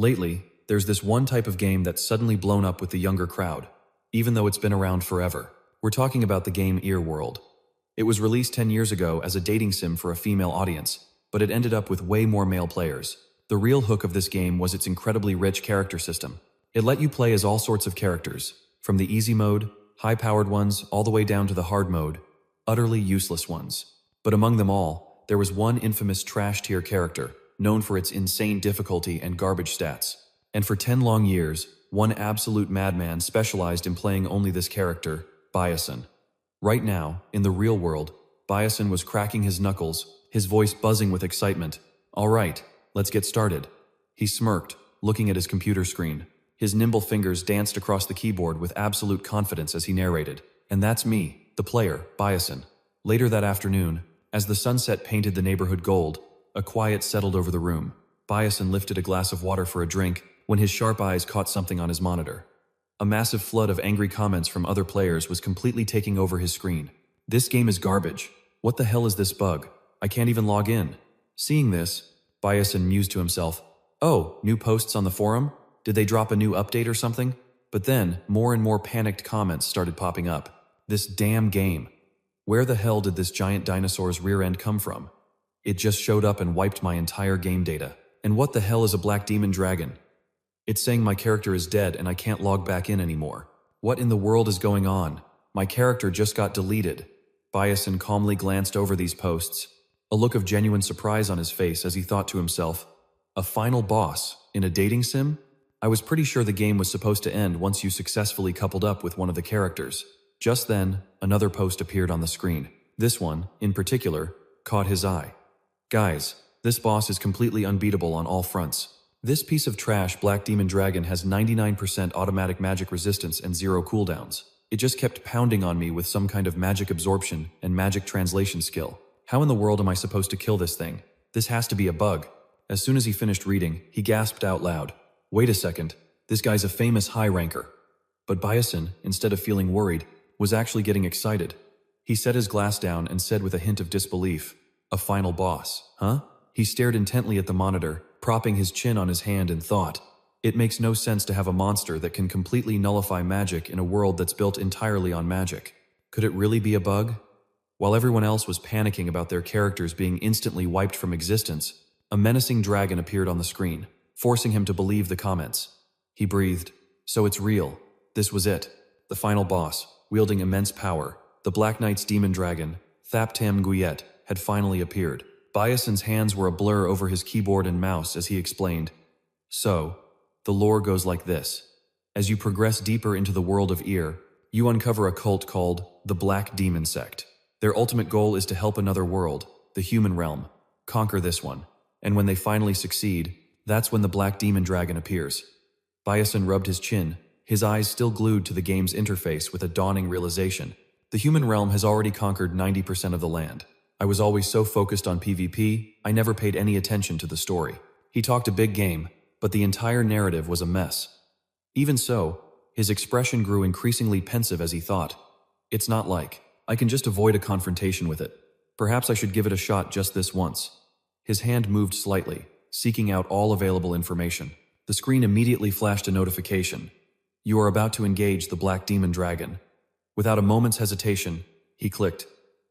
Lately, there's this one type of game that's suddenly blown up with the younger crowd, even though it's been around forever. We're talking about the game Earworld. It was released 10 years ago as a dating sim for a female audience, but it ended up with way more male players. The real hook of this game was its incredibly rich character system. It let you play as all sorts of characters, from the easy mode, high-powered ones, all the way down to the hard mode, utterly useless ones. But among them all, there was one infamous trash-tier character, known for its insane difficulty and garbage stats. And for 10 long years, one absolute madman specialized in playing only this character, Byason. Right now, in the real world, Byason was cracking his knuckles, his voice buzzing with excitement. "All right, let's get started." He smirked, looking at his computer screen. His nimble fingers danced across the keyboard with absolute confidence as he narrated. "And that's me, the player, Byason." Later that afternoon, as the sunset painted the neighborhood gold, a quiet settled over the room. Byason lifted a glass of water for a drink when his sharp eyes caught something on his monitor. A massive flood of angry comments from other players was completely taking over his screen. "This game is garbage. What the hell is this bug? I can't even log in." Seeing this, Byason mused to himself, "Oh, new posts on the forum? Did they drop a new update or something?" But then, more and more panicked comments started popping up. "This damn game. Where the hell did this giant dinosaur's rear end come from? It just showed up and wiped my entire game data. And what the hell is a black demon dragon? It's saying my character is dead and I can't log back in anymore. What in the world is going on? My character just got deleted." Byason calmly glanced over these posts, a look of genuine surprise on his face as he thought to himself, "A final boss in a dating sim? I was pretty sure the game was supposed to end once you successfully coupled up with one of the characters." Just then, another post appeared on the screen. This one, in particular, caught his eye. "Guys, this boss is completely unbeatable on all fronts. This piece of trash Black Demon Dragon has 99% automatic magic resistance and 0 cooldowns. It just kept pounding on me with some kind of magic absorption and magic translation skill. How in the world am I supposed to kill this thing? This has to be a bug." As soon as he finished reading, he gasped out loud, "Wait a second, this guy's a famous high ranker." But Byason, instead of feeling worried, was actually getting excited. He set his glass down and said with a hint of disbelief, "A final boss, huh?" He stared intently at the monitor, propping his chin on his hand and thought, "It makes no sense to have a monster that can completely nullify magic in a world that's built entirely on magic. Could it really be a bug?" While everyone else was panicking about their characters being instantly wiped from existence, a menacing dragon appeared on the screen, forcing him to believe the comments. He breathed. So it's real. This was it. The final boss, wielding immense power, the Black Knight's demon dragon, Thaptam Guyet, had finally appeared. Byason's hands were a blur over his keyboard and mouse as he explained. "So, the lore goes like this. As you progress deeper into the world of Ear, you uncover a cult called the Black Demon Sect. Their ultimate goal is to help another world, the human realm, conquer this one. And when they finally succeed, that's when the Black Demon Dragon appears." Byason rubbed his chin, his eyes still glued to the game's interface with a dawning realization. "The human realm has already conquered 90% of the land. I was always so focused on PvP, I never paid any attention to the story." He talked a big game, but the entire narrative was a mess. Even so, his expression grew increasingly pensive as he thought, "It's not like I can just avoid a confrontation with it. Perhaps I should give it a shot just this once." His hand moved slightly, seeking out all available information. The screen immediately flashed a notification. "You are about to engage the Black Demon Dragon." Without a moment's hesitation, he clicked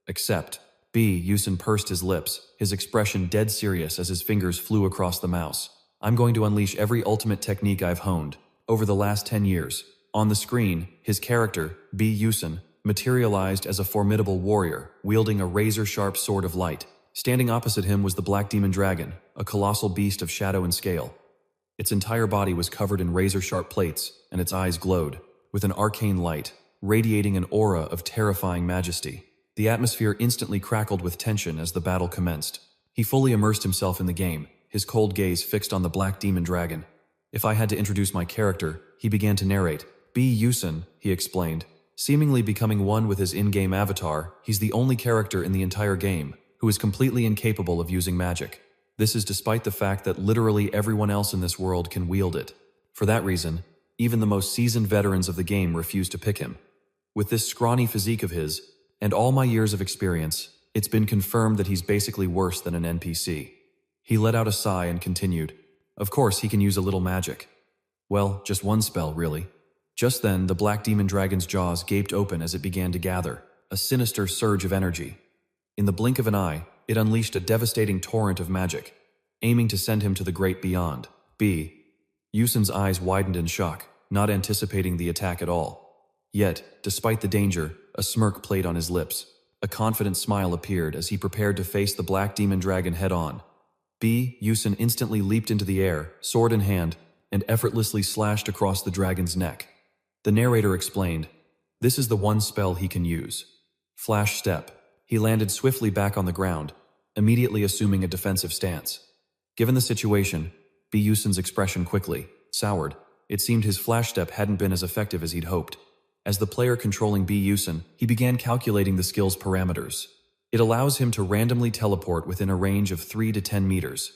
accept. Byason pursed his lips, his expression dead serious as his fingers flew across the mouse. "I'm going to unleash every ultimate technique I've honed over the last 10 years. On the screen, his character, Byason, materialized as a formidable warrior, wielding a razor-sharp sword of light. Standing opposite him was the Black Demon Dragon, a colossal beast of shadow and scale. Its entire body was covered in razor-sharp plates, and its eyes glowed, with an arcane light, radiating an aura of terrifying majesty. The atmosphere instantly crackled with tension as the battle commenced. He fully immersed himself in the game, his cold gaze fixed on the Black Demon Dragon. "If I had to introduce my character," he began to narrate. "Byason," he explained. Seemingly becoming one with his in-game avatar, he's the only character in the entire game who is completely incapable of using magic. This is despite the fact that literally everyone else in this world can wield it. For that reason, even the most seasoned veterans of the game refuse to pick him. With this scrawny physique of his, and all my years of experience, it's been confirmed that he's basically worse than an NPC." He let out a sigh and continued, Of course, he can use a little magic. Well, just one spell, really. Just then, the black demon dragon's jaws gaped open as it began to gather, a sinister surge of energy. In the blink of an eye, it unleashed a devastating torrent of magic, aiming to send him to the great beyond. Yusun's eyes widened in shock, not anticipating the attack at all. Yet, despite the danger, a smirk played on his lips. A confident smile appeared as he prepared to face the black demon dragon head-on. Yusun instantly leaped into the air, sword in hand, and effortlessly slashed across the dragon's neck. The narrator explained, "This is the one spell he can use. Flash Step." He landed swiftly back on the ground, immediately assuming a defensive stance. Given the situation, Yusun's expression quickly soured. It seemed his Flash Step hadn't been as effective as he'd hoped. As the player controlling Yusun, he began calculating the skill's parameters. It allows him to randomly teleport within a range of 3 to 10 meters.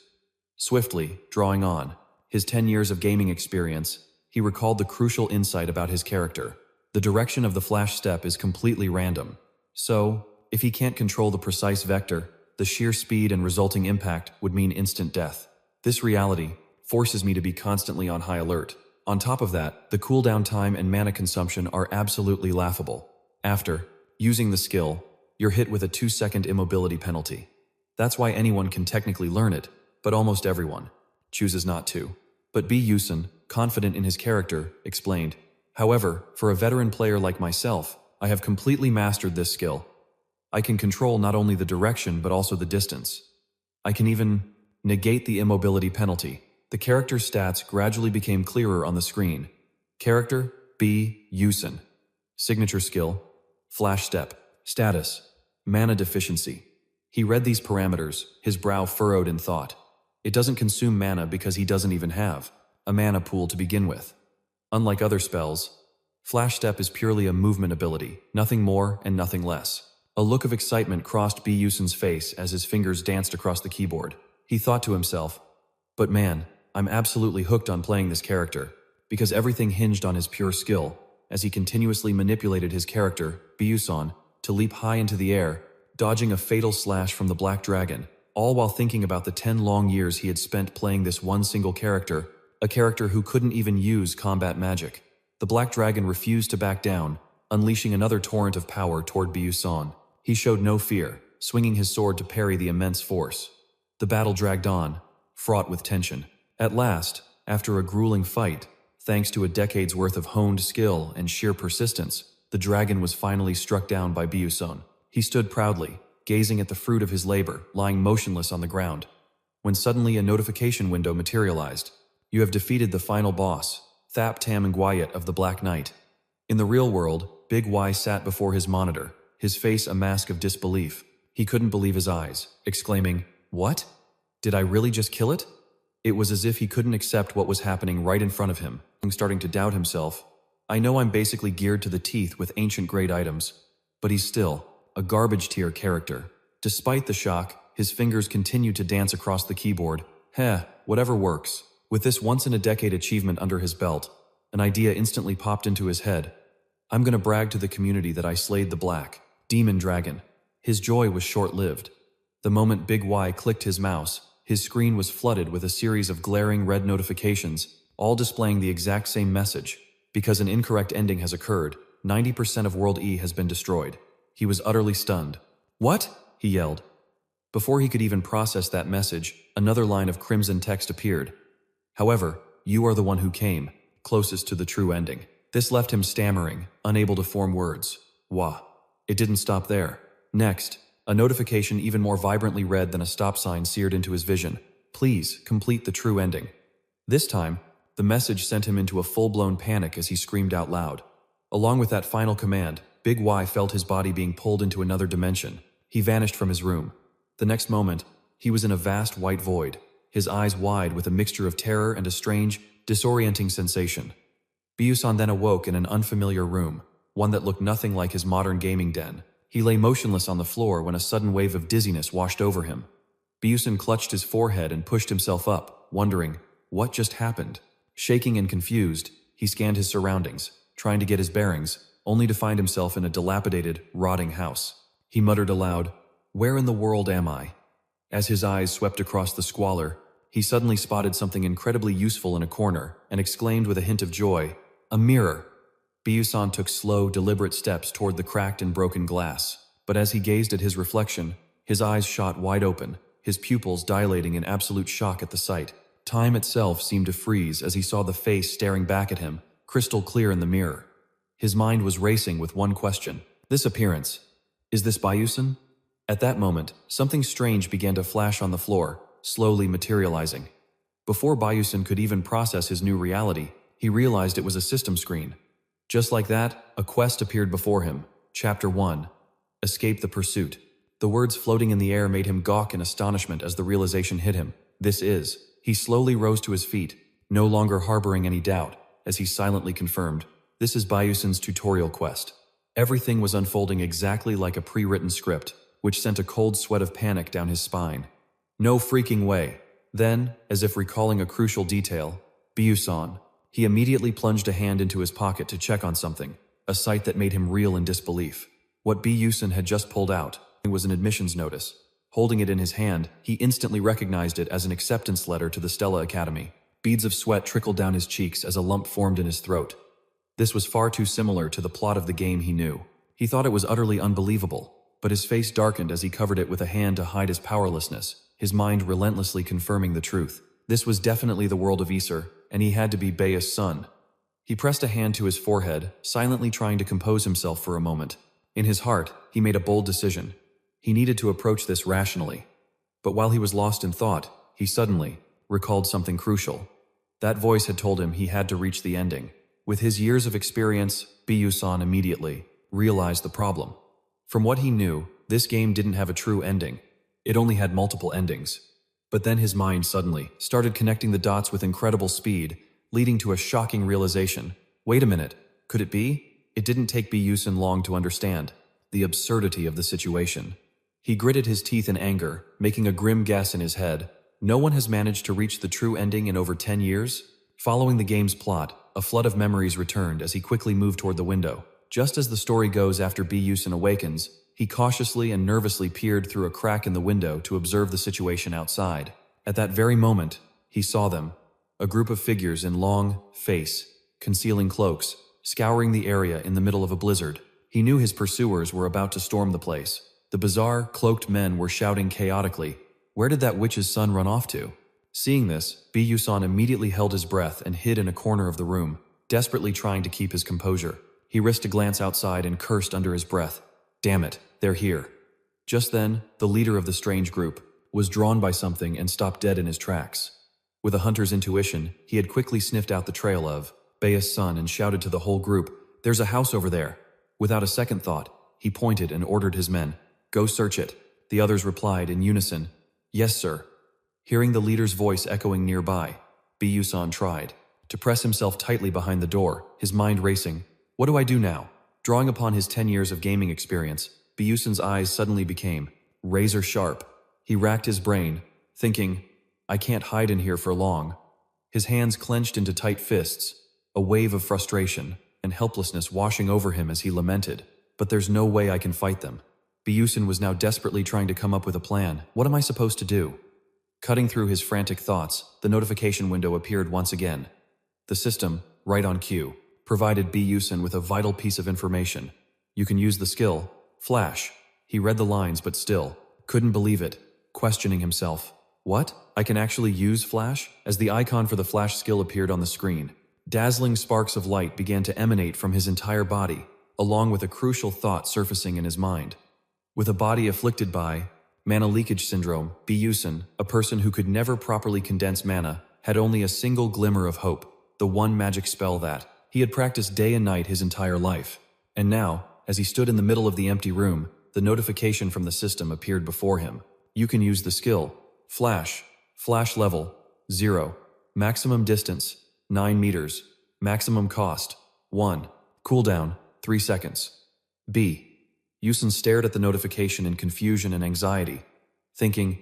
Swiftly, drawing on his 10 years of gaming experience, he recalled the crucial insight about his character. The direction of the Flash Step is completely random. So, if he can't control the precise vector, the sheer speed and resulting impact would mean instant death. This reality forces me to be constantly on high alert. On top of that, the cooldown time and mana consumption are absolutely laughable. After using the skill, you're hit with a 2-second immobility penalty. That's why anyone can technically learn it, but almost everyone chooses not to. But Yusun, confident in his character, explained, "However, for a veteran player like myself, I have completely mastered this skill. I can control not only the direction but also the distance. I can even negate the immobility penalty." The character's stats gradually became clearer on the screen. Character, Yusun. Signature skill, Flash Step. Status, mana deficiency. He read these parameters, his brow furrowed in thought. It doesn't consume mana because he doesn't even have a mana pool to begin with. Unlike other spells, Flash Step is purely a movement ability, nothing more and nothing less. A look of excitement crossed Yusun's face as his fingers danced across the keyboard. He thought to himself, "But man, I'm absolutely hooked on playing this character," because everything hinged on his pure skill, as he continuously manipulated his character, Byason, to leap high into the air, dodging a fatal slash from the Black Dragon, all while thinking about the 10 long years he had spent playing this one single character, a character who couldn't even use combat magic. The Black Dragon refused to back down, unleashing another torrent of power toward Byason. He showed no fear, swinging his sword to parry the immense force. The battle dragged on, fraught with tension. At last, after a grueling fight, thanks to a decade's worth of honed skill and sheer persistence, the dragon was finally struck down by Byason. He stood proudly, gazing at the fruit of his labor, lying motionless on the ground. When suddenly a notification window materialized. "You have defeated the final boss, Thap Tam Nguyen of the Black Knight." In the real world, Big Y sat before his monitor, his face a mask of disbelief. He couldn't believe his eyes, exclaiming, "What? Did I really just kill it?" It was as if he couldn't accept what was happening right in front of him, starting to doubt himself. I know I'm basically geared to the teeth with ancient grade items, but he's still a garbage tier character. Despite the shock, his fingers continued to dance across the keyboard. Whatever works. With this once-in-a-decade achievement under his belt, an idea instantly popped into his head. I'm gonna brag to the community that I slayed the Black Demon Dragon. His joy was short-lived. The moment Big Y clicked his mouse, his screen was flooded with a series of glaring red notifications, all displaying the exact same message. Because an incorrect ending has occurred, 90% of World E has been destroyed. He was utterly stunned. "What?" he yelled. Before he could even process that message, another line of crimson text appeared. "However, you are the one who came closest to the true ending." This left him stammering, unable to form words. Wah. It didn't stop there. Next, a notification even more vibrantly red than a stop sign seared into his vision. "Please, complete the true ending." This time, the message sent him into a full-blown panic as he screamed out loud. Along with that final command, Big Y felt his body being pulled into another dimension. He vanished from his room. The next moment, he was in a vast white void, his eyes wide with a mixture of terror and a strange, disorienting sensation. Byason then awoke in an unfamiliar room, one that looked nothing like his modern gaming den. He lay motionless on the floor when a sudden wave of dizziness washed over him. Byason clutched his forehead and pushed himself up, wondering, what just happened? Shaking and confused, he scanned his surroundings, trying to get his bearings, only to find himself in a dilapidated, rotting house. He muttered aloud, "Where in the world am I?" As his eyes swept across the squalor, he suddenly spotted something incredibly useful in a corner and exclaimed with a hint of joy, "A mirror!" Byason took slow, deliberate steps toward the cracked and broken glass, but as he gazed at his reflection, his eyes shot wide open, his pupils dilating in absolute shock at the sight. Time itself seemed to freeze as he saw the face staring back at him, crystal clear in the mirror. His mind was racing with one question. This appearance. Is this Byason? At that moment, something strange began to flash on the floor, slowly materializing. Before Byason could even process his new reality, he realized it was a system screen. Just like that, a quest appeared before him. Chapter 1. Escape the Pursuit. The words floating in the air made him gawk in astonishment as the realization hit him. This is. He slowly rose to his feet, no longer harboring any doubt, as he silently confirmed, this is Byason's tutorial quest. Everything was unfolding exactly like a pre-written script, which sent a cold sweat of panic down his spine. No freaking way. Then, as if recalling a crucial detail, Byason. He immediately plunged a hand into his pocket to check on something, a sight that made him reel in disbelief. What Byason had just pulled out was an admissions notice. Holding it in his hand, he instantly recognized it as an acceptance letter to the Stella Academy. Beads of sweat trickled down his cheeks as a lump formed in his throat. This was far too similar to the plot of the game he knew. He thought it was utterly unbelievable, but his face darkened as he covered it with a hand to hide his powerlessness, his mind relentlessly confirming the truth. This was definitely the world of Aesir, and he had to be Bayas' son. He pressed a hand to his forehead, silently trying to compose himself for a moment. In his heart, he made a bold decision. He needed to approach this rationally. But while he was lost in thought, he suddenly recalled something crucial. That voice had told him he had to reach the ending. With his years of experience, Byason immediately realized the problem. From what he knew, this game didn't have a true ending. It only had multiple endings. But then his mind suddenly started connecting the dots with incredible speed, leading to a shocking realization. Wait a minute, could it be? It didn't take Byason long to understand the absurdity of the situation. He gritted his teeth in anger, making a grim guess in his head. No one has managed to reach the true ending in over 10 years? Following the game's plot, a flood of memories returned as he quickly moved toward the window. Just as the story goes after Byason awakens, he cautiously and nervously peered through a crack in the window to observe the situation outside. At that very moment, he saw them. A group of figures in long, concealing cloaks, scouring the area in the middle of a blizzard. He knew his pursuers were about to storm the place. The bizarre, cloaked men were shouting chaotically. Where did that witch's son run off to? Seeing this, Byason immediately held his breath and hid in a corner of the room, desperately trying to keep his composure. He risked a glance outside and cursed under his breath. Damn it, they're here. Just then, the leader of the strange group was drawn by something and stopped dead in his tracks. With a hunter's intuition, he had quickly sniffed out the trail of Bayas' son and shouted to the whole group, "There's a house over there." Without a second thought, he pointed and ordered his men, "Go search it." The others replied in unison, "Yes, sir." Hearing the leader's voice echoing nearby, Byason tried to press himself tightly behind the door, his mind racing. What do I do now? Drawing upon his 10 years of gaming experience, Byason's eyes suddenly became razor sharp. He racked his brain, thinking, I can't hide in here for long. His hands clenched into tight fists, a wave of frustration and helplessness washing over him as he lamented, "But there's no way I can fight them." Byason was now desperately trying to come up with a plan. What am I supposed to do? Cutting through his frantic thoughts, the notification window appeared once again. The system, right on cue, provided Byason with a vital piece of information. You can use the skill, Flash. He read the lines but still couldn't believe it, questioning himself. What? I can actually use Flash? As the icon for the Flash skill appeared on the screen, dazzling sparks of light began to emanate from his entire body, along with a crucial thought surfacing in his mind. With a body afflicted by mana leakage syndrome, Byason, a person who could never properly condense mana, had only a single glimmer of hope, the one magic spell that he had practiced day and night his entire life. And now, as he stood in the middle of the empty room, the notification from the system appeared before him. You can use the skill, Flash. Flash level, 0. Maximum distance, 9 meters. Maximum cost, 1. Cooldown, 3 seconds. Byason stared at the notification in confusion and anxiety, thinking,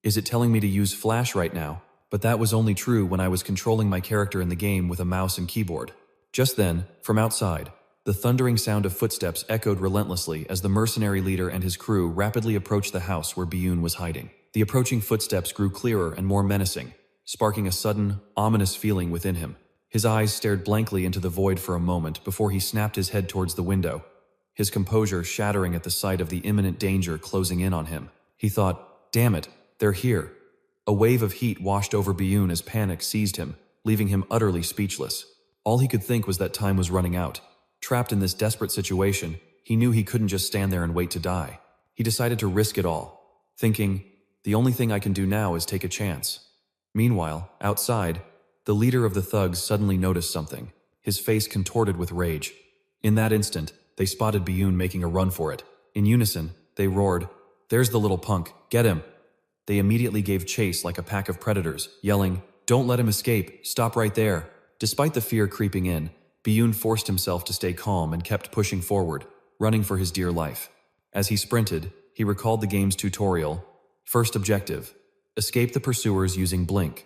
is it telling me to use Flash right now? But that was only true when I was controlling my character in the game with a mouse and keyboard. Just then, from outside, the thundering sound of footsteps echoed relentlessly as the mercenary leader and his crew rapidly approached the house where Byason was hiding. The approaching footsteps grew clearer and more menacing, sparking a sudden, ominous feeling within him. His eyes stared blankly into the void for a moment before he snapped his head towards the window, his composure shattering at the sight of the imminent danger closing in on him. He thought, damn it, they're here. A wave of heat washed over Byason as panic seized him, leaving him utterly speechless. All he could think was that time was running out. Trapped in this desperate situation, he knew he couldn't just stand there and wait to die. He decided to risk it all, thinking, the only thing I can do now is take a chance. Meanwhile, outside, the leader of the thugs suddenly noticed something, his face contorted with rage. In that instant, they spotted Byason making a run for it. In unison, they roared, "There's the little punk, get him!" They immediately gave chase like a pack of predators, yelling, "Don't let him escape, stop right there!" Despite the fear creeping in, Byason forced himself to stay calm and kept pushing forward, running for his dear life. As he sprinted, he recalled the game's tutorial. First objective, escape the pursuers using blink.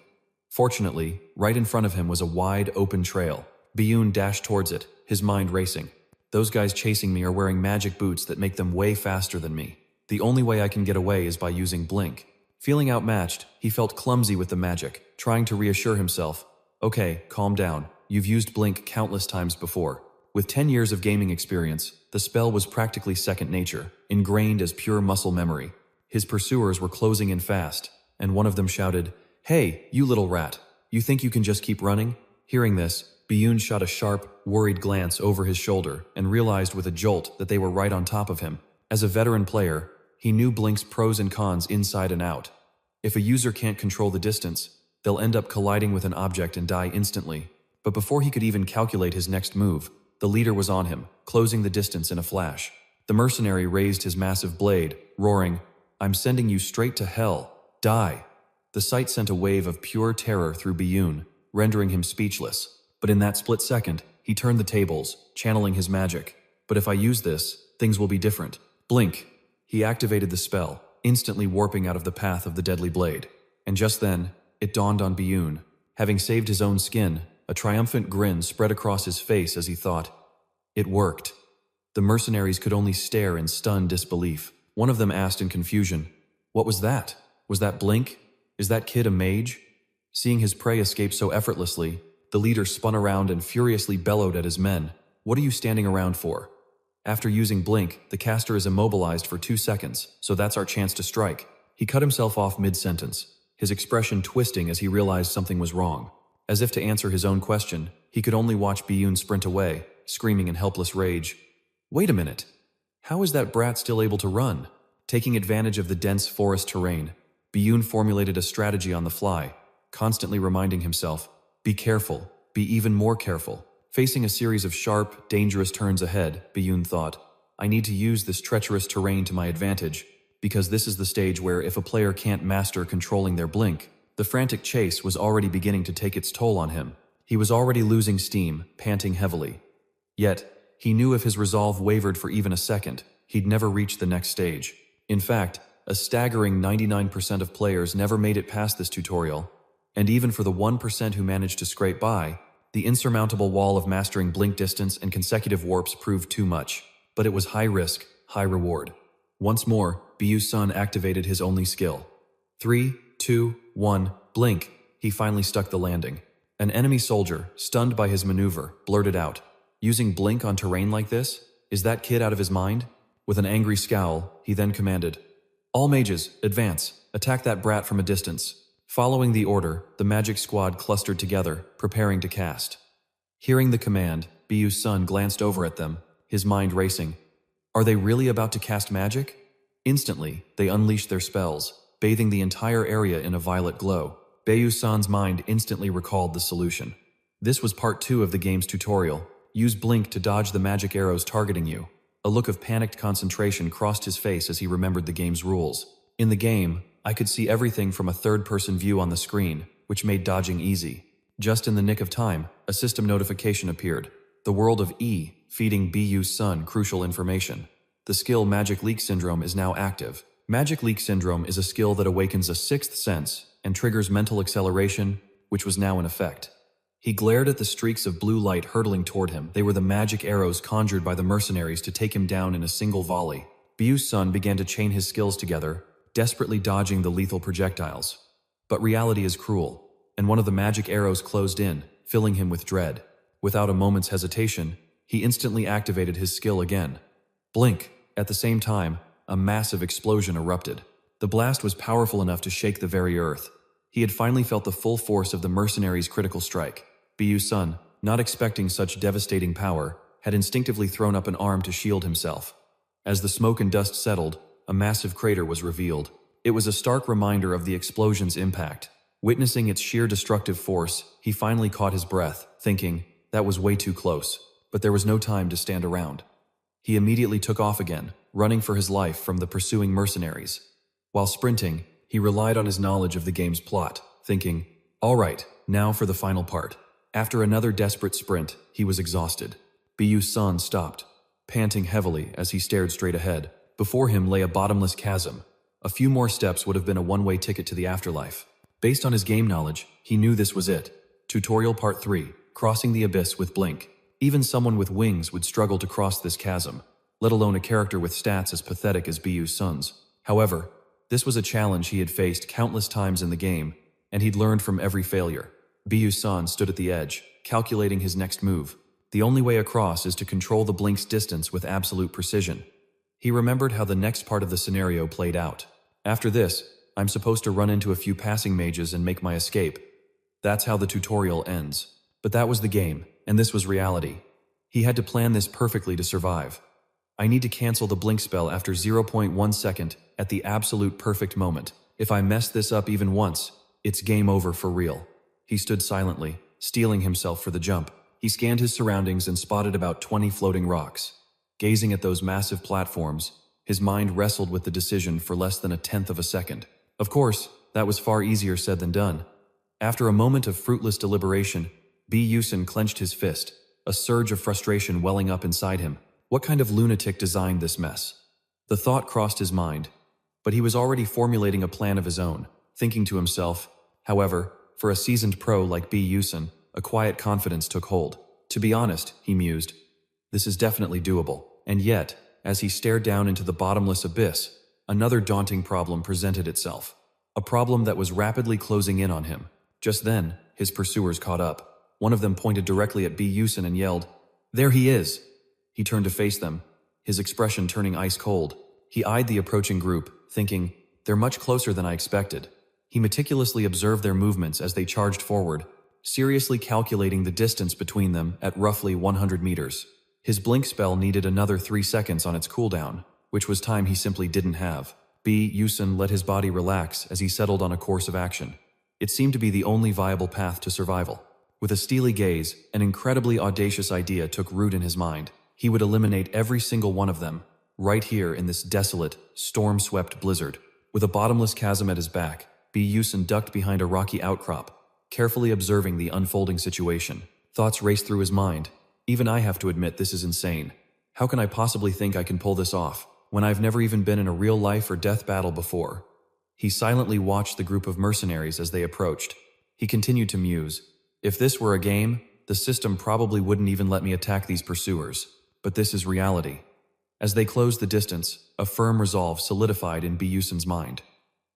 Fortunately, right in front of him was a wide, open trail. Byason dashed towards it, his mind racing. Those guys chasing me are wearing magic boots that make them way faster than me. The only way I can get away is by using blink. Feeling outmatched, he felt clumsy with the magic, trying to reassure himself. Okay, calm down. You've used blink countless times before. With 10 years of gaming experience, the spell was practically second nature, ingrained as pure muscle memory. His pursuers were closing in fast, and one of them shouted, "Hey, you little rat, you think you can just keep running?" Hearing this, Byason shot a sharp, worried glance over his shoulder and realized with a jolt that they were right on top of him. As a veteran player, he knew Blink's pros and cons inside and out. If a user can't control the distance, they'll end up colliding with an object and die instantly. But before he could even calculate his next move, the leader was on him, closing the distance in a flash. The mercenary raised his massive blade, roaring, "I'm sending you straight to hell. Die." The sight sent a wave of pure terror through Byason, rendering him speechless. But in that split second, he turned the tables, channeling his magic. "But if I use this, things will be different." Blink. He activated the spell, instantly warping out of the path of the deadly blade. And just then, it dawned on Byason. Having saved his own skin, a triumphant grin spread across his face as he thought, it worked. The mercenaries could only stare in stunned disbelief. One of them asked in confusion, "What was that? Was that Blink? Is that kid a mage?" Seeing his prey escape so effortlessly, the leader spun around and furiously bellowed at his men, "What are you standing around for?" After using Blink, the caster is immobilized for 2 seconds, so that's our chance to strike. He cut himself off mid-sentence, his expression twisting as he realized something was wrong. As if to answer his own question, he could only watch Byason sprint away, screaming in helpless rage. Wait a minute. How is that brat still able to run? Taking advantage of the dense forest terrain, Byason formulated a strategy on the fly, constantly reminding himself, be careful, be even more careful. Facing a series of sharp, dangerous turns ahead, Byason thought, I need to use this treacherous terrain to my advantage, because this is the stage where if a player can't master controlling their blink, the frantic chase was already beginning to take its toll on him. He was already losing steam, panting heavily. Yet, he knew if his resolve wavered for even a second, he'd never reach the next stage. In fact, a staggering 99% of players never made it past this tutorial, and even for the 1% who managed to scrape by, the insurmountable wall of mastering blink distance and consecutive warps proved too much. But it was high risk, high reward. Once more, Byason activated his only skill. 3, 2, 1, blink. He finally stuck the landing. An enemy soldier, stunned by his maneuver, blurted out, "Using blink on terrain like this? Is that kid out of his mind?" With an angry scowl, he then commanded, "All mages, advance, attack that brat from a distance." Following the order, the magic squad clustered together, preparing to cast. Hearing the command, Byason glanced over at them, his mind racing. Are they really about to cast magic? Instantly, they unleashed their spells, bathing the entire area in a violet glow. Byason's mind instantly recalled the solution. This was part 2 of the game's tutorial. Use blink to dodge the magic arrows targeting you. A look of panicked concentration crossed his face as he remembered the game's rules. In the game, I could see everything from a third-person view on the screen, which made dodging easy. Just in the nick of time, a system notification appeared. The world of E, feeding Byason crucial information. The skill Magic Leak Syndrome is now active. Magic Leak Syndrome is a skill that awakens a sixth sense and triggers mental acceleration, which was now in effect. He glared at the streaks of blue light hurtling toward him. They were the magic arrows conjured by the mercenaries to take him down in a single volley. Byason began to chain his skills together, desperately dodging the lethal projectiles. But reality is cruel. and one of the magic arrows closed in, filling him with dread. Without a moment's hesitation, he instantly activated his skill again. Blink! At the same time, a massive explosion erupted. The blast was powerful enough to shake the very earth. He had finally felt the full force of the mercenaries' critical strike. Byason, not expecting such devastating power, had instinctively thrown up an arm to shield himself. As the smoke and dust settled, a massive crater was revealed. It was a stark reminder of the explosion's impact. Witnessing its sheer destructive force, he finally caught his breath, thinking, that was way too close. But there was no time to stand around. He immediately took off again, running for his life from the pursuing mercenaries. While sprinting, he relied on his knowledge of the game's plot, thinking, all right, now for the final part. After another desperate sprint, he was exhausted. Byason stopped, panting heavily as he stared straight ahead. Before him lay a bottomless chasm. A few more steps would have been a one-way ticket to the afterlife. Based on his game knowledge, he knew this was it. Tutorial Part 3, Crossing the Abyss with Blink. Even someone with wings would struggle to cross this chasm, let alone a character with stats as pathetic as Byason's. However, this was a challenge he had faced countless times in the game, and he'd learned from every failure. Byason stood at the edge, calculating his next move. The only way across is to control the blink's distance with absolute precision. He remembered how the next part of the scenario played out. After this, I'm supposed to run into a few passing mages and make my escape. That's how the tutorial ends. But that was the game, and this was reality. He had to plan this perfectly to survive. I need to cancel the blink spell after 0.1 second at the absolute perfect moment. If I mess this up even once, it's game over for real. He stood silently, steeling himself for the jump. He scanned his surroundings and spotted about 20 floating rocks. Gazing at those massive platforms, his mind wrestled with the decision for less than a tenth of a second. Of course, that was far easier said than done. After a moment of fruitless deliberation, Byason clenched his fist, a surge of frustration welling up inside him. What kind of lunatic designed this mess? The thought crossed his mind, but he was already formulating a plan of his own, thinking to himself. However, for a seasoned pro like Byason, a quiet confidence took hold. To be honest, he mused, this is definitely doable. And yet, as he stared down into the bottomless abyss, another daunting problem presented itself. A problem that was rapidly closing in on him. Just then, his pursuers caught up. One of them pointed directly at Byason and yelled, there he is! He turned to face them, his expression turning ice cold. He eyed the approaching group, thinking, they're much closer than I expected. He meticulously observed their movements as they charged forward, seriously calculating the distance between them at roughly 100 meters. His blink spell needed another 3 seconds on its cooldown, which was time he simply didn't have. Byason let his body relax as he settled on a course of action. It seemed to be the only viable path to survival. With a steely gaze, an incredibly audacious idea took root in his mind. He would eliminate every single one of them, right here in this desolate, storm-swept blizzard. With a bottomless chasm at his back, Byason ducked behind a rocky outcrop, carefully observing the unfolding situation. Thoughts raced through his mind. Even I have to admit this is insane. How can I possibly think I can pull this off, when I've never even been in a real life or death battle before? He silently watched the group of mercenaries as they approached. He continued to muse. If this were a game, the system probably wouldn't even let me attack these pursuers. But this is reality. As they closed the distance, a firm resolve solidified in Byason's mind.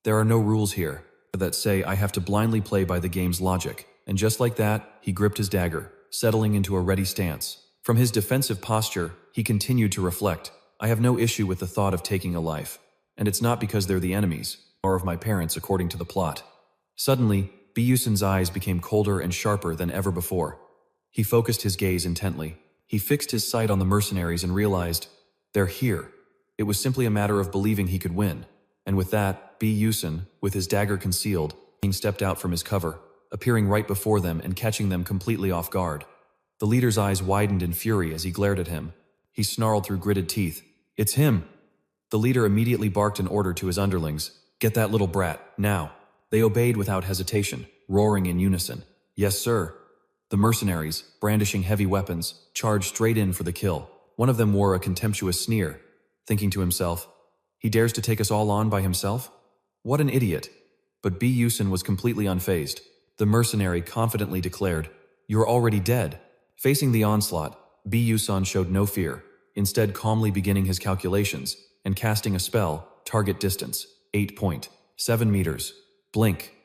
There are no rules here that say I have to blindly play by the game's logic. And just like that, he gripped his dagger, settling into a ready stance. From his defensive posture, he continued to reflect. I have no issue with the thought of taking a life. And it's not because they're the enemies, or of my parents according to the plot. Suddenly, Byason's eyes became colder and sharper than ever before. He focused his gaze intently. He fixed his sight on the mercenaries and realized, they're here. It was simply a matter of believing he could win. And with that, Byason, with his dagger concealed, stepped out from his cover, appearing right before them and catching them completely off guard. The leader's eyes widened in fury as he glared at him. He snarled through gritted teeth, it's him! The leader immediately barked an order to his underlings, get that little brat, now! They obeyed without hesitation, roaring in unison, yes sir! The mercenaries, brandishing heavy weapons, charged straight in for the kill. One of them wore a contemptuous sneer, thinking to himself, he dares to take us all on by himself? What an idiot! But Byason was completely unfazed. The mercenary confidently declared, you're already dead. Facing the onslaught, Byason showed no fear, instead calmly beginning his calculations and casting a spell, target distance, 8.7 meters. Blink.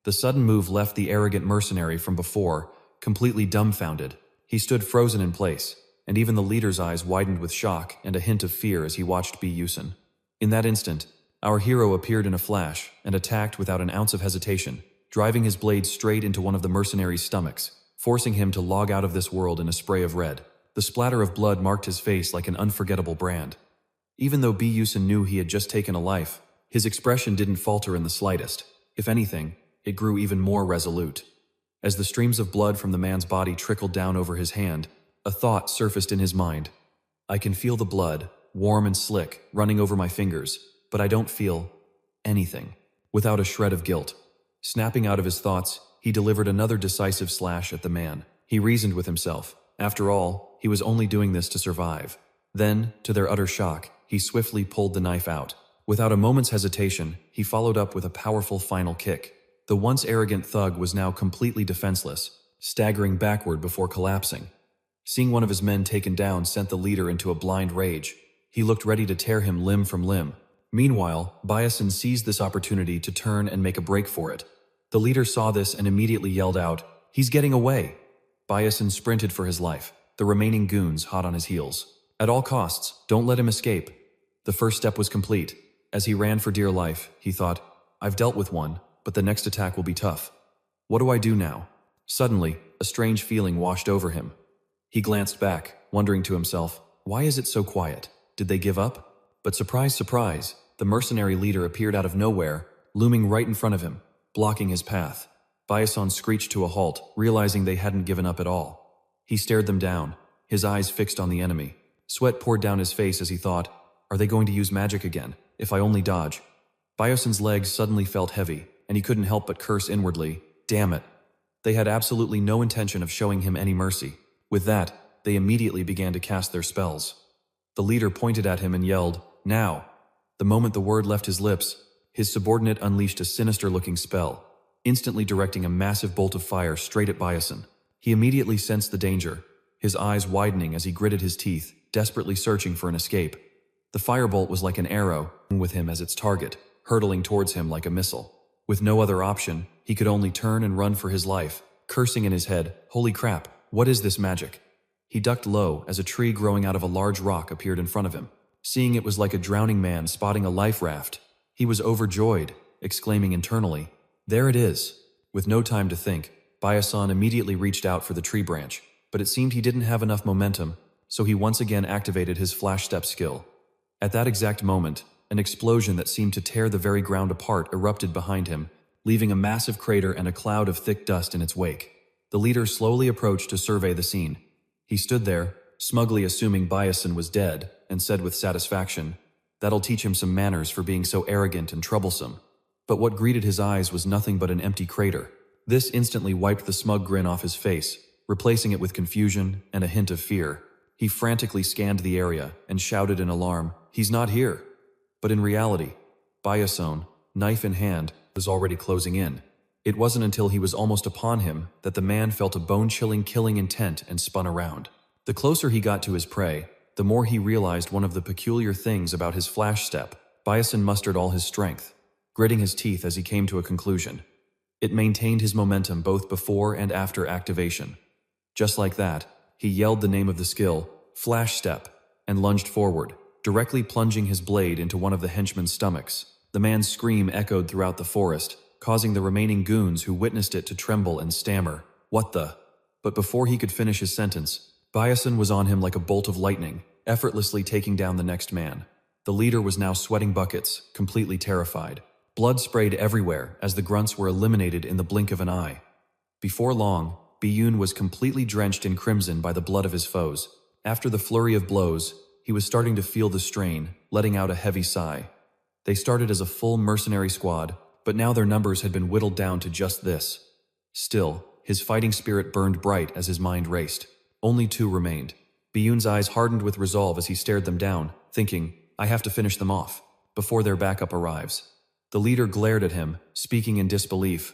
The sudden move left the arrogant mercenary from before completely dumbfounded. He stood frozen in place, and even the leader's eyes widened with shock and a hint of fear as he watched Byason. In that instant, our hero appeared in a flash and attacked without an ounce of hesitation, driving his blade straight into one of the mercenary's stomachs, forcing him to log out of this world in a spray of red. The splatter of blood marked his face like an unforgettable brand. Even though Byason knew he had just taken a life, his expression didn't falter in the slightest. If anything, it grew even more resolute. As the streams of blood from the man's body trickled down over his hand, a thought surfaced in his mind. I can feel the blood, warm and slick, running over my fingers, but I don't feel anything. Without a shred of guilt. Snapping out of his thoughts, he delivered another decisive slash at the man. He reasoned with himself. After all, he was only doing this to survive. Then, to their utter shock, he swiftly pulled the knife out. Without a moment's hesitation, he followed up with a powerful final kick. The once arrogant thug was now completely defenseless, staggering backward before collapsing. Seeing one of his men taken down sent the leader into a blind rage. He looked ready to tear him limb from limb. Meanwhile, Byason seized this opportunity to turn and make a break for it. The leader saw this and immediately yelled out, "He's getting away!" Byason sprinted for his life, the remaining goons hot on his heels. At all costs, don't let him escape. The first step was complete. As he ran for dear life, he thought, I've dealt with one, but the next attack will be tough. What do I do now? Suddenly, a strange feeling washed over him. He glanced back, wondering to himself, why is it so quiet? Did they give up? But surprise, surprise, the mercenary leader appeared out of nowhere, looming right in front of him, blocking his path. Byason screeched to a halt, realizing they hadn't given up at all. He stared them down, his eyes fixed on the enemy. Sweat poured down his face as he thought, are they going to use magic again? If I only dodge. Byason's legs suddenly felt heavy, and he couldn't help but curse inwardly, damn it. They had absolutely no intention of showing him any mercy. With that, they immediately began to cast their spells. The leader pointed at him and yelled, now. The moment the word left his lips, his subordinate unleashed a sinister-looking spell, instantly directing a massive bolt of fire straight at Byason. He immediately sensed the danger, his eyes widening as he gritted his teeth, desperately searching for an escape. The firebolt was like an arrow, with him as its target, hurtling towards him like a missile. With no other option, he could only turn and run for his life, cursing in his head, holy crap, what is this magic? He ducked low as a tree growing out of a large rock appeared in front of him. Seeing it was like a drowning man spotting a life raft, he was overjoyed, exclaiming internally, there it is. With no time to think, Byason immediately reached out for the tree branch, but it seemed he didn't have enough momentum, so he once again activated his flash step skill. At that exact moment, an explosion that seemed to tear the very ground apart erupted behind him, leaving a massive crater and a cloud of thick dust in its wake. The leader slowly approached to survey the scene. He stood there, smugly assuming Byason was dead, and said with satisfaction, that'll teach him some manners for being so arrogant and troublesome. But what greeted his eyes was nothing but an empty crater. This instantly wiped the smug grin off his face, replacing it with confusion and a hint of fear. He frantically scanned the area and shouted in alarm, he's not here. But in reality, Byason, knife in hand, was already closing in. It wasn't until he was almost upon him that the man felt a bone-chilling killing intent and spun around. The closer he got to his prey, the more he realized one of the peculiar things about his flash step. Byason mustered all his strength, gritting his teeth as he came to a conclusion. It maintained his momentum both before and after activation. Just like that, he yelled the name of the skill, flash step, and lunged forward, directly plunging his blade into one of the henchmen's stomachs. The man's scream echoed throughout the forest, causing the remaining goons who witnessed it to tremble and stammer, what the? But before he could finish his sentence, Byason was on him like a bolt of lightning, effortlessly taking down the next man. The leader was now sweating buckets, completely terrified. Blood sprayed everywhere as the grunts were eliminated in the blink of an eye. Before long, Byason was completely drenched in crimson by the blood of his foes. After the flurry of blows, he was starting to feel the strain, letting out a heavy sigh. They started as a full mercenary squad, but now their numbers had been whittled down to just this. Still, his fighting spirit burned bright as his mind raced. Only 2 remained. Byun's eyes hardened with resolve as he stared them down, thinking, I have to finish them off, before their backup arrives. The leader glared at him, speaking in disbelief.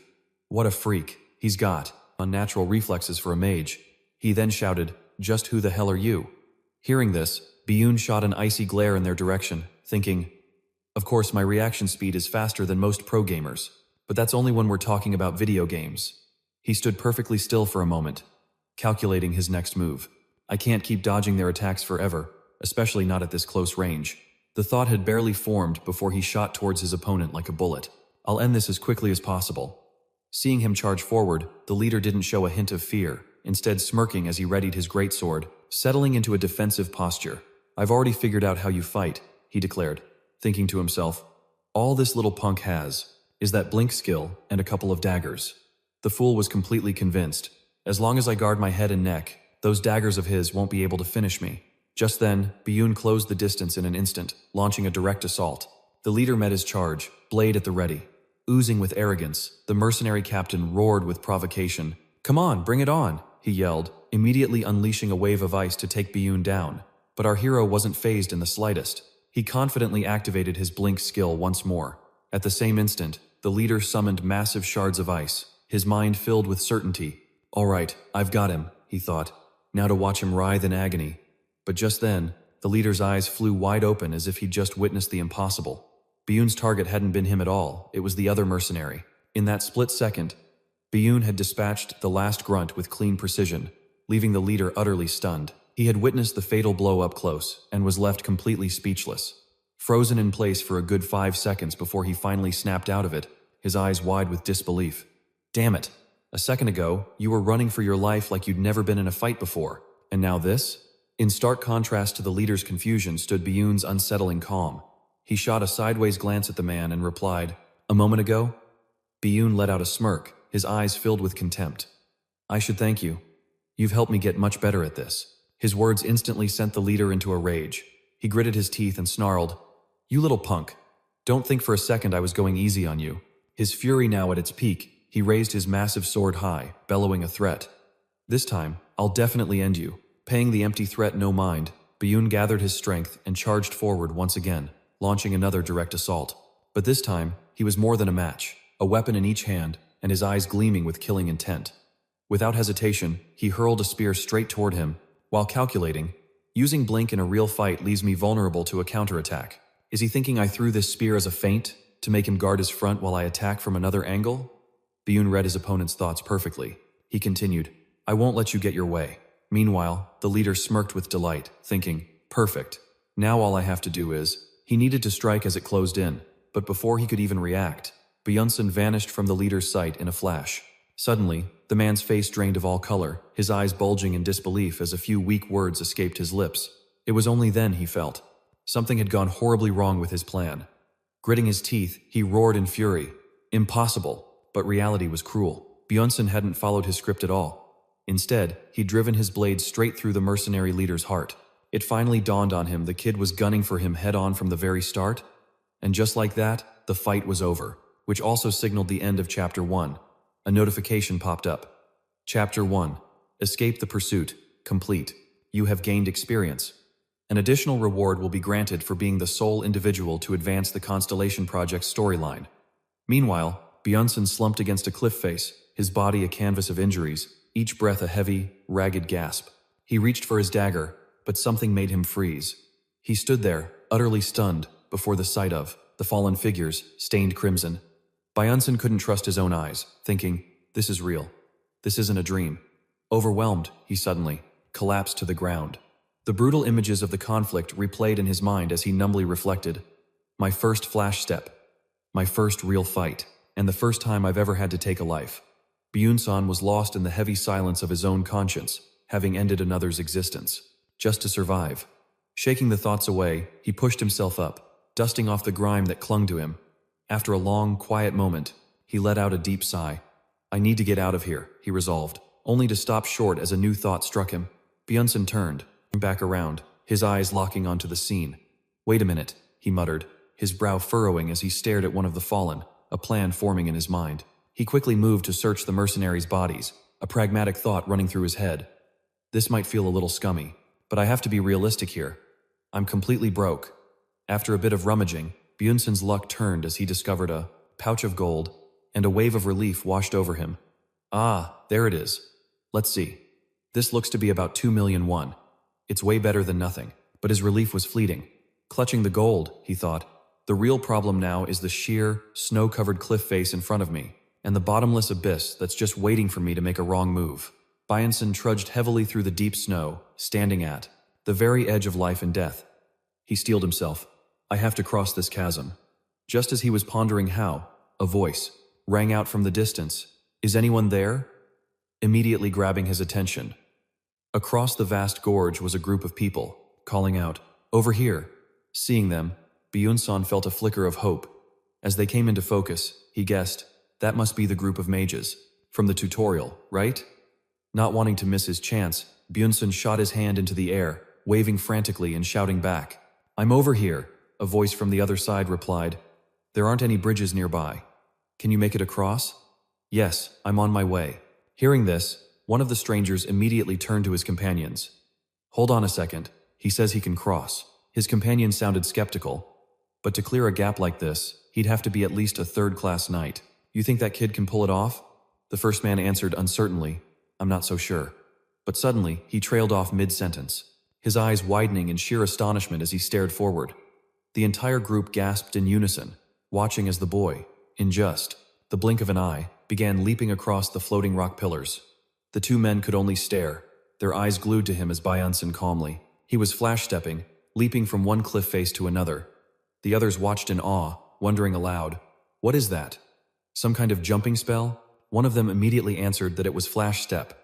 What a freak, he's got unnatural reflexes for a mage. He then shouted, just who the hell are you? Hearing this, Byun shot an icy glare in their direction, thinking, of course my reaction speed is faster than most pro gamers. But that's only when we're talking about video games. He stood perfectly still for a moment, calculating his next move. I can't keep dodging their attacks forever, especially not at this close range. The thought had barely formed before he shot towards his opponent like a bullet. I'll end this as quickly as possible. Seeing him charge forward, the leader didn't show a hint of fear, instead smirking as he readied his greatsword, settling into a defensive posture. I've already figured out how you fight, he declared, thinking to himself. All this little punk has is that blink skill and a couple of daggers. The fool was completely convinced. As long as I guard my head and neck, those daggers of his won't be able to finish me. Just then, Byason closed the distance in an instant, launching a direct assault. The leader met his charge, blade at the ready. Oozing with arrogance, the mercenary captain roared with provocation. Come on, bring it on, he yelled, immediately unleashing a wave of ice to take Byason down. But our hero wasn't fazed in the slightest. He confidently activated his blink skill once more. At the same instant, the leader summoned massive shards of ice, his mind filled with certainty. All right, I've got him, he thought. Now to watch him writhe in agony. But just then, the leader's eyes flew wide open as if he'd just witnessed the impossible. Byun's target hadn't been him at all, it was the other mercenary. In that split second, Byason had dispatched the last grunt with clean precision, leaving the leader utterly stunned. He had witnessed the fatal blow up close and was left completely speechless. Frozen in place for a good 5 seconds before he finally snapped out of it, his eyes wide with disbelief. Damn it! A second ago, you were running for your life like you'd never been in a fight before. And now this? In stark contrast to the leader's confusion stood Byun's unsettling calm. He shot a sideways glance at the man and replied, A moment ago? Byason let out a smirk, his eyes filled with contempt. I should thank you. You've helped me get much better at this. His words instantly sent the leader into a rage. He gritted his teeth and snarled, You little punk. Don't think for a second I was going easy on you. His fury now at its peak, he raised his massive sword high, bellowing a threat. This time, I'll definitely end you. Paying the empty threat no mind, Byason gathered his strength and charged forward once again, launching another direct assault. But this time, he was more than a match, a weapon in each hand, and his eyes gleaming with killing intent. Without hesitation, he hurled a spear straight toward him, while calculating, using blink in a real fight leaves me vulnerable to a counterattack. Is he thinking I threw this spear as a feint, to make him guard his front while I attack from another angle? Byason read his opponent's thoughts perfectly. He continued, I won't let you get your way. Meanwhile, the leader smirked with delight, thinking, Perfect. Now all I have to do is… He needed to strike as it closed in, but before he could even react, Byason vanished from the leader's sight in a flash. Suddenly, the man's face drained of all color, his eyes bulging in disbelief as a few weak words escaped his lips. It was only then he felt. Something had gone horribly wrong with his plan. Gritting his teeth, he roared in fury. Impossible, but reality was cruel. Byason hadn't followed his script at all. Instead, he'd driven his blade straight through the mercenary leader's heart. It finally dawned on him the kid was gunning for him head-on from the very start. And just like that, the fight was over, which also signaled the end of Chapter 1. A notification popped up. Chapter 1. Escape the pursuit. Complete. You have gained experience. An additional reward will be granted for being the sole individual to advance the Constellation Project's storyline. Meanwhile, Byason slumped against a cliff face, his body a canvas of injuries, each breath a heavy, ragged gasp. He reached for his dagger, but something made him freeze. He stood there, utterly stunned, before the sight of the fallen figures, stained crimson. Byason couldn't trust his own eyes, thinking, This is real. This isn't a dream. Overwhelmed, he suddenly collapsed to the ground. The brutal images of the conflict replayed in his mind as he numbly reflected. My first flash step. My first real fight. And the first time I've ever had to take a life. Byason was lost in the heavy silence of his own conscience, having ended another's existence. Just to survive. Shaking the thoughts away, he pushed himself up, dusting off the grime that clung to him. After a long, quiet moment, he let out a deep sigh. I need to get out of here, he resolved, only to stop short as a new thought struck him. Byason turned, back around, his eyes locking onto the scene. Wait a minute, he muttered, his brow furrowing as he stared at one of the fallen, a plan forming in his mind. He quickly moved to search the mercenaries' bodies, a pragmatic thought running through his head. This might feel a little scummy, but I have to be realistic here. I'm completely broke. After a bit of rummaging, Byason's luck turned as he discovered a pouch of gold, and a wave of relief washed over him. Ah, there it is. Let's see. This looks to be about 2 million won. It's way better than nothing, but his relief was fleeting. Clutching the gold, he thought, The real problem now is the sheer, snow-covered cliff face in front of me, and the bottomless abyss that's just waiting for me to make a wrong move. Byason trudged heavily through the deep snow, standing at the very edge of life and death. He steeled himself. I have to cross this chasm. Just as he was pondering how, a voice rang out from the distance. Is anyone there? Immediately grabbing his attention. Across the vast gorge was a group of people, calling out, "Over here!" Seeing them, Byason felt a flicker of hope. As they came into focus, he guessed, that must be the group of mages. From the tutorial, right? Not wanting to miss his chance, Byason shot his hand into the air, waving frantically and shouting back. "I'm over here," a voice from the other side replied. "There aren't any bridges nearby. Can you make it across?" "Yes, I'm on my way." Hearing this, one of the strangers immediately turned to his companions. "Hold on a second, he says he can cross." His companion sounded skeptical. But to clear a gap like this, he'd have to be at least a third-class knight. "You think that kid can pull it off?" The first man answered uncertainly, "I'm not so sure." But suddenly, he trailed off mid-sentence, his eyes widening in sheer astonishment as he stared forward. The entire group gasped in unison, watching as the boy, in just the blink of an eye, began leaping across the floating rock pillars. The two men could only stare, their eyes glued to him as Byason calmly. He was flash-stepping, leaping from one cliff face to another. The others watched in awe, wondering aloud, "What is that? Some kind of jumping spell?" One of them immediately answered that it was flash step.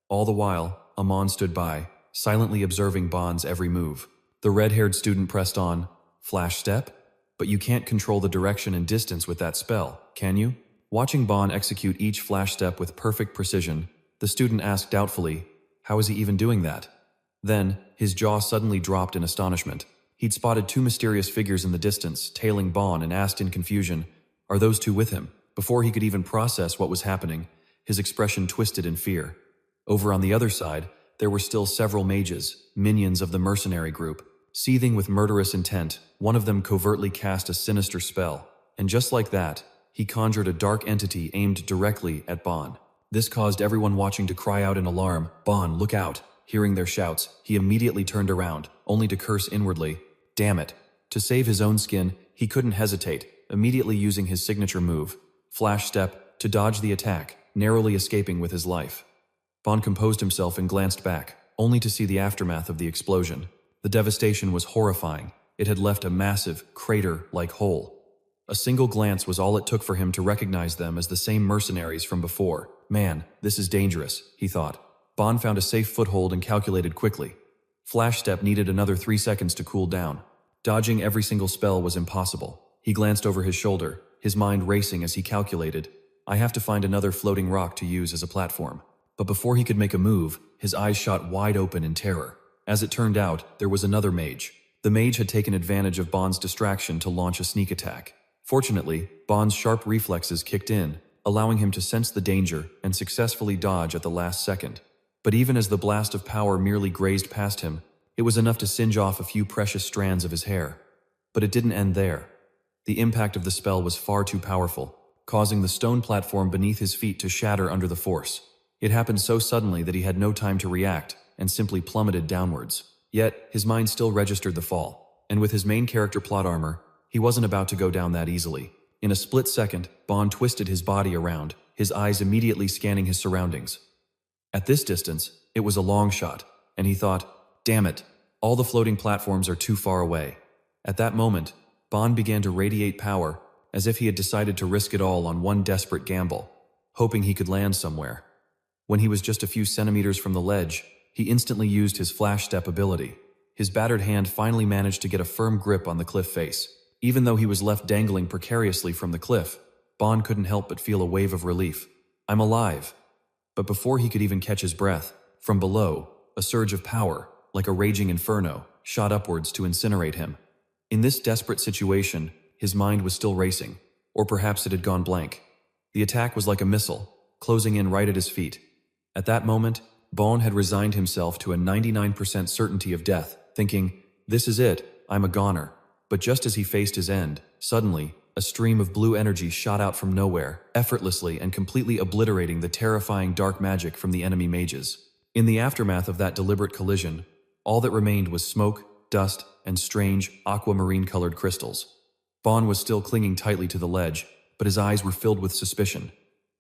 All the while, Amon stood by, silently observing Bond's every move. The red-haired student pressed on, "Flash step? But you can't control the direction and distance with that spell, can you?" Watching Bond execute each flash step with perfect precision, the student asked doubtfully, "How is he even doing that?" Then, his jaw suddenly dropped in astonishment. He'd spotted two mysterious figures in the distance, tailing Bond, and asked in confusion, "Are those two with him?" Before he could even process what was happening, his expression twisted in fear. Over on the other side, there were still several mages, minions of the mercenary group. Seething with murderous intent, one of them covertly cast a sinister spell, and just like that, he conjured a dark entity aimed directly at Bond. This caused everyone watching to cry out in alarm, "Bond, look out!" Hearing their shouts, he immediately turned around, only to curse inwardly, "Damn it!" To save his own skin, he couldn't hesitate, immediately using his signature move, Flash Step, to dodge the attack, narrowly escaping with his life. Bond composed himself and glanced back, only to see the aftermath of the explosion. The devastation was horrifying. It had left a massive, crater-like hole. A single glance was all it took for him to recognize them as the same mercenaries from before. "Man, this is dangerous," he thought. Bond found a safe foothold and calculated quickly. Flash Step needed another 3 seconds to cool down. Dodging every single spell was impossible. He glanced over his shoulder, his mind racing as he calculated, "I have to find another floating rock to use as a platform." But before he could make a move, his eyes shot wide open in terror. As it turned out, there was another mage. The mage had taken advantage of Bond's distraction to launch a sneak attack. Fortunately, Bond's sharp reflexes kicked in, allowing him to sense the danger and successfully dodge at the last second. But even as the blast of power merely grazed past him, it was enough to singe off a few precious strands of his hair. But it didn't end there. The impact of the spell was far too powerful, causing the stone platform beneath his feet to shatter under the force. It happened so suddenly that he had no time to react, and simply plummeted downwards. Yet, his mind still registered the fall, and with his main character plot armor, he wasn't about to go down that easily. In a split second, Bond twisted his body around, his eyes immediately scanning his surroundings. At this distance, it was a long shot, and he thought, "Damn it, all the floating platforms are too far away." At that moment, Bond began to radiate power, as if he had decided to risk it all on one desperate gamble, hoping he could land somewhere. When he was just a few centimeters from the ledge, he instantly used his flash step ability. His battered hand finally managed to get a firm grip on the cliff face. Even though he was left dangling precariously from the cliff, Bond couldn't help but feel a wave of relief. "I'm alive." But before he could even catch his breath, from below, a surge of power, like a raging inferno, shot upwards to incinerate him. In this desperate situation, his mind was still racing, or perhaps it had gone blank. The attack was like a missile, closing in right at his feet. At that moment, Bond had resigned himself to a 99% certainty of death, thinking, "This is it, I'm a goner." But just as he faced his end, suddenly, a stream of blue energy shot out from nowhere, effortlessly and completely obliterating the terrifying dark magic from the enemy mages. In the aftermath of that deliberate collision, all that remained was smoke, dust, and strange, aquamarine-colored crystals. Bon was still clinging tightly to the ledge, but his eyes were filled with suspicion.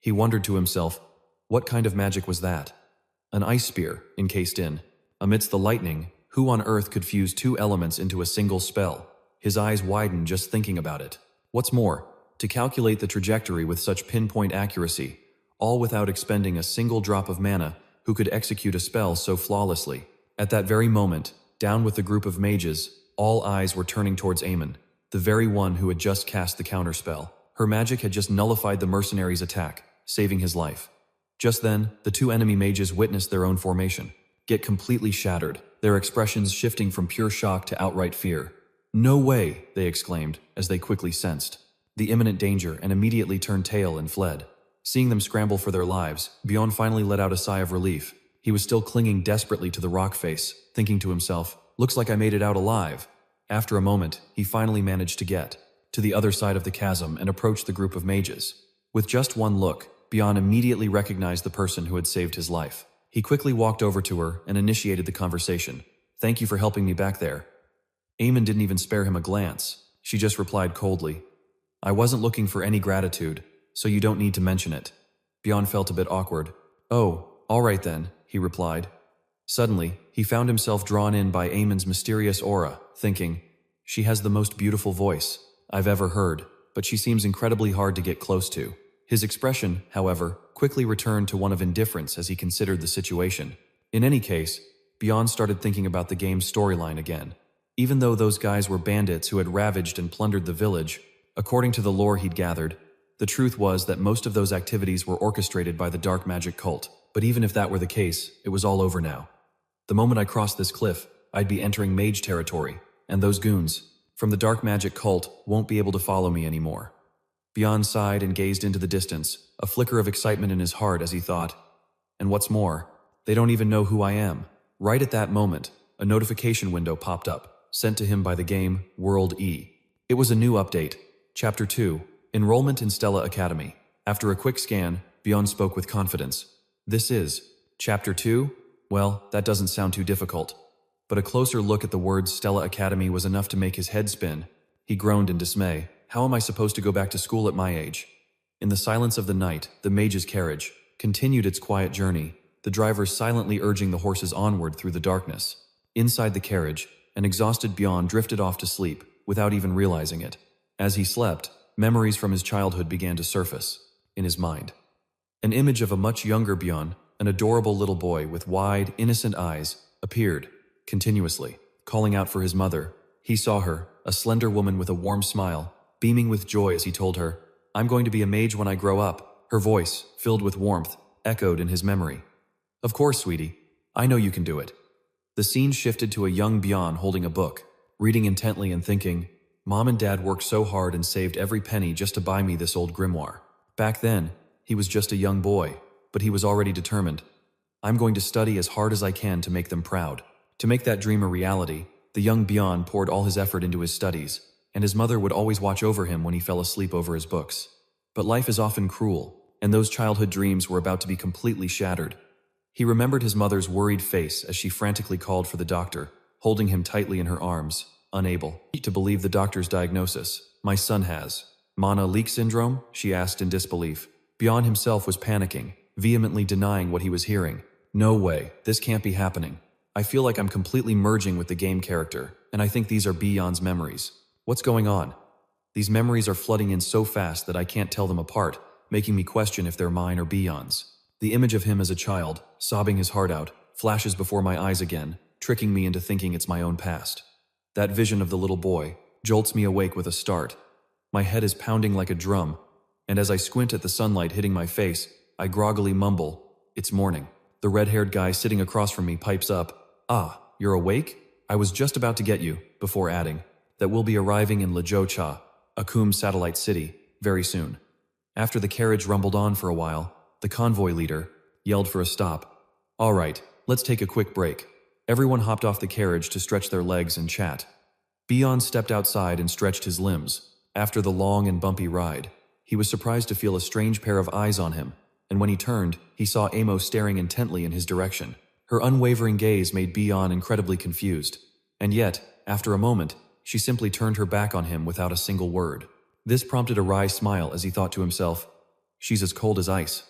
He wondered to himself, what kind of magic was that? An ice spear, encased in. Amidst the lightning, who on earth could fuse two elements into a single spell? His eyes widened just thinking about it. What's more, to calculate the trajectory with such pinpoint accuracy, all without expending a single drop of mana, who could execute a spell so flawlessly. At that very moment, down with the group of mages, all eyes were turning towards Aemon, the very one who had just cast the counterspell. Her magic had just nullified the mercenary's attack, saving his life. Just then, the two enemy mages witnessed their own formation get completely shattered, their expressions shifting from pure shock to outright fear. "No way!" they exclaimed, as they quickly sensed the imminent danger and immediately turned tail and fled. Seeing them scramble for their lives, Byason finally let out a sigh of relief. He was still clinging desperately to the rock face, thinking to himself, "Looks like I made it out alive." After a moment, he finally managed to get to the other side of the chasm and approach the group of mages. With just one look, Byason immediately recognized the person who had saved his life. He quickly walked over to her and initiated the conversation. "Thank you for helping me back there." Aemon didn't even spare him a glance. She just replied coldly, "I wasn't looking for any gratitude, so you don't need to mention it." Byason felt a bit awkward. "Oh, all right then," he replied. Suddenly, he found himself drawn in by Aemon's mysterious aura, thinking, "She has the most beautiful voice I've ever heard, but she seems incredibly hard to get close to." His expression, however, quickly returned to one of indifference as he considered the situation. In any case, Byason started thinking about the game's storyline again. Even though those guys were bandits who had ravaged and plundered the village, according to the lore he'd gathered, the truth was that most of those activities were orchestrated by the dark magic cult. But even if that were the case, it was all over now. The moment I crossed this cliff, I'd be entering mage territory, and those goons from the dark magic cult won't be able to follow me anymore. Byason sighed and gazed into the distance, a flicker of excitement in his heart as he thought, and what's more, they don't even know who I am. Right at that moment, a notification window popped up, sent to him by the game World E. It was a new update, Chapter 2, Enrollment in Stella Academy. After a quick scan, Byason spoke with confidence. "This is Chapter 2? Well, that doesn't sound too difficult." But a closer look at the words Stella Academy was enough to make his head spin. He groaned in dismay. "How am I supposed to go back to school at my age?" In the silence of the night, the mage's carriage continued its quiet journey, the driver silently urging the horses onward through the darkness. Inside the carriage, an exhausted Byason drifted off to sleep, without even realizing it. As he slept, memories from his childhood began to surface in his mind. An image of a much younger Byason, an adorable little boy with wide, innocent eyes, appeared continuously, calling out for his mother. He saw her, a slender woman with a warm smile, beaming with joy as he told her, "I'm going to be a mage when I grow up." Her voice, filled with warmth, echoed in his memory. "Of course, sweetie. I know you can do it." The scene shifted to a young Byason holding a book, reading intently and thinking, "Mom and Dad worked so hard and saved every penny just to buy me this old grimoire. Back then, he was just a young boy, but he was already determined. I'm going to study as hard as I can to make them proud." To make that dream a reality, the young Byason poured all his effort into his studies, and his mother would always watch over him when he fell asleep over his books. But life is often cruel, and those childhood dreams were about to be completely shattered. He remembered his mother's worried face as she frantically called for the doctor, holding him tightly in her arms, unable to believe the doctor's diagnosis. "My son has mana leak syndrome?" she asked in disbelief. Byason himself was panicking, vehemently denying what he was hearing. "No way, this can't be happening. I feel like I'm completely merging with the game character, and I think these are Byon's memories. What's going on? These memories are flooding in so fast that I can't tell them apart, making me question if they're mine or Byon's." The image of him as a child, sobbing his heart out, flashes before my eyes again, tricking me into thinking it's my own past. That vision of the little boy jolts me awake with a start. My head is pounding like a drum, and as I squint at the sunlight hitting my face, I groggily mumble, "It's morning." The red-haired guy sitting across from me pipes up, "Ah, you're awake? I was just about to get you," before adding, "that we'll be arriving in Lajocha, Akum satellite city, very soon." After the carriage rumbled on for a while, the convoy leader yelled for a stop. "All right, let's take a quick break." Everyone hopped off the carriage to stretch their legs and chat. Byason stepped outside and stretched his limbs. After the long and bumpy ride, he was surprised to feel a strange pair of eyes on him, and when he turned, he saw Amo staring intently in his direction. Her unwavering gaze made Byason incredibly confused, and yet, after a moment, she simply turned her back on him without a single word. This prompted a wry smile as he thought to himself, "She's as cold as ice."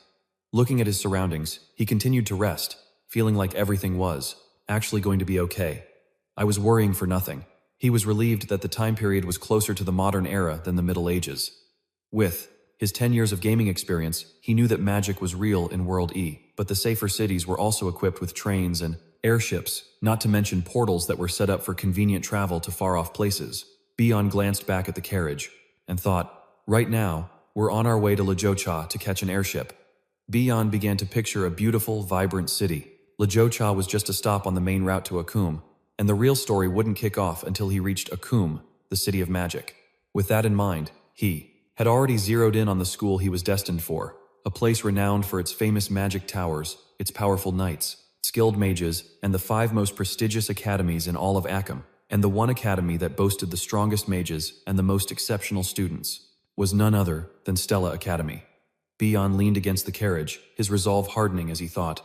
Looking at his surroundings, he continued to rest, feeling like everything was actually going to be okay. I was worrying for nothing. He was relieved that the time period was closer to the modern era than the Middle Ages. With his 10 years of gaming experience, he knew that magic was real in World E, but the safer cities were also equipped with trains and airships, not to mention portals that were set up for convenient travel to far-off places. Byason glanced back at the carriage and thought, right now, we're on our way to Lajocha to catch an airship. Byason began to picture a beautiful, vibrant city. Lajocha was just a stop on the main route to Akum, and the real story wouldn't kick off until he reached Akum, the city of magic. With that in mind, he had already zeroed in on the school he was destined for, a place renowned for its famous magic towers, its powerful knights, skilled mages, and the 5 most prestigious academies in all of Akum, and the one academy that boasted the strongest mages and the most exceptional students was none other than Stella Academy. Byason leaned against the carriage, his resolve hardening as he thought,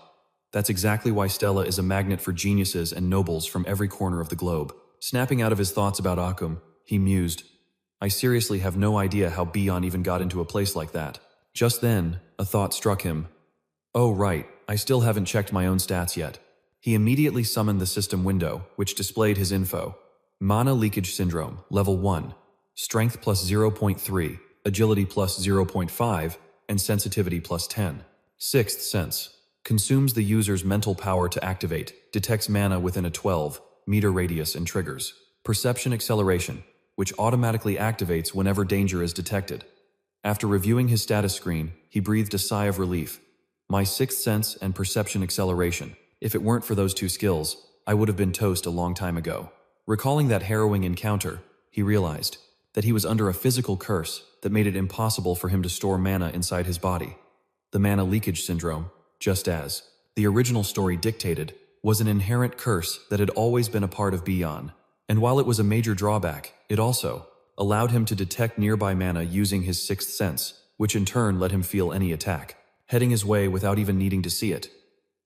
that's exactly why Stella is a magnet for geniuses and nobles from every corner of the globe. Snapping out of his thoughts about Akum, he mused, I seriously have no idea how Byason even got into a place like that. Just then, a thought struck him. Oh right, I still haven't checked my own stats yet. He immediately summoned the system window, which displayed his info. Mana Leakage Syndrome, Level 1. Strength plus 0.3, Agility plus 0.5, and Sensitivity plus 10. Sixth Sense. Consumes the user's mental power to activate, detects mana within a 12-meter radius and triggers. Perception Acceleration, which automatically activates whenever danger is detected. After reviewing his status screen, he breathed a sigh of relief. My sixth sense and perception acceleration. If it weren't for those 2 skills, I would have been toast a long time ago. Recalling that harrowing encounter, he realized that he was under a physical curse that made it impossible for him to store mana inside his body. The Mana Leakage Syndrome, just as the original story dictated, was an inherent curse that had always been a part of Byason. And while it was a major drawback, it also allowed him to detect nearby mana using his sixth sense, which in turn let him feel any attack heading his way without even needing to see it.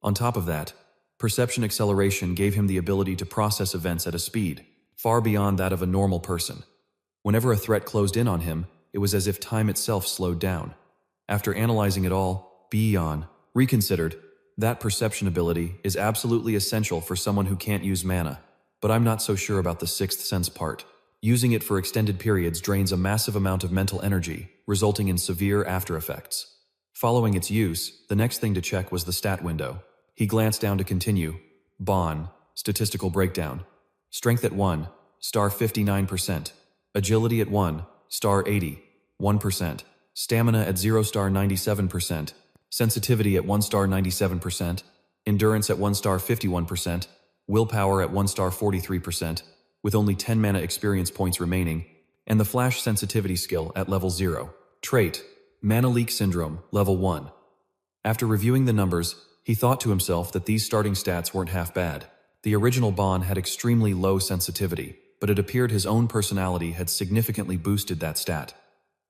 On top of that, perception acceleration gave him the ability to process events at a speed far beyond that of a normal person. Whenever a threat closed in on him, it was as if time itself slowed down. After analyzing it all, Byason reconsidered, that perception ability is absolutely essential for someone who can't use mana, but I'm not so sure about the sixth sense part. Using it for extended periods drains a massive amount of mental energy, resulting in severe after effects. Following its use, the next thing to check was the stat window. He glanced down to continue. Bon, statistical breakdown. Strength at 1, star 59%. Agility at 1, star 80, 1%. Stamina at 0 star 97%. Sensitivity at 1 star 97%, endurance at 1 star 51%, willpower at 1 star 43%, with only 10 mana experience points remaining, and the flash sensitivity skill at level 0. Trait, Mana Leak Syndrome, level 1. After reviewing the numbers, he thought to himself that these starting stats weren't half bad. The original Bon had extremely low sensitivity, but it appeared his own personality had significantly boosted that stat.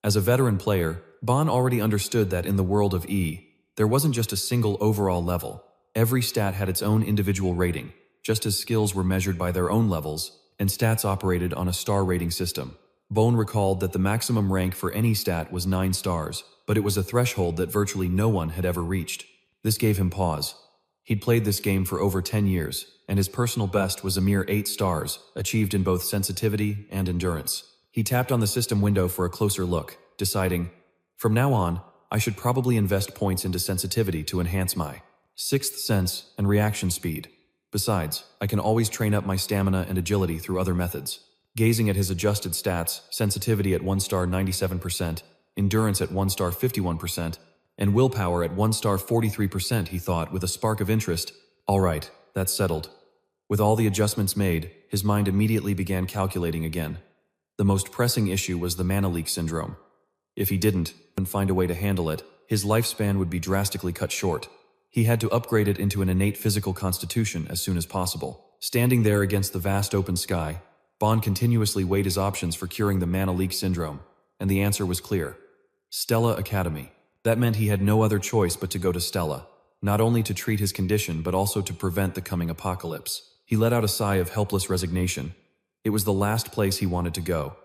As a veteran player, Bon already understood that in the world of E, there wasn't just a single overall level. Every stat had its own individual rating, just as skills were measured by their own levels, and stats operated on a star rating system. Bone recalled that the maximum rank for any stat was 9 stars, but it was a threshold that virtually no one had ever reached. This gave him pause. He'd played this game for over 10 years, and his personal best was a mere 8 stars, achieved in both sensitivity and endurance. He tapped on the system window for a closer look, deciding, from now on, I should probably invest points into sensitivity to enhance my sixth sense and reaction speed. Besides, I can always train up my stamina and agility through other methods. Gazing at his adjusted stats, sensitivity at 1 star 97%, endurance at 1 star 51%, and willpower at 1 star 43%, he thought with a spark of interest, all right, that's settled. With all the adjustments made, his mind immediately began calculating again. The most pressing issue was the Mana Leak Syndrome. If he didn't find a way to handle it, his lifespan would be drastically cut short. He had to upgrade it into an innate physical constitution as soon as possible. Standing there against the vast open sky, Bond continuously weighed his options for curing the Mana Leak Syndrome, and the answer was clear. Stella Academy. That meant he had no other choice but to go to Stella, not only to treat his condition but also to prevent the coming apocalypse. He let out a sigh of helpless resignation. It was the last place he wanted to go.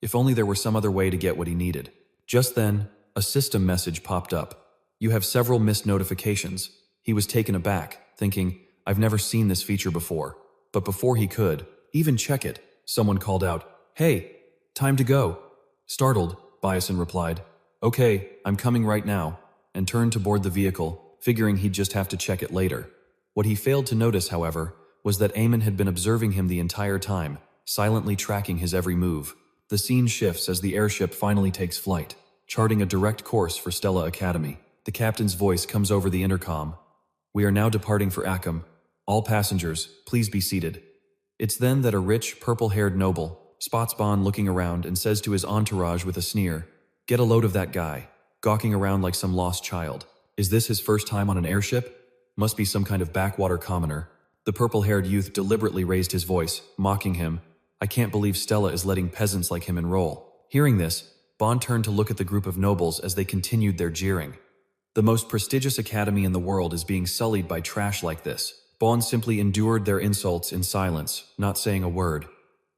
If only there were some other way to get what he needed. Just then, a system message popped up. You have several missed notifications. He was taken aback, thinking, I've never seen this feature before. But before he could even check it, someone called out, Hey, time to go. Startled, Byason replied, Okay, I'm coming right now, and turned to board the vehicle, figuring he'd just have to check it later. What he failed to notice, however, was that Eamon had been observing him the entire time, silently tracking his every move. The scene shifts as the airship finally takes flight, charting a direct course for Stella Academy. The captain's voice comes over the intercom. We are now departing for Acom. All passengers, please be seated. It's then that a rich, purple-haired noble spots Bond looking around and says to his entourage with a sneer, Get a load of that guy, gawking around like some lost child. Is this his first time on an airship? Must be some kind of backwater commoner. The purple-haired youth deliberately raised his voice, mocking him. I can't believe Stella is letting peasants like him enroll. Hearing this, Bond turned to look at the group of nobles as they continued their jeering. The most prestigious academy in the world is being sullied by trash like this. Bond simply endured their insults in silence, not saying a word.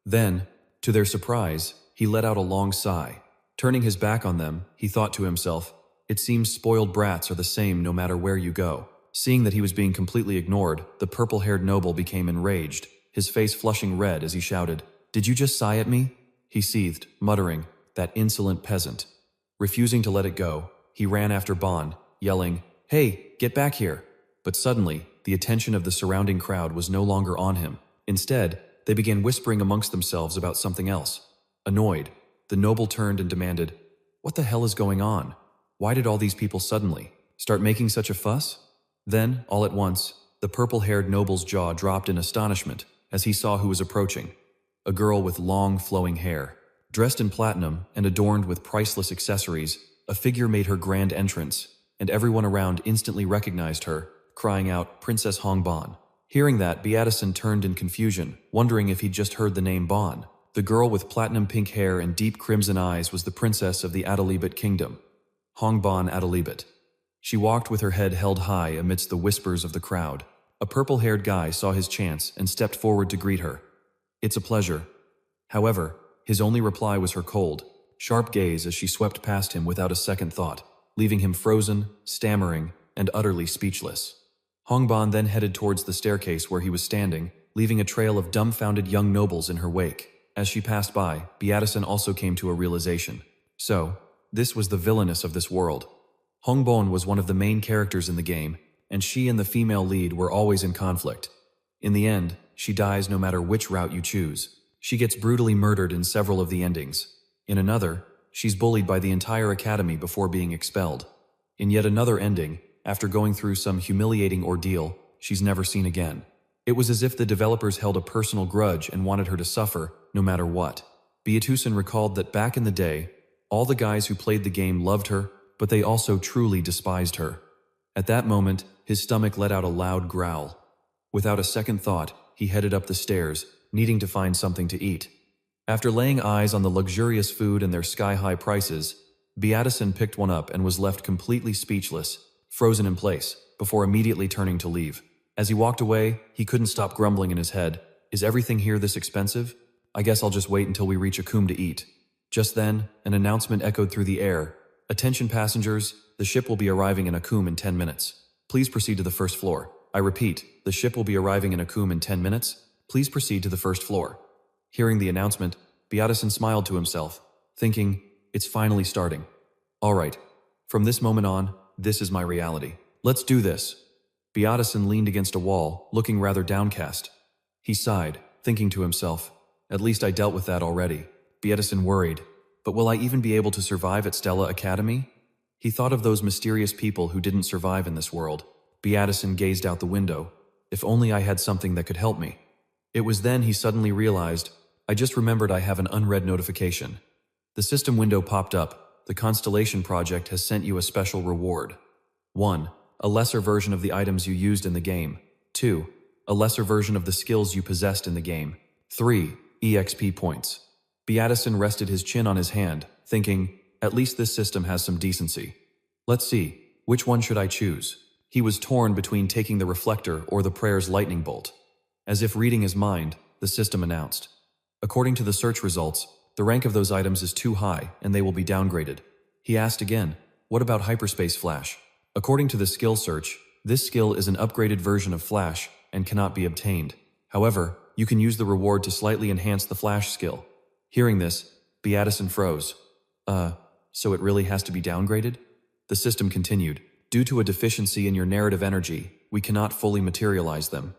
Then, to their surprise, he let out a long sigh. Turning his back on them, he thought to himself, It seems spoiled brats are the same no matter where you go. Seeing that he was being completely ignored, the purple-haired noble became enraged, his face flushing red as he shouted, Did you just sigh at me? He seethed, muttering, That insolent peasant. Refusing to let it go, he ran after Bond, yelling, Hey, get back here! But suddenly, the attention of the surrounding crowd was no longer on him. Instead, they began whispering amongst themselves about something else. Annoyed, the noble turned and demanded, What the hell is going on? Why did all these people suddenly start making such a fuss? Then, all at once, the purple-haired noble's jaw dropped in astonishment as he saw who was approaching. A girl with long, flowing hair. Dressed in platinum and adorned with priceless accessories, a figure made her grand entrance, and everyone around instantly recognized her, crying out, Princess Hongbon. Hearing that, Byason turned in confusion, wondering if he'd just heard the name Bon. The girl with platinum pink hair and deep crimson eyes was the princess of the Adalibet kingdom, Hongbon Adalibet. She walked with her head held high amidst the whispers of the crowd. A purple-haired guy saw his chance and stepped forward to greet her. It's a pleasure. However, his only reply was her cold, sharp gaze as she swept past him without a second thought, leaving him frozen, stammering, and utterly speechless. Hongbon then headed towards the staircase where he was standing, leaving a trail of dumbfounded young nobles in her wake. As she passed by, Byason also came to a realization. So, this was the villainess of this world. Hongbon was one of the main characters in the game, and she and the female lead were always in conflict. In the end, she dies no matter which route you choose. She gets brutally murdered in several of the endings. In another, she's bullied by the entire academy before being expelled. In yet another ending, after going through some humiliating ordeal, she's never seen again. It was as if the developers held a personal grudge and wanted her to suffer, no matter what. Byason recalled that back in the day, all the guys who played the game loved her, but they also truly despised her. At that moment, his stomach let out a loud growl. Without a second thought, he headed up the stairs, needing to find something to eat. After laying eyes on the luxurious food and their sky-high prices, Byason picked one up and was left completely speechless, frozen in place, before immediately turning to leave. As he walked away, he couldn't stop grumbling in his head. Is everything here this expensive? I guess I'll just wait until we reach Akum to eat. Just then, an announcement echoed through the air. Attention passengers, the ship will be arriving in Akum in 10 minutes. Please proceed to the first floor. I repeat, the ship will be arriving in Akum in 10 minutes. Please proceed to the first floor. Hearing the announcement, Byason smiled to himself, thinking, it's finally starting. All right, from this moment on, this is my reality. Let's do this. Byason leaned against a wall, looking rather downcast. He sighed, thinking to himself, at least I dealt with that already. Byason worried, but will I even be able to survive at Stella Academy? He thought of those mysterious people who didn't survive in this world. Byason gazed out the window. If only I had something that could help me. It was then he suddenly realized, I just remembered I have an unread notification. The system window popped up. The Constellation Project has sent you a special reward. 1. A lesser version of the items you used in the game. 2. A lesser version of the skills you possessed in the game. 3. EXP points. Byason rested his chin on his hand, thinking, at least this system has some decency. Let's see, which one should I choose? He was torn between taking the reflector or the prayer's lightning bolt. As if reading his mind, the system announced, According to the search results, the rank of those items is too high and they will be downgraded. He asked again, what about hyperspace flash? According to the skill search, this skill is an upgraded version of flash and cannot be obtained. However, you can use the reward to slightly enhance the flash skill. Hearing this, Byason froze. So it really has to be downgraded? The system continued. Due to a deficiency in your narrative energy, we cannot fully materialize them.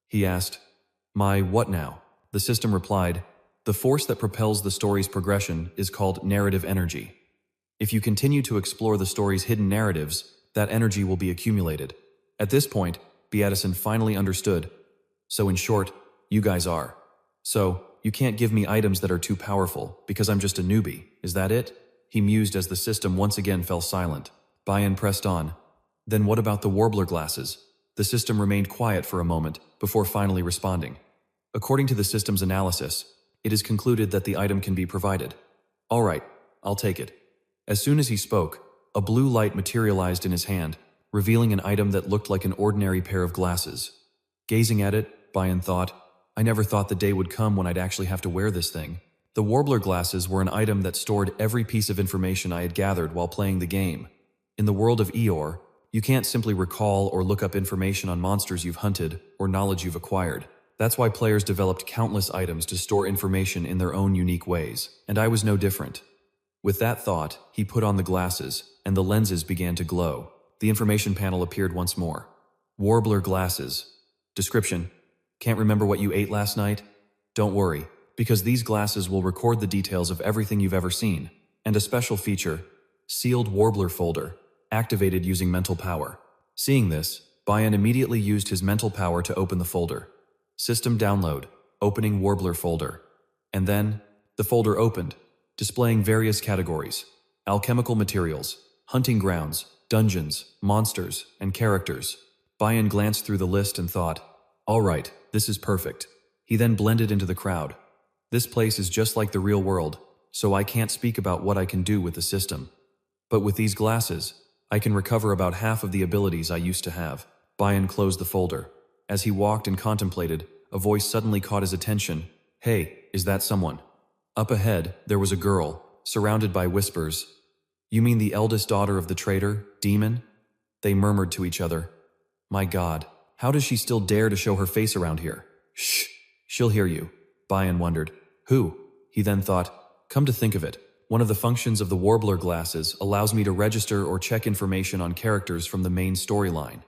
He asked, my what now? The system replied, the force that propels the story's progression is called narrative energy. If you continue to explore the story's hidden narratives, that energy will be accumulated. At this point, Byason finally understood. So in short, you guys are. So, you can't give me items that are too powerful, because I'm just a newbie, is that it? He mused as the system once again fell silent. Byason pressed on. Then what about the warbler glasses? The system remained quiet for a moment, before finally responding. According to the system's analysis, it is concluded that the item can be provided. All right, I'll take it. As soon as he spoke, a blue light materialized in his hand, revealing an item that looked like an ordinary pair of glasses. Gazing at it, Byason thought, I never thought the day would come when I'd actually have to wear this thing. The warbler glasses were an item that stored every piece of information I had gathered while playing the game. In the world of Eeyore, you can't simply recall or look up information on monsters you've hunted or knowledge you've acquired. That's why players developed countless items to store information in their own unique ways, and I was no different. With that thought, he put on the glasses, and the lenses began to glow. The information panel appeared once more. Warbler glasses. Description: can't remember what you ate last night? Don't worry, because these glasses will record the details of everything you've ever seen. And a special feature, sealed warbler folder, activated using mental power. Seeing this, Byason immediately used his mental power to open the folder. System download, opening warbler folder. And then, the folder opened, displaying various categories: alchemical materials, hunting grounds, dungeons, monsters, and characters. Byason glanced through the list and thought, all right, this is perfect. He then blended into the crowd. This place is just like the real world, so I can't speak about what I can do with the system. But with these glasses, I can recover about half of the abilities I used to have. Byason closed the folder. As he walked and contemplated, a voice suddenly caught his attention. Hey, is that someone? Up ahead, there was a girl, surrounded by whispers. You mean the eldest daughter of the traitor, Demon? They murmured to each other. My God, how does she still dare to show her face around here? Shh, she'll hear you. Byason wondered. Who? He then thought, come to think of it, one of the functions of the warbler glasses allows me to register or check information on characters from the main storyline.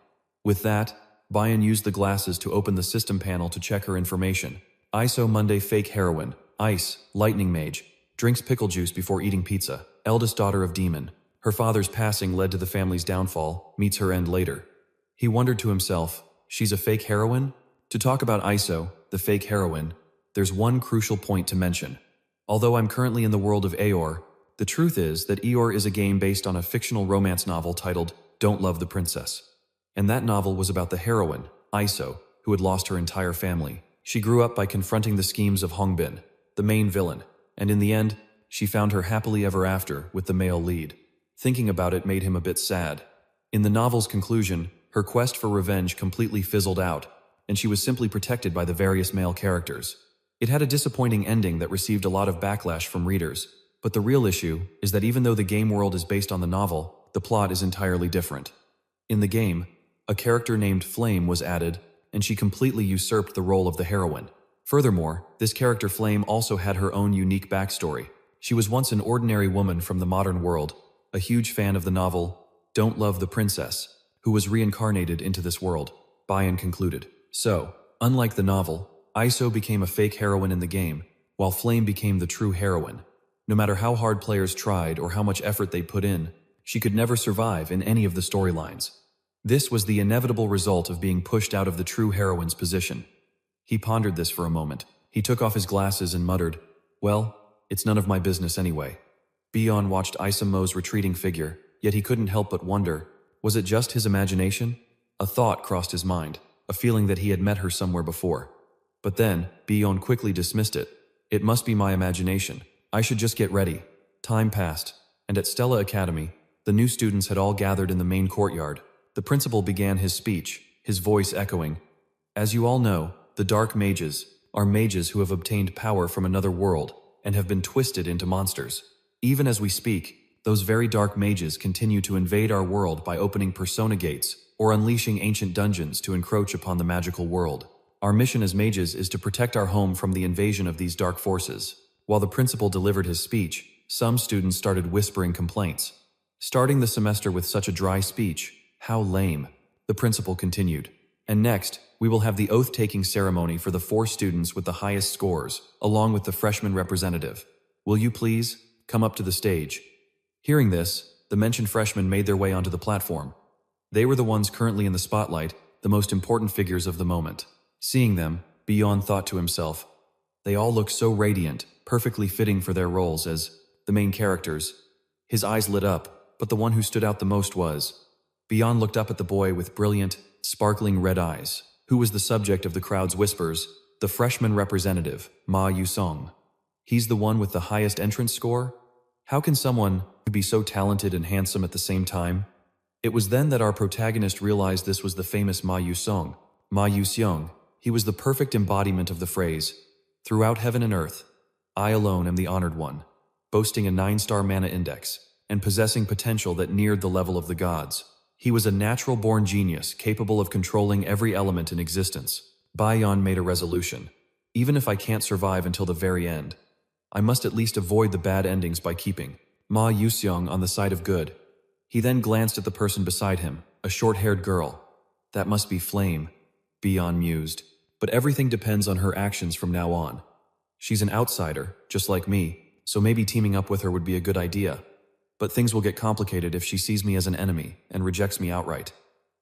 With that, Byason used the glasses to open the system panel to check her information. ISO Monday fake heroine, Ice, lightning mage, drinks pickle juice before eating pizza, eldest daughter of Demon. Her father's passing led to the family's downfall, meets her end later. He wondered to himself, she's a fake heroine? To talk about ISO, the fake heroine, there's one crucial point to mention. Although I'm currently in the world of Eeyore, the truth is that Eeyore is a game based on a fictional romance novel titled Don't Love the Princess. And that novel was about the heroine, ISO, who had lost her entire family. She grew up by confronting the schemes of Hongbin, the main villain, and in the end, she found her happily ever after with the male lead. Thinking about it made him a bit sad. In the novel's conclusion, her quest for revenge completely fizzled out, and she was simply protected by the various male characters. It had a disappointing ending that received a lot of backlash from readers, but the real issue is that even though the game world is based on the novel, the plot is entirely different. In the game, a character named Flame was added, and she completely usurped the role of the heroine. Furthermore, this character Flame also had her own unique backstory. She was once an ordinary woman from the modern world, a huge fan of the novel Don't Love the Princess, who was reincarnated into this world, Byason concluded. So, unlike the novel, ISO became a fake heroine in the game, while Flame became the true heroine. No matter how hard players tried or how much effort they put in, she could never survive in any of the storylines. This was the inevitable result of being pushed out of the true heroine's position. He pondered this for a moment. He took off his glasses and muttered, well, it's none of my business anyway. Byason watched Isamo's retreating figure, yet he couldn't help but wonder, was it just his imagination? A thought crossed his mind, a feeling that he had met her somewhere before. But then, Byason quickly dismissed it. It must be my imagination. I should just get ready. Time passed, and at Stella Academy, the new students had all gathered in the main courtyard. The principal began his speech, his voice echoing. As you all know, the Dark Mages, are mages who have obtained power from another world and have been twisted into monsters. Even as we speak, those very dark mages continue to invade our world by opening persona gates or unleashing ancient dungeons to encroach upon the magical world. Our mission as mages is to protect our home from the invasion of these dark forces. While the principal delivered his speech, some students started whispering complaints. Starting the semester with such a dry speech, how lame, the principal continued. And next, we will have the oath-taking ceremony for the 4 students with the highest scores, along with the freshman representative. Will you please come up to the stage? Hearing this, the mentioned freshmen made their way onto the platform. They were the ones currently in the spotlight, the most important figures of the moment. Seeing them, Byason thought to himself, they all look so radiant, perfectly fitting for their roles as the main characters. His eyes lit up, but the one who stood out the most was. Byason looked up at the boy with brilliant, sparkling red eyes, who was the subject of the crowd's whispers, the freshman representative, Ma Yusong. He's the one with the highest entrance score? How can someone be so talented and handsome at the same time? It was then that our protagonist realized this was the famous Ma Yusong. Ma Yuseong. He was the perfect embodiment of the phrase, throughout heaven and earth, I alone am the honored one, boasting a 9-star mana index, and possessing potential that neared the level of the gods. He was a natural-born genius capable of controlling every element in existence. Byason made a resolution. Even if I can't survive until the very end, I must at least avoid the bad endings by keeping Ma Yuseong on the side of good. He then glanced at the person beside him, a short-haired girl. That must be Flame, Byason mused. But everything depends on her actions from now on. She's an outsider, just like me, so maybe teaming up with her would be a good idea. But things will get complicated if she sees me as an enemy and rejects me outright.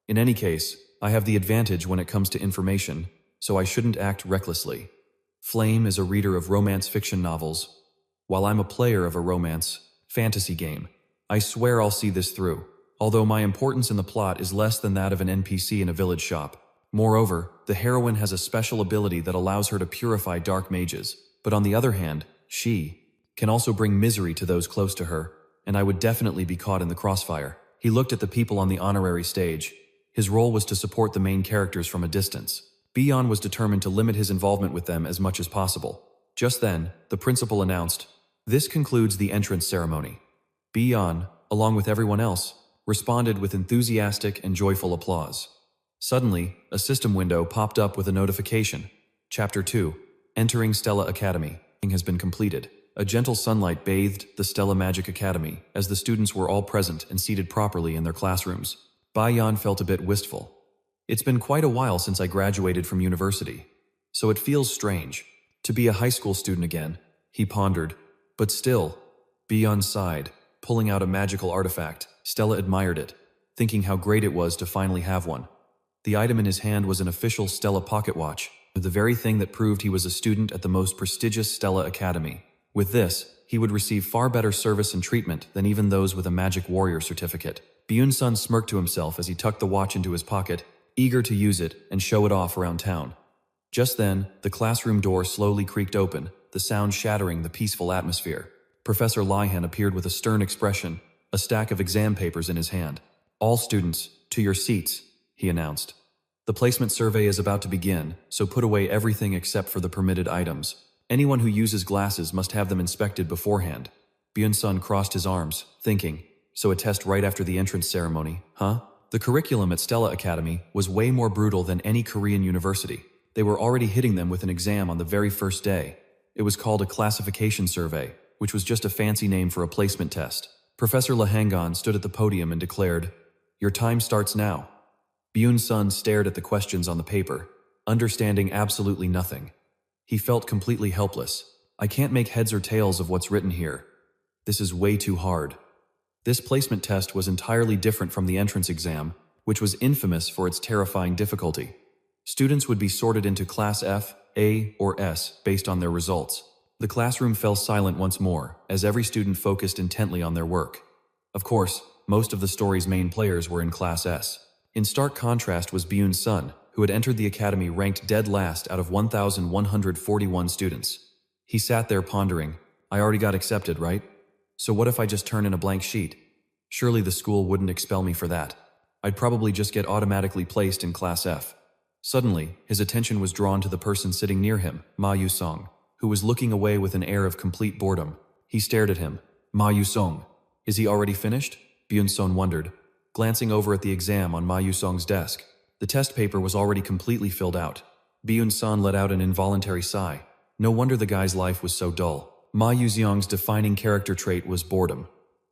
In any case, I have the advantage when it comes to information, so I shouldn't act recklessly. Flame is a reader of romance fiction novels, while I'm a player of a romance fantasy game. I swear I'll see this through, although my importance in the plot is less than that of an NPC in a village shop. Moreover, the heroine has a special ability that allows her to purify dark mages, but on the other hand, she can also bring misery to those close to her, and I would definitely be caught in the crossfire. He looked at the people on the honorary stage. His role was to support the main characters from a distance. Byason was determined to limit his involvement with them as much as possible. Just then, the principal announced, "This concludes the entrance ceremony." Byason, along with everyone else, responded with enthusiastic and joyful applause. Suddenly, a system window popped up with a notification. Chapter 2, Entering Stella Academy, has been completed. A gentle sunlight bathed the Stella Magic Academy as the students were all present and seated properly in their classrooms. Byason felt a bit wistful. It's been quite a while since I graduated from university, so it feels strange to be a high school student again, he pondered. But still, Byason sighed, pulling out a magical artifact. Stella admired it, thinking how great it was to finally have one. The item in his hand was an official Stella pocket watch, the very thing that proved he was a student at the most prestigious Stella Academy. With this, he would receive far better service and treatment than even those with a Magic Warrior certificate. Byason smirked to himself as he tucked the watch into his pocket, eager to use it and show it off around town. Just then, the classroom door slowly creaked open, the sound shattering the peaceful atmosphere. Professor Lihan appeared with a stern expression, a stack of exam papers in his hand. "All students, to your seats," he announced. "The placement survey is about to begin, so put away everything except for the permitted items. Anyone who uses glasses must have them inspected beforehand." Byason crossed his arms, thinking, so a test right after the entrance ceremony, huh? The curriculum at Stella Academy was way more brutal than any Korean university. They were already hitting them with an exam on the very first day. It was called a classification survey, which was just a fancy name for a placement test. Professor Lahangan stood at the podium and declared, "Your time starts now." Byason stared at the questions on the paper, understanding absolutely nothing. He felt completely helpless. I can't make heads or tails of what's written here. This is way too hard. This placement test was entirely different from the entrance exam, which was infamous for its terrifying difficulty. Students would be sorted into Class F, A, or S based on their results. The classroom fell silent once more, as every student focused intently on their work. Of course, most of the story's main players were in Class S. In stark contrast was Byason, who had entered the academy ranked dead last out of 1,141 students. He sat there pondering, I already got accepted, right? So what if I just turn in a blank sheet? Surely the school wouldn't expel me for that. I'd probably just get automatically placed in Class F. Suddenly, his attention was drawn to the person sitting near him, Ma Yusong, who was looking away with an air of complete boredom. He stared at him. Ma Yusong. Is he already finished? Byason wondered, glancing over at the exam on Ma Yusong's desk. The test paper was already completely filled out. Byason let out an involuntary sigh. No wonder the guy's life was so dull. Ma Yusong's defining character trait was boredom.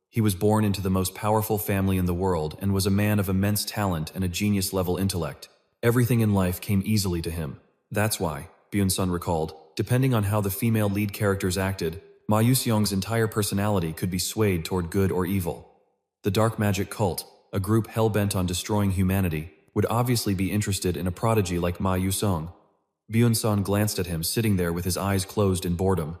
He was born into the most powerful family in the world and was a man of immense talent and a genius-level intellect. Everything in life came easily to him. That's why, Byason recalled, depending on how the female lead characters acted, Ma Yusong's entire personality could be swayed toward good or evil. The dark magic cult, a group hell-bent on destroying humanity, would obviously be interested in a prodigy like Ma Yusong. Byason glanced at him sitting there with his eyes closed in boredom.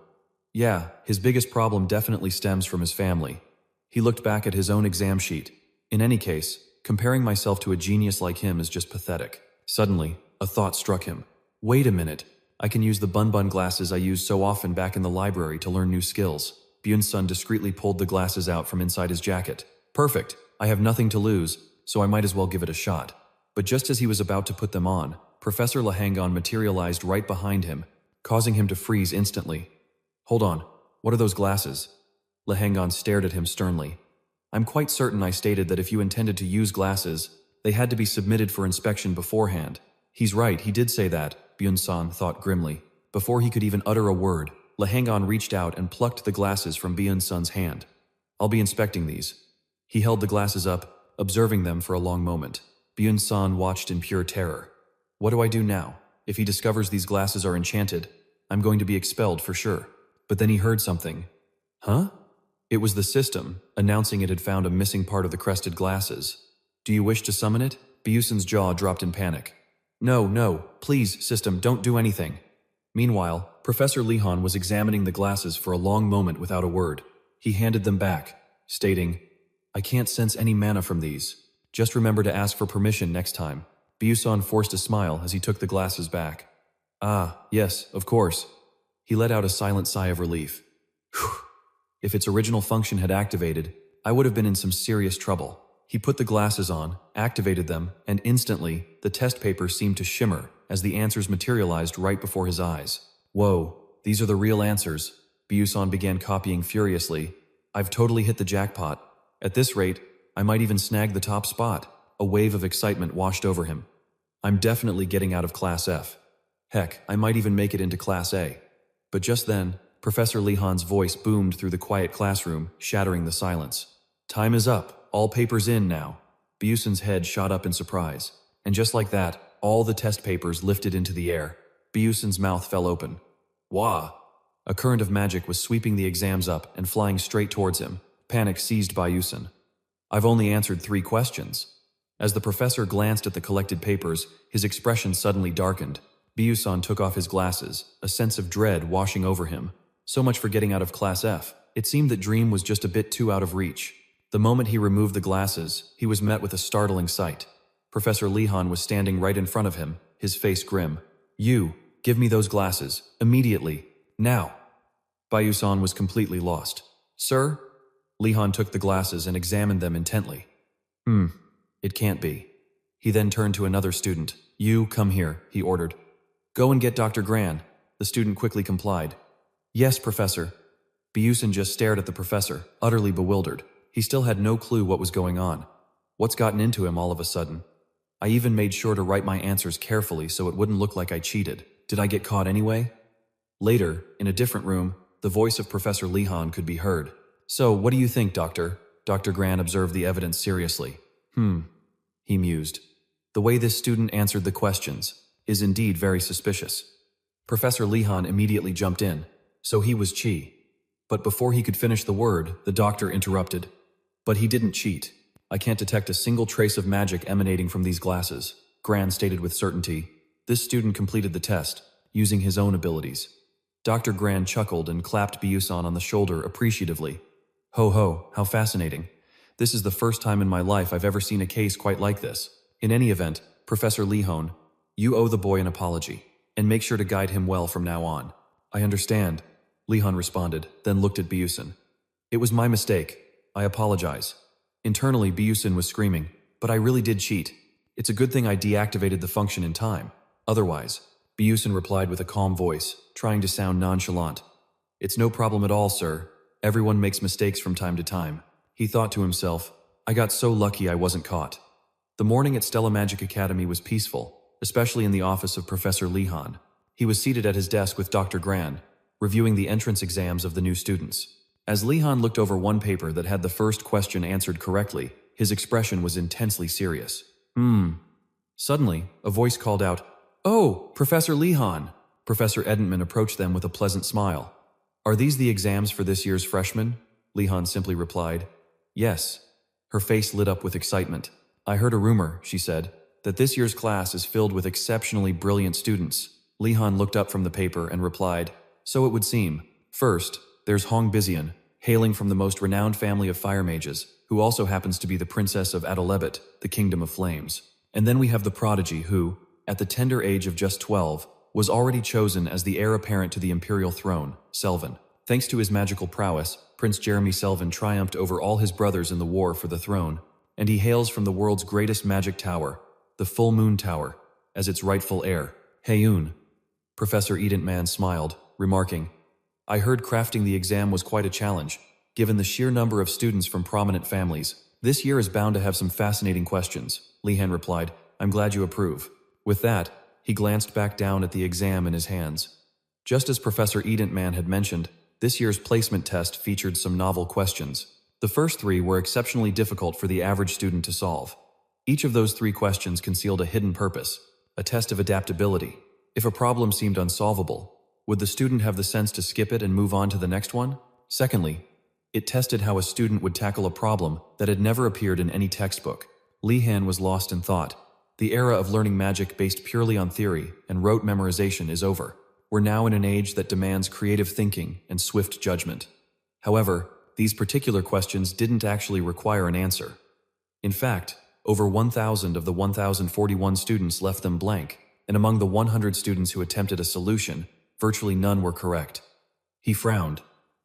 Yeah, his biggest problem definitely stems from his family. He looked back at his own exam sheet. In any case, comparing myself to a genius like him is just pathetic. Suddenly, a thought struck him. Wait a minute. I can use the bun glasses I used so often back in the library to learn new skills. Byason discreetly pulled the glasses out from inside his jacket. Perfect. I have nothing to lose, so I might as well give it a shot. But just as he was about to put them on, Professor Lehangon materialized right behind him, causing him to freeze instantly. Hold on. What are those glasses? Lehangon stared at him sternly. I'm quite certain I stated that if you intended to use glasses, they had to be submitted for inspection beforehand. He's right, he did say that, Byason thought grimly. Before he could even utter a word, Lehangon reached out and plucked the glasses from Byason's hand. I'll be inspecting these. He held the glasses up, observing them for a long moment. Byason watched in pure terror. What do I do now? If he discovers these glasses are enchanted, I'm going to be expelled for sure. But then he heard something. Huh? It was the system, announcing it had found a missing part of the crested glasses. Do you wish to summon it? Byason's jaw dropped in panic. No, please, system, don't do anything. Meanwhile, Professor Lehan was examining the glasses for a long moment without a word. He handed them back, stating, I can't sense any mana from these. Just remember to ask for permission next time. Byason forced a smile as he took the glasses back. Ah, yes, of course. He let out a silent sigh of relief. Whew. If its original function had activated, I would have been in some serious trouble. He put the glasses on, activated them, and instantly, the test paper seemed to shimmer as the answers materialized right before his eyes. Whoa, these are the real answers. Byason began copying furiously. I've totally hit the jackpot. At this rate, I might even snag the top spot. A wave of excitement washed over him. I'm definitely getting out of Class F. Heck, I might even make it into Class A. But just then, Professor Lehan's voice boomed through the quiet classroom, shattering the silence. Time is up. All papers in now. Byason's head shot up in surprise. And just like that, all the test papers lifted into the air. Byason's mouth fell open. Wah! A current of magic was sweeping the exams up and flying straight towards him. Panic seized Byason. I've only answered 3 questions. As the professor glanced at the collected papers, his expression suddenly darkened. Byason took off his glasses, a sense of dread washing over him. So much for getting out of Class F. It seemed that Dream was just a bit too out of reach. The moment he removed the glasses, he was met with a startling sight. Professor Lehan was standing right in front of him, his face grim. You, give me those glasses, immediately, now. Byason was completely lost. Sir? Lehan took the glasses and examined them intently. It can't be. He then turned to another student. You, come here, he ordered. Go and get Dr. Gran. The student quickly complied. Yes, Professor. Byason just stared at the professor, utterly bewildered. He still had no clue what was going on. What's gotten into him all of a sudden? I even made sure to write my answers carefully so it wouldn't look like I cheated. Did I get caught anyway? Later, in a different room, the voice of Professor Lehan could be heard. So, what do you think, Doctor? Dr. Gran observed the evidence seriously. He mused. The way this student answered the questions is indeed very suspicious. Professor Lehan immediately jumped in. So he was Chi. But before he could finish the word, the doctor interrupted. But he didn't cheat. I can't detect a single trace of magic emanating from these glasses, Gran stated with certainty. This student completed the test, using his own abilities. Dr. Gran chuckled and clapped Byason on the shoulder appreciatively. Ho, how fascinating. This is the first time in my life I've ever seen a case quite like this. In any event, Professor Lehan, you owe the boy an apology, and make sure to guide him well from now on. I understand, Lehan responded, then looked at Byason. It was my mistake. I apologize. Internally, Byason was screaming, but I really did cheat. It's a good thing I deactivated the function in time. Otherwise, Byason replied with a calm voice, trying to sound nonchalant. It's no problem at all, sir. Everyone makes mistakes from time to time. He thought to himself, I got so lucky I wasn't caught. The morning at Stella Magic Academy was peaceful, especially in the office of Professor Lihan. He was seated at his desk with Dr. Gran, reviewing the entrance exams of the new students. As Lihan looked over one paper that had the first question answered correctly, his expression was intensely serious. Suddenly, a voice called out, Oh, Professor Lihan! Professor Edenman approached them with a pleasant smile. Are these the exams for this year's freshmen? Lihan simply replied. Yes. Her face lit up with excitement. I heard a rumor, she said, that this year's class is filled with exceptionally brilliant students. Lihan looked up from the paper and replied, So it would seem. First, there's Hong Bizian, hailing from the most renowned family of fire mages, who also happens to be the princess of Adalebet, the Kingdom of Flames. And then we have the prodigy who, at the tender age of just 12, was already chosen as the heir apparent to the imperial throne, Selvin. Thanks to his magical prowess, Prince Jeremy Selvin triumphed over all his brothers in the war for the throne, and he hails from the world's greatest magic tower, the Full Moon Tower, as its rightful heir. Heyoon. Professor Edentman smiled, remarking, I heard crafting the exam was quite a challenge, given the sheer number of students from prominent families. This year is bound to have some fascinating questions. Lihan replied, I'm glad you approve. With that, he glanced back down at the exam in his hands. Just as Professor Edentman had mentioned, this year's placement test featured some novel questions. The first three were exceptionally difficult for the average student to solve. Each of those three questions concealed a hidden purpose, a test of adaptability. If a problem seemed unsolvable, would the student have the sense to skip it and move on to the next one? Secondly, it tested how a student would tackle a problem that had never appeared in any textbook. Lihan was lost in thought. The era of learning magic based purely on theory and rote memorization is over. We're now in an age that demands creative thinking and swift judgment. However, these particular questions didn't actually require an answer. In fact, over 1,000 of the 1,041 students left them blank, and among the 100 students who attempted a solution, virtually none were correct. He frowned.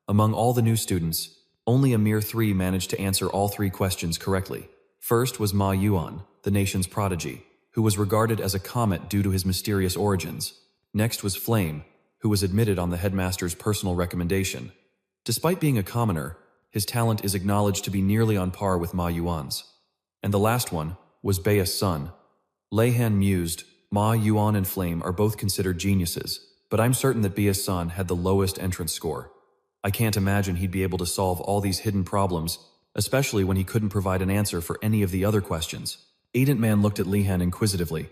Among all the new students, only a mere 3 managed to answer all 3 questions correctly. First was Ma Yuan, the nation's prodigy, who was regarded as a comet due to his mysterious origins. Next was Flame, who was admitted on the headmaster's personal recommendation. Despite being a commoner, his talent is acknowledged to be nearly on par with Ma Yuan's. And the last one was Byason. Lihan mused, Ma Yuan and Flame are both considered geniuses, but I'm certain that Byason had the lowest entrance score. I can't imagine he'd be able to solve all these hidden problems, especially when he couldn't provide an answer for any of the other questions. Edentman looked at Lihan inquisitively.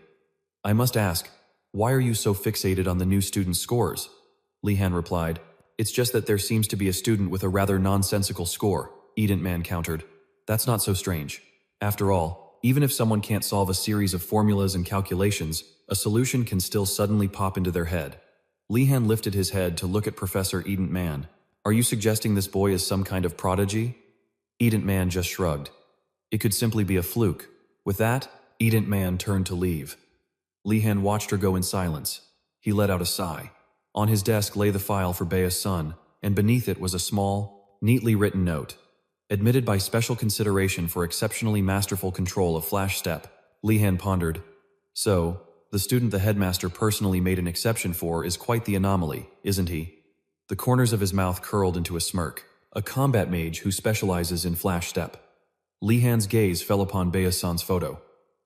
I must ask, why are you so fixated on the new student's scores? Lihan replied, It's just that there seems to be a student with a rather nonsensical score, Edentman countered. That's not so strange. After all, even if someone can't solve a series of formulas and calculations, a solution can still suddenly pop into their head. Lihan lifted his head to look at Professor Edentman. Are you suggesting this boy is some kind of prodigy? Edentman just shrugged. It could simply be a fluke. With that, Edentman turned to leave. Lihan watched her go in silence. He let out a sigh. On his desk lay the file for Byason, and beneath it was a small, neatly written note. Admitted by special consideration for exceptionally masterful control of flash step. Lihan pondered. So, the student the headmaster personally made an exception for is quite the anomaly, isn't he? The corners of his mouth curled into a smirk. A combat mage who specializes in flash step. Lihan's gaze fell upon Byason's photo.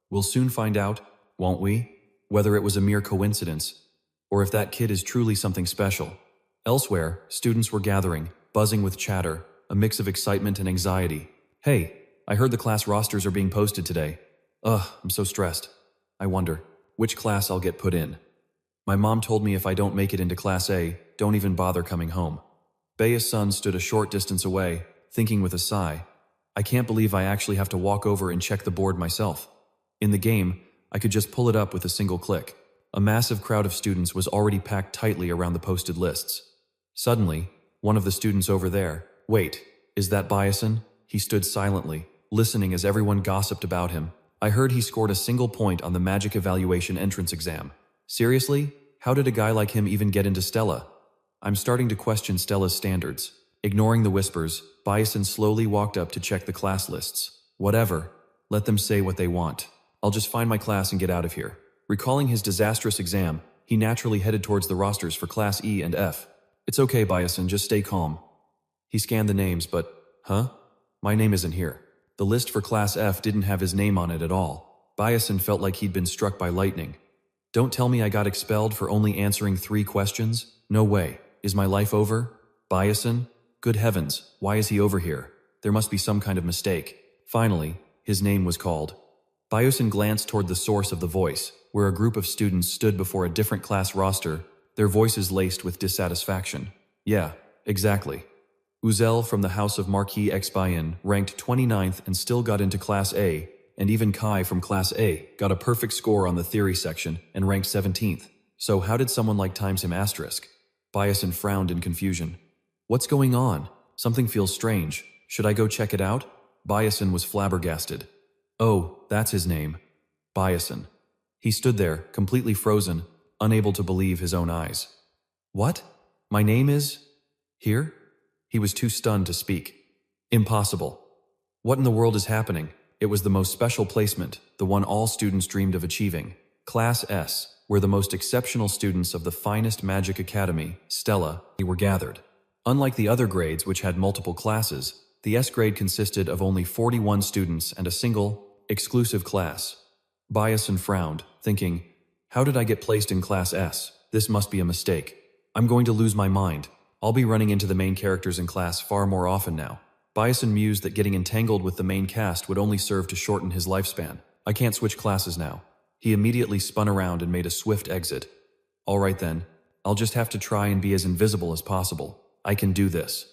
We'll soon find out, won't we? Whether it was a mere coincidence, or if that kid is truly something special. Elsewhere, students were gathering, buzzing with chatter, a mix of excitement and anxiety. Hey, I heard the class rosters are being posted today. Ugh, I'm so stressed. I wonder, which class I'll get put in. My mom told me if I don't make it into Class A, don't even bother coming home. Byason stood a short distance away, thinking with a sigh. I can't believe I actually have to walk over and check the board myself. In the game, I could just pull it up with a single click. A massive crowd of students was already packed tightly around the posted lists. Suddenly, one of the students over there, wait, is that Byason? He stood silently, listening as everyone gossiped about him. I heard he scored a single point on the magic evaluation entrance exam. Seriously? How did a guy like him even get into Stella? I'm starting to question Stella's standards. Ignoring the whispers, Byason slowly walked up to check the class lists. Whatever. Let them say what they want. I'll just find my class and get out of here. Recalling his disastrous exam, he naturally headed towards the rosters for Class E and F. It's okay, Byason, just stay calm. He scanned the names, but, huh? My name isn't here. The list for Class F didn't have his name on it at all. Byason felt like he'd been struck by lightning. Don't tell me I got expelled for only answering 3 questions? No way. Is my life over? Byason? Good heavens, why is he over here? There must be some kind of mistake. Finally, his name was called. Byason glanced toward the source of the voice, where a group of students stood before a different class roster, their voices laced with dissatisfaction. Yeah, exactly. Uzel from the House of Marquis X Byan ranked 29th and still got into Class A, and even Kai from Class A got a perfect score on the theory section and ranked 17th. So how did someone like times him asterisk? Byason frowned in confusion. What's going on? Something feels strange. Should I go check it out? Byason was flabbergasted. Oh, that's his name. Byason. He stood there, completely frozen, unable to believe his own eyes. What? My name is? Here? He was too stunned to speak. Impossible. What in the world is happening? It was the most special placement, the one all students dreamed of achieving. Class S, where the most exceptional students of the finest magic academy, Stella, were gathered. Unlike the other grades which had multiple classes, the S grade consisted of only 41 students and a single, exclusive class. Byason frowned, thinking, how did I get placed in Class S? This must be a mistake. I'm going to lose my mind. I'll be running into the main characters in class far more often now. Byason mused that getting entangled with the main cast would only serve to shorten his lifespan. I can't switch classes now. He immediately spun around and made a swift exit. All right then, I'll just have to try and be as invisible as possible. I can do this.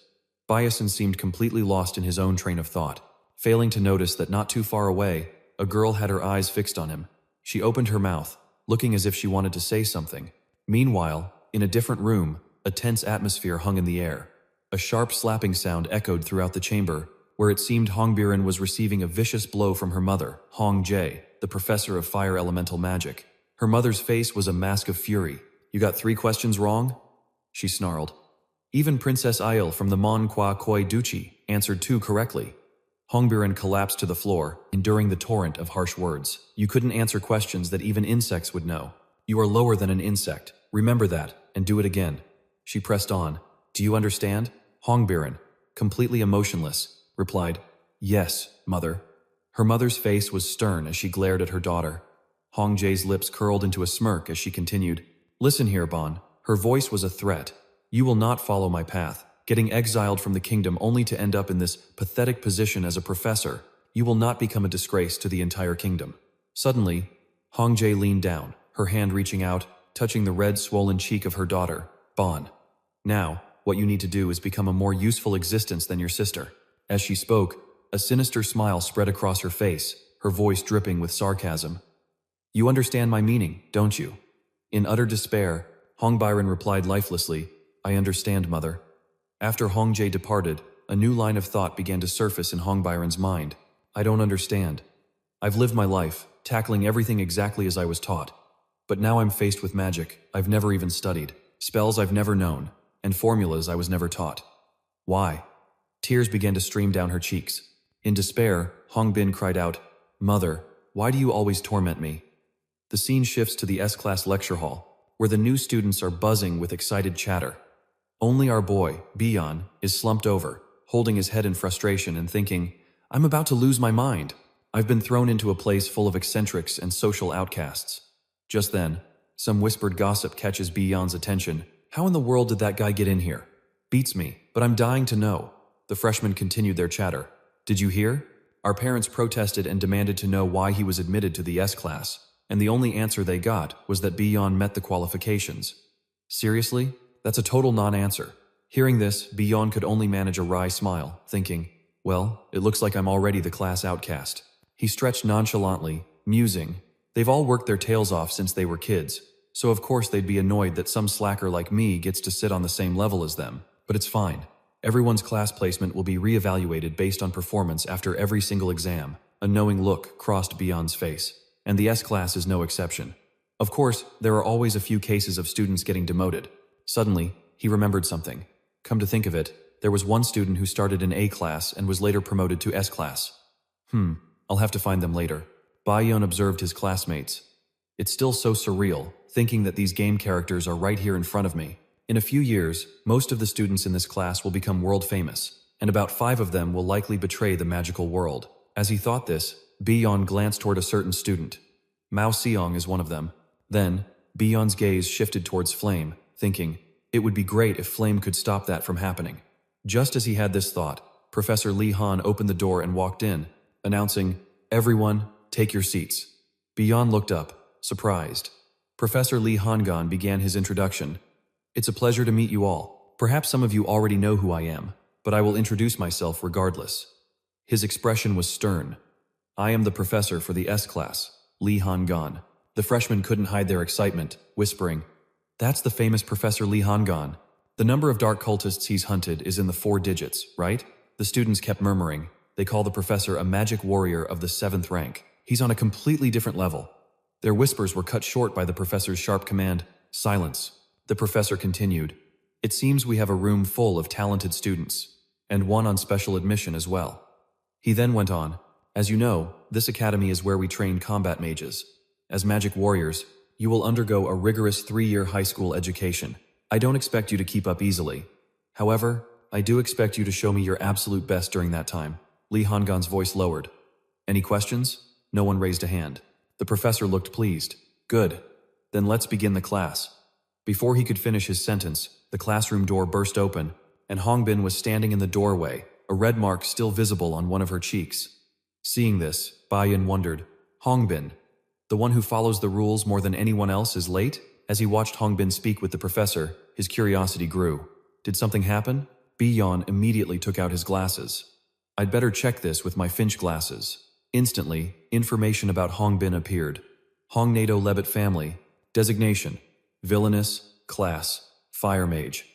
Byason seemed completely lost in his own train of thought, failing to notice that not too far away, a girl had her eyes fixed on him. She opened her mouth, looking as if she wanted to say something. Meanwhile, in a different room, a tense atmosphere hung in the air. A sharp slapping sound echoed throughout the chamber, where it seemed Hongbiren was receiving a vicious blow from her mother, Hong Jae, the professor of fire elemental magic. Her mother's face was a mask of fury. You got 3 questions wrong? She snarled. Even Princess Ail from the Manhwa Koi Duchi answered 2 correctly. Hongbiren collapsed to the floor, enduring the torrent of harsh words. You couldn't answer questions that even insects would know. You are lower than an insect. Remember that, and do it again. She pressed on. Do you understand? Hongbiren, completely emotionless, replied, Yes, mother. Her mother's face was stern as she glared at her daughter. Hong Jae's lips curled into a smirk as she continued, Listen here, Bon. Her voice was a threat. You will not follow my path, getting exiled from the kingdom only to end up in this pathetic position as a professor. You will not become a disgrace to the entire kingdom. Suddenly, Hong Jae leaned down, her hand reaching out, touching the red, swollen cheek of her daughter, Bon. Now, what you need to do is become a more useful existence than your sister. As she spoke, a sinister smile spread across her face, her voice dripping with sarcasm. You understand my meaning, don't you? In utter despair, Hongbiren replied lifelessly, I understand, mother. After Hong Jae departed, a new line of thought began to surface in Hongbiren's mind. I don't understand. I've lived my life, tackling everything exactly as I was taught. But now I'm faced with magic I've never even studied, spells I've never known, and formulas I was never taught. Why? Tears began to stream down her cheeks. In despair, Hong Bin cried out, Mother, why do you always torment me? The scene shifts to the S-class lecture hall, where the new students are buzzing with excited chatter. Only our boy, Byason, is slumped over, holding his head in frustration and thinking, I'm about to lose my mind. I've been thrown into a place full of eccentrics and social outcasts. Just then, some whispered gossip catches Byason's attention. How in the world did that guy get in here? Beats me, but I'm dying to know. The freshmen continued their chatter. Did you hear? Our parents protested and demanded to know why he was admitted to the S-class, and the only answer they got was that Byason met the qualifications. Seriously? That's a total non-answer. Hearing this, Byason could only manage a wry smile, thinking, well, it looks like I'm already the class outcast. He stretched nonchalantly, musing, they've all worked their tails off since they were kids, so of course they'd be annoyed that some slacker like me gets to sit on the same level as them. But it's fine. Everyone's class placement will be re-evaluated based on performance after every single exam. A knowing look crossed Byason's face, and the S-class is no exception. Of course, there are always a few cases of students getting demoted. Suddenly, he remembered something. Come to think of it, there was one student who started in A class and was later promoted to S class. I'll have to find them later. Byason observed his classmates. It's still so surreal, thinking that these game characters are right here in front of me. In a few years, most of the students in this class will become world famous, and about 5 of them will likely betray the magical world. As he thought this, Byason glanced toward a certain student. Mao Seong is one of them. Then, Byon's gaze shifted towards Flame, thinking, it would be great if Flame could stop that from happening. Just as he had this thought, Professor Li Han opened the door and walked in, announcing, everyone, take your seats. Byason looked up, surprised. Professor Li Hangan began his introduction. It's a pleasure to meet you all. Perhaps some of you already know who I am, but I will introduce myself regardless. His expression was stern. I am the professor for the S class, Li Hangan. The freshmen couldn't hide their excitement, whispering, that's the famous Professor Li Hangan. The number of dark cultists he's hunted is in the 4 digits, right? The students kept murmuring. They call the professor a magic warrior of the 7th rank. He's on a completely different level. Their whispers were cut short by the professor's sharp command, silence. The professor continued, it seems we have a room full of talented students, and one on special admission as well. He then went on, as you know, this academy is where we train combat mages. As magic warriors, you will undergo a rigorous 3-year high school education. I don't expect you to keep up easily. However, I do expect you to show me your absolute best during that time. Li Hangan's voice lowered. Any questions? No one raised a hand. The professor looked pleased. Good. Then let's begin the class. Before he could finish his sentence, the classroom door burst open, and Hongbin was standing in the doorway, a red mark still visible on one of her cheeks. Seeing this, Byason wondered, Hongbin, the one who follows the rules more than anyone else, is late? As he watched Hongbin speak with the professor, his curiosity grew. Did something happen? Byason immediately took out his glasses. I'd better check this with my Finch glasses. Instantly, information about Hongbin appeared. Hongnado Lebet family. Designation. Villainous. Class. Fire mage.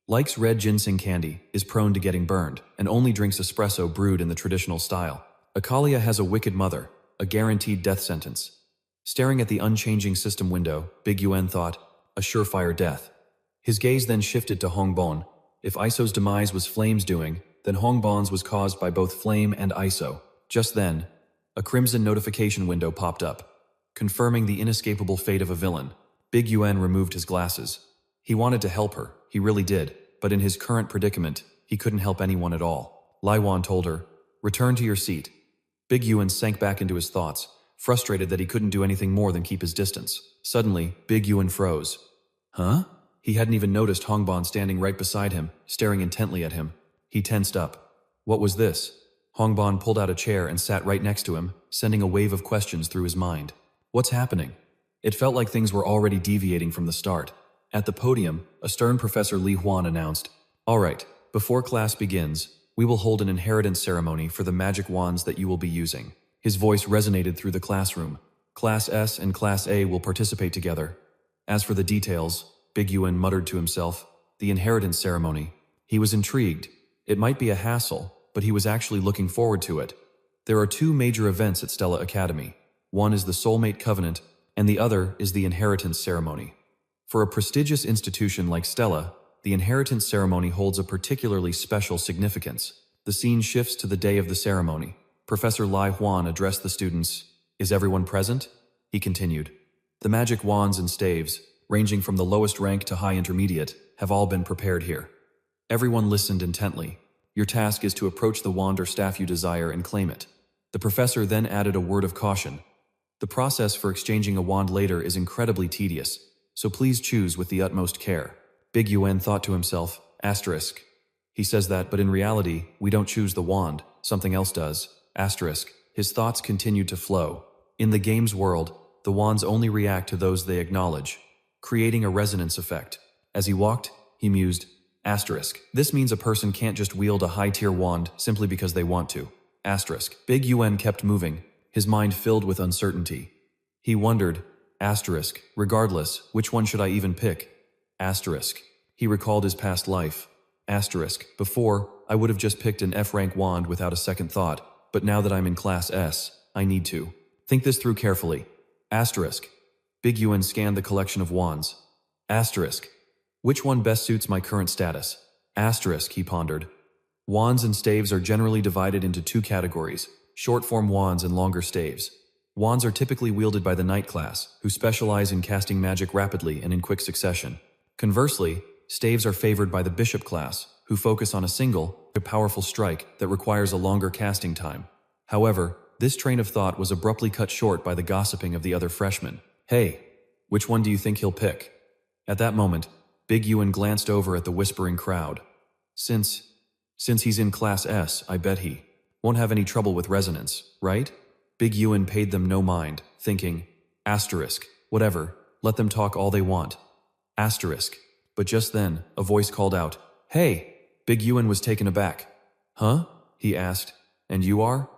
Likes red ginseng candy, is prone to getting burned, and only drinks espresso brewed in the traditional style. Akalia has a wicked mother, a guaranteed death sentence. Staring at the unchanging system window, Big Yuen thought, a surefire death. His gaze then shifted to Hongbon. If Iso's demise was Flame's doing, then Hongbon's was caused by both Flame and Iso. Just then, a crimson notification window popped up, confirming the inescapable fate of a villain. Big Yuen removed his glasses. He wanted to help her, he really did, but in his current predicament, he couldn't help anyone at all. Laiwan told her, return to your seat. Big Yuen sank back into his thoughts, frustrated that he couldn't do anything more than keep his distance. Suddenly, Big Yuen froze. Huh? He hadn't even noticed Hongbon standing right beside him, staring intently at him. He tensed up. What was this? Hongbon pulled out a chair and sat right next to him, sending a wave of questions through his mind. What's happening? It felt like things were already deviating from the start. At the podium, a stern Professor Li Huan announced, all right, before class begins, we will hold an inheritance ceremony for the magic wands that you will be using. His voice resonated through the classroom. Class S and Class A will participate together. As for the details, Big Yuen muttered to himself, the inheritance ceremony. He was intrigued. It might be a hassle, but he was actually looking forward to it. There are 2 major events at Stella Academy. One is the Soulmate Covenant, and the other is the inheritance ceremony. For a prestigious institution like Stella, the inheritance ceremony holds a particularly special significance. The scene shifts to the day of the ceremony. Professor Lai Huan addressed the students. Is everyone present? He continued. The magic wands and staves, ranging from the lowest rank to high intermediate, have all been prepared here. Everyone listened intently. Your task is to approach the wand or staff you desire and claim it. The professor then added a word of caution. The process for exchanging a wand later is incredibly tedious, so please choose with the utmost care. Big Yuen thought to himself, asterisk. He says that, but in reality, we don't choose the wand, something else does. Asterisk. His thoughts continued to flow. In the game's world, the wands only react to those they acknowledge, creating a resonance effect. As he walked, he mused, asterisk. This means a person can't just wield a high-tier wand simply because they want to. Asterisk. Big Yuen kept moving, his mind filled with uncertainty. He wondered, asterisk, regardless, which one should I even pick? Asterisk. He recalled his past life. Asterisk. Before, I would have just picked an F-rank wand without a second thought. But now that I'm in Class S, I need to. Think this through carefully. Asterisk. Big Yuen scanned the collection of wands. Asterisk. Which one best suits my current status? Asterisk, he pondered. Wands and staves are generally divided into 2 categories, short-form wands and longer staves. Wands are typically wielded by the Knight class, who specialize in casting magic rapidly and in quick succession. Conversely, staves are favored by the Bishop class, who focus on a single, powerful strike that requires a longer casting time. However, this train of thought was abruptly cut short by the gossiping of the other freshmen. Hey, which one do you think he'll pick? At that moment, Big Ewan glanced over at the whispering crowd. Since he's in Class S, I bet he won't have any trouble with resonance, right? Big Ewan paid them no mind, thinking, asterisk, whatever, let them talk all they want. Asterisk. But just then, a voice called out, Hey! Big Ewan was taken aback. Huh? He asked. And you are?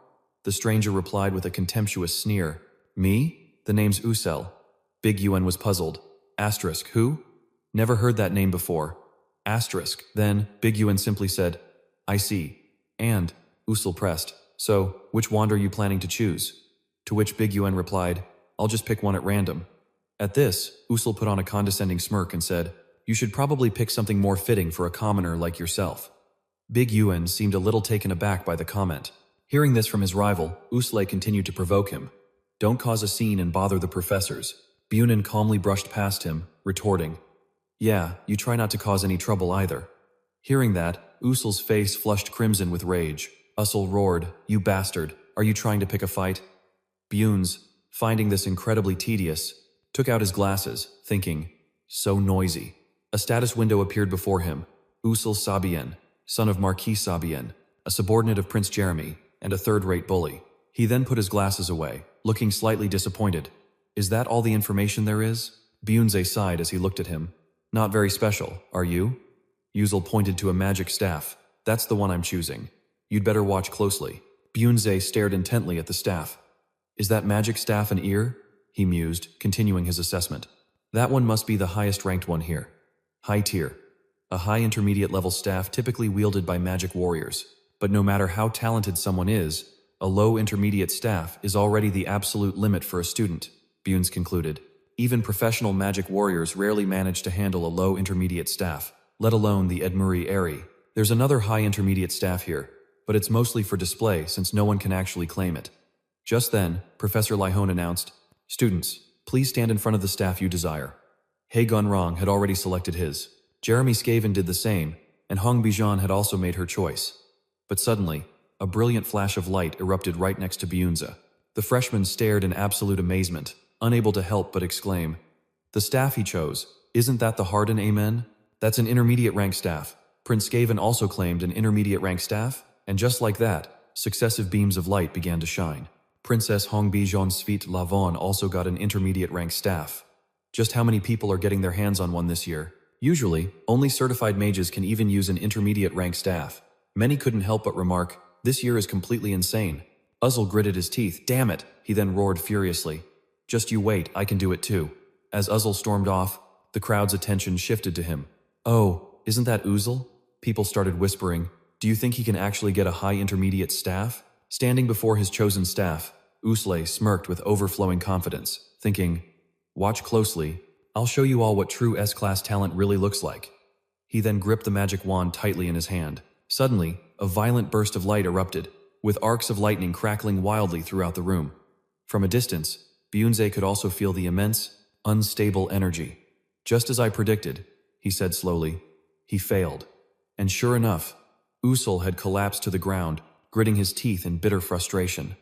The stranger replied with a contemptuous sneer. Me? The name's Ussel. Big Ewan was puzzled. Asterisk, who? Never heard that name before. Asterisk. Then, Big Ewan simply said, I see. And, Ussel pressed, so, which wand are you planning to choose? To which Big Ewan replied, I'll just pick one at random. At this, Ussel put on a condescending smirk and said, You should probably pick something more fitting for a commoner like yourself. Big Ewan seemed a little taken aback by the comment. Hearing this from his rival, Ussel continued to provoke him. Don't cause a scene and bother the professors. Byason calmly brushed past him, retorting, Yeah, you try not to cause any trouble either. Hearing that, Ussel's face flushed crimson with rage. Ussel roared, You bastard, are you trying to pick a fight? Byason, finding this incredibly tedious, took out his glasses, thinking, So noisy. A status window appeared before him. Ussel Sabien, son of Marquis Sabien, a subordinate of Prince Jeremy, and a third-rate bully. He then put his glasses away, looking slightly disappointed. Is that all the information there is? Byason sighed as he looked at him. Not very special, are you? Ussel pointed to a magic staff. That's the one I'm choosing. You'd better watch closely. Byason stared intently at the staff. Is that magic staff an ear? He mused, continuing his assessment. That one must be the highest-ranked one here. High tier. A high intermediate level staff typically wielded by magic warriors. But no matter how talented someone is, a low intermediate staff is already the absolute limit for a student, Byason concluded. Even professional magic warriors rarely manage to handle a low intermediate staff, let alone the Edmuri Eri. There's another high intermediate staff here, but it's mostly for display since no one can actually claim it. Just then, Professor Lihone announced, Students, please stand in front of the staff you desire. He Gunrong had already selected his. Jeremy Skaven did the same, and Hong Bijan had also made her choice. But suddenly, a brilliant flash of light erupted right next to Byason. The freshman stared in absolute amazement, unable to help but exclaim, The staff he chose, isn't that the Harden Amen? That's an intermediate rank staff. Prince Skaven also claimed an intermediate rank staff, and just like that, successive beams of light began to shine. Princess Hong Bijan Svit Lavon also got an intermediate rank staff. Just how many people are getting their hands on one this year? Usually, only certified mages can even use an intermediate rank staff. Many couldn't help but remark, This year is completely insane. Ussel gritted his teeth. Damn it, he then roared furiously. Just you wait, I can do it too. As Ussel stormed off, the crowd's attention shifted to him. Oh, isn't that Ussel? People started whispering, Do you think he can actually get a high intermediate staff? Standing before his chosen staff, Ussel smirked with overflowing confidence, thinking, Watch closely, I'll show you all what true S-class talent really looks like. He then gripped the magic wand tightly in his hand. Suddenly, a violent burst of light erupted, with arcs of lightning crackling wildly throughout the room. From a distance, Byason could also feel the immense, unstable energy. Just as I predicted, he said slowly. He failed. And sure enough, Ussel had collapsed to the ground, gritting his teeth in bitter frustration.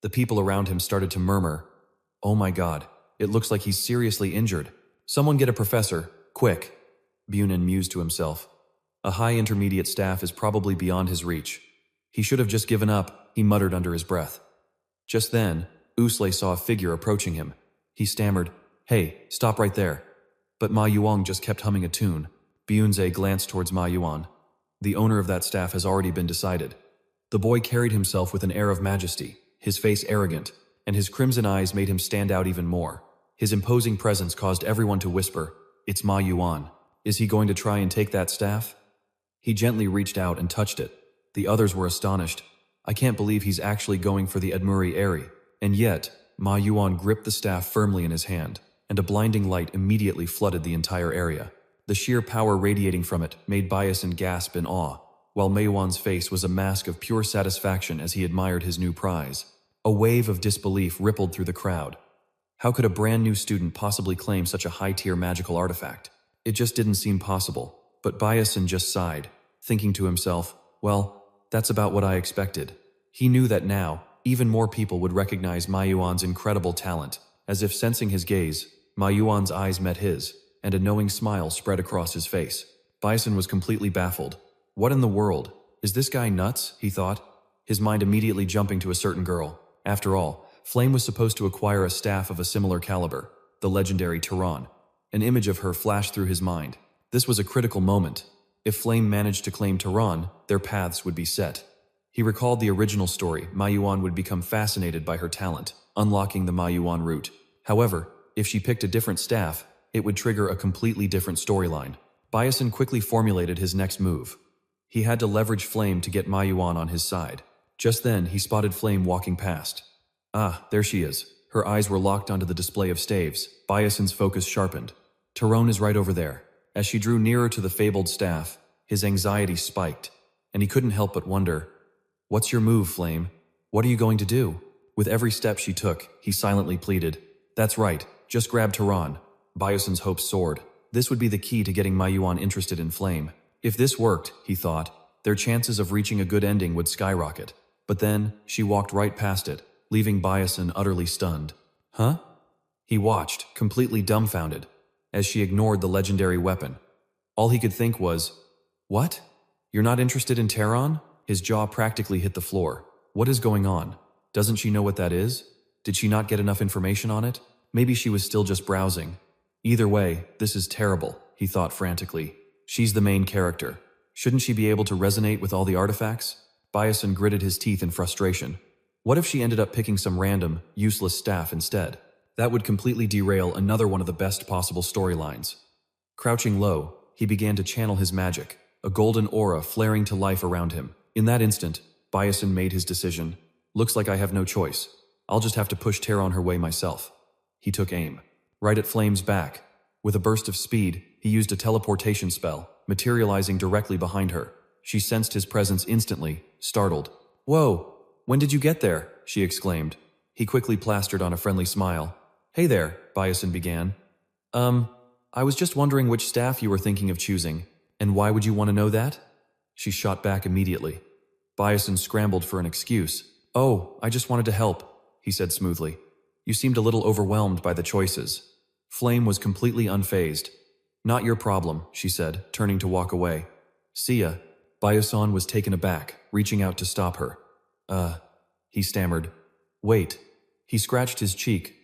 The people around him started to murmur, Oh my god, it looks like he's seriously injured. Someone get a professor, quick. Byason mused to himself. A high intermediate staff is probably beyond his reach. He should have just given up, he muttered under his breath. Just then, Ussel saw a figure approaching him. He stammered, Hey, stop right there. But Ma Yuan just kept humming a tune. Byason glanced towards Ma Yuan. The owner of that staff has already been decided. The boy carried himself with an air of majesty, his face arrogant, and his crimson eyes made him stand out even more. His imposing presence caused everyone to whisper, It's Ma Yuan. Is he going to try and take that staff? He gently reached out and touched it. The others were astonished. I can't believe he's actually going for the Edmuri Eri. And yet, Ma Yuan gripped the staff firmly in his hand, and a blinding light immediately flooded the entire area. The sheer power radiating from it made Byason gasp in awe, while Ma Yuan's face was a mask of pure satisfaction as he admired his new prize. A wave of disbelief rippled through the crowd. How could a brand new student possibly claim such a high-tier magical artifact? It just didn't seem possible, but Byason just sighed, thinking to himself, well, that's about what I expected. He knew that now, even more people would recognize Ma Yuan's incredible talent. As if sensing his gaze, Ma Yuan's eyes met his, and a knowing smile spread across his face. Byason was completely baffled. What in the world? Is this guy nuts? He thought, his mind immediately jumping to a certain girl. After all, Flame was supposed to acquire a staff of a similar caliber, the legendary Tehran. An image of her flashed through his mind. This was a critical moment. If Flame managed to claim Tehran, their paths would be set. He recalled the original story. Ma Yuan would become fascinated by her talent, unlocking the Ma Yuan route. However, if she picked a different staff, it would trigger a completely different storyline. Byason quickly formulated his next move. He had to leverage Flame to get Ma Yuan on his side. Just then, he spotted Flame walking past. Ah, there she is. Her eyes were locked onto the display of staves. Byason's focus sharpened. Tehran is right over there. As she drew nearer to the fabled staff, his anxiety spiked, and he couldn't help but wonder, what's your move, Flame? What are you going to do? With every step she took, he silently pleaded, that's right, just grab Tehran. Byason's hopes soared. This would be the key to getting Ma Yuan interested in Flame. If this worked, he thought, their chances of reaching a good ending would skyrocket. But then, she walked right past it, leaving Byason utterly stunned. Huh? He watched, completely dumbfounded, as she ignored the legendary weapon. All he could think was, what? You're not interested in Tehran? His jaw practically hit the floor. What is going on? Doesn't she know what that is? Did she not get enough information on it? Maybe she was still just browsing. Either way, this is terrible, he thought frantically. She's the main character. Shouldn't she be able to resonate with all the artifacts? Byason gritted his teeth in frustration. What if she ended up picking some random, useless staff instead? That would completely derail another one of the best possible storylines. Crouching low, he began to channel his magic, a golden aura flaring to life around him. In that instant, Byason made his decision. Looks like I have no choice. I'll just have to push Tehran her way myself. He took aim. Right at Flame's back. With a burst of speed, he used a teleportation spell, materializing directly behind her. She sensed his presence instantly, startled. Whoa! When did you get there? She exclaimed. He quickly plastered on a friendly smile. Hey there, Byason began. I was just wondering which staff you were thinking of choosing, and why would you want to know that? She shot back immediately. Byason scrambled for an excuse. Oh, I just wanted to help, he said smoothly. You seemed a little overwhelmed by the choices. Flame was completely unfazed. Not your problem, she said, turning to walk away. See ya. Byason was taken aback, reaching out to stop her. He stammered. Wait. He scratched his cheek,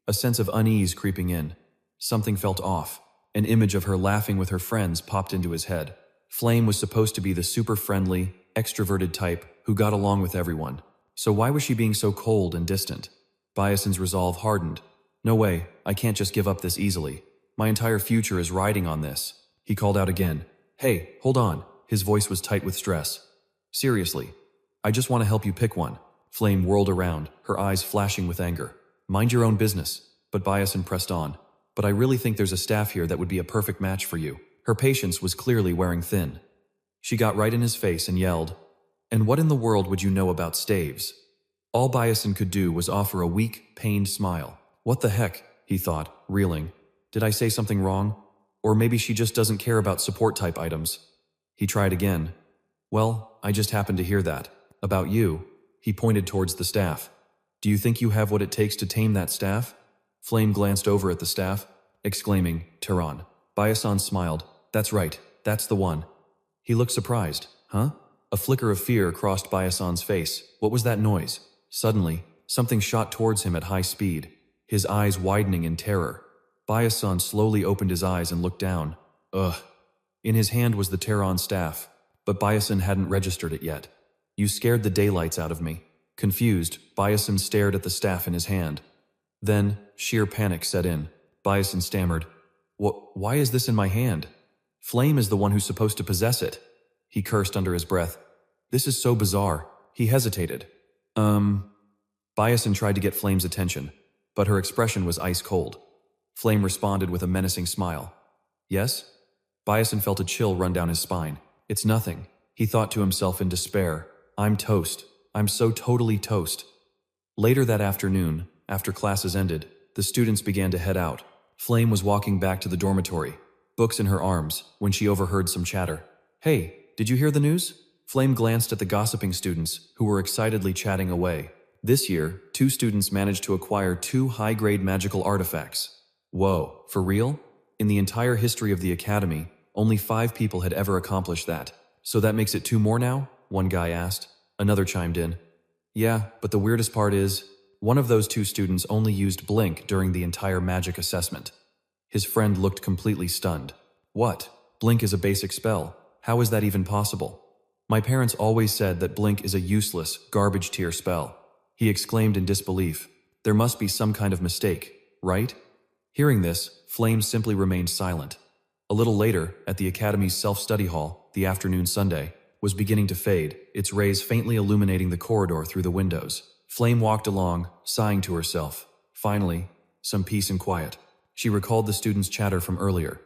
a sense of unease creeping in. Something felt off. An image of her laughing with her friends popped into his head. Flame was supposed to be the super friendly, extroverted type who got along with everyone. So why was she being so cold and distant? Byason's resolve hardened. No way, I can't just give up this easily. My entire future is riding on this. He called out again. Hey, hold on. His voice was tight with stress. Seriously, I just want to help you pick one. Flame whirled around, her eyes flashing with anger. Mind your own business. But Byason pressed on. But I really think there's a staff here that would be a perfect match for you. Her patience was clearly wearing thin. She got right in his face and yelled, and what in the world would you know about staves? All Byason could do was offer a weak, pained smile. What the heck, he thought, reeling. Did I say something wrong? Or maybe she just doesn't care about support-type items. He tried again. Well, I just happened to hear that. About you. He pointed towards the staff. Do you think you have what it takes to tame that staff? Flame glanced over at the staff, exclaiming, Tehran. Byason smiled. That's right, that's the one. He looked surprised. Huh? A flicker of fear crossed Byason's face. What was that noise? Suddenly, something shot towards him at high speed, his eyes widening in terror. Byason slowly opened his eyes and looked down. Ugh. In his hand was the Tehran staff, but Byason hadn't registered it yet. You scared the daylights out of me. Confused, Byason stared at the staff in his hand. Then, sheer panic set in. Byason stammered. Why is this in my hand? Flame is the one who's supposed to possess it. He cursed under his breath. This is so bizarre. He hesitated. Byason tried to get Flame's attention, but her expression was ice cold. Flame responded with a menacing smile. Yes? Byason felt a chill run down his spine. It's nothing. He thought to himself in despair. I'm toast. I'm so totally toast. Later that afternoon, after classes ended, the students began to head out. Flame was walking back to the dormitory, books in her arms, when she overheard some chatter. "Hey, did you hear the news?" Flame glanced at the gossiping students, who were excitedly chatting away. This year, 2 students managed to acquire 2 high-grade magical artifacts. Whoa, for real? In the entire history of the academy, only 5 people had ever accomplished that. "So that makes it 2 more now?" one guy asked. Another chimed in. "Yeah, but the weirdest part is, one of those 2 students only used Blink during the entire magic assessment." His friend looked completely stunned. "What? Blink is a basic spell. How is that even possible?" "My parents always said that Blink is a useless, garbage-tier spell," he exclaimed in disbelief. "There must be some kind of mistake, right?" Hearing this, Flame simply remained silent. A little later, at the Academy's self-study hall, the afternoon Sunday was beginning to fade, its rays faintly illuminating the corridor through the windows. Flame walked along, sighing to herself. Finally, some peace and quiet. She recalled the students' chatter from earlier.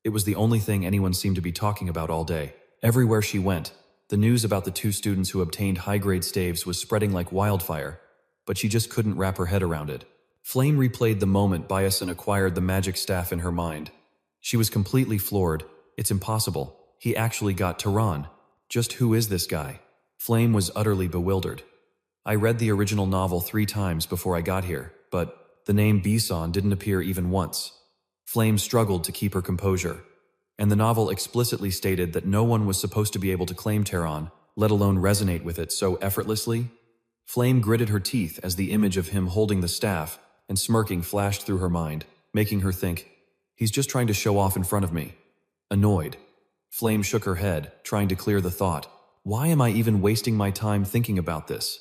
It was the only thing anyone seemed to be talking about all day. Everywhere she went, the news about the 2 students who obtained high-grade staves was spreading like wildfire, but she just couldn't wrap her head around it. Flame replayed the moment Byason acquired the magic staff in her mind. She was completely floored. It's impossible. He actually got Tehran. Just who is this guy? Flame was utterly bewildered. "I read the original novel 3 times before I got here, but the name Byason didn't appear even once." Flame struggled to keep her composure, and the novel explicitly stated that no one was supposed to be able to claim Tehran, let alone resonate with it so effortlessly. Flame gritted her teeth as the image of him holding the staff and smirking flashed through her mind, making her think, "He's just trying to show off in front of me." Annoyed, Flame shook her head, trying to clear the thought. "Why am I even wasting my time thinking about this?"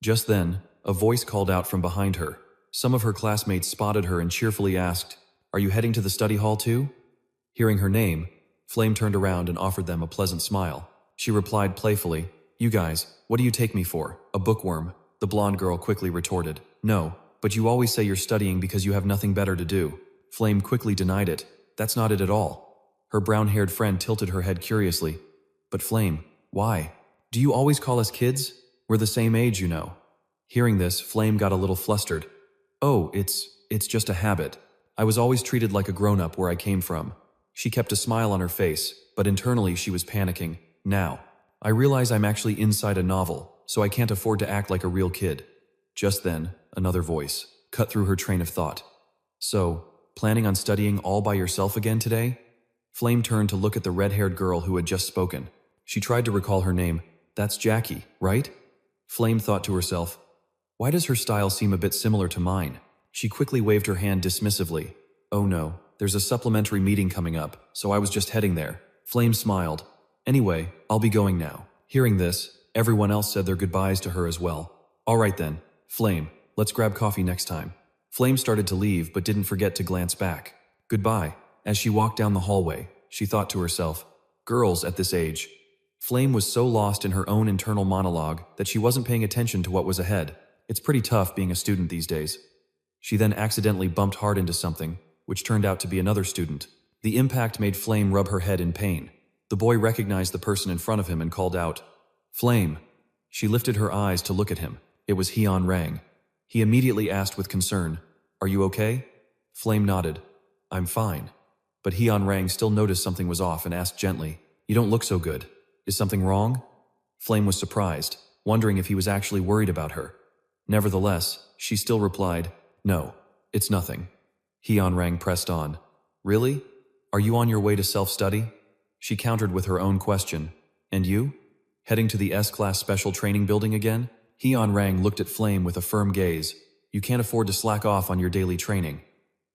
Just then, a voice called out from behind her. Some of her classmates spotted her and cheerfully asked, "Are you heading to the study hall too?" Hearing her name, Flame turned around and offered them a pleasant smile. She replied playfully, "You guys, what do you take me for, a bookworm?" The blonde girl quickly retorted, "No, but you always say you're studying because you have nothing better to do." Flame quickly denied it. "That's not it at all." Her brown-haired friend tilted her head curiously. "But Flame, why? Do you always call us kids? We're the same age, you know." Hearing this, Flame got a little flustered. "Oh, it's just a habit. I was always treated like a grown-up where I came from." She kept a smile on her face, but internally she was panicking. "Now, I realize I'm actually inside a novel, so I can't afford to act like a real kid." Just then, another voice cut through her train of thought. "So, planning on studying all by yourself again today?" Flame turned to look at the red-haired girl who had just spoken. She tried to recall her name. "That's Jackie, right?" Flame thought to herself, "Why does her style seem a bit similar to mine?" She quickly waved her hand dismissively. "Oh no, there's a supplementary meeting coming up, so I was just heading there." Flame smiled. "Anyway, I'll be going now." Hearing this, everyone else said their goodbyes to her as well. "All right then, Flame, let's grab coffee next time." Flame started to leave but didn't forget to glance back. Goodbye. As she walked down the hallway, she thought to herself, "Girls at this age." Flame was so lost in her own internal monologue that she wasn't paying attention to what was ahead. It's pretty tough being a student these days. She then accidentally bumped hard into something, which turned out to be another student. The impact made Flame rub her head in pain. The boy recognized the person in front of him and called out, "Flame." She lifted her eyes to look at him. It was Hyun Rang. He immediately asked with concern, "Are you okay?" Flame nodded. "I'm fine." But Hyun Rang still noticed something was off and asked gently, "You don't look so good. Is something wrong?" Flame was surprised, wondering if he was actually worried about her. Nevertheless, she still replied, "No, it's nothing." Hyun Rang pressed on. "Really? Are you on your way to self-study?" She countered with her own question. "And you? Heading to the S-Class Special Training Building again?" Hyun Rang looked at Flame with a firm gaze. "You can't afford to slack off on your daily training."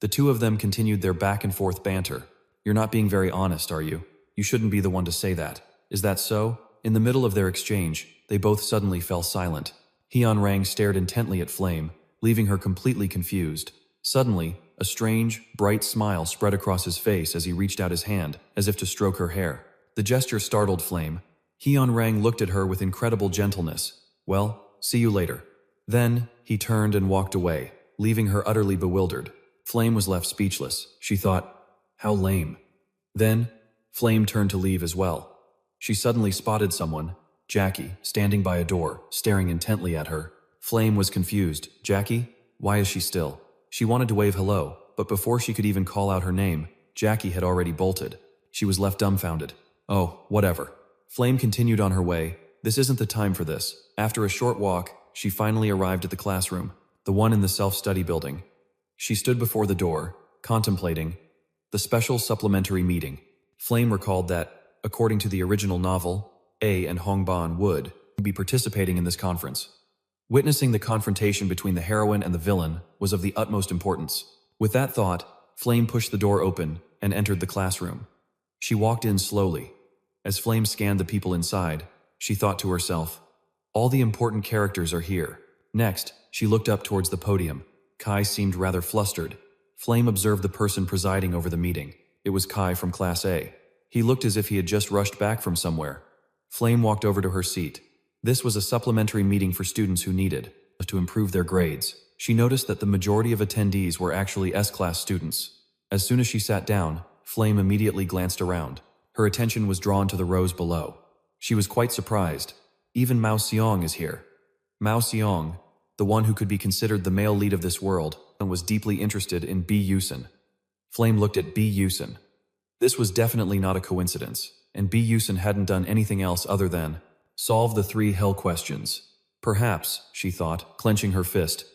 The two of them continued their back-and-forth banter. "You're not being very honest, are you? You shouldn't be the one to say that. Is that so?" In the middle of their exchange, they both suddenly fell silent. Hyun Rang stared intently at Flame, leaving her completely confused. Suddenly, a strange, bright smile spread across his face as he reached out his hand, as if to stroke her hair. The gesture startled Flame. Hyun Rang looked at her with incredible gentleness. "Well, see you later." Then, he turned and walked away, leaving her utterly bewildered. Flame was left speechless. She thought, "How lame." Then, Flame turned to leave as well. She suddenly spotted someone, Jackie, standing by a door, staring intently at her. Flame was confused. Jackie? Why is she still? She wanted to wave hello, but before she could even call out her name, Jackie had already bolted. She was left dumbfounded. Oh, whatever. Flame continued on her way. This isn't the time for this. After a short walk, she finally arrived at the classroom, the one in the self-study building. She stood before the door, contemplating the special supplementary meeting. Flame recalled that, according to the original novel, A and Hongban would be participating in this conference. Witnessing the confrontation between the heroine and the villain was of the utmost importance. With that thought, Flame pushed the door open and entered the classroom. She walked in slowly. As Flame scanned the people inside, she thought to herself, all the important characters are here. Next, she looked up towards the podium. Kai seemed rather flustered. Flame observed the person presiding over the meeting. It was Kai from Class A. He looked as if he had just rushed back from somewhere. Flame walked over to her seat. This was a supplementary meeting for students who needed to improve their grades. She noticed that the majority of attendees were actually S-class students. As soon as she sat down, Flame immediately glanced around. Her attention was drawn to the rows below. She was quite surprised. Even Mao Xiong is here. Mao Xiong, the one who could be considered the male lead of this world, was deeply interested in Byason. Flame looked at Byason. This was definitely not a coincidence, and Byason hadn't done anything else other than solve the 3 hell questions. Perhaps, she thought, clenching her fist,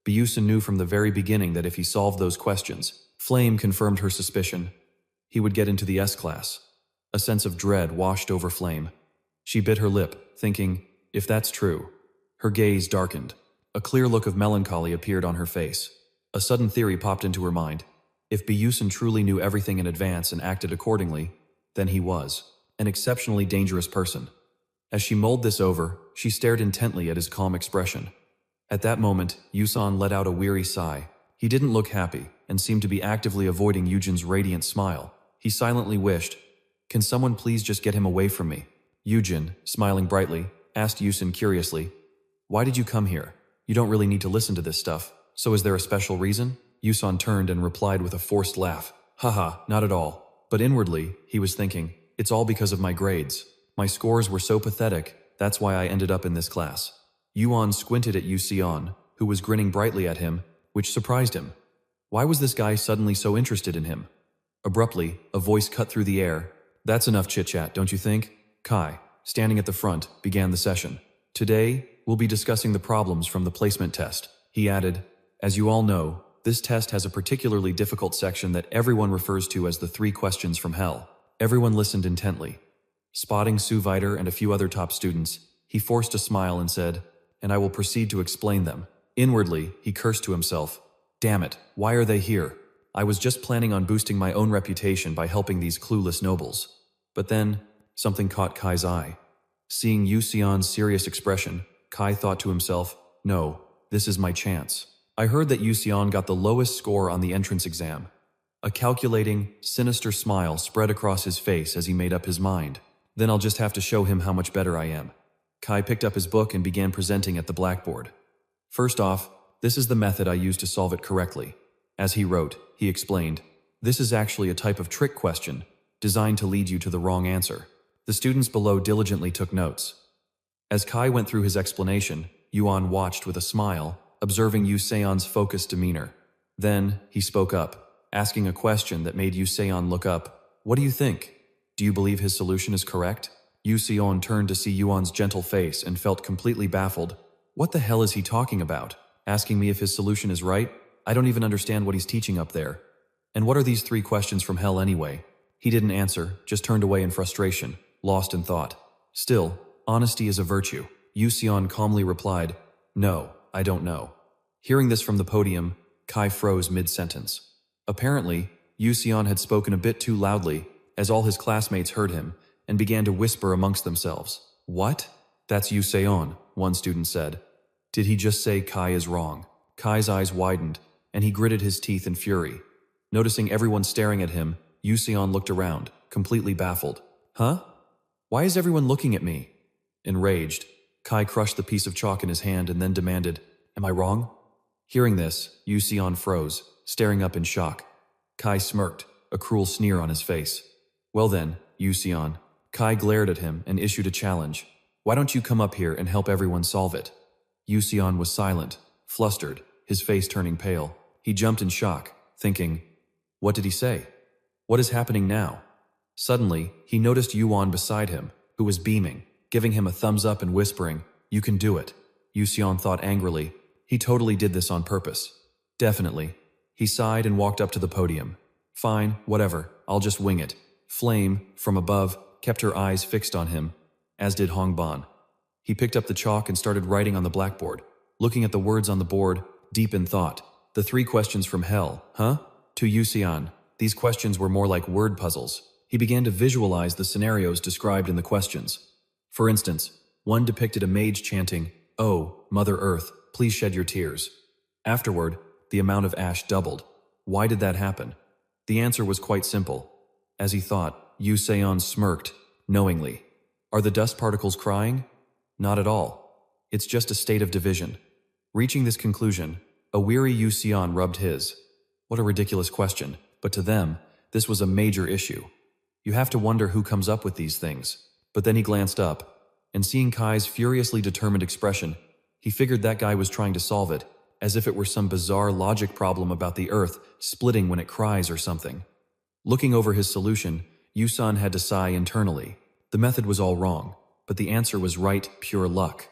Byason knew from the very beginning that if he solved those questions, Flame confirmed her suspicion, he would get into the S-class. A sense of dread washed over Flame. She bit her lip, thinking, if that's true. Her gaze darkened. A clear look of melancholy appeared on her face. A sudden theory popped into her mind. If Byason truly knew everything in advance and acted accordingly, then he was an exceptionally dangerous person. As she mulled this over, she stared intently at his calm expression. At that moment, Yusan let out a weary sigh. He didn't look happy, and seemed to be actively avoiding Eugen's radiant smile. He silently wished, can someone please just get him away from me? Eugen, smiling brightly, asked Yusan curiously, why did you come here? You don't really need to listen to this stuff, so is there a special reason? Yusan turned and replied with a forced laugh. Haha, not at all. But inwardly, he was thinking, it's all because of my grades. My scores were so pathetic, that's why I ended up in this class. Yuan squinted at Yu Xian, who was grinning brightly at him, which surprised him. Why was this guy suddenly so interested in him? Abruptly, a voice cut through the air. That's enough chit-chat, don't you think? Kai, standing at the front, began the session. Today, we'll be discussing the problems from the placement test. He added, as you all know, this test has a particularly difficult section that everyone refers to as the 3 questions from hell. Everyone listened intently. Spotting Sue Viter and a few other top students, he forced a smile and said, and I will proceed to explain them. Inwardly, he cursed to himself. Damn it, why are they here? I was just planning on boosting my own reputation by helping these clueless nobles. But then, something caught Kai's eye. Seeing Yu Xian's serious expression, Kai thought to himself, no, this is my chance. I heard that Yu Xian got the lowest score on the entrance exam. A calculating, sinister smile spread across his face as he made up his mind. Then I'll just have to show him how much better I am. Kai picked up his book and began presenting at the blackboard. First off, this is the method I used to solve it correctly. As he wrote, he explained, this is actually a type of trick question, designed to lead you to the wrong answer. The students below diligently took notes. As Kai went through his explanation, Yuan watched with a smile, observing Yu Seon's focused demeanor. Then, he spoke up, asking a question that made Yu Seon look up. What do you think? Do you believe his solution is correct? Yu Seon turned to see Yuan's gentle face and felt completely baffled. What the hell is he talking about? Asking me if his solution is right? I don't even understand what he's teaching up there. And what are these 3 questions from hell anyway? He didn't answer, just turned away in frustration, lost in thought. Still, honesty is a virtue. Yu Seon calmly replied, no, I don't know. Hearing this from the podium, Kai froze mid-sentence. Apparently, Yu Seon had spoken a bit too loudly, as all his classmates heard him, and began to whisper amongst themselves. What? That's Yu Seon, one student said. Did he just say Kai is wrong? Kai's eyes widened, and he gritted his teeth in fury. Noticing everyone staring at him, Yu Seon looked around, completely baffled. Huh? Why is everyone looking at me? Enraged, Kai crushed the piece of chalk in his hand and then demanded, am I wrong? Hearing this, Yu Seon froze, staring up in shock. Kai smirked, a cruel sneer on his face. Well then, Yu Seon. Kai glared at him and issued a challenge. Why don't you come up here and help everyone solve it? Yusion was silent, flustered, his face turning pale. He jumped in shock, thinking, what did he say? What is happening now? Suddenly, he noticed Yuan beside him, who was beaming, giving him a thumbs up and whispering, you can do it. Yusion thought angrily, he totally did this on purpose. Definitely. He sighed and walked up to the podium. Fine, whatever, I'll just wing it. Flame, from above, kept her eyes fixed on him, as did Hongban. He picked up the chalk and started writing on the blackboard, looking at the words on the board, deep in thought. The 3 questions from hell, huh? To Yusion, these questions were more like word puzzles. He began to visualize the scenarios described in the questions. For instance, one depicted a mage chanting, "Oh, Mother Earth, please shed your tears." Afterward, the amount of ash doubled. Why did that happen? The answer was quite simple. As he thought, Yu Seon smirked, knowingly. Are the dust particles crying? Not at all. It's just a state of division. Reaching this conclusion, a weary Yu Seon rubbed his. What a ridiculous question, but to them, this was a major issue. You have to wonder who comes up with these things. But then he glanced up, and seeing Kai's furiously determined expression, he figured that guy was trying to solve it, as if it were some bizarre logic problem about the earth splitting when it cries or something. Looking over his solution, Yusan had to sigh internally. The method was all wrong, but the answer was right, pure luck.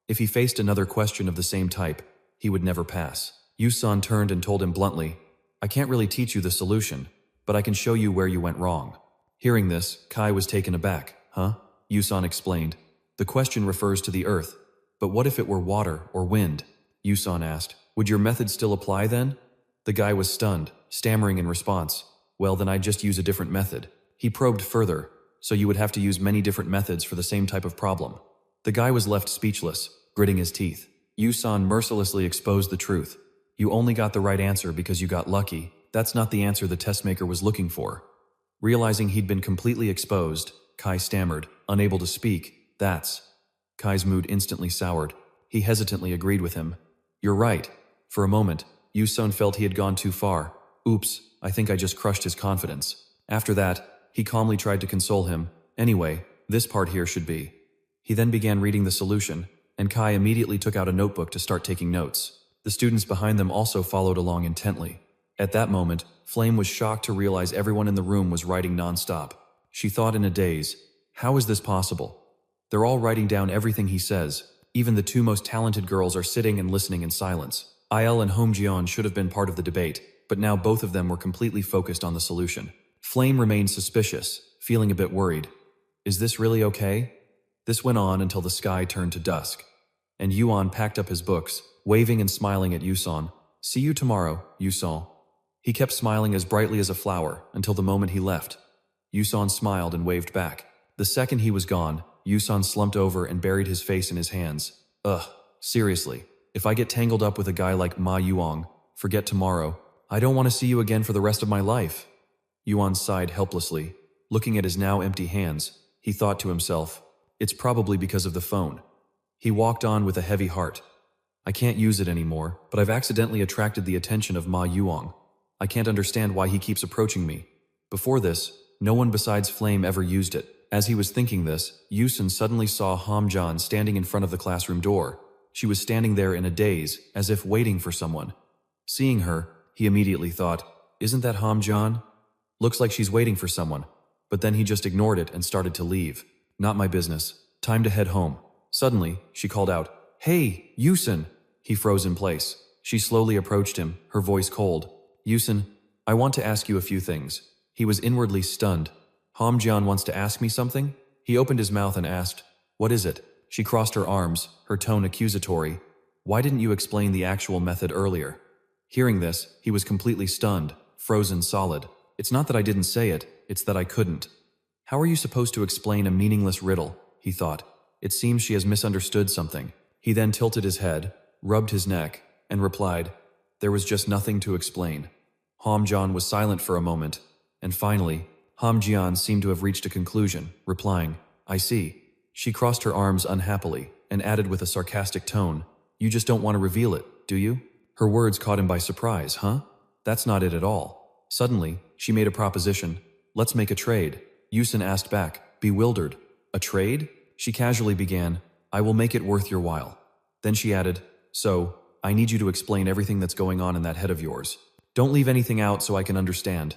If he faced another question of the same type, he would never pass. Yusan turned and told him bluntly, I can't really teach you the solution, but I can show you where you went wrong. Hearing this, Kai was taken aback. Huh? Yusan explained. The question refers to the earth, but what if it were water or wind? Yusan asked. Would your method still apply then? The guy was stunned, stammering in response. Well, then I'd just use a different method. He probed further, so you would have to use many different methods for the same type of problem. The guy was left speechless, gritting his teeth. Yusan mercilessly exposed the truth. You only got the right answer because you got lucky. That's not the answer the test maker was looking for. Realizing he'd been completely exposed, Kai stammered, unable to speak. That's... Kai's mood instantly soured. He hesitantly agreed with him. You're right. For a moment, Yusun felt he had gone too far. Oops, I think I just crushed his confidence. After that, he calmly tried to console him. Anyway, this part here should be. He then began reading the solution, and Kai immediately took out a notebook to start taking notes. The students behind them also followed along intently. At that moment, Flame was shocked to realize everyone in the room was writing non-stop. She thought in a daze, how is this possible? They're all writing down everything he says. Even the 2 most talented girls are sitting and listening in silence. Il and Hongjian should have been part of the debate, but now both of them were completely focused on the solution. Flame remained suspicious, feeling a bit worried. Is this really okay? This went on until the sky turned to dusk. And Yuan packed up his books, waving and smiling at Yusan. See you tomorrow, Yusan. He kept smiling as brightly as a flower until the moment he left. Yusan smiled and waved back. The second he was gone, Yusan slumped over and buried his face in his hands. Ugh, seriously, if I get tangled up with a guy like Ma Yuang, forget tomorrow. I don't want to see you again for the rest of my life. Yuan sighed helplessly. Looking at his now empty hands, he thought to himself, it's probably because of the phone. He walked on with a heavy heart. I can't use it anymore, but I've accidentally attracted the attention of Ma Yuang. I can't understand why he keeps approaching me. Before this, no one besides Flame ever used it. As he was thinking this, Yusun suddenly saw Hamjan standing in front of the classroom door. She was standing there in a daze, as if waiting for someone. Seeing her, he immediately thought, isn't that Hamjan? Looks like she's waiting for someone. But then he just ignored it and started to leave. Not my business. Time to head home. Suddenly, she called out, Hey, Yusun! He froze in place. She slowly approached him, her voice cold. Yusun, I want to ask you a few things. He was inwardly stunned. Hamjian wants to ask me something? He opened his mouth and asked, What is it? She crossed her arms, her tone accusatory. Why didn't you explain the actual method earlier? Hearing this, he was completely stunned, frozen solid. It's not that I didn't say it, it's that I couldn't. How are you supposed to explain a meaningless riddle? He thought. It seems she has misunderstood something. He then tilted his head, rubbed his neck, and replied, There was just nothing to explain. Hamjian was silent for a moment, and finally, Hamjian seemed to have reached a conclusion, replying, I see. She crossed her arms unhappily and added with a sarcastic tone, You just don't want to reveal it, do you? Her words caught him by surprise, huh? That's not it at all. Suddenly, she made a proposition. Let's make a trade. Yusun asked back, bewildered. A trade? She casually began, I will make it worth your while. Then she added, "So, I need you to explain everything that's going on in that head of yours. Don't leave anything out so I can understand."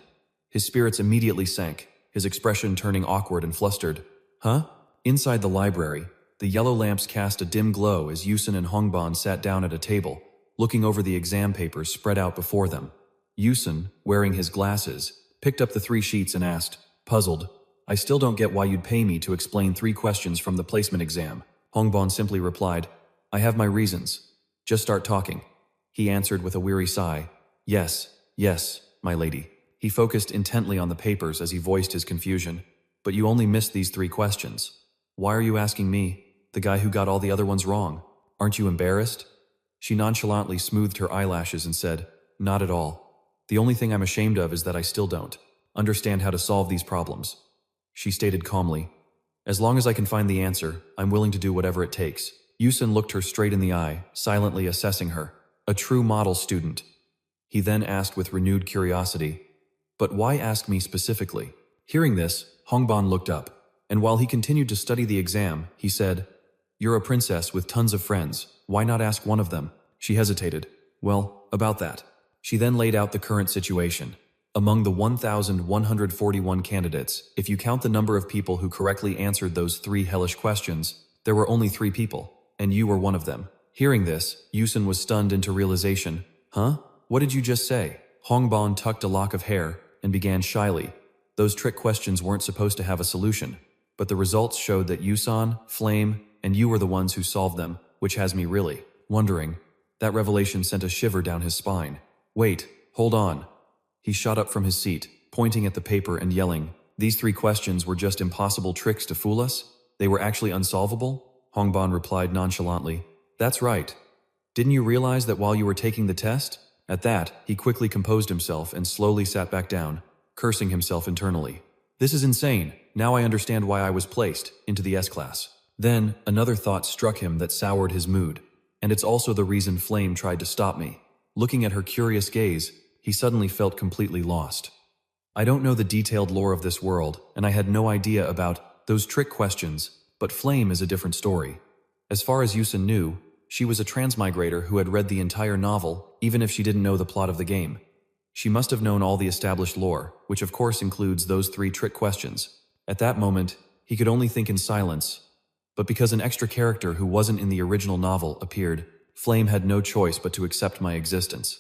His spirits immediately sank, his expression turning awkward and flustered. "Huh?" Inside the library, the yellow lamps cast a dim glow as Yusun and Hongban sat down at a table, looking over the exam papers spread out before them. Yusun, wearing his glasses, picked up the 3 sheets and asked, puzzled, "I still don't get why you'd pay me to explain 3 questions from the placement exam." Hongban simply replied, "I have my reasons. Just start talking." He answered with a weary sigh, "Yes, yes, my lady." He focused intently on the papers as he voiced his confusion. "But you only missed these 3 questions. Why are you asking me, the guy who got all the other ones wrong? Aren't you embarrassed?" She nonchalantly smoothed her eyelashes and said, "Not at all. The only thing I'm ashamed of is that I still don't understand how to solve these problems." She stated calmly, "As long as I can find the answer, I'm willing to do whatever it takes." Yusun looked her straight in the eye, silently assessing her. A true model student. He then asked with renewed curiosity, "But why ask me specifically?" Hearing this, Hongban looked up, and while he continued to study the exam, he said, "You're a princess with tons of friends. Why not ask one of them?" She hesitated. "Well, about that." She then laid out the current situation. Among the 1,141 candidates, if you count the number of people who correctly answered those 3 hellish questions, there were only 3 people, and you were one of them. Hearing this, Yusun was stunned into realization. "Huh? What did you just say?" Hongban tucked a lock of hair and began shyly. Those trick questions weren't supposed to have a solution, but the results showed that Yusan, Flame, and you were the ones who solved them, which has me really wondering. That revelation sent a shiver down his spine. "Wait, hold on." He shot up from his seat, pointing at the paper and yelling, "These 3 questions were just impossible tricks to fool us? They were actually unsolvable?" Hongban replied nonchalantly, "That's right. Didn't you realize that while you were taking the test?" At that, he quickly composed himself and slowly sat back down, cursing himself internally. "This is insane. Now I understand why I was placed into the S-class." Then, another thought struck him that soured his mood. And it's also the reason Flame tried to stop me. Looking at her curious gaze, he suddenly felt completely lost. I don't know the detailed lore of this world, and I had no idea about those trick questions, but Flame is a different story. As far as Yusun knew, she was a transmigrator who had read the entire novel, even if she didn't know the plot of the game. She must have known all the established lore, which of course includes those 3 trick questions. At that moment, he could only think in silence. But because an extra character who wasn't in the original novel appeared, Flame had no choice but to accept my existence.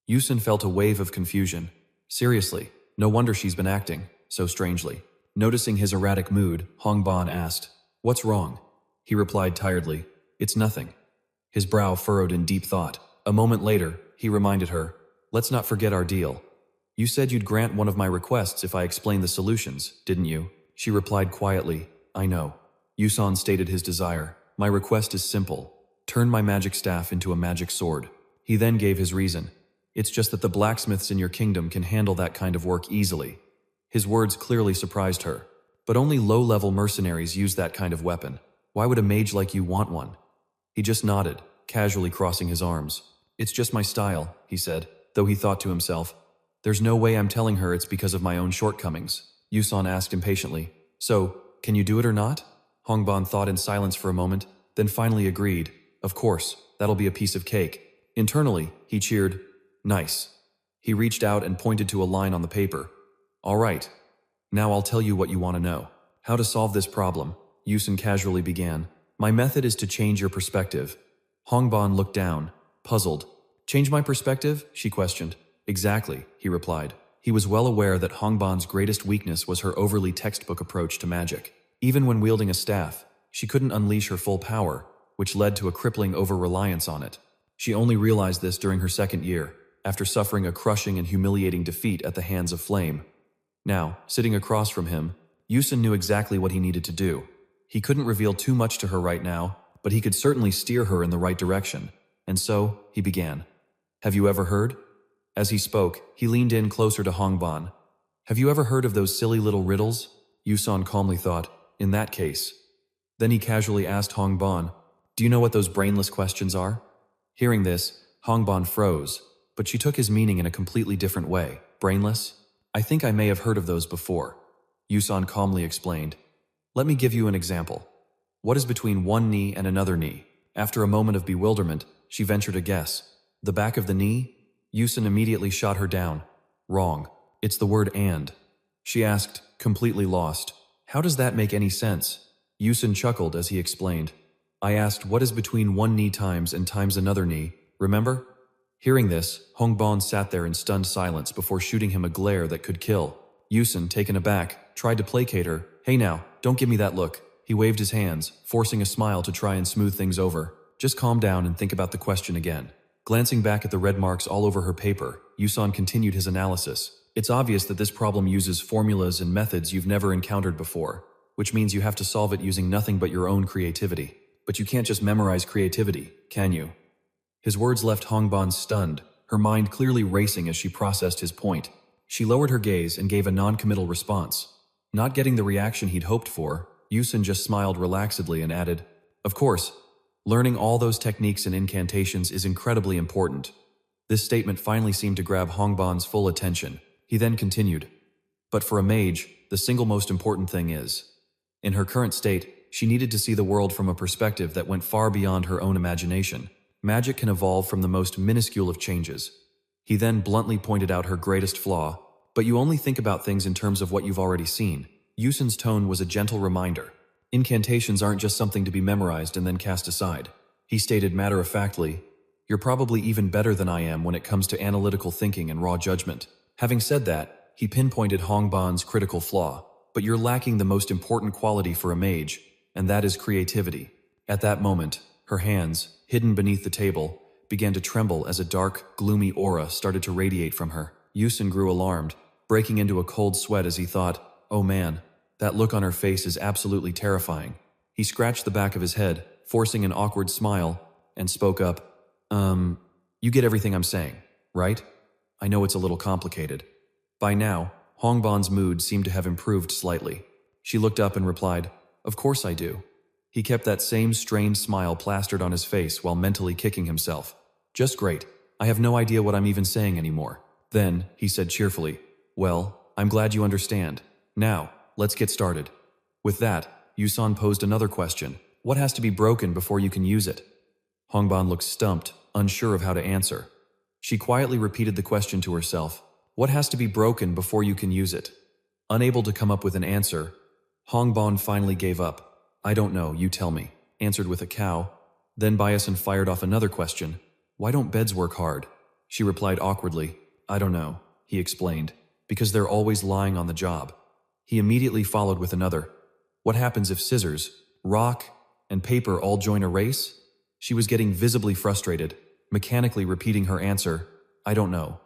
Yusun felt a wave of confusion. Seriously, no wonder she's been acting so strangely. Noticing his erratic mood, Hongban asked, "What's wrong?" He replied tiredly, "It's nothing." His brow furrowed in deep thought. A moment later, he reminded her, "Let's not forget our deal. You said you'd grant one of my requests if I explained the solutions, didn't you?" She replied quietly, "I know." Yusan stated his desire. "My request is simple. Turn my magic staff into a magic sword." He then gave his reason. "It's just that the blacksmiths in your kingdom can handle that kind of work easily." His words clearly surprised her. "But only low-level mercenaries use that kind of weapon. Why would a mage like you want one?" He just nodded, casually crossing his arms. "It's just my style," he said, though he thought to himself, "There's no way I'm telling her it's because of my own shortcomings." Yusan asked impatiently, "So, can you do it or not?" Hongban thought in silence for a moment, then finally agreed. "Of course, that'll be a piece of cake." Internally, he cheered, "Nice." He reached out and pointed to a line on the paper. "All right. Now I'll tell you what you want to know. How to solve this problem," Yusun casually began. "My method is to change your perspective." Hongban looked down, puzzled. "Change my perspective?" she questioned. "Exactly," he replied. He was well aware that Hongban's greatest weakness was her overly textbook approach to magic. Even when wielding a staff, she couldn't unleash her full power, which led to a crippling over-reliance on it. She only realized this during her 2nd year, after suffering a crushing and humiliating defeat at the hands of Flame. Now, sitting across from him, Yusun knew exactly what he needed to do. He couldn't reveal too much to her right now, but he could certainly steer her in the right direction. And so, he began. "Have you ever heard?" As he spoke, he leaned in closer to Hongban. "Have you ever heard of those silly little riddles?" Yusan calmly thought, "In that case." Then he casually asked Hongban, "Do you know what those brainless questions are?" Hearing this, Hongban froze, but she took his meaning in a completely different way. "Brainless? I think I may have heard of those before." Yusan calmly explained, "Let me give you an example. What is between one knee and another knee?" After a moment of bewilderment, she ventured a guess. The back of the knee? Yusin immediately shot her down. Wrong. It's the word and. She asked, completely lost. How does that make any sense? Yusin chuckled as he explained. I asked what is between one knee times and times another knee, remember? Hearing this, Hongbon sat there in stunned silence before shooting him a glare that could kill. Yusin, taken aback, tried to placate her. Hey now, don't give me that look. He waved his hands, forcing a smile to try and smooth things over. Just calm down and think about the question again. Glancing back at the red marks all over her paper, Yusan continued his analysis. It's obvious that this problem uses formulas and methods you've never encountered before, which means you have to solve it using nothing but your own creativity. But you can't just memorize creativity, can you? His words left Hongbon stunned, her mind clearly racing as she processed his point. She lowered her gaze and gave a non-committal response. Not getting the reaction he'd hoped for, Yusin just smiled relaxedly and added, Of course, learning all those techniques and incantations is incredibly important. This statement finally seemed to grab Hongbon's full attention. He then continued, But for a mage, the single most important thing is. In her current state, she needed to see the world from a perspective that went far beyond her own imagination. Magic can evolve from the most minuscule of changes. He then bluntly pointed out her greatest flaw, but you only think about things in terms of what you've already seen. Yusin's tone was a gentle reminder. Incantations aren't just something to be memorized and then cast aside. He stated matter-of-factly, You're probably even better than I am when it comes to analytical thinking and raw judgment. Having said that, he pinpointed Hongbon's critical flaw. But you're lacking the most important quality for a mage, and that is creativity. At that moment, her hands, hidden beneath the table, began to tremble as a dark, gloomy aura started to radiate from her. Yusin grew alarmed, breaking into a cold sweat as he thought, Oh man, that look on her face is absolutely terrifying. He scratched the back of his head, forcing an awkward smile, and spoke up, You get everything I'm saying, right? I know it's a little complicated. By now, Hongbon's mood seemed to have improved slightly. She looked up and replied, Of course I do. He kept that same strained smile plastered on his face while mentally kicking himself. Just great. I have no idea what I'm even saying anymore. Then, he said cheerfully, Well, I'm glad you understand. Now, let's get started. With that, Yusan posed another question. What has to be broken before you can use it? Hongbon looked stumped, unsure of how to answer. She quietly repeated the question to herself. What has to be broken before you can use it? Unable to come up with an answer, Hongbon finally gave up. I don't know, you tell me, answered with a cow. Then Byason fired off another question. Why don't beds work hard? She replied awkwardly. I don't know, he explained, because they're always lying on the job. He immediately followed with another. What happens if scissors, rock, and paper all join a race? She was getting visibly frustrated, mechanically repeating her answer. I don't know.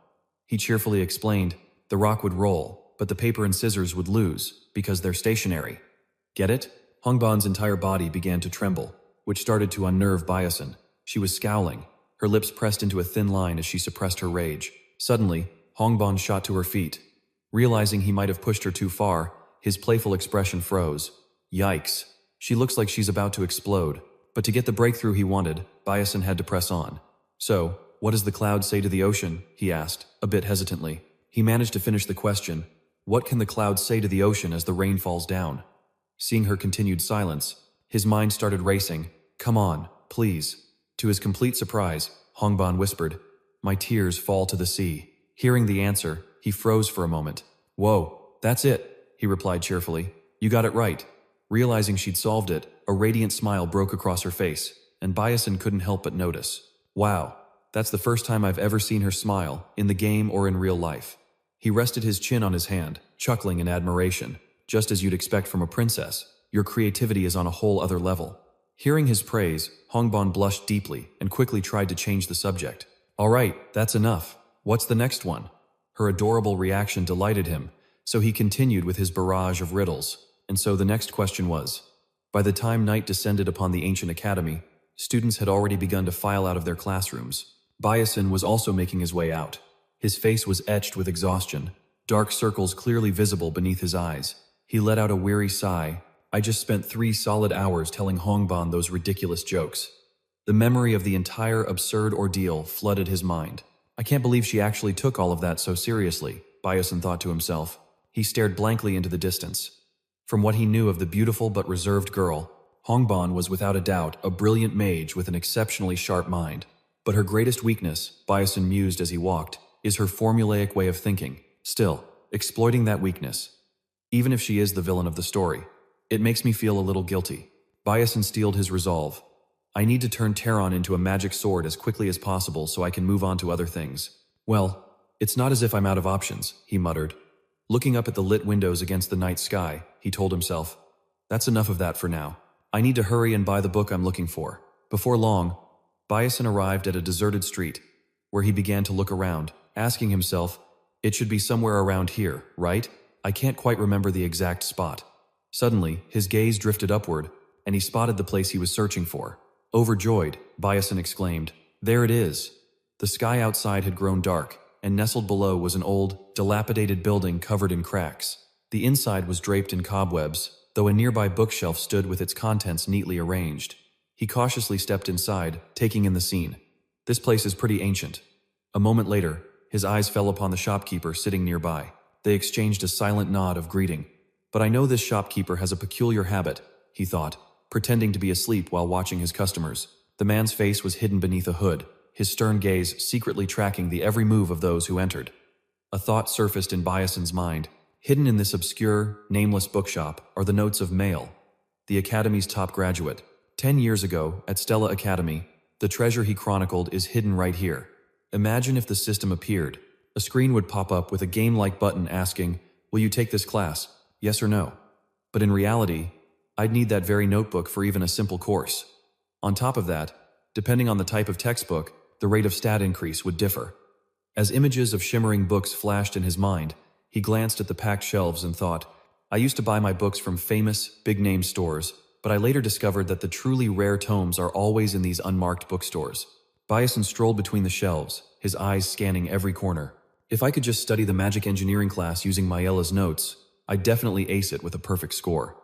He cheerfully explained, the rock would roll, but the paper and scissors would lose, because they're stationary. Get it? Hongbon's entire body began to tremble, which started to unnerve Byason. She was scowling, her lips pressed into a thin line as she suppressed her rage. Suddenly, Hongbon shot to her feet. Realizing he might have pushed her too far, his playful expression froze. Yikes. She looks like she's about to explode. But to get the breakthrough he wanted, Byason had to press on. So, what does the cloud say to the ocean? He asked, a bit hesitantly. He managed to finish the question. What can the cloud say to the ocean as the rain falls down? Seeing her continued silence, his mind started racing. Come on, please. To his complete surprise, Hongbon whispered, My tears fall to the sea. Hearing the answer, he froze for a moment. Whoa, that's it, he replied cheerfully. You got it right. Realizing she'd solved it, a radiant smile broke across her face, and Byason couldn't help but notice. Wow, that's the first time I've ever seen her smile, in the game or in real life. He rested his chin on his hand, chuckling in admiration. Just as you'd expect from a princess, your creativity is on a whole other level. Hearing his praise, Hongbon blushed deeply and quickly tried to change the subject. All right, that's enough. What's the next one? Her adorable reaction delighted him, so he continued with his barrage of riddles. And so the next question was, by the time night descended upon the ancient academy, students had already begun to file out of their classrooms. Byason was also making his way out. His face was etched with exhaustion, dark circles clearly visible beneath his eyes. He let out a weary sigh. I just spent 3 solid hours telling Hongbon those ridiculous jokes. The memory of the entire absurd ordeal flooded his mind. I can't believe she actually took all of that so seriously, Byason thought to himself. He stared blankly into the distance. From what he knew of the beautiful but reserved girl, Hongban was without a doubt a brilliant mage with an exceptionally sharp mind. But her greatest weakness, Byason mused as he walked, is her formulaic way of thinking. Still, exploiting that weakness, even if she is the villain of the story, it makes me feel a little guilty. Byason steeled his resolve. I need to turn Terran into a magic sword as quickly as possible so I can move on to other things. Well, it's not as if I'm out of options, he muttered. Looking up at the lit windows against the night sky, he told himself, that's enough of that for now. I need to hurry and buy the book I'm looking for. Before long, Byason arrived at a deserted street, where he began to look around, asking himself, it should be somewhere around here, right? I can't quite remember the exact spot. Suddenly, his gaze drifted upward, and he spotted the place he was searching for. Overjoyed, Byason exclaimed, there it is. The sky outside had grown dark, and nestled below was an old, dilapidated building covered in cracks. The inside was draped in cobwebs, though a nearby bookshelf stood with its contents neatly arranged. He cautiously stepped inside, taking in the scene. This place is pretty ancient. A moment later, his eyes fell upon the shopkeeper sitting nearby. They exchanged a silent nod of greeting. But I know this shopkeeper has a peculiar habit, he thought, pretending to be asleep while watching his customers. The man's face was hidden beneath a hood, his stern gaze secretly tracking the every move of those who entered. A thought surfaced in Byason's mind. Hidden in this obscure, nameless bookshop are the notes of Mail, the Academy's top graduate. 10 years ago, at Stella Academy, the treasure he chronicled is hidden right here. Imagine if the system appeared. A screen would pop up with a game-like button asking, will you take this class, yes or no? But in reality, I'd need that very notebook for even a simple course. On top of that, depending on the type of textbook, the rate of stat increase would differ. As images of shimmering books flashed in his mind, he glanced at the packed shelves and thought, I used to buy my books from famous, big-name stores, but I later discovered that the truly rare tomes are always in these unmarked bookstores. Byason strolled between the shelves, his eyes scanning every corner. If I could just study the magic engineering class using Maella's notes, I'd definitely ace it with a perfect score.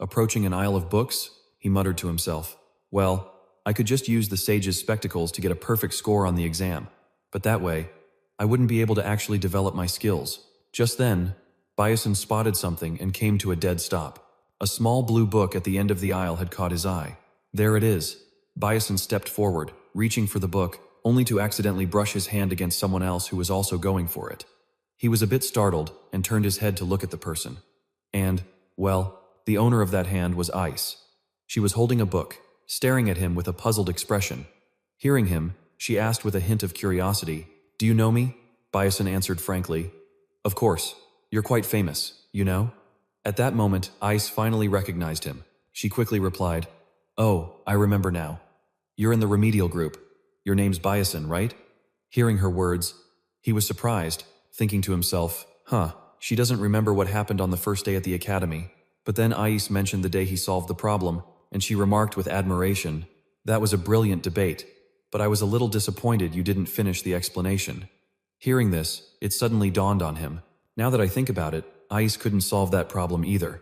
Approaching an aisle of books, he muttered to himself, well, I could just use the sage's spectacles to get a perfect score on the exam, but that way, I wouldn't be able to actually develop my skills. Just then, Byason spotted something and came to a dead stop. A small blue book at the end of the aisle had caught his eye. There it is. Byason stepped forward, reaching for the book, only to accidentally brush his hand against someone else who was also going for it. He was a bit startled and turned his head to look at the person. And, well, the owner of that hand was Ice. She was holding a book, staring at him with a puzzled expression. Hearing him, she asked with a hint of curiosity, do you know me? Byason answered frankly, of course, you're quite famous, you know? At that moment, Ice finally recognized him. She quickly replied, oh, I remember now. You're in the remedial group. Your name's Byason, right? Hearing her words, he was surprised, thinking to himself, she doesn't remember what happened on the first day at the academy. But then Ice mentioned the day he solved the problem, and she remarked with admiration, that was a brilliant debate, but I was a little disappointed you didn't finish the explanation. Hearing this, it suddenly dawned on him. Now that I think about it, Ice couldn't solve that problem either.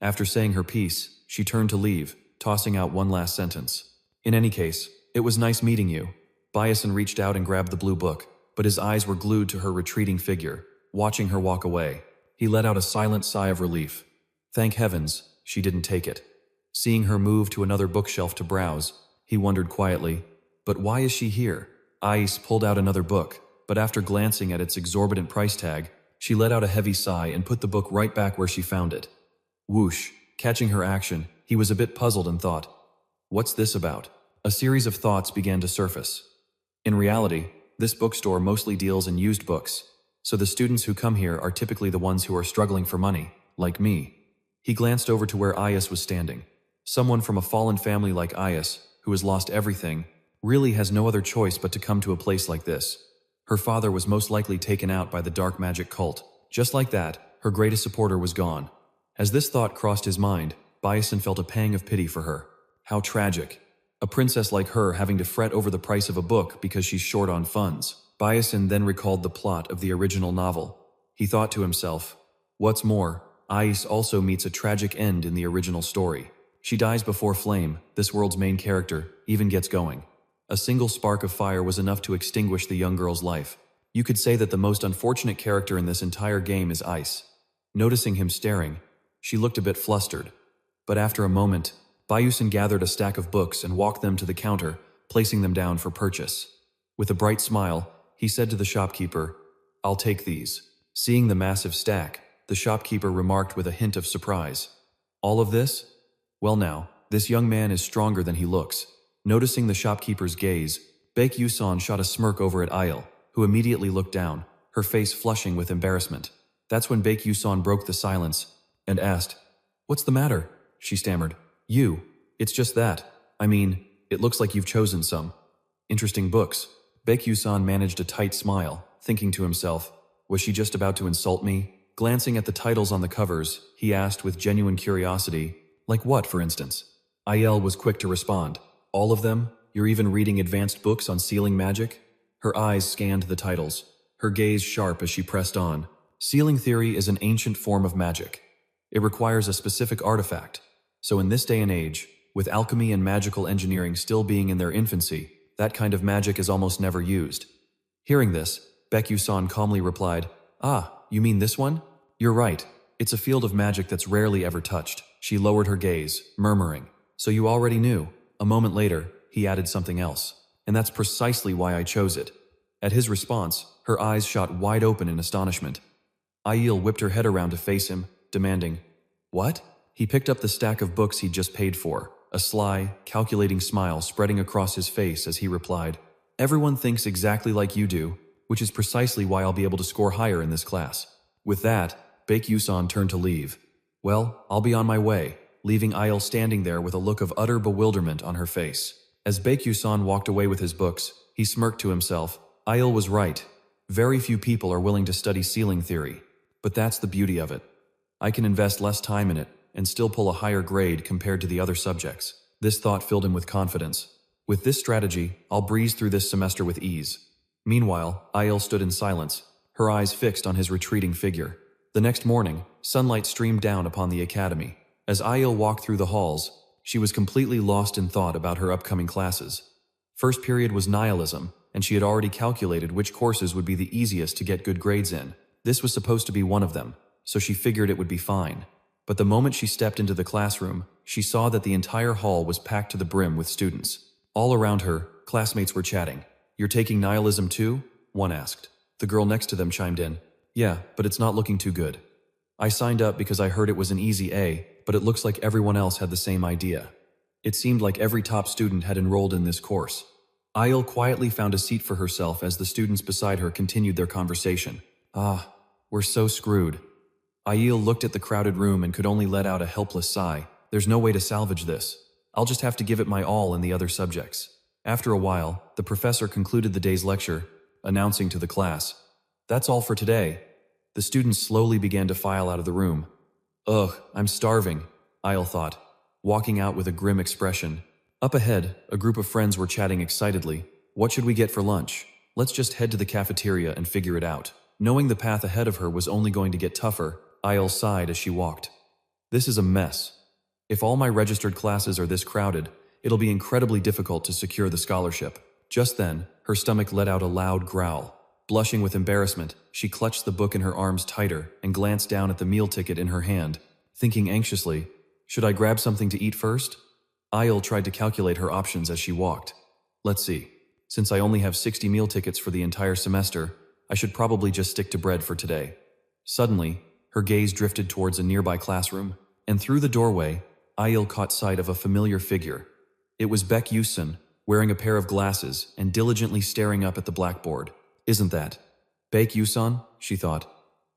After saying her piece, she turned to leave, tossing out one last sentence. In any case, it was nice meeting you. Byason reached out and grabbed the blue book, but his eyes were glued to her retreating figure, watching her walk away. He let out a silent sigh of relief. Thank heavens, she didn't take it. Seeing her move to another bookshelf to browse, he wondered quietly, but why is she here? Ice pulled out another book, but after glancing at its exorbitant price tag, she let out a heavy sigh and put the book right back where she found it. Whoosh, catching her action, he was a bit puzzled and thought, what's this about? A series of thoughts began to surface. In reality, this bookstore mostly deals in used books, so the students who come here are typically the ones who are struggling for money, like me. He glanced over to where Ias was standing. Someone from a fallen family like Ias, who has lost everything, really has no other choice but to come to a place like this. Her father was most likely taken out by the dark magic cult. Just like that, her greatest supporter was gone. As this thought crossed his mind, Byason felt a pang of pity for her. How tragic. A princess like her having to fret over the price of a book because she's short on funds. Byason then recalled the plot of the original novel. He thought to himself, what's more, Ice also meets a tragic end in the original story. She dies before Flame, this world's main character, even gets going. A single spark of fire was enough to extinguish the young girl's life. You could say that the most unfortunate character in this entire game is Ice. Noticing him staring, she looked a bit flustered. But after a moment, Byason gathered a stack of books and walked them to the counter, placing them down for purchase. With a bright smile, he said to the shopkeeper, "I'll take these." Seeing the massive stack, the shopkeeper remarked with a hint of surprise, "All of this? Well now, this young man is stronger than he looks." Noticing the shopkeeper's gaze, Byason shot a smirk over at Ayel, who immediately looked down, her face flushing with embarrassment. That's when Byason broke the silence and asked, "What's the matter?" She stammered, It's just that. I mean, it looks like you've chosen some interesting books." Byason managed a tight smile, thinking to himself, was she just about to insult me? Glancing at the titles on the covers, he asked with genuine curiosity, "Like what, for instance?" Ayel was quick to respond, "All of them? You're even reading advanced books on sealing magic?" Her eyes scanned the titles, her gaze sharp as she pressed on. Sealing theory is an ancient form of magic. It requires a specific artifact. So in this day and age, with alchemy and magical engineering still being in their infancy, that kind of magic is almost never used. Hearing this, Byason calmly replied, "Ah, you mean this one? You're right. It's a field of magic that's rarely ever touched." She lowered her gaze, murmuring, "So you already knew." A moment later, he added something else. "And that's precisely why I chose it." At his response, her eyes shot wide open in astonishment. Ayel whipped her head around to face him, demanding, "What?" He picked up the stack of books he'd just paid for, a sly, calculating smile spreading across his face as he replied, "Everyone thinks exactly like you do, which is precisely why I'll be able to score higher in this class." With that, Byason turned to leave. "Well, I'll be on my way," leaving Ayel standing there with a look of utter bewilderment on her face. As Byason walked away with his books, he smirked to himself. Ayel was right. Very few people are willing to study sealing theory. But that's the beauty of it. I can invest less time in it and still pull a higher grade compared to the other subjects. This thought filled him with confidence. With this strategy, I'll breeze through this semester with ease. Meanwhile, Ayel stood in silence, her eyes fixed on his retreating figure. The next morning, sunlight streamed down upon the academy. As Ayel walked through the halls, she was completely lost in thought about her upcoming classes. First period was nihilism, and she had already calculated which courses would be the easiest to get good grades in. This was supposed to be one of them, so she figured it would be fine. But the moment she stepped into the classroom, she saw that the entire hall was packed to the brim with students. All around her, classmates were chatting. "You're taking nihilism too?" one asked. The girl next to them chimed in, "Yeah, but it's not looking too good. I signed up because I heard it was an easy A, but it looks like everyone else had the same idea." It seemed like every top student had enrolled in this course. Ayel quietly found a seat for herself as the students beside her continued their conversation. "Ah, we're so screwed." Ayel looked at the crowded room and could only let out a helpless sigh. "There's no way to salvage this. I'll just have to give it my all in the other subjects." After a while, the professor concluded the day's lecture, announcing to the class, "That's all for today." The students slowly began to file out of the room. "Ugh, I'm starving," Ayel thought, walking out with a grim expression. Up ahead, a group of friends were chatting excitedly. "What should we get for lunch? Let's just head to the cafeteria and figure it out." Knowing the path ahead of her was only going to get tougher, Ayel sighed as she walked. "This is a mess. If all my registered classes are this crowded, it'll be incredibly difficult to secure the scholarship." Just then, her stomach let out a loud growl. Blushing with embarrassment, she clutched the book in her arms tighter and glanced down at the meal ticket in her hand, thinking anxiously, "Should I grab something to eat first?" Ayel tried to calculate her options as she walked. "Let's see. Since I only have 60 meal tickets for the entire semester, I should probably just stick to bread for today." Suddenly, her gaze drifted towards a nearby classroom, and through the doorway, Ayel caught sight of a familiar figure. It was Byason, wearing a pair of glasses and diligently staring up at the blackboard. "Isn't that Byason?" she thought.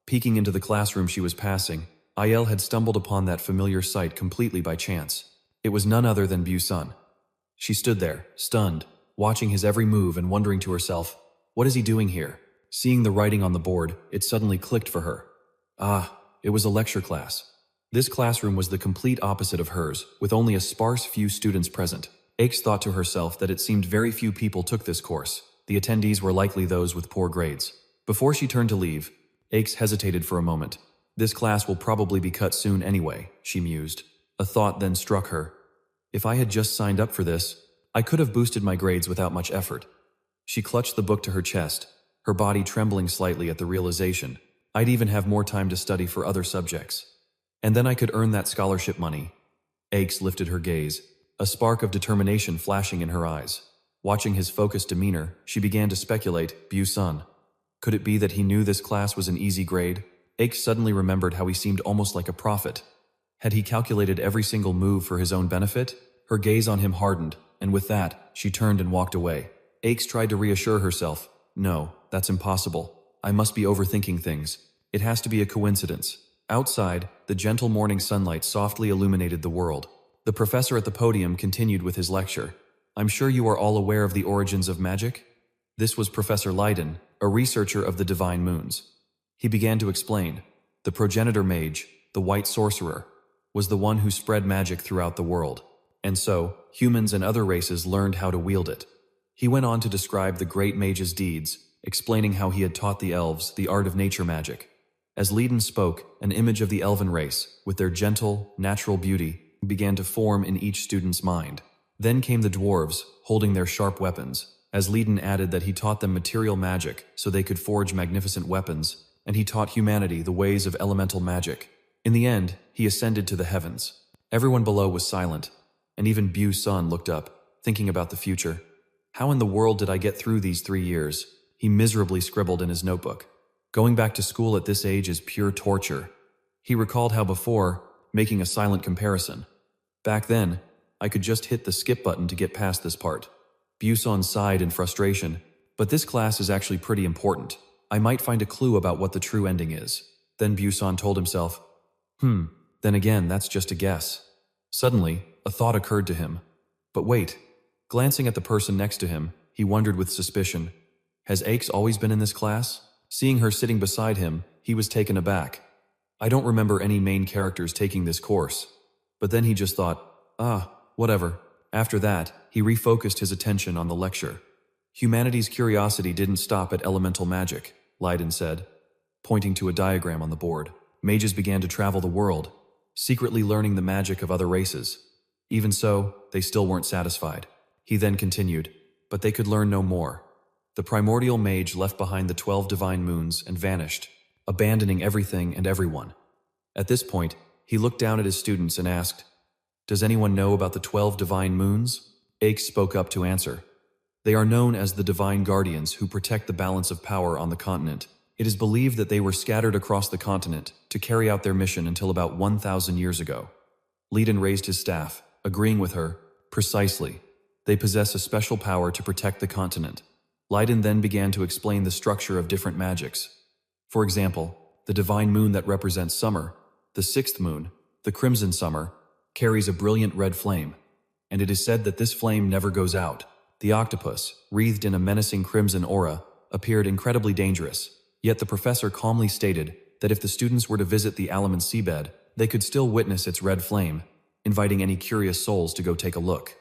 Peeking into the classroom she was passing, Ayel had stumbled upon that familiar sight completely by chance. It was none other than Byason. She stood there, stunned, watching his every move and wondering to herself, what is he doing here? Seeing the writing on the board, it suddenly clicked for her. Ah, it was a lecture class. This classroom was the complete opposite of hers, with only a sparse few students present. Aix thought to herself that it seemed very few people took this course. The attendees were likely those with poor grades. Before she turned to leave, Aix hesitated for a moment. This class will probably be cut soon anyway, she mused. A thought then struck her. If I had just signed up for this, I could have boosted my grades without much effort. She clutched the book to her chest, her body trembling slightly at the realization. I'd even have more time to study for other subjects. And then I could earn that scholarship money. Aix lifted her gaze, a spark of determination flashing in her eyes. Watching his focused demeanor, she began to speculate, Byason. Could it be that he knew this class was an easy grade? Aix suddenly remembered how he seemed almost like a prophet. Had he calculated every single move for his own benefit? Her gaze on him hardened, and with that, she turned and walked away. Aix tried to reassure herself. No, that's impossible. I must be overthinking things. It has to be a coincidence. Outside, the gentle morning sunlight softly illuminated the world. The professor at the podium continued with his lecture. I'm sure you are all aware of the origins of magic? This was Professor Leiden, a researcher of the Divine Moons. He began to explain. The progenitor mage, the white sorcerer, was the one who spread magic throughout the world. And so, humans and other races learned how to wield it. He went on to describe the great mage's deeds, explaining how he had taught the elves the art of nature magic. As Leiden spoke, an image of the elven race, with their gentle, natural beauty, began to form in each student's mind. Then came the dwarves, holding their sharp weapons, as Leiden added that he taught them material magic so they could forge magnificent weapons, and he taught humanity the ways of elemental magic. In the end, he ascended to the heavens. Everyone below was silent, and even Byason looked up, thinking about the future. How in the world did I get through these 3 years? He miserably scribbled in his notebook. Going back to school at this age is pure torture. He recalled how before, making a silent comparison. Back then, I could just hit the skip button to get past this part. Byason sighed in frustration, but this class is actually pretty important. I might find a clue about what the true ending is. Then Byason told himself, then again, that's just a guess. Suddenly, a thought occurred to him. But wait, glancing at the person next to him, he wondered with suspicion. Has Aix always been in this class? Seeing her sitting beside him, he was taken aback. I don't remember any main characters taking this course. But then he just thought, whatever. After that, he refocused his attention on the lecture. Humanity's curiosity didn't stop at elemental magic, Leiden said, pointing to a diagram on the board. Mages began to travel the world, secretly learning the magic of other races. Even so, they still weren't satisfied. He then continued, but they could learn no more. The primordial mage left behind the 12 divine moons and vanished, abandoning everything and everyone. At this point, he looked down at his students and asked, Does anyone know about the 12 divine moons? Aix spoke up to answer. They are known as the divine guardians who protect the balance of power on the continent. It is believed that they were scattered across the continent to carry out their mission until about 1,000 years ago. Leiden raised his staff, agreeing with her. Precisely. They possess a special power to protect the continent. Leiden then began to explain the structure of different magics. For example, the divine moon that represents summer, the 6th moon, the crimson summer, carries a brilliant red flame, and it is said that this flame never goes out. The octopus, wreathed in a menacing crimson aura, appeared incredibly dangerous, yet the professor calmly stated that if the students were to visit the Alaman seabed, they could still witness its red flame, inviting any curious souls to go take a look.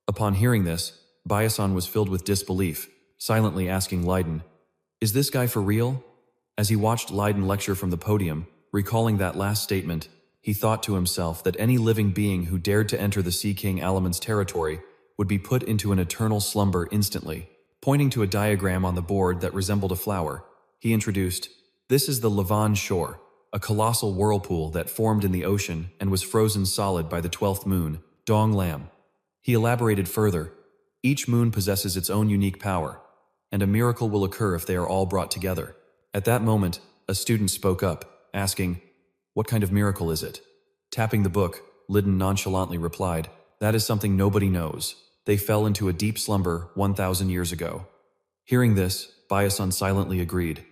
Upon hearing this, Byason was filled with disbelief, silently asking Leiden, Is this guy for real? As he watched Leiden lecture from the podium, recalling that last statement, he thought to himself that any living being who dared to enter the Sea King Alaman's territory would be put into an eternal slumber instantly. Pointing to a diagram on the board that resembled a flower, he introduced, This is the Levant shore, a colossal whirlpool that formed in the ocean and was frozen solid by the 12th moon, Dong Lam. He elaborated further, Each moon possesses its own unique power, and a miracle will occur if they are all brought together. At that moment, a student spoke up, asking, What kind of miracle is it? Tapping the book, Leiden nonchalantly replied, That is something nobody knows. They fell into a deep slumber 1,000 years ago. Hearing this, Byason silently agreed.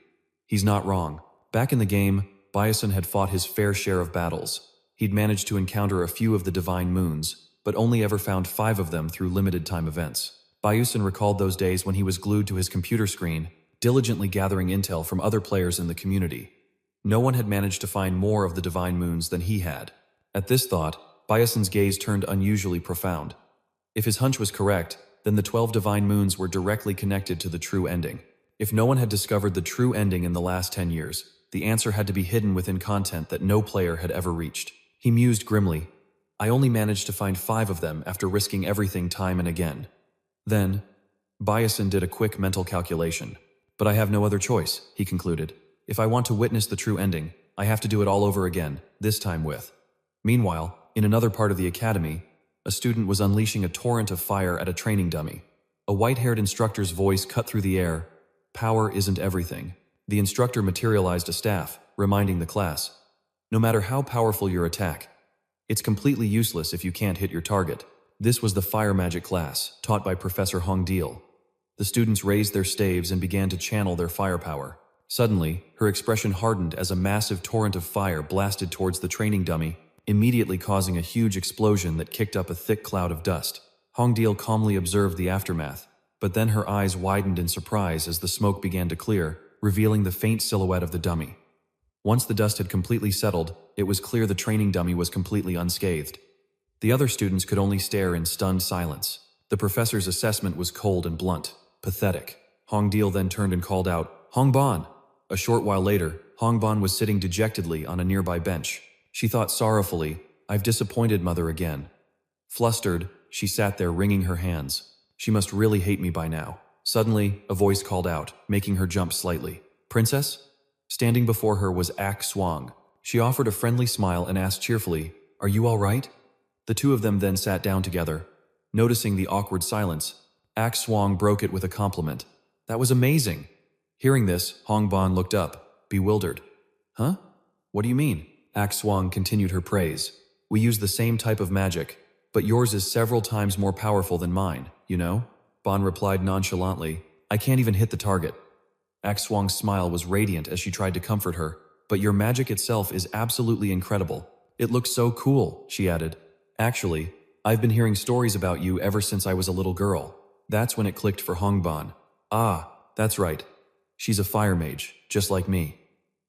He's not wrong. Back in the game, Byason had fought his fair share of battles. He'd managed to encounter a few of the divine moons, but only ever found 5 of them through limited time events. Byason recalled those days when he was glued to his computer screen, diligently gathering intel from other players in the community. No one had managed to find more of the divine moons than he had. At this thought, Byason's gaze turned unusually profound. If his hunch was correct, then the 12 divine moons were directly connected to the true ending. If no one had discovered the true ending in the last 10 years, the answer had to be hidden within content that no player had ever reached. He mused grimly, I only managed to find 5 of them after risking everything time and again. Then, Byason did a quick mental calculation. But I have no other choice, he concluded. If I want to witness the true ending, I have to do it all over again, this time with. Meanwhile, In another part of the academy, a student was unleashing a torrent of fire at a training dummy. A white-haired instructor's voice cut through the air. Power isn't everything. The instructor materialized a staff, reminding the class, no matter how powerful your attack, it's completely useless if you can't hit your target. This was the fire magic class, taught by Professor Hongdeal. The students raised their staves and began to channel their firepower. Suddenly, her expression hardened as a massive torrent of fire blasted towards the training dummy, immediately causing a huge explosion that kicked up a thick cloud of dust. Hongdeal calmly observed the aftermath, but then her eyes widened in surprise as the smoke began to clear, revealing the faint silhouette of the dummy. Once the dust had completely settled, it was clear the training dummy was completely unscathed. The other students could only stare in stunned silence. The professor's assessment was cold and blunt. Pathetic. Hongdeal then turned and called out, "Hongban!" A short while later, Hongban was sitting dejectedly on a nearby bench. She thought sorrowfully, "I've disappointed Mother again." Flustered, she sat there wringing her hands. She must really hate me by now. Suddenly, a voice called out, making her jump slightly. "Princess?" Standing before her was Ak Swang. She offered a friendly smile and asked cheerfully, "Are you all right?" The two of them then sat down together. Noticing the awkward silence, Ak Swang broke it with a compliment. "That was amazing." Hearing this, Hongban looked up, bewildered. "Huh? What do you mean?" Ak Swang continued her praise. "We use the same type of magic, but yours is several times more powerful than mine, you know?" Ban replied nonchalantly, "I can't even hit the target." Ak Swang's smile was radiant as she tried to comfort her. "But your magic itself is absolutely incredible. It looks so cool," she added. "Actually, I've been hearing stories about you ever since I was a little girl." That's when it clicked for Hongban. "Ah, that's right. She's a fire mage, just like me."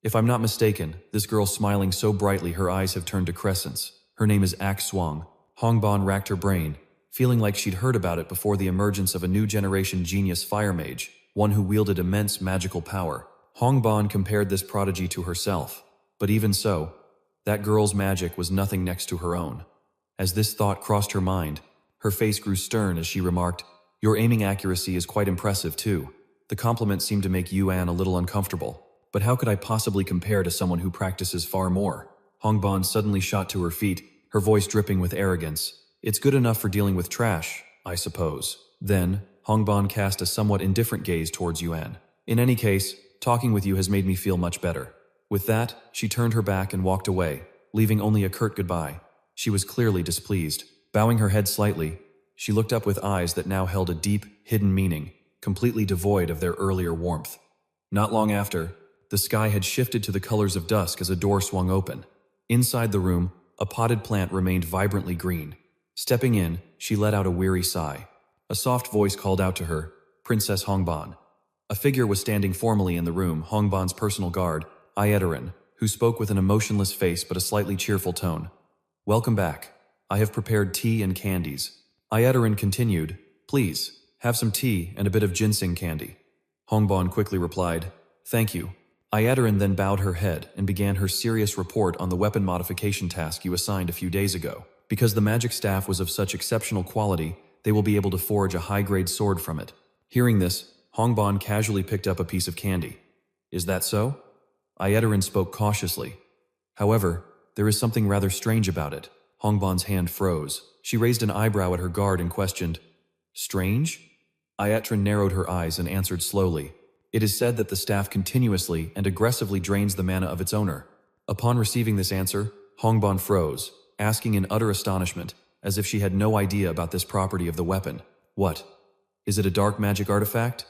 If I'm not mistaken, this girl smiling so brightly her eyes have turned to crescents. Her name is Ak Swang. Hongban racked her brain, feeling like she'd heard about it before the emergence of a new generation genius fire mage, one who wielded immense magical power. Hongban compared this prodigy to herself, but even so, that girl's magic was nothing next to her own. As this thought crossed her mind, her face grew stern as she remarked, "Your aiming accuracy is quite impressive too." The compliment seemed to make Yuan a little uncomfortable. But how could I possibly compare to someone who practices far more? Hongban suddenly shot to her feet, her voice dripping with arrogance. "It's good enough for dealing with trash, I suppose." Then, Hongban cast a somewhat indifferent gaze towards Yuan. "In any case, talking with you has made me feel much better." With that, she turned her back and walked away, leaving only a curt goodbye. She was clearly displeased. Bowing her head slightly, she looked up with eyes that now held a deep, hidden meaning, completely devoid of their earlier warmth. Not long after, the sky had shifted to the colors of dusk as a door swung open. Inside the room, a potted plant remained vibrantly green. Stepping in, she let out a weary sigh. A soft voice called out to her, "Princess Hongban." A figure was standing formally in the room, Hongban's personal guard, Ietarin, who spoke with an emotionless face but a slightly cheerful tone. "Welcome back. I have prepared tea and candies." Ietarin continued, "Please, have some tea and a bit of ginseng candy." Hongban quickly replied, "Thank you." Ietarin then bowed her head and began her serious report on the weapon modification task you assigned a few days ago. Because the magic staff was of such exceptional quality, they will be able to forge a high-grade sword from it. Hearing this, Hongban casually picked up a piece of candy. "Is that so?" Ietarin spoke cautiously. "However, there is something rather strange about it." Hongban's hand froze. She raised an eyebrow at her guard and questioned, "Strange?" Ietarin narrowed her eyes and answered slowly, "It is said that the staff continuously and aggressively drains the mana of its owner." Upon receiving this answer, Hongban froze, asking in utter astonishment, as if she had no idea about this property of the weapon. "What? Is it a dark magic artifact?"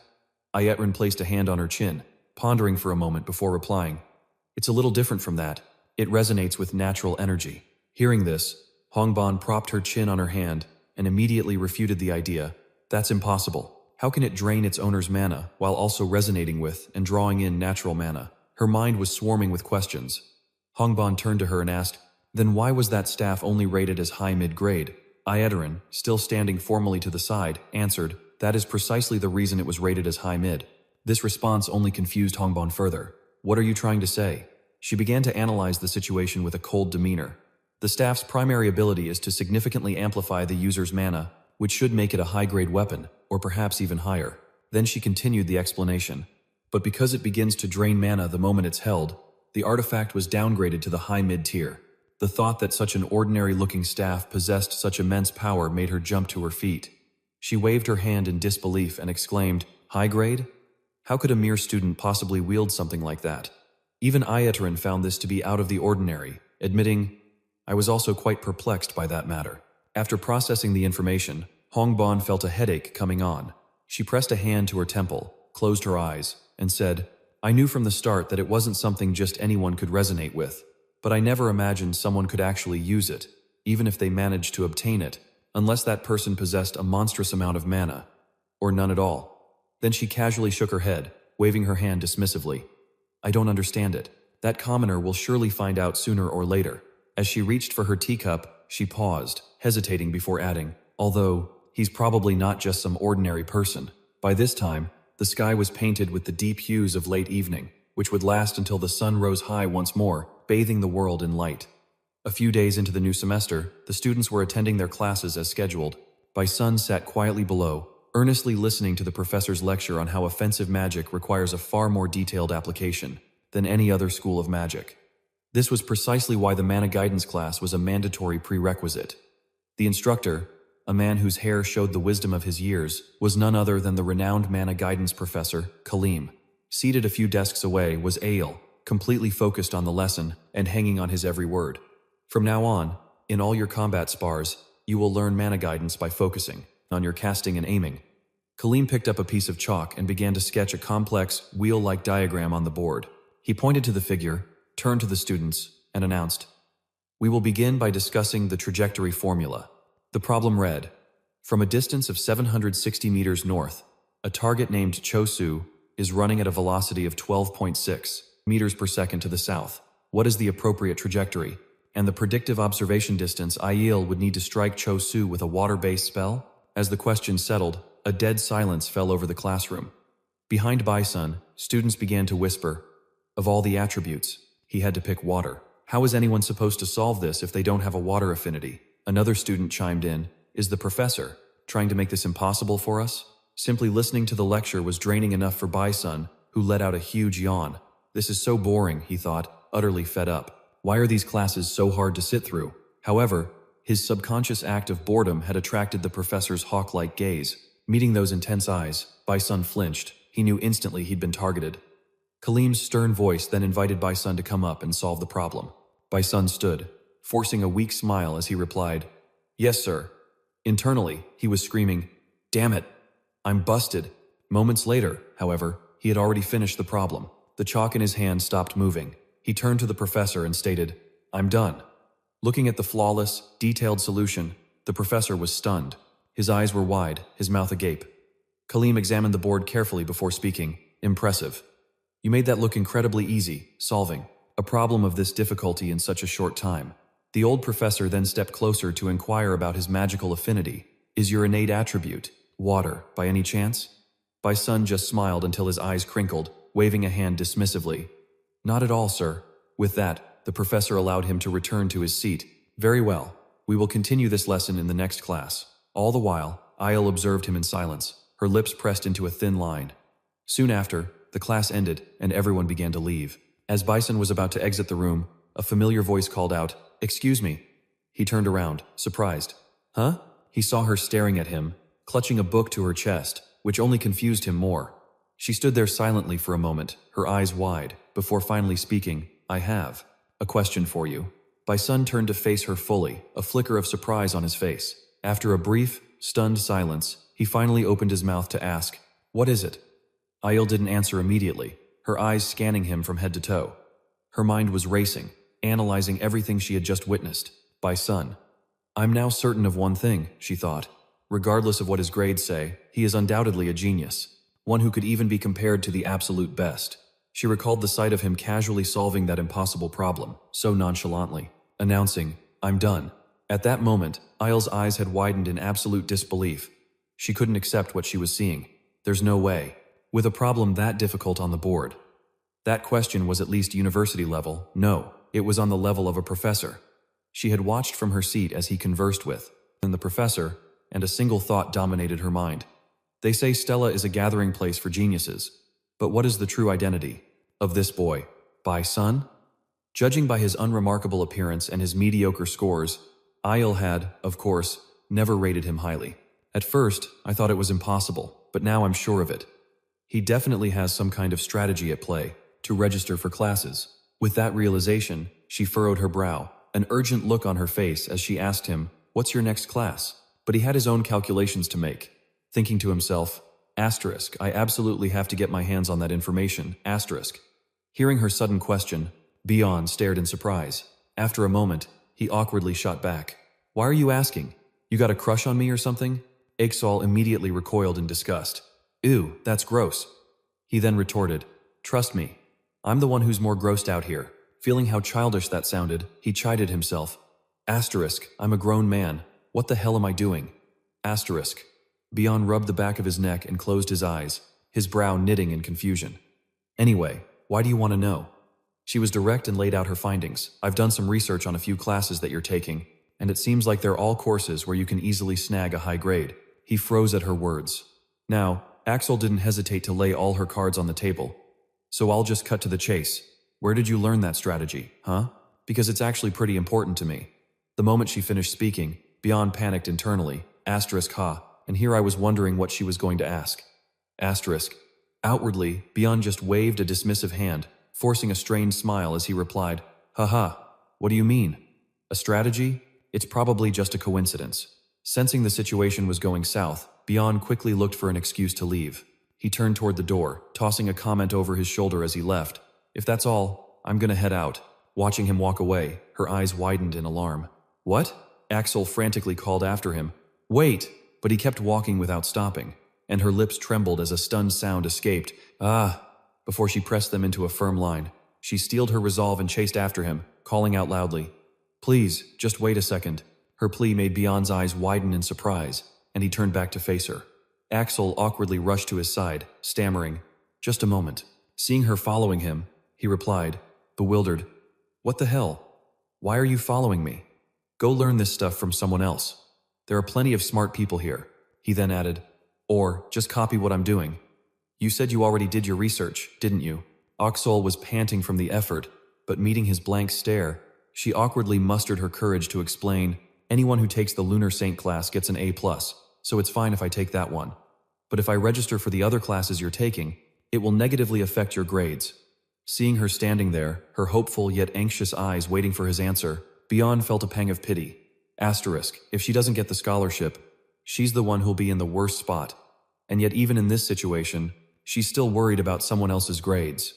Ietarin placed a hand on her chin, pondering for a moment before replying, "It's a little different from that. It resonates with natural energy." Hearing this, Hongban propped her chin on her hand and immediately refuted the idea. "That's impossible. How can it drain its owner's mana while also resonating with and drawing in natural mana?" Her mind was swarming with questions. Hongban turned to her and asked, "Then why was that staff only rated as high mid-grade?" Ietarin, still standing formally to the side, answered, "That is precisely the reason it was rated as high mid." This response only confused Hongban further. "What are you trying to say?" She began to analyze the situation with a cold demeanor. The staff's primary ability is to significantly amplify the user's mana, which should make it a high-grade weapon, or perhaps even higher. Then she continued the explanation. But because it begins to drain mana the moment it's held, the artifact was downgraded to the high mid tier. The thought that such an ordinary-looking staff possessed such immense power made her jump to her feet. She waved her hand in disbelief and exclaimed, "High grade? How could a mere student possibly wield something like that?" Even Ayataran found this to be out of the ordinary, admitting, "I was also quite perplexed by that matter." After processing the information, Hongbon felt a headache coming on. She pressed a hand to her temple, closed her eyes, and said, "I knew from the start that it wasn't something just anyone could resonate with, but I never imagined someone could actually use it, even if they managed to obtain it, unless that person possessed a monstrous amount of mana, or none at all." Then she casually shook her head, waving her hand dismissively. "I don't understand it. That commoner will surely find out sooner or later." As she reached for her teacup, she paused, hesitating before adding, "Although, he's probably not just some ordinary person." By this time, the sky was painted with the deep hues of late evening, which would last until the sun rose high once more, bathing the world in light. A few days into the new semester, the students were attending their classes as scheduled. Byason sat quietly below, earnestly listening to the professor's lecture on how offensive magic requires a far more detailed application than any other school of magic. This was precisely why the mana guidance class was a mandatory prerequisite. The instructor, a man whose hair showed the wisdom of his years, was none other than the renowned mana guidance professor, Kaleem. Seated a few desks away was Ail, completely focused on the lesson and hanging on his every word. "From now on, in all your combat spars, you will learn mana guidance by focusing on your casting and aiming." Kaleem picked up a piece of chalk and began to sketch a complex, wheel-like diagram on the board. He pointed to the figure, turned to the students, and announced, "We will begin by discussing the trajectory formula." The problem read, "From a distance of 760 meters north, a target named Chosu is running at a velocity of 12.6 meters per second to the south. What is the appropriate trajectory and the predictive observation distance Aiel would need to strike Chosu with a water-based spell?" As the question settled, a dead silence fell over the classroom. Behind Byason, students began to whisper, "Of all the attributes, he had to pick water. How is anyone supposed to solve this if they don't have a water affinity?" Another student chimed in, "Is the professor trying to make this impossible for us?" Simply listening to the lecture was draining enough for Byason, who let out a huge yawn. This is so boring, he thought, utterly fed up. Why are these classes so hard to sit through? However, his subconscious act of boredom had attracted the professor's hawk-like gaze. Meeting those intense eyes, Byason flinched. He knew instantly he'd been targeted. Kaleem's stern voice then invited Byason to come up and solve the problem. Byason stood, forcing a weak smile as he replied, "Yes, sir." Internally, he was screaming, "Damn it, I'm busted." Moments later, however, he had already finished the problem. The chalk in his hand stopped moving. He turned to the professor and stated, "I'm done." Looking at the flawless, detailed solution, the professor was stunned. His eyes were wide, his mouth agape. Kaleem examined the board carefully before speaking. "Impressive. You made that look incredibly easy, solving a problem of this difficulty in such a short time." The old professor then stepped closer to inquire about his magical affinity. "Is your innate attribute water, by any chance?" Byason just smiled until his eyes crinkled, waving a hand dismissively. "Not at all, sir." With that, the professor allowed him to return to his seat. "Very well. We will continue this lesson in the next class." All the while, Aiel observed him in silence, her lips pressed into a thin line. Soon after, the class ended and everyone began to leave. As Byason was about to exit the room, a familiar voice called out, "Excuse me." He turned around, surprised. "Huh?" He saw her staring at him, clutching a book to her chest, which only confused him more. She stood there silently for a moment, her eyes wide, before finally speaking, "I have a question for you." Byason turned to face her fully, a flicker of surprise on his face. After a brief, stunned silence, he finally opened his mouth to ask, "What is it?" Aiel didn't answer immediately, her eyes scanning him from head to toe. Her mind was racing, analyzing everything she had just witnessed. Byason. "I'm now certain of one thing," she thought. Regardless of what his grades say, he is undoubtedly a genius, one who could even be compared to the absolute best. She recalled the sight of him casually solving that impossible problem, so nonchalantly, announcing, "I'm done." At that moment, Aiel's eyes had widened in absolute disbelief. She couldn't accept what she was seeing. There's no way. With a problem that difficult on the board. That question was at least university level. No, it was on the level of a professor. She had watched from her seat as he conversed with the professor, and a single thought dominated her mind. They say Stella is a gathering place for geniuses. But what is the true identity of this boy? Byason? Judging by his unremarkable appearance and his mediocre scores, Isle had, of course, never rated him highly. At first, I thought it was impossible, but now I'm sure of it. He definitely has some kind of strategy at play to register for classes. With that realization, she furrowed her brow, an urgent look on her face as she asked him, "What's your next class?" But he had his own calculations to make, thinking to himself, asterisk, I absolutely have to get my hands on that information, asterisk. Hearing her sudden question, Byason stared in surprise. After a moment, he awkwardly shot back. Why are you asking? You got a crush on me or something? Exol immediately recoiled in disgust. Ew, that's gross. He then retorted, trust me, I'm the one who's more grossed out here. Feeling how childish that sounded, he chided himself. Asterisk, I'm a grown man. What the hell am I doing? Asterisk. Byason rubbed the back of his neck and closed his eyes, his brow knitting in confusion. Anyway, why do you want to know? She was direct and laid out her findings. I've done some research on a few classes that you're taking, and it seems like they're all courses where you can easily snag a high grade. He froze at her words. Now, Axel didn't hesitate to lay all her cards on the table. So I'll just cut to the chase. Where did you learn that strategy, huh? Because it's actually pretty important to me. The moment she finished speaking, Byason panicked internally, asterisk ha, and here I was wondering what she was going to ask. Asterisk. Outwardly, Byason just waved a dismissive hand, forcing a strained smile as he replied, haha, what do you mean? A strategy? It's probably just a coincidence. Sensing the situation was going south, Byason quickly looked for an excuse to leave. He turned toward the door, tossing a comment over his shoulder as he left. If that's all, I'm gonna head out. Watching him walk away, her eyes widened in alarm. What? Axel frantically called after him. Wait! But he kept walking without stopping, and her lips trembled as a stunned sound escaped. Ah! Before she pressed them into a firm line, she steeled her resolve and chased after him, calling out loudly. Please, just wait a second. Her plea made Byon's eyes widen in surprise, and he turned back to face her. Axel awkwardly rushed to his side, stammering, just a moment. Seeing her following him, he replied, bewildered, what the hell? Why are you following me? Go learn this stuff from someone else. There are plenty of smart people here, he then added. Or, just copy what I'm doing. You said you already did your research, didn't you? Axel was panting from the effort, but meeting his blank stare, she awkwardly mustered her courage to explain, anyone who takes the Lunar Saint class gets an A+, so it's fine if I take that one. But if I register for the other classes you're taking, it will negatively affect your grades. Seeing her standing there, her hopeful yet anxious eyes waiting for his answer, Byason felt a pang of pity. Asterisk, if she doesn't get the scholarship, she's the one who'll be in the worst spot. And yet even in this situation, she's still worried about someone else's grades.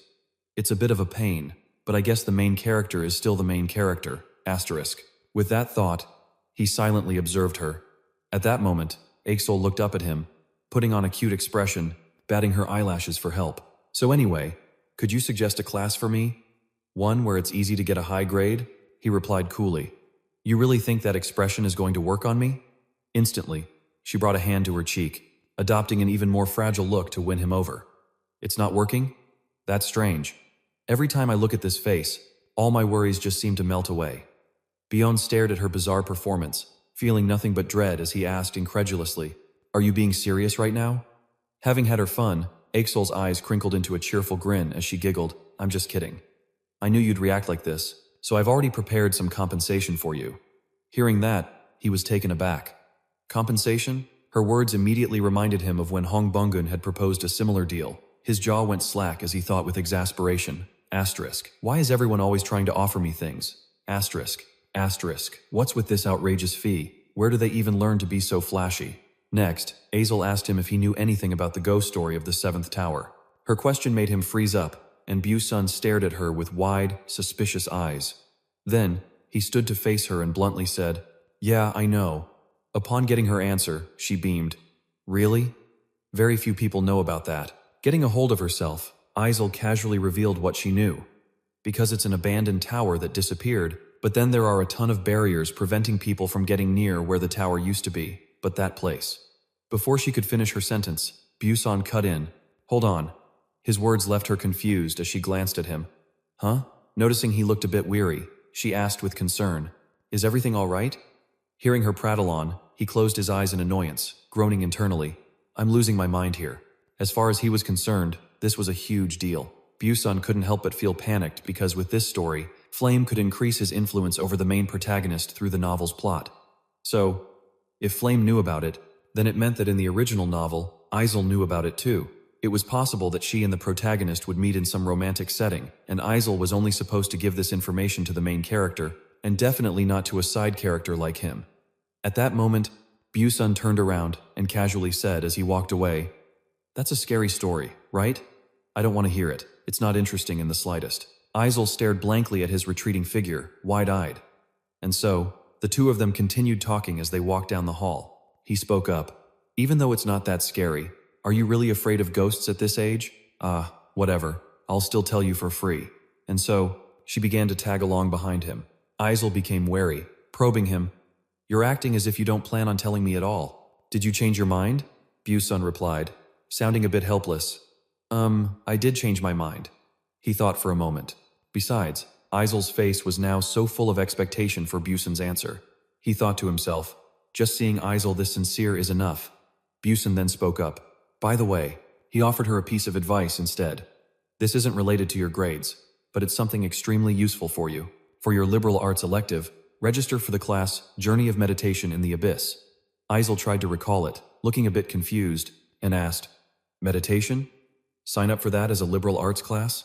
It's a bit of a pain, but I guess the main character is still the main character. Asterisk. With that thought, he silently observed her. At that moment, Axel looked up at him, putting on a cute expression, batting her eyelashes for help. So anyway, could you suggest a class for me? One where it's easy to get a high grade? He replied coolly. You really think that expression is going to work on me? Instantly, she brought a hand to her cheek, adopting an even more fragile look to win him over. It's not working? That's strange. Every time I look at this face, all my worries just seem to melt away. Byason stared at her bizarre performance, feeling nothing but dread as he asked incredulously, Are you being serious right now? Having had her fun, Axel's eyes crinkled into a cheerful grin as she giggled, I'm just kidding. I knew you'd react like this, so I've already prepared some compensation for you. Hearing that, he was taken aback. Compensation? Her words immediately reminded him of when Hong Bungun had proposed a similar deal. His jaw went slack as he thought with exasperation. Asterisk. Why is everyone always trying to offer me things? Asterisk. Asterisk. What's with this outrageous fee? Where do they even learn to be so flashy? Next, Azel asked him if he knew anything about the ghost story of the seventh tower. Her question made him freeze up, and Byason stared at her with wide, suspicious eyes. Then, he stood to face her and bluntly said, Yeah, I know. Upon getting her answer, she beamed. Really? Very few people know about that. Getting a hold of herself, Isel casually revealed what she knew. Because it's an abandoned tower that disappeared, but then there are a ton of barriers preventing people from getting near where the tower used to be, but that place. Before she could finish her sentence, Byason cut in. Hold on. His words left her confused as she glanced at him. Huh? Noticing he looked a bit weary, she asked with concern, Is everything all right? Hearing her prattle on, he closed his eyes in annoyance, groaning internally. I'm losing my mind here. As far as he was concerned, this was a huge deal. Byason couldn't help but feel panicked because with this story, Flame could increase his influence over the main protagonist through the novel's plot. So, if Flame knew about it, then it meant that in the original novel, Isel knew about it too. It was possible that she and the protagonist would meet in some romantic setting, and Isel was only supposed to give this information to the main character, and definitely not to a side character like him. At that moment, Byason turned around and casually said as he walked away, "That's a scary story, right? I don't want to hear it. It's not interesting in the slightest." Isel stared blankly at his retreating figure, wide-eyed. And so, the two of them continued talking as they walked down the hall. He spoke up. "Even though it's not that scary, are you really afraid of ghosts at this age? Whatever. I'll still tell you for free." And so, she began to tag along behind him. Isel became wary, probing him. "You're acting as if you don't plan on telling me at all. Did you change your mind?" Byason replied, sounding a bit helpless. I did change my mind." He thought for a moment. Besides, Isel's face was now so full of expectation for Byson's answer. He thought to himself, just seeing Isel this sincere is enough. Byason then spoke up. By the way, he offered her a piece of advice instead. "This isn't related to your grades, but it's something extremely useful for you. For your liberal arts elective, register for the class Journey of Meditation in the Abyss." Isel tried to recall it, looking a bit confused, and asked, "Meditation? Sign up for that as a liberal arts class?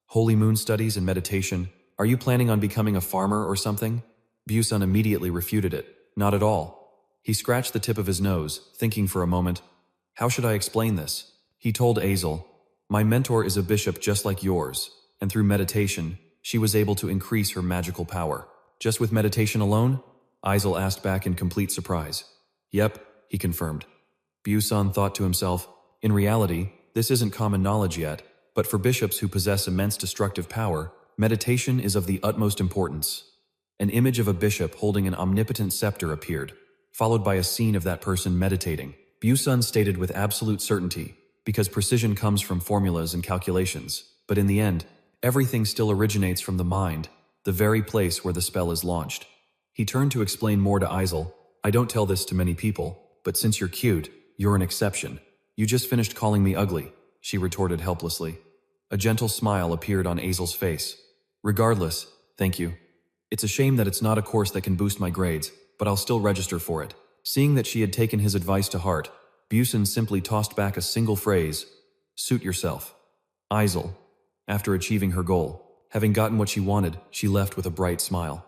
Holy moon studies and meditation? Are you planning on becoming a farmer or something?" Byason immediately refuted it. "Not at all." He scratched the tip of his nose, thinking for a moment. How should I explain this? He told Isel, "My mentor is a bishop just like yours, and through meditation, she was able to increase her magical power." "Just with meditation alone?" Isel asked back in complete surprise. "Yep," he confirmed. Byason thought to himself, in reality, this isn't common knowledge yet, but for bishops who possess immense destructive power, meditation is of the utmost importance. An image of a bishop holding an omnipotent scepter appeared, followed by a scene of that person meditating. Byason stated with absolute certainty, because precision comes from formulas and calculations, but in the end, everything still originates from the mind, the very place where the spell is launched. He turned to explain more to Isel. "I don't tell this to many people, but since you're cute, you're an exception. You just finished calling me ugly," she retorted helplessly. A gentle smile appeared on Isel's face. "Regardless, thank you. It's a shame that it's not a course that can boost my grades, but I'll still register for it." Seeing that she had taken his advice to heart, Byason simply tossed back a single phrase, "Suit yourself." Isel, after achieving her goal, having gotten what she wanted, she left with a bright smile.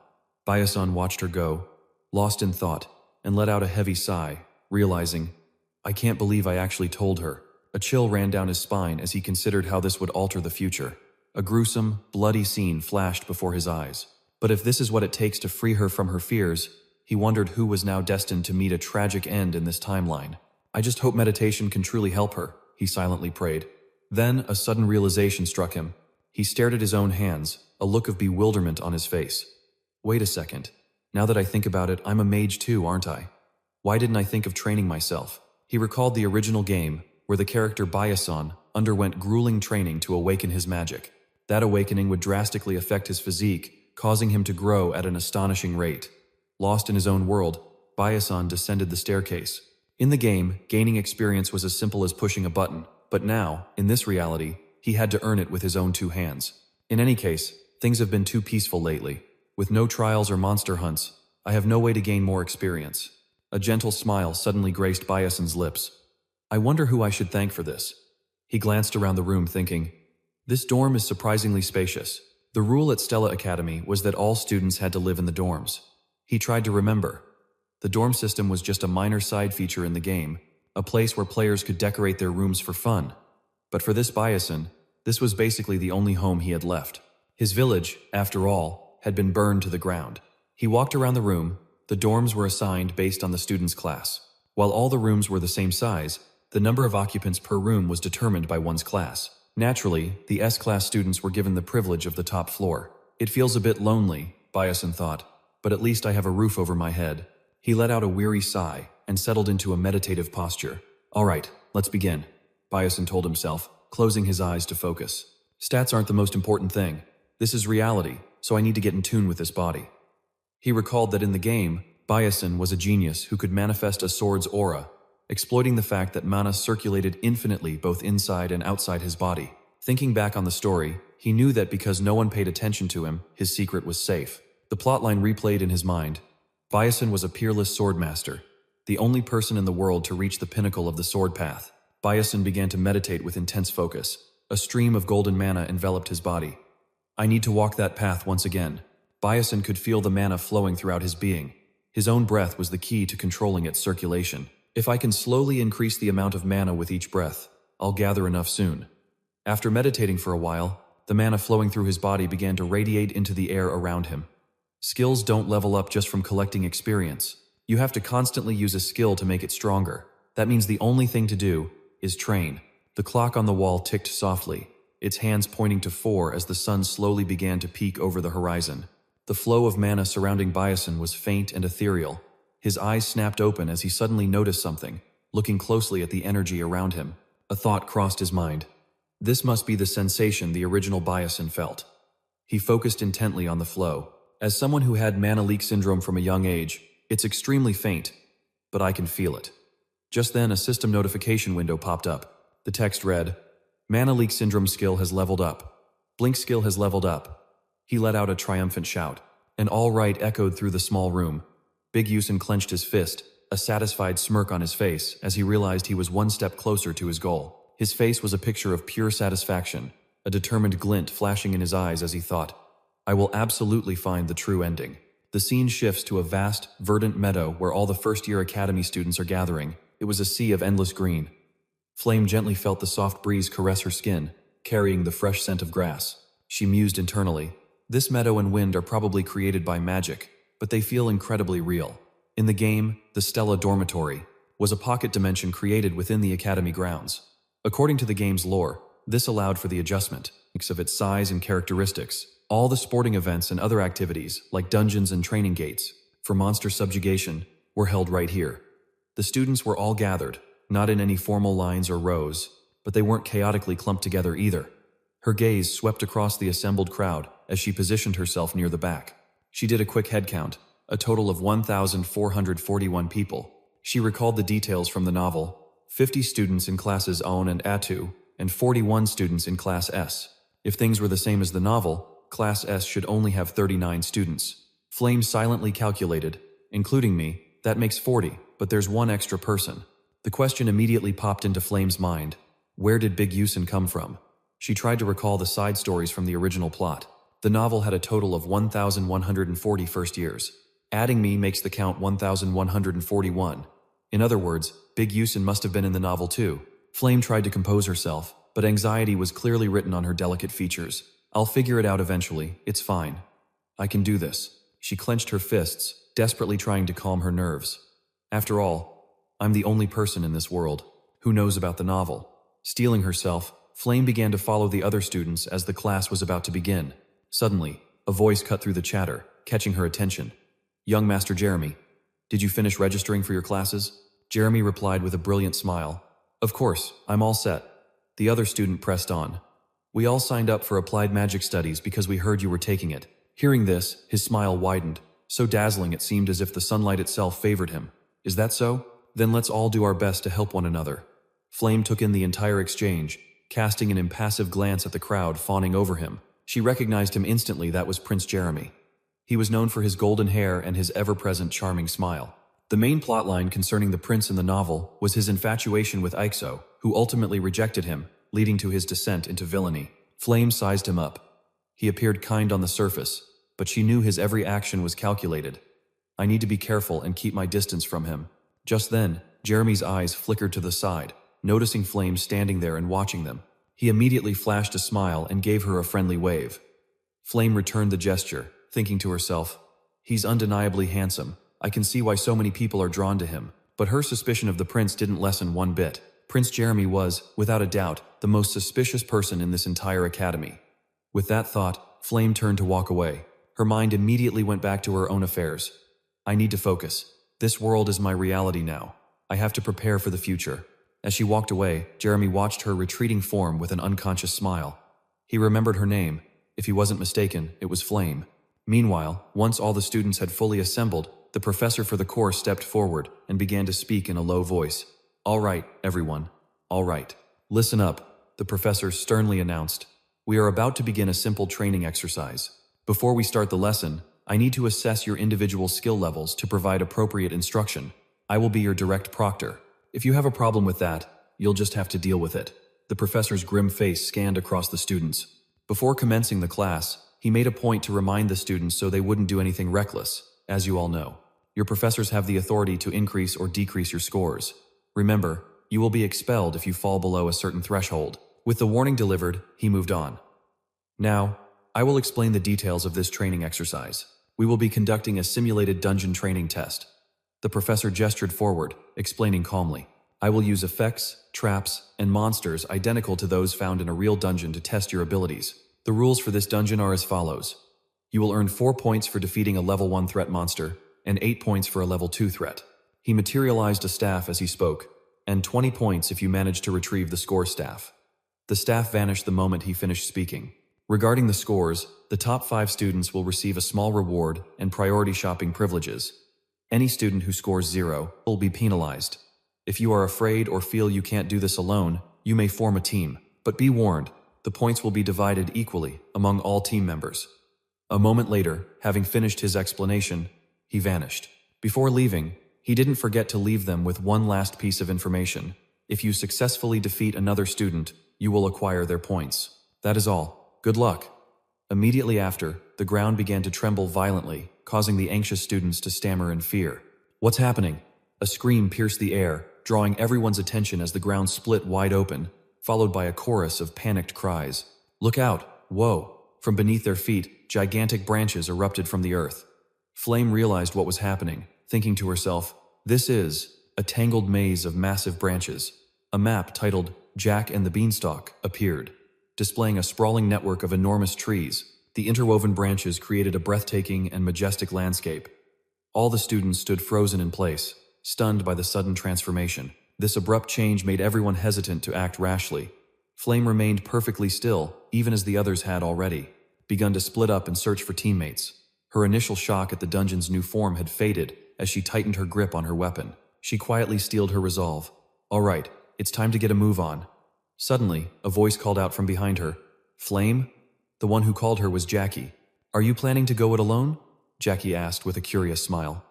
Byason watched her go, lost in thought, and let out a heavy sigh, realizing, "I can't believe I actually told her." A chill ran down his spine as he considered how this would alter the future. A gruesome, bloody scene flashed before his eyes. But if this is what it takes to free her from her fears, he wondered who was now destined to meet a tragic end in this timeline. "I just hope meditation can truly help her," he silently prayed. Then a sudden realization struck him. He stared at his own hands, a look of bewilderment on his face. "Wait a second. Now that I think about it, I'm a mage too, aren't I? Why didn't I think of training myself?" He recalled the original game, where the character Byason underwent grueling training to awaken his magic. That awakening would drastically affect his physique, causing him to grow at an astonishing rate. Lost in his own world, Byason descended the staircase. In the game, gaining experience was as simple as pushing a button, but now, in this reality, he had to earn it with his own two hands. In any case, things have been too peaceful lately. With no trials or monster hunts, I have no way to gain more experience. A gentle smile suddenly graced Byason's lips. "I wonder who I should thank for this." He glanced around the room thinking, "This dorm is surprisingly spacious." The rule at Stella Academy was that all students had to live in the dorms. He tried to remember. The dorm system was just a minor side feature in the game, a place where players could decorate their rooms for fun. But for this Byason, this was basically the only home he had left. His village, after all, had been burned to the ground. He walked around the room. The dorms were assigned based on the student's class. While all the rooms were the same size, the number of occupants per room was determined by one's class. Naturally, the S-class students were given the privilege of the top floor. "It feels a bit lonely," Byason thought, "but at least I have a roof over my head." He let out a weary sigh and settled into a meditative posture. "All right, let's begin," Byason told himself, closing his eyes to focus. "Stats aren't the most important thing. This is reality, so I need to get in tune with this body." He recalled that in the game, Byason was a genius who could manifest a sword's aura, exploiting the fact that mana circulated infinitely both inside and outside his body. Thinking back on the story, he knew that because no one paid attention to him, his secret was safe. The plotline replayed in his mind. Byason was a peerless swordmaster, the only person in the world to reach the pinnacle of the sword path. Byason began to meditate with intense focus. A stream of golden mana enveloped his body. I need to walk that path once again. Byason could feel the mana flowing throughout his being. His own breath was the key to controlling its circulation. If I can slowly increase the amount of mana with each breath, I'll gather enough soon. After meditating for a while, the mana flowing through his body began to radiate into the air around him. Skills don't level up just from collecting experience. You have to constantly use a skill to make it stronger. That means the only thing to do is train. The clock on the wall ticked softly, its hands pointing to 4 as the sun slowly began to peak over the horizon. The flow of mana surrounding Byason was faint and ethereal. His eyes snapped open as he suddenly noticed something. Looking closely at the energy around him, a thought crossed his mind. This must be the sensation the original Byason felt. He focused intently on the flow. As someone who had mana leak syndrome from a young age, it's extremely faint, but I can feel it. Just then, a system notification window popped up. The text read, "Mana leak syndrome skill has leveled up. Blink skill has leveled up." He let out a triumphant shout. An "all right" echoed through the small room. Byason clenched his fist, a satisfied smirk on his face as he realized he was one step closer to his goal. His face was a picture of pure satisfaction, a determined glint flashing in his eyes as he thought, I will absolutely find the true ending. The scene shifts to a vast, verdant meadow where all the first-year academy students are gathering. It was a sea of endless green. Flame gently felt the soft breeze caress her skin, carrying the fresh scent of grass. She mused internally. This meadow and wind are probably created by magic, but they feel incredibly real. In the game, the Stella Dormitory was a pocket dimension created within the academy grounds. According to the game's lore, this allowed for the adjustment of its size and characteristics. All the sporting events and other activities, like dungeons and training gates, for monster subjugation, were held right here. The students were all gathered, not in any formal lines or rows, but they weren't chaotically clumped together either. Her gaze swept across the assembled crowd as she positioned herself near the back. She did a quick head count, a total of 1,441 people. She recalled the details from the novel: 50 students in classes On and A2, and 41 students in Class S. If things were the same as the novel, Class S should only have 39 students. Flame silently calculated, including me, that makes 40, but there's one extra person. The question immediately popped into Flame's mind. Where did Byason come from? She tried to recall the side stories from the original plot. The novel had a total of 1,140 first years. Adding me makes the count 1,141. In other words, Byason must have been in the novel too. Flame tried to compose herself, but anxiety was clearly written on her delicate features. I'll figure it out eventually, it's fine. I can do this. She clenched her fists, desperately trying to calm her nerves. After all, I'm the only person in this world who knows about the novel. Steeling herself, Flame began to follow the other students as the class was about to begin. Suddenly, a voice cut through the chatter, catching her attention. Young Master Jeremy, did you finish registering for your classes? Jeremy replied with a brilliant smile. Of course, I'm all set. The other student pressed on. We all signed up for applied magic studies because we heard you were taking it. Hearing this, his smile widened, so dazzling it seemed as if the sunlight itself favored him. Is that so? Then let's all do our best to help one another. Flame took in the entire exchange, casting an impassive glance at the crowd fawning over him. She recognized him instantly. That was Prince Jeremy. He was known for his golden hair and his ever-present charming smile. The main plotline concerning the prince in the novel was his infatuation with Ixo, who ultimately rejected him, leading to his descent into villainy. Flame sized him up. He appeared kind on the surface, but she knew his every action was calculated. I need to be careful and keep my distance from him. Just then, Jeremy's eyes flickered to the side, noticing Flame standing there and watching them. He immediately flashed a smile and gave her a friendly wave. Flame returned the gesture, thinking to herself, he's undeniably handsome. I can see why so many people are drawn to him. But her suspicion of the prince didn't lessen one bit. Prince Jeremy was, without a doubt, the most suspicious person in this entire academy. With that thought, Flame turned to walk away. Her mind immediately went back to her own affairs. I need to focus. This world is my reality now. I have to prepare for the future. As she walked away, Jeremy watched her retreating form with an unconscious smile. He remembered her name. If he wasn't mistaken, it was Flame. Meanwhile, once all the students had fully assembled, the professor for the course stepped forward and began to speak in a low voice. All right, everyone. All right. Listen up. the professor sternly announced. We are about to begin a simple training exercise. Before we start the lesson, I need to assess your individual skill levels to provide appropriate instruction. I will be your direct proctor. If you have a problem with that, you'll just have to deal with it. The professor's grim face scanned across the students. Before commencing the class, he made a point to remind the students so they wouldn't do anything reckless. As you all know, your professors have the authority to increase or decrease your scores. Remember, you will be expelled if you fall below a certain threshold. With the warning delivered, he moved on. Now, I will explain the details of this training exercise. We will be conducting a simulated dungeon training test. The professor gestured forward, explaining calmly. I will use effects, traps, and monsters identical to those found in a real dungeon to test your abilities. The rules for this dungeon are as follows. You will earn 4 points for defeating a level 1 threat monster, and 8 points for a level 2 threat. He materialized a staff as he spoke, and 20 points if you manage to retrieve the score staff. The staff vanished the moment he finished speaking. Regarding the scores, the top 5 students will receive a small reward and priority shopping privileges. Any student who scores 0 will be penalized. If you are afraid or feel you can't do this alone, you may form a team. But be warned, the points will be divided equally among all team members. A moment later, having finished his explanation, he vanished. Before leaving, he didn't forget to leave them with one last piece of information. If you successfully defeat another student, you will acquire their points. That is all. Good luck. Immediately after, the ground began to tremble violently, causing the anxious students to stammer in fear. What's happening? A scream pierced the air, drawing everyone's attention as the ground split wide open, followed by a chorus of panicked cries. Look out! Whoa! From beneath their feet, gigantic branches erupted from the earth. Flame realized what was happening, thinking to herself, this is a tangled maze of massive branches. A map titled Jack and the Beanstalk appeared, displaying a sprawling network of enormous trees. The interwoven branches created a breathtaking and majestic landscape. All the students stood frozen in place, stunned by the sudden transformation. This abrupt change made everyone hesitant to act rashly. Flame remained perfectly still, even as the others had already begun to split up and search for teammates. Her initial shock at the dungeon's new form had faded as she tightened her grip on her weapon. She quietly steeled her resolve. All right, it's time to get a move on. Suddenly, a voice called out from behind her. Flame? The one who called her was Jackie. Are you planning to go it alone? Jackie asked with a curious smile.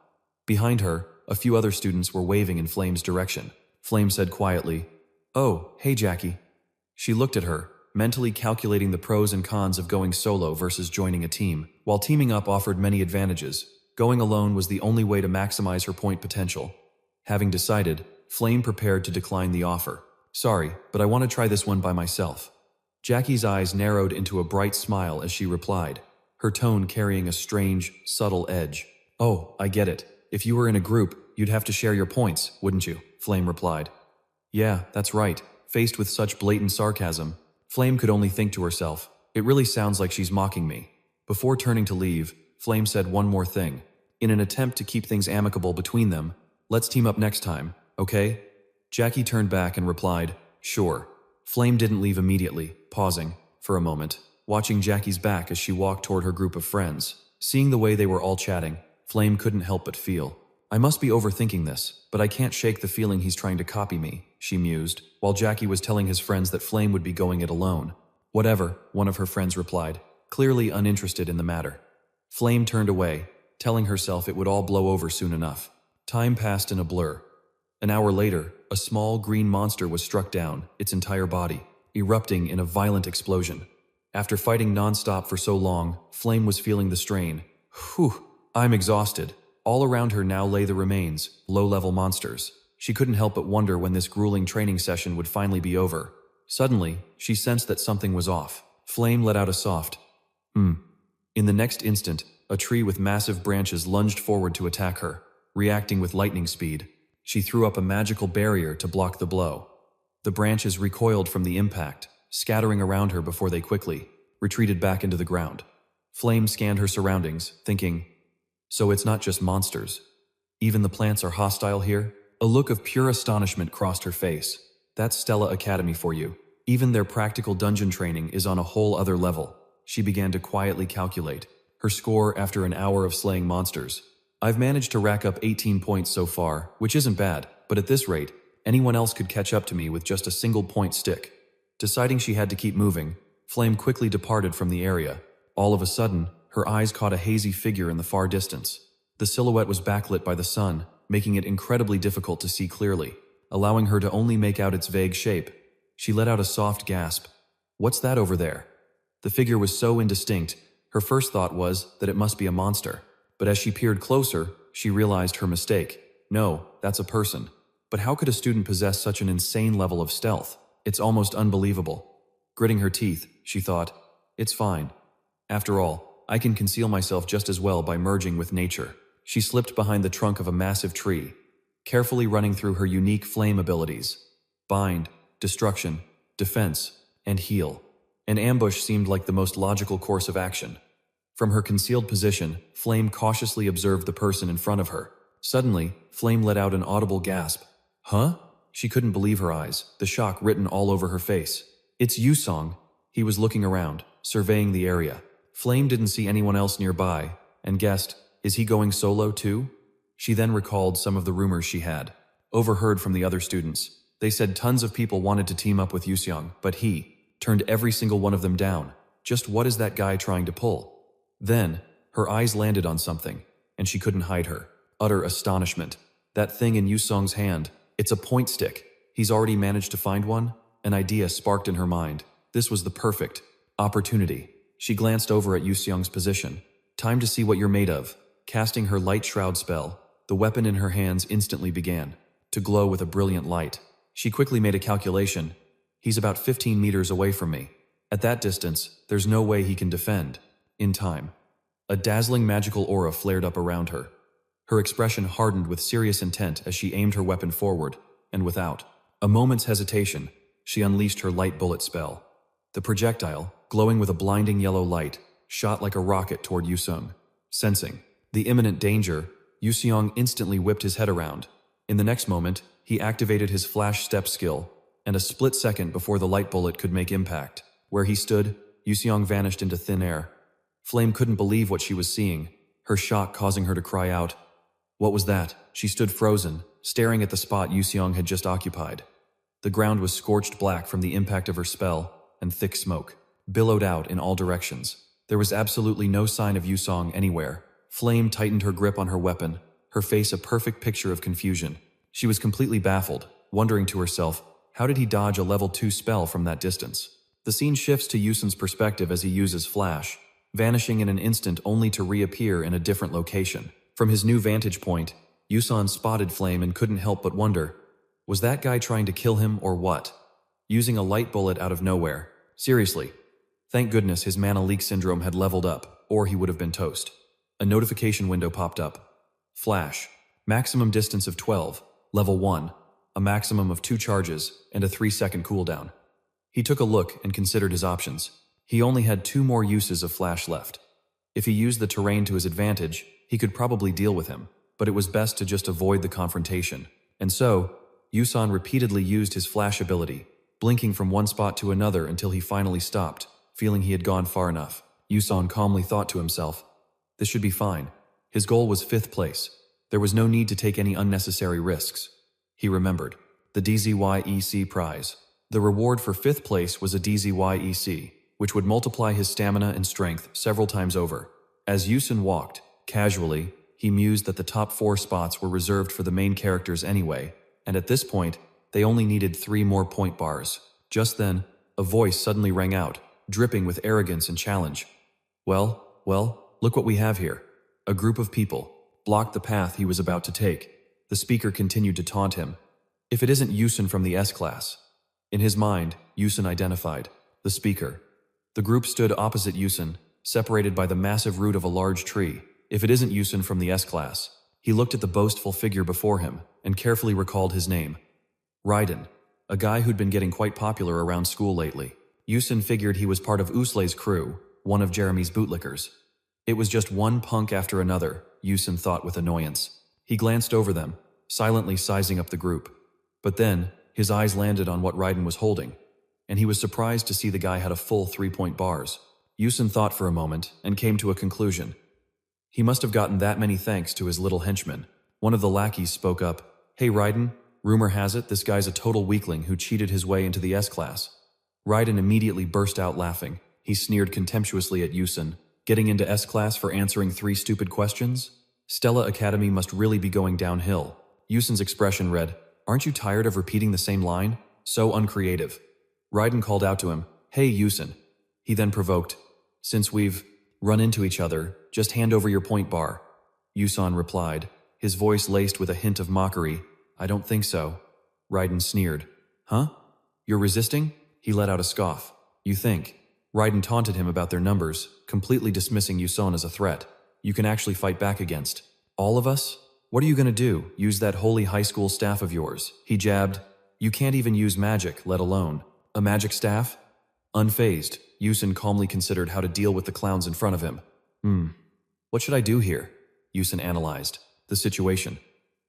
Behind her, a few other students were waving in Flame's direction. Flame said quietly, Oh, hey Jackie. She looked at her, mentally calculating the pros and cons of going solo versus joining a team. While teaming up offered many advantages, going alone was the only way to maximize her point potential. Having decided, Flame prepared to decline the offer. Sorry, but I want to try this one by myself. Jackie's eyes narrowed into a bright smile as she replied, her tone carrying a strange, subtle edge. Oh, I get it. If you were in a group, you'd have to share your points, wouldn't you? Flame replied. Yeah, that's right. Faced with such blatant sarcasm, Flame could only think to herself, it really sounds like she's mocking me. Before turning to leave, Flame said one more thing. In an attempt to keep things amicable between them, let's team up next time, okay? Jackie turned back and replied, sure. Flame didn't leave immediately, pausing, for a moment, watching Jackie's back as she walked toward her group of friends. Seeing the way they were all chatting, Flame couldn't help but feel. I must be overthinking this, but I can't shake the feeling he's trying to copy me, she mused, while Jackie was telling his friends that Flame would be going it alone. Whatever, one of her friends replied, clearly uninterested in the matter. Flame turned away, telling herself it would all blow over soon enough. Time passed in a blur. An hour later, a small green monster was struck down, its entire body, erupting in a violent explosion. After fighting non-stop for so long, Flame was feeling the strain. Whew, I'm exhausted. All around her now lay the remains, low-level monsters. She couldn't help but wonder when this grueling training session would finally be over. Suddenly, she sensed that something was off. Flame let out a soft, In the next instant, a tree with massive branches lunged forward to attack her. Reacting with lightning speed, she threw up a magical barrier to block the blow. The branches recoiled from the impact, scattering around her before they quickly retreated back into the ground. Flame scanned her surroundings, thinking, so it's not just monsters. Even the plants are hostile here? A look of pure astonishment crossed her face. That's Stella Academy for you. Even their practical dungeon training is on a whole other level. She began to quietly calculate her score after an hour of slaying monsters. I've managed to rack up 18 points so far, which isn't bad, but at this rate, anyone else could catch up to me with just a single point stick. Deciding she had to keep moving, Flame quickly departed from the area. All of a sudden, her eyes caught a hazy figure in the far distance. The silhouette was backlit by the sun, making it incredibly difficult to see clearly, allowing her to only make out its vague shape. She let out a soft gasp. "What's that over there?" The figure was so indistinct, her first thought was that it must be a monster. But as she peered closer, she realized her mistake. No, that's a person. But how could a student possess such an insane level of stealth? It's almost unbelievable. Gritting her teeth, she thought, "It's fine. After all, I can conceal myself just as well by merging with nature." She slipped behind the trunk of a massive tree, carefully running through her unique flame abilities: bind, destruction, defense, and heal. An ambush seemed like the most logical course of action. From her concealed position, Flame cautiously observed the person in front of her. Suddenly, Flame let out an audible gasp. "Huh?" She couldn't believe her eyes, the shock written all over her face. "It's Yusong." He was looking around, surveying the area. Flame didn't see anyone else nearby, and guessed, is he going solo too? She then recalled some of the rumors she had overheard from the other students. They said tons of people wanted to team up with Yusong, but he turned every single one of them down. Just what is that guy trying to pull? Then, her eyes landed on something, and she couldn't hide her utter astonishment. That thing in Yusong's hand, it's a point stick. He's already managed to find one? An idea sparked in her mind. This was the perfect opportunity. She glanced over at Yusong's position. "Time to see what you're made of." Casting her light shroud spell, the weapon in her hands instantly began to glow with a brilliant light. She quickly made a calculation. He's about 15 meters away from me. At that distance, there's no way he can defend. In time. A dazzling magical aura flared up around her. Her expression hardened with serious intent as she aimed her weapon forward, and without a moment's hesitation, she unleashed her light bullet spell. The projectile, glowing with a blinding yellow light, shot like a rocket toward Yusong. Sensing the imminent danger, Yusong instantly whipped his head around. In the next moment, he activated his flash step skill, and a split second before the light bullet could make impact. Where he stood, Yusong vanished into thin air. Flame couldn't believe what she was seeing, her shock causing her to cry out. What was that? She stood frozen, staring at the spot Yusong had just occupied. The ground was scorched black from the impact of her spell, and thick smoke billowed out in all directions. There was absolutely no sign of Yusong anywhere. Flame tightened her grip on her weapon, her face a perfect picture of confusion. She was completely baffled, wondering to herself, how did he dodge a level 2 spell from that distance? The scene shifts to Yuson's perspective as he uses flash, vanishing in an instant only to reappear in a different location. From his new vantage point, Yuson spotted Flame and couldn't help but wonder, was that guy trying to kill him or what? Using a light bullet out of nowhere. Seriously. Thank goodness his mana leak syndrome had leveled up, or he would have been toast. A notification window popped up. Flash. Maximum distance of 12, level 1, a maximum of 2 charges, and a 3-second cooldown. He took a look and considered his options. He only had 2 more uses of flash left. If he used the terrain to his advantage, he could probably deal with him, but it was best to just avoid the confrontation. And so, Yuson repeatedly used his flash ability, blinking from one spot to another until he finally stopped, feeling he had gone far enough. Yuson calmly thought to himself, this should be fine. His goal was 5th place. There was no need to take any unnecessary risks. He remembered. The DZYEC prize. The reward for 5th place was a DZYEC, which would multiply his stamina and strength several times over. As Yuson walked, casually, he mused that the top 4 spots were reserved for the main characters anyway, and at this point, they only needed 3 more point bars. Just then, a voice suddenly rang out, dripping with arrogance and challenge. Well, look what we have here. A group of people blocked the path he was about to take. The speaker continued to taunt him. If it isn't Yuson from the S-class. In his mind, Yuson identified the speaker. The group stood opposite Yuson, separated by the massive root of a large tree. If it isn't Yuson from the S-class. He looked at the boastful figure before him and carefully recalled his name. Raiden, a guy who'd been getting quite popular around school lately. Yuson figured he was part of Uslei's crew, one of Jeremy's bootlickers. It was just one punk after another, Yuson thought with annoyance. He glanced over them, silently sizing up the group. But then, his eyes landed on what Raiden was holding, and he was surprised to see the guy had a full 3-point bars. Yuson thought for a moment and came to a conclusion. He must have gotten that many thanks to his little henchman. One of the lackeys spoke up. Hey Raiden, rumor has it this guy's a total weakling who cheated his way into the S-class. Raiden immediately burst out laughing. He sneered contemptuously at Yusun. Getting into S-class for answering 3 stupid questions? Stella Academy must really be going downhill. Yusun's expression read, "Aren't you tired of repeating the same line? So uncreative." Raiden called out to him, "Hey, Yusun." He then provoked, "Since we've run into each other, just hand over your point bar." Yusun replied, his voice laced with a hint of mockery, "I don't think so." Raiden sneered, "Huh? You're resisting?" He let out a scoff. "You think?" Raiden taunted him about their numbers, completely dismissing Yusun as a threat. "You can actually fight back against all of us? What are you gonna do, use that holy high school staff of yours?" He jabbed. "You can't even use magic, let alone a magic staff?" Unfazed, Yusun calmly considered how to deal with the clowns in front of him. What should I do here?" Yusun analyzed the situation.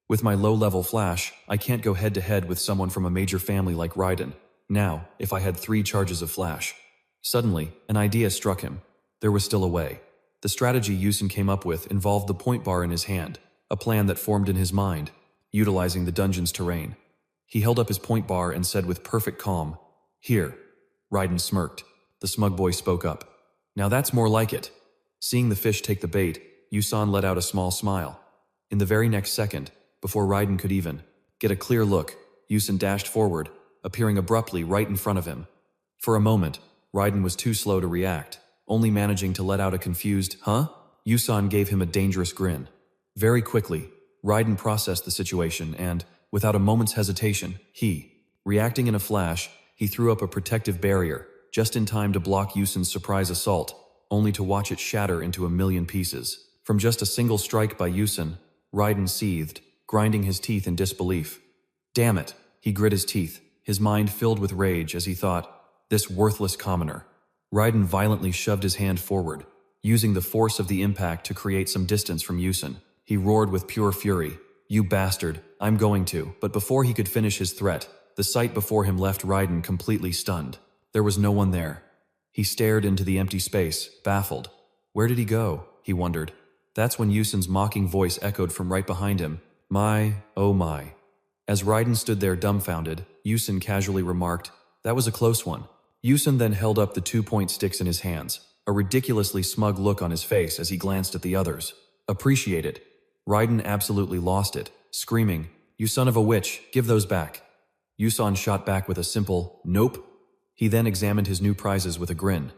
"With my low-level flash, I can't go head-to-head with someone from a major family like Raiden. Now, if I had 3 charges of flash." Suddenly, an idea struck him. There was still a way. The strategy Yusun came up with involved the point bar in his hand, a plan that formed in his mind, utilizing the dungeon's terrain. He held up his point bar and said with perfect calm, "Here." Raiden smirked. The smug boy spoke up. "Now that's more like it." Seeing the fish take the bait, Yusun let out a small smile. In the very next second, before Raiden could even get a clear look, Yusun dashed forward, appearing abruptly right in front of him. For a moment, Raiden was too slow to react, only managing to let out a confused, "Huh?" Yusun gave him a dangerous grin. Very quickly, Raiden processed the situation and, without a moment's hesitation, reacting in a flash, he threw up a protective barrier, just in time to block Yusun's surprise assault, only to watch it shatter into a million pieces. From just a single strike by Yusun, Raiden seethed, grinding his teeth in disbelief. Damn it, he grit his teeth, his mind filled with rage as he thought, this worthless commoner. Raiden violently shoved his hand forward, using the force of the impact to create some distance from Yusun. He roared with pure fury, "You bastard, I'm going to." But before he could finish his threat, the sight before him left Raiden completely stunned. There was no one there. He stared into the empty space, baffled. Where did he go? He wondered. That's when Yusun's mocking voice echoed from right behind him. "My, oh my." As Raiden stood there dumbfounded, Yusun casually remarked, "That was a close one." Yusun then held up the 2-point sticks in his hands, a ridiculously smug look on his face as he glanced at the others. "Appreciated." Raiden absolutely lost it, screaming, "You son of a witch, give those back." Yusun shot back with a simple, "Nope." He then examined his new prizes with a grin.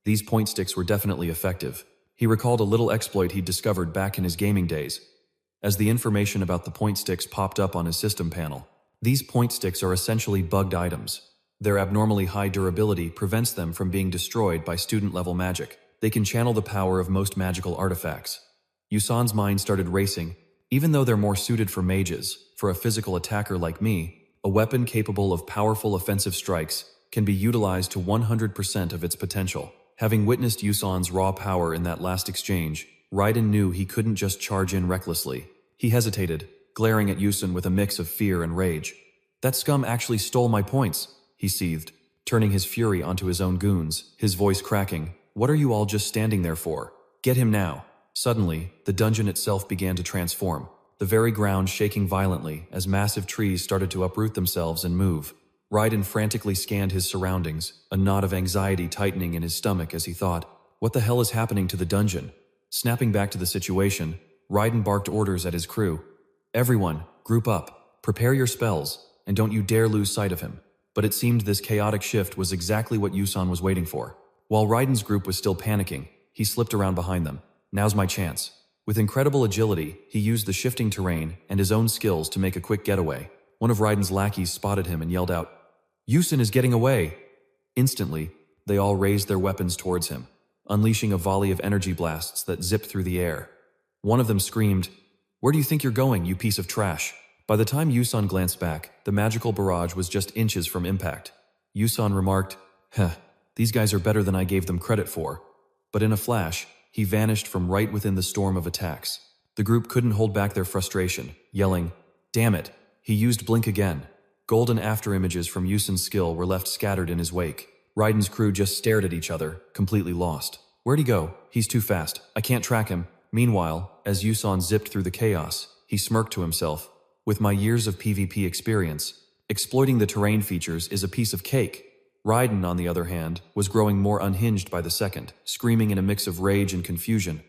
These point sticks were definitely effective. He recalled a little exploit he'd discovered back in his gaming days. As the information about the point sticks popped up on his system panel, these point sticks are essentially bugged items. Their abnormally high durability prevents them from being destroyed by student-level magic. They can channel the power of most magical artifacts. Yusun's mind started racing. Even though they're more suited for mages, for a physical attacker like me, a weapon capable of powerful offensive strikes can be utilized to 100% of its potential. Having witnessed Yusun's raw power in that last exchange, Raiden knew he couldn't just charge in recklessly. He hesitated, glaring at Yusun with a mix of fear and rage. "That scum actually stole my points," he seethed, turning his fury onto his own goons, his voice cracking. "What are you all just standing there for? Get him now." Suddenly, the dungeon itself began to transform, the very ground shaking violently as massive trees started to uproot themselves and move. Raiden frantically scanned his surroundings, a knot of anxiety tightening in his stomach as he thought, what the hell is happening to the dungeon? Snapping back to the situation, Raiden barked orders at his crew. "Everyone, group up, prepare your spells, and don't you dare lose sight of him." But it seemed this chaotic shift was exactly what Yusun was waiting for. While Raiden's group was still panicking, he slipped around behind them. "Now's my chance." With incredible agility, he used the shifting terrain and his own skills to make a quick getaway. One of Raiden's lackeys spotted him and yelled out, "Yusun is getting away!" Instantly, they all raised their weapons towards him, unleashing a volley of energy blasts that zipped through the air. One of them screamed, "Where do you think you're going, you piece of trash?" By the time Yusun glanced back, the magical barrage was just inches from impact. Yusun remarked, "These guys are better than I gave them credit for." But in a flash, he vanished from right within the storm of attacks. The group couldn't hold back their frustration, yelling, "Damn it, he used blink again." Golden afterimages from Yusun's skill were left scattered in his wake. Raiden's crew just stared at each other, completely lost. "Where'd he go? He's too fast. I can't track him." Meanwhile, as Yusun zipped through the chaos, he smirked to himself. "With my years of PvP experience, exploiting the terrain features is a piece of cake." Raiden, on the other hand, was growing more unhinged by the second, screaming in a mix of rage and confusion.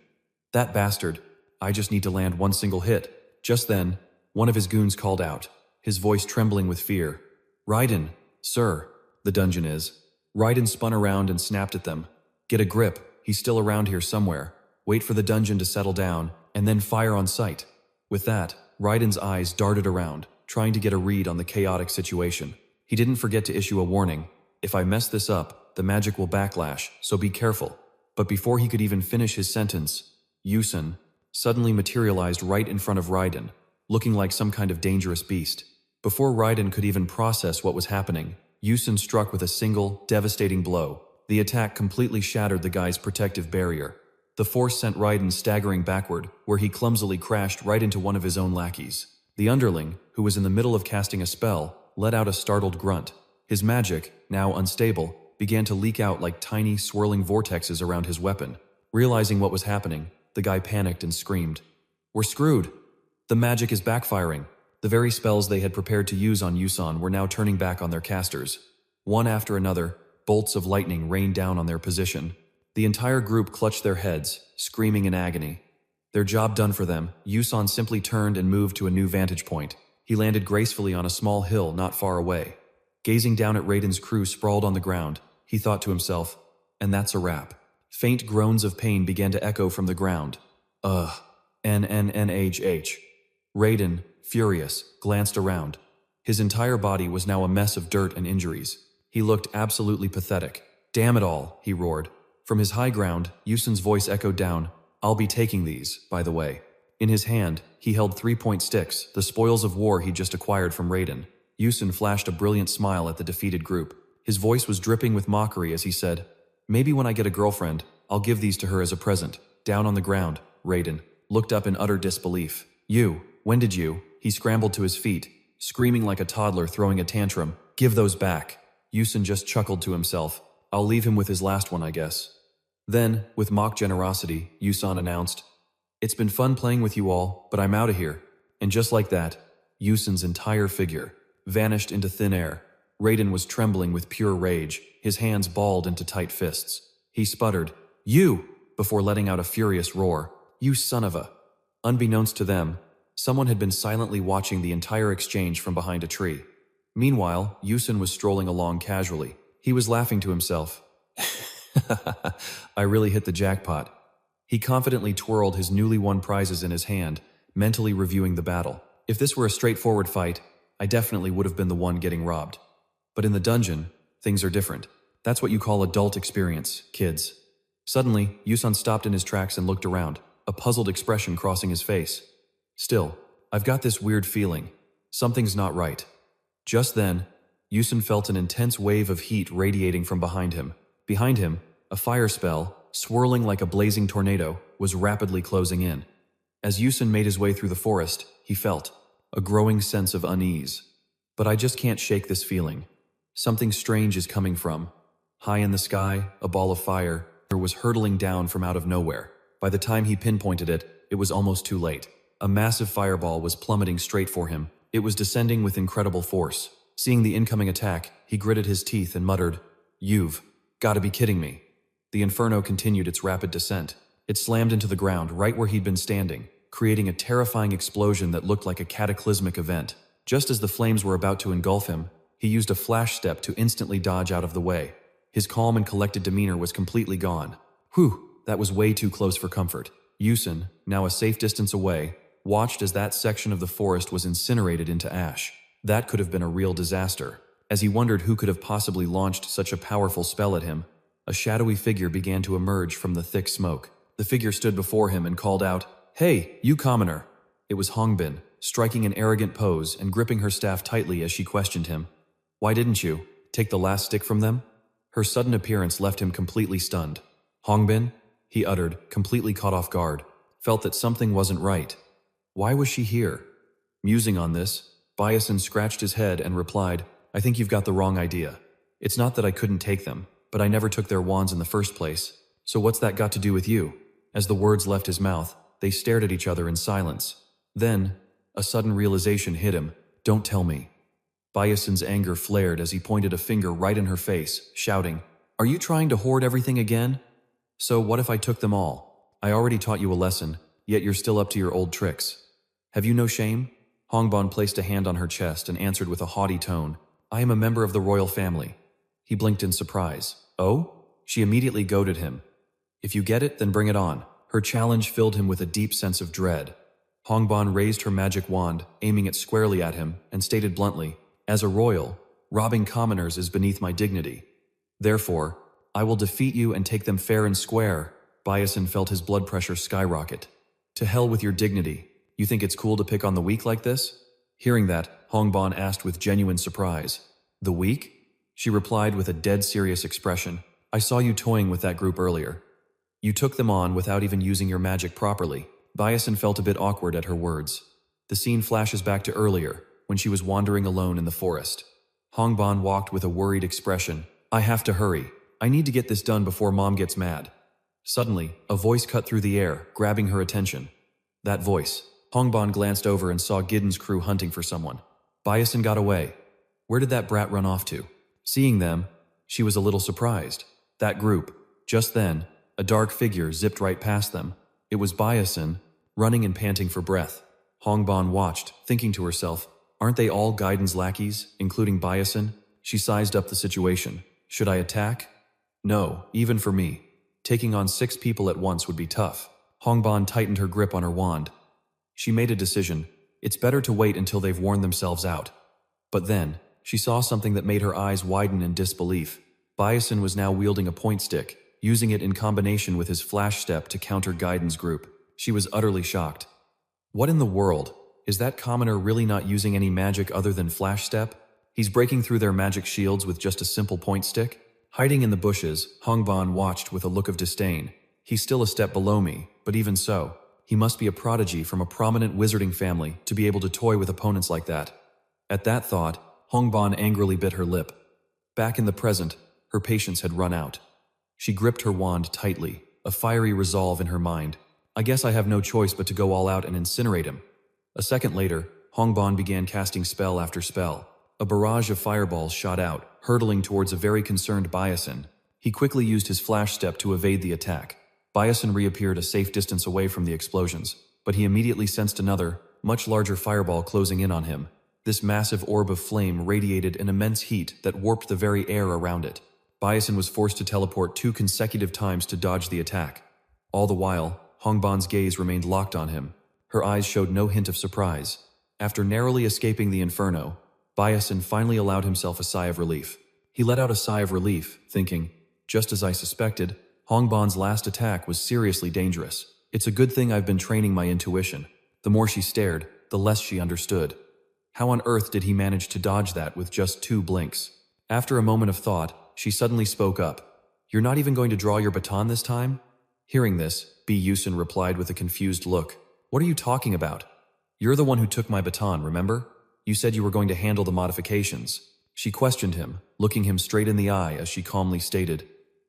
That bastard! I just need to land one single hit. Just then, one of his goons called out, his voice trembling with fear. Raiden, sir, the dungeon is. Raiden spun around and snapped at them. Get a grip, he's still around here somewhere. Wait for the dungeon to settle down, and then fire on sight. With that, Raiden's eyes darted around, trying to get a read on the chaotic situation. He didn't forget to issue a warning. If I mess this up, the magic will backlash, so be careful. But before he could even finish his sentence, Byason suddenly materialized right in front of Raiden, looking like some kind of dangerous beast. Before Raiden could even process what was happening, Byason struck with a single, devastating blow. The attack completely shattered the guy's protective barrier. The force sent Raiden staggering backward, where he clumsily crashed right into one of his own lackeys. The underling, who was in the middle of casting a spell, let out a startled grunt. His magic, now unstable, began to leak out like tiny, swirling vortexes around his weapon. Realizing what was happening, the guy panicked and screamed. We're screwed! The magic is backfiring. The very spells they had prepared to use on Byason were now turning back on their casters. One after another, bolts of lightning rained down on their position. The entire group clutched their heads, screaming in agony. Their job done for them, Byason simply turned and moved to a new vantage point. He landed gracefully on a small hill not far away. Gazing down at Raiden's crew sprawled on the ground, he thought to himself, and that's a wrap. Faint groans of pain began to echo from the ground. NNNHH. Raiden, furious, glanced around. His entire body was now a mess of dirt and injuries. He looked absolutely pathetic. Damn it all, he roared. From his high ground, Byson's voice echoed down, I'll be taking these, by the way. In his hand, he held 3-point sticks, the spoils of war he'd just acquired from Raiden. Byason flashed a brilliant smile at the defeated group. His voice was dripping with mockery as he said, Maybe when I get a girlfriend, I'll give these to her as a present. Down on the ground, Raiden looked up in utter disbelief. When did you? He scrambled to his feet, screaming like a toddler throwing a tantrum. Give those back. Byason just chuckled to himself. I'll leave him with his last one, I guess. Then, with mock generosity, Byason announced, It's been fun playing with you all, but I'm out of here. And just like that, Byson's entire figure vanished into thin air. Raiden was trembling with pure rage, his hands balled into tight fists. He sputtered, You! Before letting out a furious roar. You son of a... Unbeknownst to them, someone had been silently watching the entire exchange from behind a tree. Meanwhile, Byason was strolling along casually. He was laughing to himself. I really hit the jackpot. He confidently twirled his newly won prizes in his hand, mentally reviewing the battle. If this were a straightforward fight, I definitely would have been the one getting robbed. But in the dungeon, things are different. That's what you call adult experience, kids. Suddenly, Byason stopped in his tracks and looked around, a puzzled expression crossing his face. Still, I've got this weird feeling. Something's not right. Just then, Byason felt an intense wave of heat radiating from behind him. Behind him, a fire spell, swirling like a blazing tornado, was rapidly closing in. As Byason made his way through the forest, he felt a growing sense of unease. But I just can't shake this feeling. Something strange is coming from. High in the sky, a ball of fire was hurtling down from out of nowhere. By the time he pinpointed it, it was almost too late. A massive fireball was plummeting straight for him. It was descending with incredible force. Seeing the incoming attack, he gritted his teeth and muttered, You've got to be kidding me. The inferno continued its rapid descent. It slammed into the ground right where he'd been standing, creating a terrifying explosion that looked like a cataclysmic event. Just as the flames were about to engulf him, he used a flash step to instantly dodge out of the way. His calm and collected demeanor was completely gone. Whew, that was way too close for comfort. Byason, now a safe distance away, watched as that section of the forest was incinerated into ash. That could have been a real disaster. As he wondered who could have possibly launched such a powerful spell at him, a shadowy figure began to emerge from the thick smoke. The figure stood before him and called out, Hey, you commoner! It was Hongbin, striking an arrogant pose and gripping her staff tightly as she questioned him. Why didn't you take the last stick from them? Her sudden appearance left him completely stunned. Hongbin? He uttered, completely caught off guard, felt that something wasn't right. Why was she here? Musing on this, Byason scratched his head and replied, I think you've got the wrong idea. It's not that I couldn't take them, but I never took their wands in the first place. So what's that got to do with you? As the words left his mouth, they stared at each other in silence. Then, a sudden realization hit him. Don't tell me. Byason's anger flared as he pointed a finger right in her face, shouting, "Are you trying to hoard everything again? So what if I took them all? I already taught you a lesson, yet you're still up to your old tricks. Have you no shame?" Hongbon placed a hand on her chest and answered with a haughty tone, "I am a member of the royal family." He blinked in surprise. "Oh?" She immediately goaded him. "If you get it, then bring it on." Her challenge filled him with a deep sense of dread. Hongbon raised her magic wand, aiming it squarely at him, and stated bluntly, "As a royal, robbing commoners is beneath my dignity. Therefore, I will defeat you and take them fair and square." Byason felt his blood pressure skyrocket. "To hell with your dignity. You think it's cool to pick on the weak like this?" Hearing that, Hongbon asked with genuine surprise, "The weak?" She replied with a dead serious expression, "I saw you toying with that group earlier. You took them on without even using your magic properly." Byason felt a bit awkward at her words. The scene flashes back to earlier, when she was wandering alone in the forest. Hongbon walked with a worried expression. "I have to hurry. I need to get this done before Mom gets mad." Suddenly, a voice cut through the air, grabbing her attention. That voice. Hongbon glanced over and saw Giddon's crew hunting for someone. Byason got away. Where did that brat run off to? Seeing them, she was a little surprised. That group. Just then, a dark figure zipped right past them. It was Byason, running and panting for breath. Hongbon watched, thinking to herself, "Aren't they all Gaidon's lackeys, including Byason?" She sized up the situation. Should I attack? No, even for me. Taking on 6 people at once would be tough. Hongbon tightened her grip on her wand. She made a decision. It's better to wait until they've worn themselves out. But then, she saw something that made her eyes widen in disbelief. Byason was now wielding a point stick, using it in combination with his flash step to counter Gaidon's group. She was utterly shocked. What in the world? Is that commoner really not using any magic other than flash step? He's breaking through their magic shields with just a simple point stick? Hiding in the bushes, Hongbon watched with a look of disdain. He's still a step below me, but even so, he must be a prodigy from a prominent wizarding family to be able to toy with opponents like that. At that thought, Hongbon angrily bit her lip. Back in the present, her patience had run out. She gripped her wand tightly, a fiery resolve in her mind. I guess I have no choice but to go all out and incinerate him. A second later, Hongbon began casting spell after spell. A barrage of fireballs shot out, hurtling towards a very concerned Byason. He quickly used his flash step to evade the attack. Byason reappeared a safe distance away from the explosions, but he immediately sensed another, much larger fireball closing in on him. This massive orb of flame radiated an immense heat that warped the very air around it. Byason was forced to teleport 2 consecutive times to dodge the attack. All the while, Hongbon's gaze remained locked on him. Her eyes showed no hint of surprise. After narrowly escaping the inferno, Byason finally allowed himself a sigh of relief. He let out a sigh of relief, thinking, just as I suspected, Hongbon's last attack was seriously dangerous. It's a good thing I've been training my intuition. The more she stared, the less she understood. How on earth did he manage to dodge that with just 2 blinks? After a moment of thought, she suddenly spoke up. "You're not even going to draw your baton this time?" Hearing this, Byason replied with a confused look. "What are you talking about? You're the one who took my baton, remember? You said you were going to handle the modifications." She questioned him, looking him straight in the eye as she calmly stated,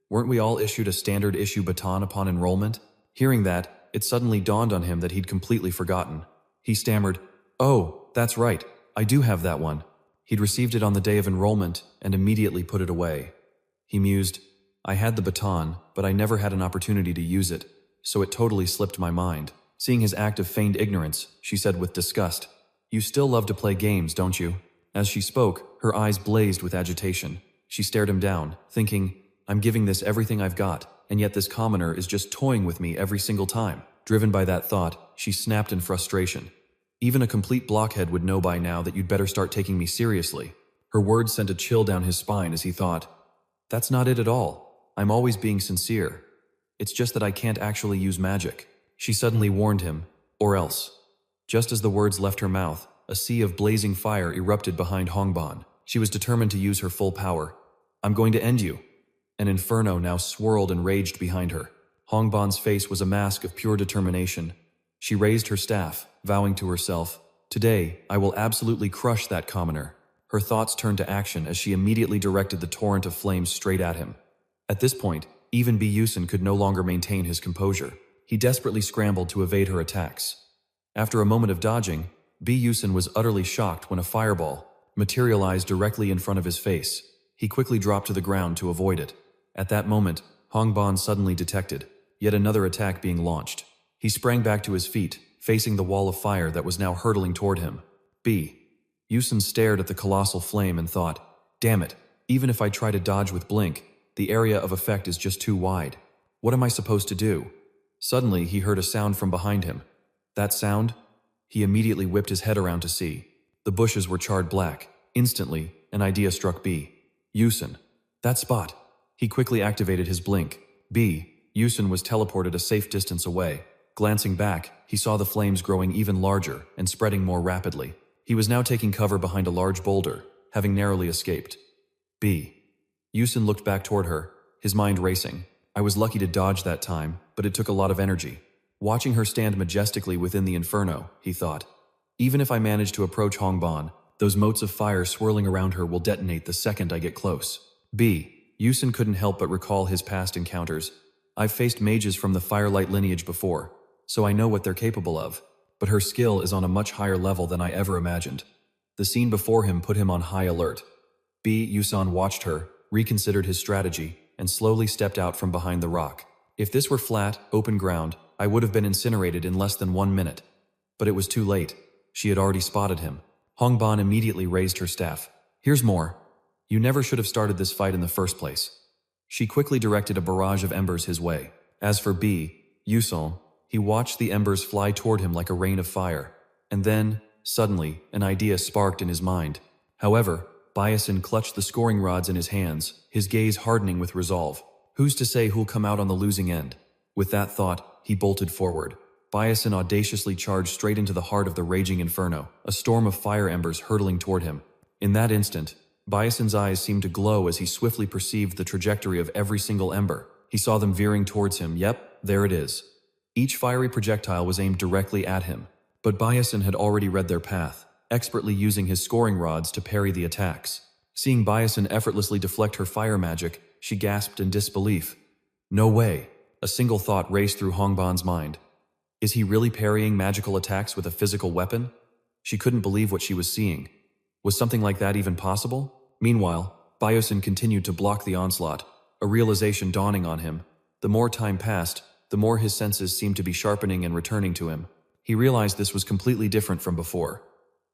"Weren't we all issued a standard issue baton upon enrollment?" Hearing that, it suddenly dawned on him that he'd completely forgotten. He stammered, "Oh, that's right, I do have that one." He'd received it on the day of enrollment and immediately put it away. He mused, "I had the baton, but I never had an opportunity to use it, so it totally slipped my mind." Seeing his act of feigned ignorance, she said with disgust, "You still love to play games, don't you?" As she spoke, her eyes blazed with agitation. She stared him down, thinking, "I'm giving this everything I've got, and yet this commoner is just toying with me every single time." Driven by that thought, she snapped in frustration. "Even a complete blockhead would know by now that you'd better start taking me seriously." Her words sent a chill down his spine as he thought, "That's not it at all. I'm always being sincere. It's just that I can't actually use magic." She suddenly warned him, "Or else." Just as the words left her mouth, a sea of blazing fire erupted behind Hongbon. She was determined to use her full power. "I'm going to end you." An inferno now swirled and raged behind her. Hongbon's face was a mask of pure determination. She raised her staff, vowing to herself, "Today, I will absolutely crush that commoner." Her thoughts turned to action as she immediately directed the torrent of flames straight at him. At this point, even Byason could no longer maintain his composure. He desperately scrambled to evade her attacks. After a moment of dodging, Byason was utterly shocked when a fireball, materialized directly in front of his face. He quickly dropped to the ground to avoid it. At that moment, Hongban suddenly detected yet another attack being launched. He sprang back to his feet, facing the wall of fire that was now hurtling toward him. Byason stared at the colossal flame and thought, damn it, even if I try to dodge with blink, the area of effect is just too wide. What am I supposed to do? Suddenly, he heard a sound from behind him. That sound? He immediately whipped his head around to see. The bushes were charred black. Instantly, an idea struck Byason. That spot. He quickly activated his blink. Byason was teleported a safe distance away. Glancing back, he saw the flames growing even larger and spreading more rapidly. He was now taking cover behind a large boulder, having narrowly escaped. Byason looked back toward her, his mind racing. I was lucky to dodge that time, but it took a lot of energy. Watching her stand majestically within the inferno, he thought. Even if I manage to approach Hongban, those motes of fire swirling around her will detonate the second I get close. Byason couldn't help but recall his past encounters. I've faced mages from the Firelight lineage before, so I know what they're capable of, but her skill is on a much higher level than I ever imagined. The scene before him put him on high alert. Byason watched her, reconsidered his strategy, and slowly stepped out from behind the rock. If this were flat, open ground, I would have been incinerated in less than 1 minute. But it was too late. She had already spotted him. Hongban immediately raised her staff. Here's more. You never should have started this fight in the first place. She quickly directed a barrage of embers his way. As for Byason, he watched the embers fly toward him like a rain of fire. And then, suddenly, an idea sparked in his mind. However, Byason clutched the scoring rods in his hands, his gaze hardening with resolve. Who's to say who'll come out on the losing end? With that thought, he bolted forward. Byason audaciously charged straight into the heart of the raging inferno, a storm of fire embers hurtling toward him. In that instant, Byason's eyes seemed to glow as he swiftly perceived the trajectory of every single ember. He saw them veering towards him. Yep, there it is. Each fiery projectile was aimed directly at him, but Byason had already read their path, expertly using his scoring rods to parry the attacks. Seeing Byason effortlessly deflect her fire magic, she gasped in disbelief. No way! A single thought raced through Hongban's mind. Is he really parrying magical attacks with a physical weapon? She couldn't believe what she was seeing. Was something like that even possible? Meanwhile, Byason continued to block the onslaught, a realization dawning on him. The more time passed, the more his senses seemed to be sharpening and returning to him. He realized this was completely different from before.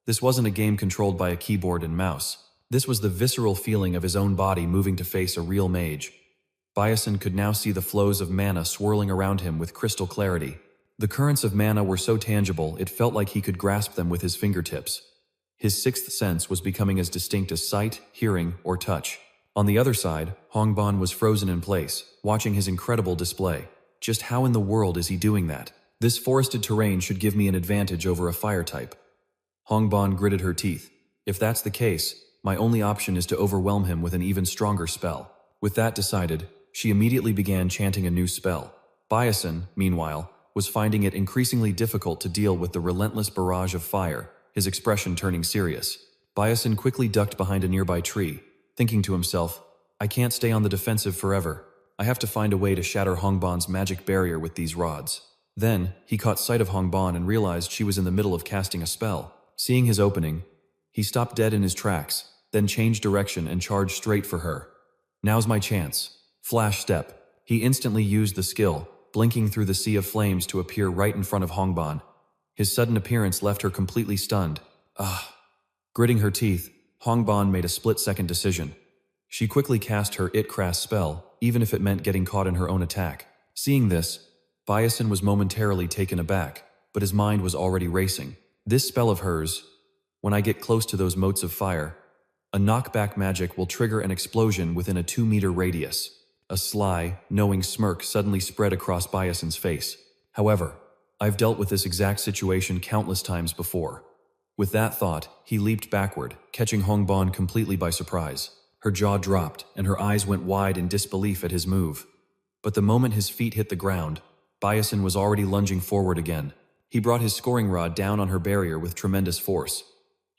This wasn't a game controlled by a keyboard and mouse. This was the visceral feeling of his own body moving to face a real mage. Byason could now see the flows of mana swirling around him with crystal clarity. The currents of mana were so tangible it felt like he could grasp them with his fingertips. His sixth sense was becoming as distinct as sight, hearing, or touch. On the other side, Hongban was frozen in place, watching his incredible display. Just how in the world is he doing that? This forested terrain should give me an advantage over a fire type. Hongban gritted her teeth. If that's the case, my only option is to overwhelm him with an even stronger spell. With that decided, she immediately began chanting a new spell. Byason, meanwhile, was finding it increasingly difficult to deal with the relentless barrage of fire, his expression turning serious. Byason quickly ducked behind a nearby tree, thinking to himself, I can't stay on the defensive forever. I have to find a way to shatter Hongban's magic barrier with these rods. Then, he caught sight of Hongban and realized she was in the middle of casting a spell. Seeing his opening, he stopped dead in his tracks, then changed direction and charged straight for her. Now's my chance. Flash step. He instantly used the skill, blinking through the sea of flames to appear right in front of Hongban. His sudden appearance left her completely stunned. Gritting her teeth, Hongban made a split-second decision. She quickly cast her It-Crass spell, even if it meant getting caught in her own attack. Seeing this, Byason was momentarily taken aback, but his mind was already racing. This spell of hers, when I get close to those motes of fire, a knockback magic will trigger an explosion within a 2-meter radius. A sly, knowing smirk suddenly spread across Byason's face. However, I've dealt with this exact situation countless times before. With that thought, he leaped backward, catching Hongban completely by surprise. Her jaw dropped, and her eyes went wide in disbelief at his move. But the moment his feet hit the ground, Byason was already lunging forward again. He brought his scoring rod down on her barrier with tremendous force.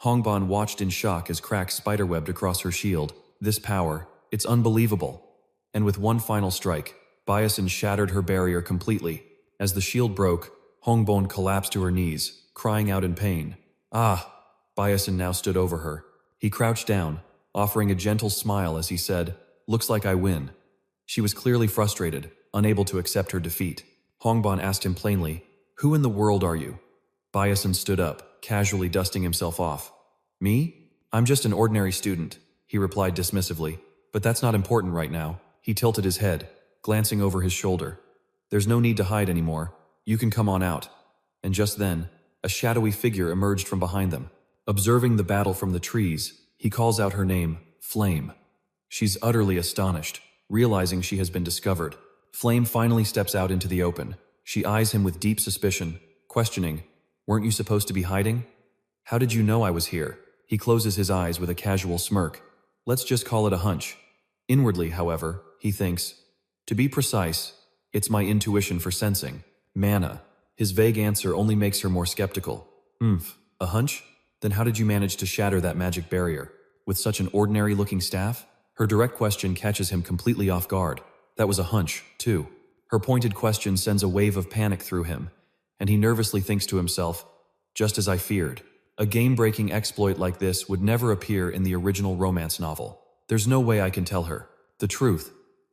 Hongban watched in shock as cracks spiderwebbed across her shield. This power, it's unbelievable. And with one final strike, Byason shattered her barrier completely. As the shield broke, Hongban collapsed to her knees, crying out in pain. Byason now stood over her. He crouched down, offering a gentle smile as he said, "Looks like I win." She was clearly frustrated, unable to accept her defeat. Hongban asked him plainly, "Who in the world are you?" Byason stood up, casually dusting himself off. "Me? I'm just an ordinary student," he replied dismissively. "But that's not important right now." He tilted his head, glancing over his shoulder. "There's no need to hide anymore. You can come on out." And just then, a shadowy figure emerged from behind them. Observing the battle from the trees, he calls out her name, Flame. She's utterly astonished, realizing she has been discovered. Flame finally steps out into the open. She eyes him with deep suspicion, questioning, "Weren't you supposed to be hiding? How did you know I was here?" He closes his eyes with a casual smirk. Let's just call it a hunch. Inwardly, however, he thinks, to be precise, it's my intuition for sensing. Mana. His vague answer only makes her more skeptical. A hunch? Then how did you manage to shatter that magic barrier? With such an ordinary-looking staff? Her direct question catches him completely off guard. That was a hunch, too. Her pointed question sends a wave of panic through him, and he nervously thinks to himself, just as I feared. A game-breaking exploit like this would never appear in the original romance novel. There's no way I can tell her the truth.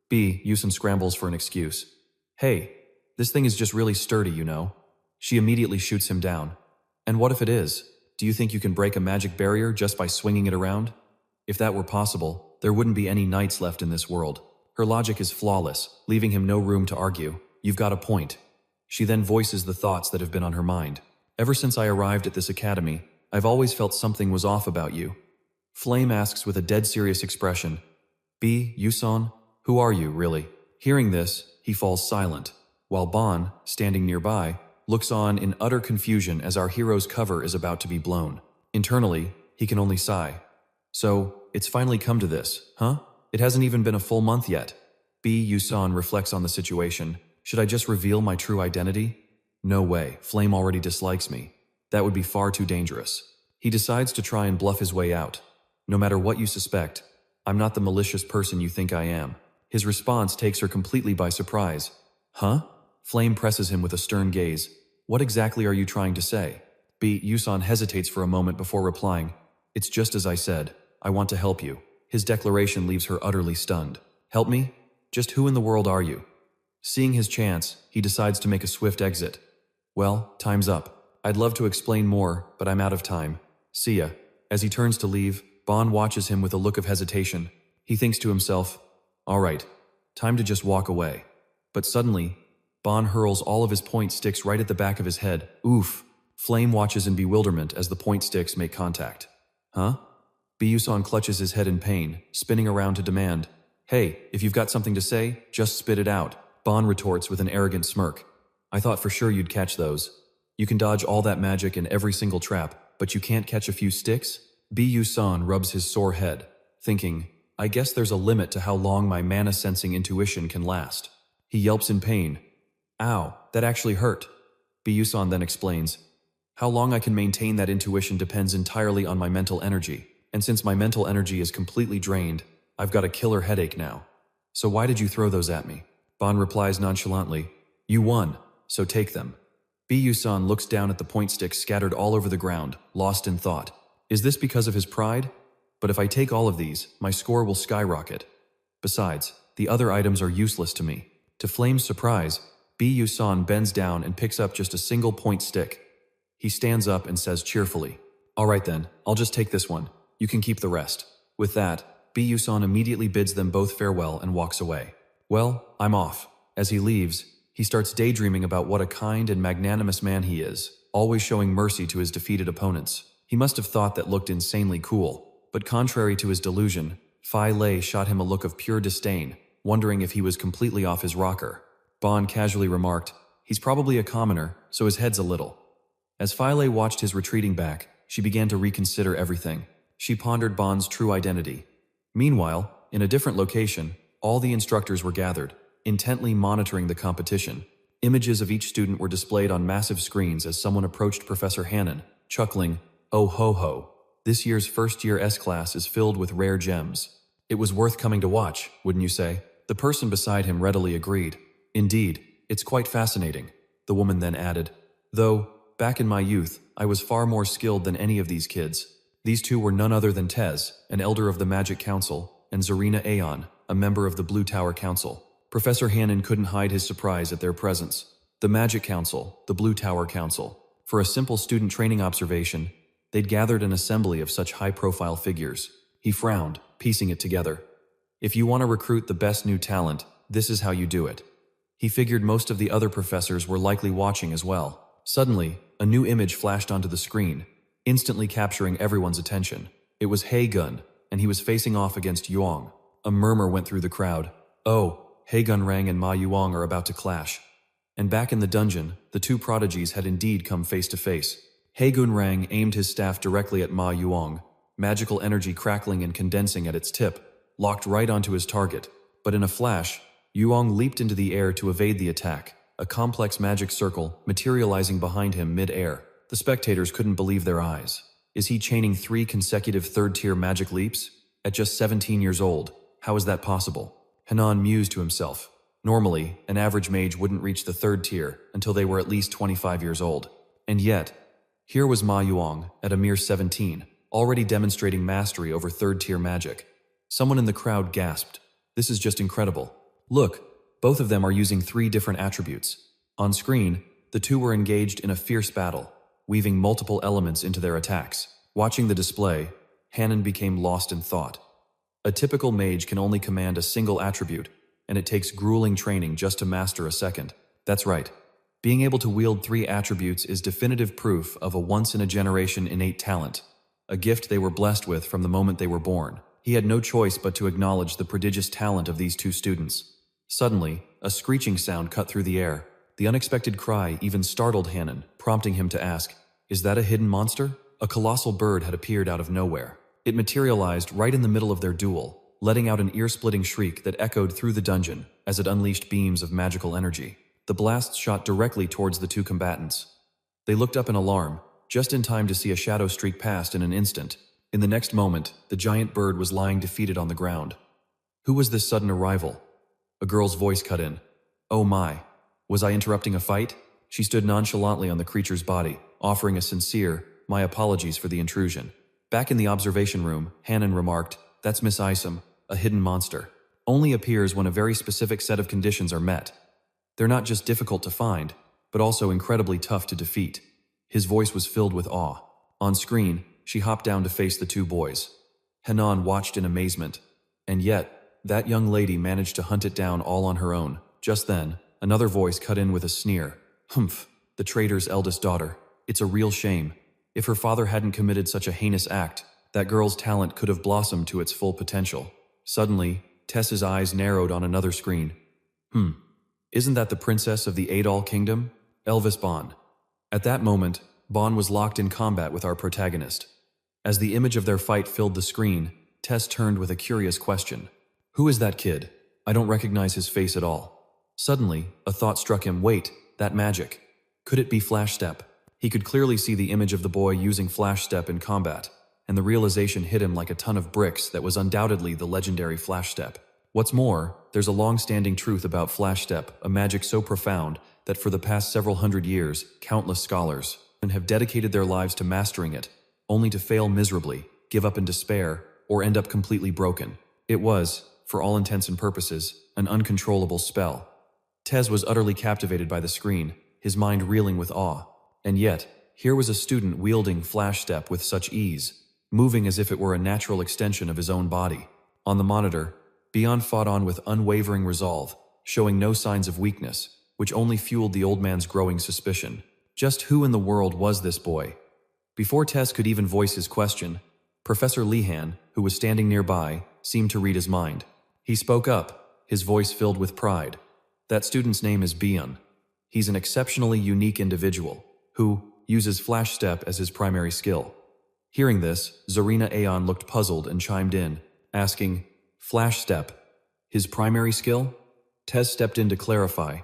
Byason scrambles for an excuse. Hey, this thing is just really sturdy, you know. She immediately shoots him down. And what if it is? Do you think you can break a magic barrier just by swinging it around? If that were possible, there wouldn't be any knights left in this world. Her logic is flawless, leaving him no room to argue. You've got a point. She then voices the thoughts that have been on her mind. Ever since I arrived at this academy, I've always felt something was off about you. Flame asks with a dead serious expression, Byason, who are you, really? Hearing this, he falls silent, while Bon, standing nearby, looks on in utter confusion as our hero's cover is about to be blown. Internally, he can only sigh. So, it's finally come to this, huh? It hasn't even been a full month yet. Byason reflects on the situation. Should I just reveal my true identity? No way, Flame already dislikes me. That would be far too dangerous. He decides to try and bluff his way out. No matter what you suspect, I'm not the malicious person you think I am. His response takes her completely by surprise. Huh? Flame presses him with a stern gaze. What exactly are you trying to say? Byason hesitates for a moment before replying. It's just as I said. I want to help you. His declaration leaves her utterly stunned. Help me? Just who in the world are you? Seeing his chance, he decides to make a swift exit. Well, time's up. I'd love to explain more, but I'm out of time. See ya. As he turns to leave, Bon watches him with a look of hesitation. He thinks to himself, all right, time to just walk away. But suddenly, Bon hurls all of his point sticks right at the back of his head. Oof. Flame watches in bewilderment as the point sticks make contact. Huh? Byason clutches his head in pain, spinning around to demand, Hey, if you've got something to say, just spit it out. Bon retorts with an arrogant smirk. I thought for sure you'd catch those. You can dodge all that magic in every single trap, but you can't catch a few sticks? Byason rubs his sore head, thinking, I guess there's a limit to how long my mana-sensing intuition can last. He yelps in pain. Ow, that actually hurt. Byason then explains, how long I can maintain that intuition depends entirely on my mental energy, and since my mental energy is completely drained, I've got a killer headache now. So why did you throw those at me? Bon replies nonchalantly, You won, so take them. Byason looks down at the point sticks scattered all over the ground, lost in thought. Is this because of his pride? But if I take all of these, my score will skyrocket. Besides, the other items are useless to me. To Flame's surprise, Byason bends down and picks up just a single point stick. He stands up and says cheerfully, All right then, I'll just take this one. You can keep the rest. With that, Byason immediately bids them both farewell and walks away. Well, I'm off. As he leaves, he starts daydreaming about what a kind and magnanimous man he is, always showing mercy to his defeated opponents. He must have thought that looked insanely cool, but contrary to his delusion, Phi Lei shot him a look of pure disdain, wondering if he was completely off his rocker. Bon casually remarked, He's probably a commoner, so his head's a little. As Phi Lei watched his retreating back, she began to reconsider everything. She pondered Bon's true identity. Meanwhile, in a different location, all the instructors were gathered, intently monitoring the competition. Images of each student were displayed on massive screens as someone approached Professor Hannon, chuckling, Oh ho ho, this year's first-year S-class is filled with rare gems. It was worth coming to watch, wouldn't you say? The person beside him readily agreed. Indeed, it's quite fascinating, the woman then added. Though, back in my youth, I was far more skilled than any of these kids. These two were none other than Tez, an elder of the Magic Council, and Zarina Aeon, a member of the Blue Tower Council. Professor Hannon couldn't hide his surprise at their presence. The Magic Council, the Blue Tower Council. For a simple student training observation, they'd gathered an assembly of such high-profile figures. He frowned, piecing it together. If you want to recruit the best new talent, this is how you do it. He figured most of the other professors were likely watching as well. Suddenly, a new image flashed onto the screen, instantly capturing everyone's attention. It was Hae-gun, and he was facing off against Yuang. A murmur went through the crowd. Oh, Hae-gun Rang and Ma Yuang are about to clash. And back in the dungeon, the two prodigies had indeed come face to face. Hae-gun Rang aimed his staff directly at Ma Yuang, magical energy crackling and condensing at its tip, locked right onto his target. But in a flash, Yuang leaped into the air to evade the attack, a complex magic circle materializing behind him mid-air. The spectators couldn't believe their eyes. Is he chaining 3 consecutive third-tier magic leaps? At just 17 years old, how is that possible? Hanan mused to himself. Normally, an average mage wouldn't reach the 3rd tier until they were at least 25 years old. And yet, here was Ma Yuang, at a mere 17, already demonstrating mastery over 3rd-tier magic. Someone in the crowd gasped. This is just incredible. Look, both of them are using 3 different attributes. On screen, the two were engaged in a fierce battle, weaving multiple elements into their attacks. Watching the display, Hannon became lost in thought. A typical mage can only command a single attribute, and it takes grueling training just to master a second. That's right. Being able to wield 3 attributes is definitive proof of a once-in-a-generation innate talent, a gift they were blessed with from the moment they were born. He had no choice but to acknowledge the prodigious talent of these two students. Suddenly, a screeching sound cut through the air. The unexpected cry even startled Hannon, prompting him to ask, "Is that a hidden monster?" A colossal bird had appeared out of nowhere. It materialized right in the middle of their duel, letting out an ear-splitting shriek that echoed through the dungeon as it unleashed beams of magical energy. The blast shot directly towards the two combatants. They looked up in alarm, just in time to see a shadow streak past in an instant. In the next moment, the giant bird was lying defeated on the ground. Who was this sudden arrival? A girl's voice cut in. Oh my. Was I interrupting a fight? She stood nonchalantly on the creature's body, offering a sincere, "My apologies for the intrusion." Back in the observation room, Hannon remarked, "That's Miss Isom, a hidden monster. Only appears when a very specific set of conditions are met. They're not just difficult to find, but also incredibly tough to defeat." His voice was filled with awe. On screen, she hopped down to face the two boys. Hannon watched in amazement. And yet, that young lady managed to hunt it down all on her own. Just then, another voice cut in with a sneer. "Humph, the traitor's eldest daughter. It's a real shame. If her father hadn't committed such a heinous act, that girl's talent could have blossomed to its full potential." Suddenly, Tess's eyes narrowed on another screen. Isn't that the princess of the Adol Kingdom? Elvis Bon. At that moment, Bon was locked in combat with our protagonist. As the image of their fight filled the screen, Tess turned with a curious question. "Who is that kid? I don't recognize his face at all." Suddenly, a thought struck him. Wait, that magic. Could it be Flash Step? He could clearly see the image of the boy using Flash Step in combat, and the realization hit him like a ton of bricks that was undoubtedly the legendary Flash Step. What's more, there's a long-standing truth about Flash Step, a magic so profound that for the past several hundred years, countless scholars have dedicated their lives to mastering it, only to fail miserably, give up in despair, or end up completely broken. It was, for all intents and purposes, an uncontrollable spell. Tez was utterly captivated by the screen, his mind reeling with awe. And yet, here was a student wielding Flash Step with such ease, moving as if it were a natural extension of his own body. On the monitor, Byason fought on with unwavering resolve, showing no signs of weakness, which only fueled the old man's growing suspicion. Just who in the world was this boy? Before Tess could even voice his question, Professor Lehan, who was standing nearby, seemed to read his mind. He spoke up, his voice filled with pride. "That student's name is Byason. He's an exceptionally unique individual, who uses Flash Step as his primary skill." Hearing this, Zarina Aeon looked puzzled and chimed in, asking, "Flash Step, his primary skill?" Tez stepped in to clarify.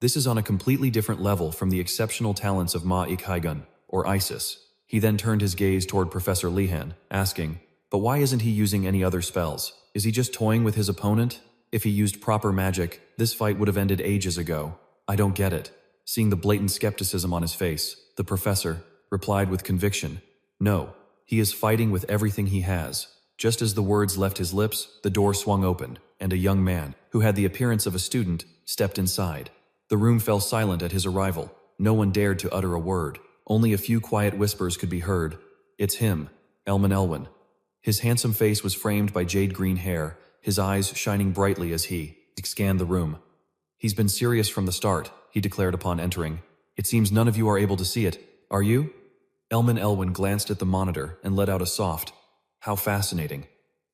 "This is on a completely different level from the exceptional talents of Ma Ikhaigun, or Isis." He then turned his gaze toward Professor Lehan, asking, "But why isn't he using any other spells? Is he just toying with his opponent? If he used proper magic, this fight would have ended ages ago. I don't get it." Seeing the blatant skepticism on his face, the professor replied with conviction, "No, He is fighting with everything he has. Just as the words left his lips, the door swung open, and a young man, who had the appearance of a student, stepped inside. The room fell silent at his arrival. No one dared to utter a word. Only a few quiet whispers could be heard. It's him, Elman Elwin. His handsome face was framed by jade green hair, his eyes shining brightly as he scanned the room. He's been serious from the start, he declared upon entering. It seems none of you are able to see it, are you? Elman Elwin glanced at the monitor and let out a soft, "How fascinating."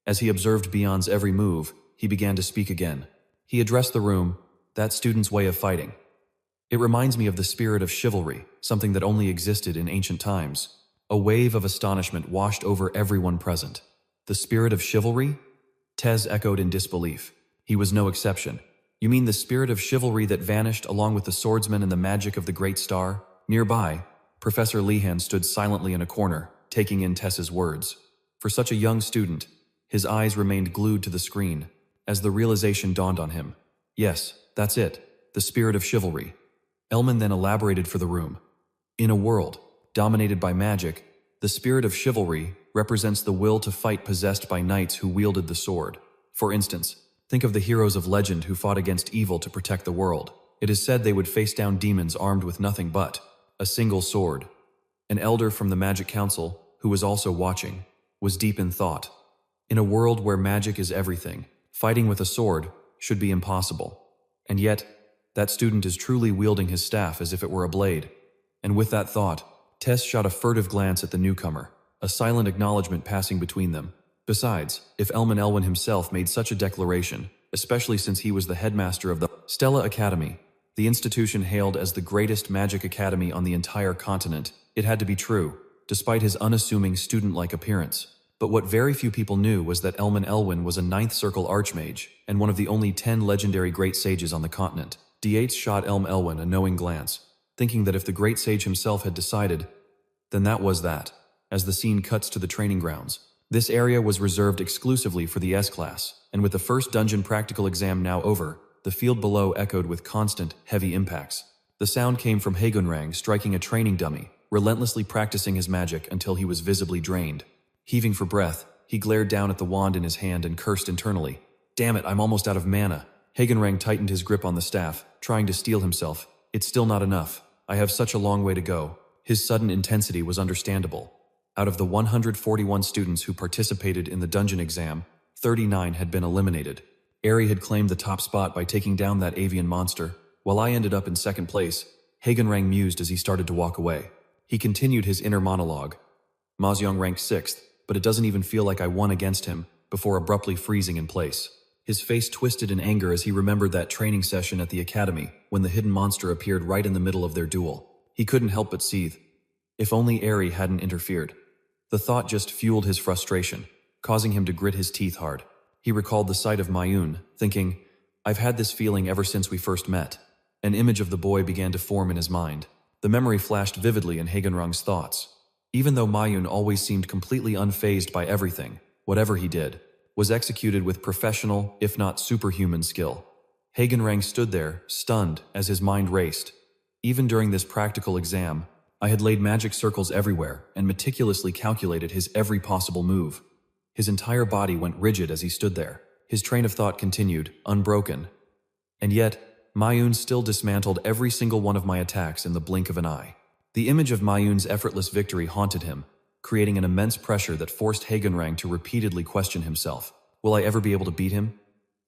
As he observed Bion's every move, he began to speak again. He addressed the room, "That student's way of fighting. It reminds me of the spirit of chivalry, something that only existed in ancient times." A wave of astonishment washed over everyone present. The spirit of chivalry? Tez echoed in disbelief. He was no exception. You mean the spirit of chivalry that vanished along with the swordsman and the magic of the Great Star? Nearby, Professor Lehan stood silently in a corner, taking in Tess's words. For such a young student, his eyes remained glued to the screen, as the realization dawned on him. Yes, that's it, the spirit of chivalry. Elman then elaborated for the room. In a world dominated by magic, the spirit of chivalry represents the will to fight possessed by knights who wielded the sword. For instance, think of the heroes of legend who fought against evil to protect the world. It is said they would face down demons armed with nothing but a single sword. An elder from the Magic Council, who was also watching, was deep in thought. In a world where magic is everything, fighting with a sword should be impossible. And yet, that student is truly wielding his staff as if it were a blade. And with that thought, Tess shot a furtive glance at the newcomer, a silent acknowledgement passing between them. Besides, if Elman Elwin himself made such a declaration, especially since he was the headmaster of the Stella Academy, the institution hailed as the greatest magic academy on the entire continent, it had to be true, despite his unassuming student-like appearance. But what very few people knew was that Elman Elwin was a ninth circle archmage, and one of the only 10 legendary great sages on the continent. Dietz shot Elm Elwin a knowing glance, thinking that if the great sage himself had decided, then that was that. As the scene cuts to the training grounds, this area was reserved exclusively for the S-Class, and with the first dungeon practical exam now over, the field below echoed with constant, heavy impacts. The sound came from Hagunrang striking a training dummy, relentlessly practicing his magic until he was visibly drained. Heaving for breath, he glared down at the wand in his hand and cursed internally. Damn it, I'm almost out of mana. Hagunrang tightened his grip on the staff, trying to steel himself. It's still not enough. I have such a long way to go. His sudden intensity was understandable. Out of the 141 students who participated in the dungeon exam, 39 had been eliminated. Eri had claimed the top spot by taking down that avian monster, while I ended up in second place. Hagunrang mused as he started to walk away. He continued his inner monologue. Mazyong ranked 6th, but it doesn't even feel like I won against him, before abruptly freezing in place. His face twisted in anger as he remembered that training session at the academy, when the hidden monster appeared right in the middle of their duel. He couldn't help but seethe. If only Eri hadn't interfered. The thought just fueled his frustration, causing him to grit his teeth hard. He recalled the sight of Mayun, thinking, I've had this feeling ever since we first met. An image of the boy began to form in his mind. The memory flashed vividly in Hagunrang's thoughts. Even though Mayun always seemed completely unfazed by everything, whatever he did was executed with professional, if not superhuman skill. Hagunrang stood there, stunned, as his mind raced. Even during this practical exam, I had laid magic circles everywhere and meticulously calculated his every possible move. His entire body went rigid as he stood there. His train of thought continued, unbroken. And yet, Mayun still dismantled every single one of my attacks in the blink of an eye. The image of Mayun's effortless victory haunted him, creating an immense pressure that forced Hagunrang to repeatedly question himself. Will I ever be able to beat him?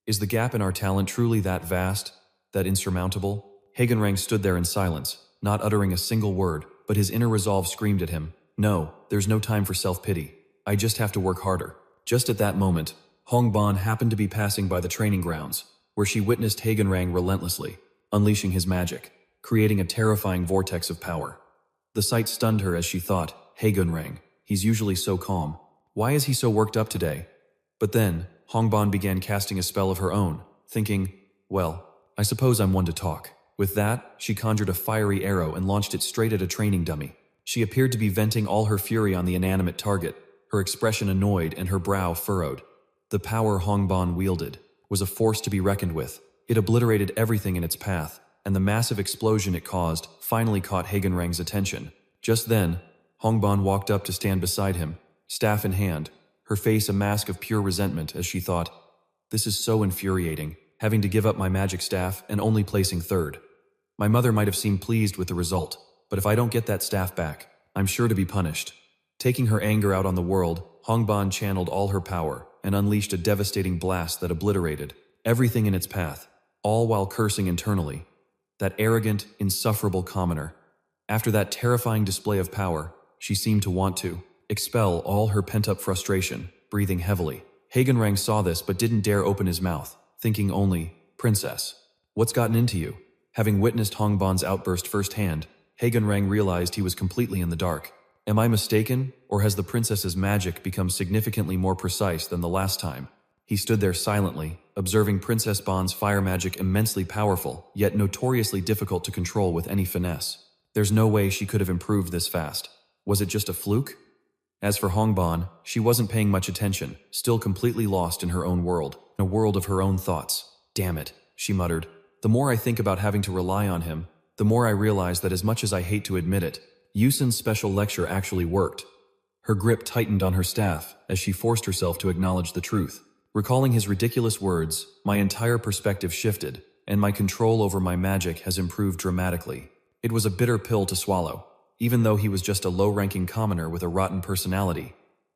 Is the gap in our talent truly that vast, that insurmountable? Hagunrang stood there in silence, not uttering a single word, but his inner resolve screamed at him, No, there's no time for self-pity. I just have to work harder. Just at that moment, Hongban happened to be passing by the training grounds, where she witnessed Hagunrang relentlessly, unleashing his magic, creating a terrifying vortex of power. The sight stunned her as she thought, Hagunrang, he's usually so calm. Why is he so worked up today? But then, Hongban began casting a spell of her own, thinking, well, I suppose I'm one to talk. With that, she conjured a fiery arrow and launched it straight at a training dummy. She appeared to be venting all her fury on the inanimate target, her expression annoyed and her brow furrowed. The power Hongban wielded was a force to be reckoned with. It obliterated everything in its path, and the massive explosion it caused finally caught Hagunrang's attention. Just then, Hongban walked up to stand beside him, staff in hand, her face a mask of pure resentment as she thought, "This is so infuriating, having to give up my magic staff and only placing third. My mother might have seemed pleased with the result, but if I don't get that staff back, I'm sure to be punished." Taking her anger out on the world, Hongban channeled all her power and unleashed a devastating blast that obliterated everything in its path, all while cursing internally. That arrogant, insufferable commoner. After that terrifying display of power, she seemed to want to expel all her pent-up frustration, breathing heavily. Hagenrang saw this but didn't dare open his mouth, thinking only, "Princess, what's gotten into you?" Having witnessed Hongban's outburst firsthand, Hagenrang realized he was completely in the dark. Am I mistaken, or has the princess's magic become significantly more precise than the last time? He stood there silently, observing Princess Bon's fire magic immensely powerful, yet notoriously difficult to control with any finesse. There's no way she could have improved this fast. Was it just a fluke? As for Hongban, she wasn't paying much attention, still completely lost in her own world, a world of her own thoughts. "Damn it," she muttered. "The more I think about having to rely on him, the more I realize that as much as I hate to admit it, Yusun's special lecture actually worked." Her grip tightened on her staff as she forced herself to acknowledge the truth. Recalling his ridiculous words, my entire perspective shifted, and my control over my magic has improved dramatically. It was a bitter pill to swallow. Even though he was just a low-ranking commoner with a rotten personality,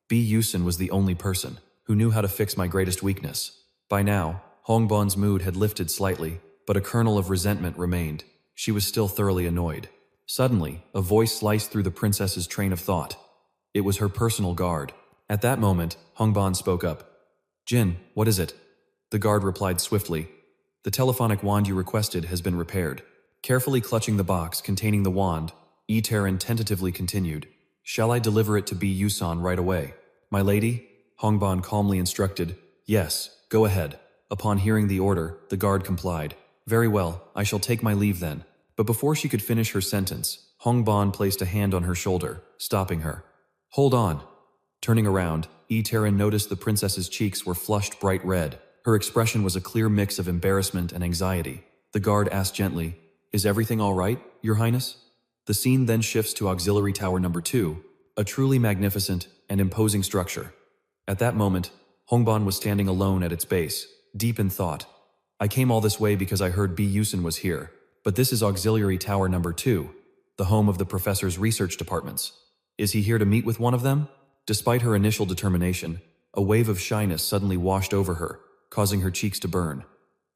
Byason was the only person who knew how to fix my greatest weakness. By now, Hongban's mood had lifted slightly, but a kernel of resentment remained. She was still thoroughly annoyed. Suddenly, a voice sliced through the princess's train of thought. It was her personal guard. At that moment, Hongban spoke up. "Jin, what is it?" The guard replied swiftly. "The telephonic wand you requested has been repaired." Carefully clutching the box containing the wand, Itaran tentatively continued, "Shall I deliver it to Byason right away?" "My lady?" Hongban calmly instructed. "Yes, go ahead." Upon hearing the order, the guard complied. "Very well, I shall take my leave then." But before she could finish her sentence, Hongban placed a hand on her shoulder, stopping her. "Hold on." Turning around, Itaran noticed the princess's cheeks were flushed bright red. Her expression was a clear mix of embarrassment and anxiety. The guard asked gently, "Is everything all right, Your Highness?" The scene then shifts to Auxiliary Tower number 2, a truly magnificent and imposing structure. At that moment, Hongban was standing alone at its base, deep in thought. "I came all this way because I heard Byason was here, but this is Auxiliary Tower number 2, the home of the professor's research departments. Is he here to meet with one of them?" Despite her initial determination, a wave of shyness suddenly washed over her, causing her cheeks to burn.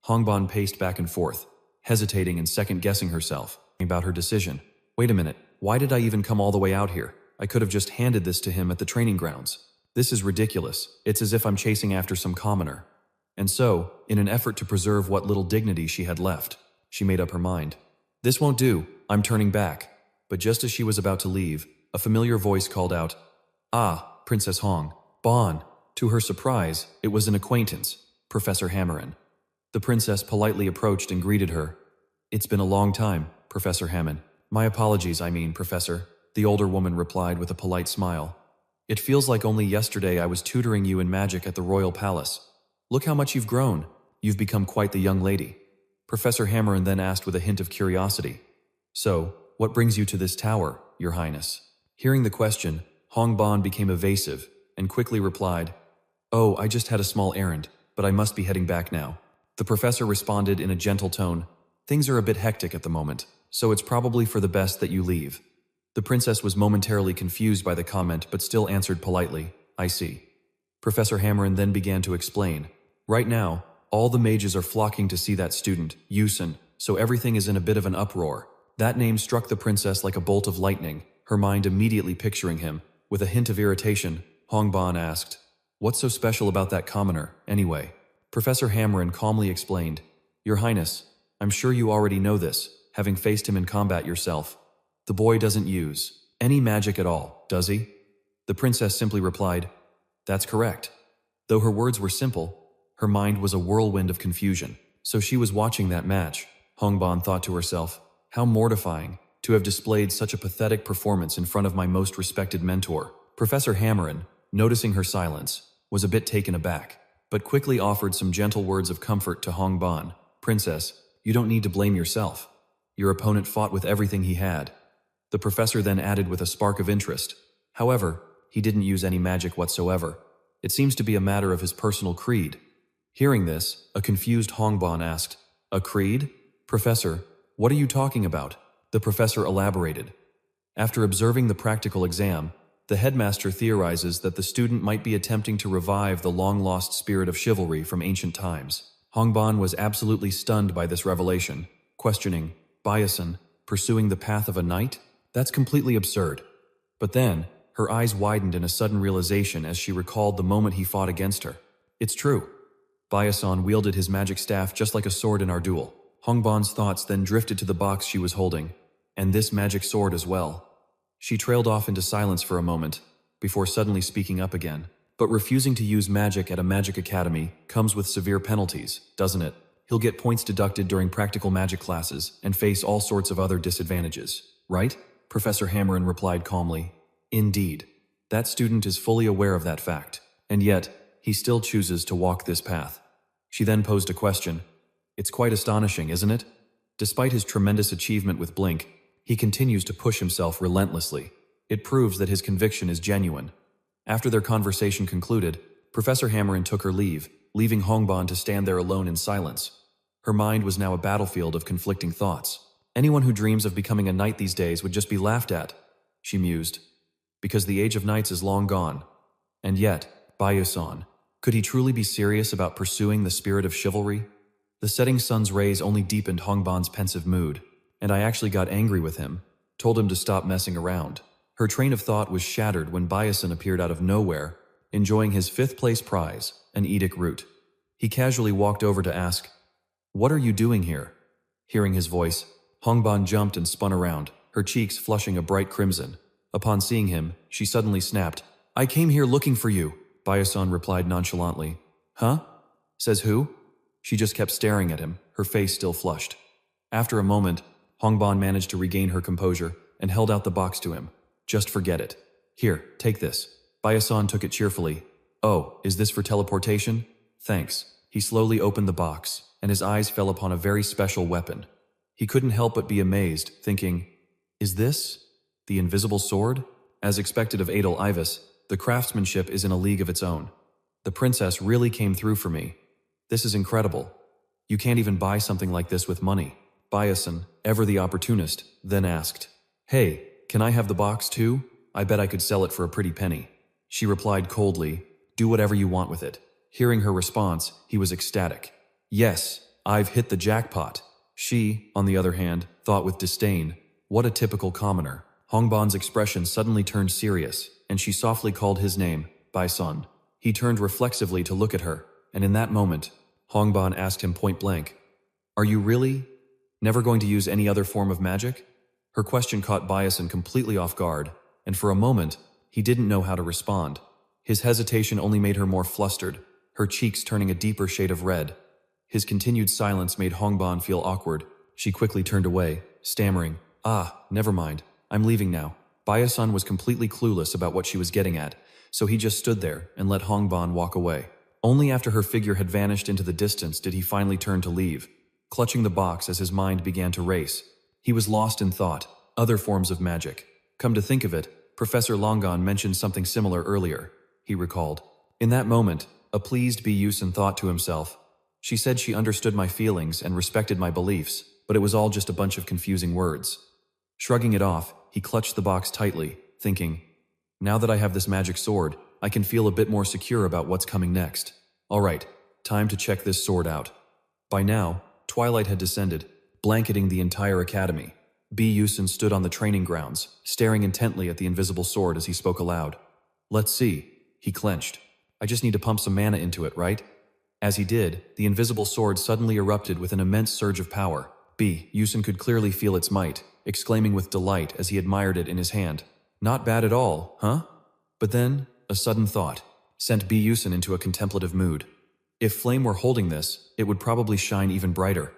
Hongban paced back and forth, hesitating and second-guessing herself about her decision. "Wait a minute, why did I even come all the way out here? I could have just handed this to him at the training grounds. This is ridiculous. It's as if I'm chasing after some commoner." And so, in an effort to preserve what little dignity she had left, she made up her mind. "This won't do, I'm turning back." But just as she was about to leave, a familiar voice called out, "Ah, Princess Hong, Bon." To her surprise, it was an acquaintance, Professor Hammerin. The princess politely approached and greeted her. "It's been a long time, Professor Hammond." "My apologies, Professor," the older woman replied with a polite smile. "It feels like only yesterday I was tutoring you in magic at the royal palace. Look how much you've grown. You've become quite the young lady." Professor Hammerin then asked with a hint of curiosity, "So, what brings you to this tower, Your Highness?" Hearing the question, Hongban became evasive and quickly replied, "Oh, I just had a small errand, but I must be heading back now." The professor responded in a gentle tone, "Things are a bit hectic at the moment, so it's probably for the best that you leave." The princess was momentarily confused by the comment but still answered politely, "I see." Professor Hammerin then began to explain, "Right now, all the mages are flocking to see that student, Yusun, so everything is in a bit of an uproar." That name struck the princess like a bolt of lightning, her mind immediately picturing him. With a hint of irritation, Hongban asked, "What's so special about that commoner, anyway?" Professor Hammerin calmly explained, "Your Highness, I'm sure you already know this, having faced him in combat yourself. The boy doesn't use any magic at all, does he?" The princess simply replied, "That's correct." Though her words were simple, her mind was a whirlwind of confusion. So she was watching that match, Hongban thought to herself. How mortifying to have displayed such a pathetic performance in front of my most respected mentor. Professor Hammerin, noticing her silence, was a bit taken aback, but quickly offered some gentle words of comfort to Hongban. "Princess, you don't need to blame yourself. Your opponent fought with everything he had." The professor then added with a spark of interest, "However, he didn't use any magic whatsoever. It seems to be a matter of his personal creed. Hearing this, a confused Hongbon asked, "A creed? Professor, what are you talking about?" The professor elaborated. After observing the practical exam, the headmaster theorizes that the student might be attempting to revive the long-lost spirit of chivalry from ancient times. Hongbon was absolutely stunned by this revelation, questioning, "Byason, pursuing the path of a knight? That's completely absurd." But then, her eyes widened in a sudden realization as she recalled the moment he fought against her. It's true. Byason wielded his magic staff just like a sword in our duel. Hongbon's thoughts then drifted to the box she was holding, and this magic sword as well. She trailed off into silence for a moment, before suddenly speaking up again. But refusing to use magic at a magic academy comes with severe penalties, doesn't it? He'll get points deducted during practical magic classes and face all sorts of other disadvantages, right? Professor Hammerin replied calmly. Indeed. That student is fully aware of that fact, and yet, he still chooses to walk this path. She then posed a question. It's quite astonishing, isn't it? Despite his tremendous achievement with Blink, he continues to push himself relentlessly. It proves that his conviction is genuine. After their conversation concluded, Professor Hammerin took her leave, leaving Hongbon to stand there alone in silence. Her mind was now a battlefield of conflicting thoughts. Anyone who dreams of becoming a knight these days would just be laughed at, she mused, because the age of knights is long gone. And yet, Byason, could he truly be serious about pursuing the spirit of chivalry? The setting sun's rays only deepened Hongbon's pensive mood, and I actually got angry with him, told him to stop messing around. Her train of thought was shattered when Byason appeared out of nowhere, enjoying his 5th-place prize, an Edic root. He casually walked over to ask, "What are you doing here?" Hearing his voice, Hongbon jumped and spun around, her cheeks flushing a bright crimson. Upon seeing him, she suddenly snapped, "I came here looking for you," Byason replied nonchalantly. "Huh? Says who?" She just kept staring at him, her face still flushed. After a moment, Hongbon managed to regain her composure and held out the box to him. "Just forget it. Here, take this." Byason took it cheerfully. "Oh, is this for teleportation? Thanks." He slowly opened the box, and his eyes fell upon a very special weapon. He couldn't help but be amazed, thinking, "Is this the invisible sword?" As expected of Adel Ivis, the craftsmanship is in a league of its own. The princess really came through for me. This is incredible. You can't even buy something like this with money. Byason, ever the opportunist, then asked, "Hey, can I have the box too? I bet I could sell it for a pretty penny." She replied coldly, "Do whatever you want with it." Hearing her response, he was ecstatic. "Yes, I've hit the jackpot." She, on the other hand, thought with disdain, "What a typical commoner." Hongbon's expression suddenly turned serious, and she softly called his name, Byason. He turned reflexively to look at her, and in that moment, Hongbon asked him point blank, "Are you really never going to use any other form of magic?" Her question caught Byason completely off guard, and for a moment, he didn't know how to respond. His hesitation only made her more flustered, her cheeks turning a deeper shade of red. His continued silence made Hongbon feel awkward. She quickly turned away, stammering, "Never mind, I'm leaving now." Byason was completely clueless about what she was getting at, so he just stood there and let Hongbon walk away. Only after her figure had vanished into the distance did he finally turn to leave, clutching the box as his mind began to race. He was lost in thought, other forms of magic. Come to think of it, Professor Longon mentioned something similar earlier, he recalled. In that moment, a pleased Byason thought to himself, "She said she understood my feelings and respected my beliefs, but it was all just a bunch of confusing words." Shrugging it off, he clutched the box tightly, thinking, "Now that I have this magic sword, I can feel a bit more secure about what's coming next. All right, time to check this sword out." By now, twilight had descended, blanketing the entire academy. Byason stood on the training grounds, staring intently at the invisible sword as he spoke aloud. "Let's see," he clenched. "I just need to pump some mana into it, right?" As he did, the invisible sword suddenly erupted with an immense surge of power. Byason could clearly feel its might, exclaiming with delight as he admired it in his hand. "Not bad at all, huh?" But then, a sudden thought sent Byason into a contemplative mood. If Flame were holding this, it would probably shine even brighter.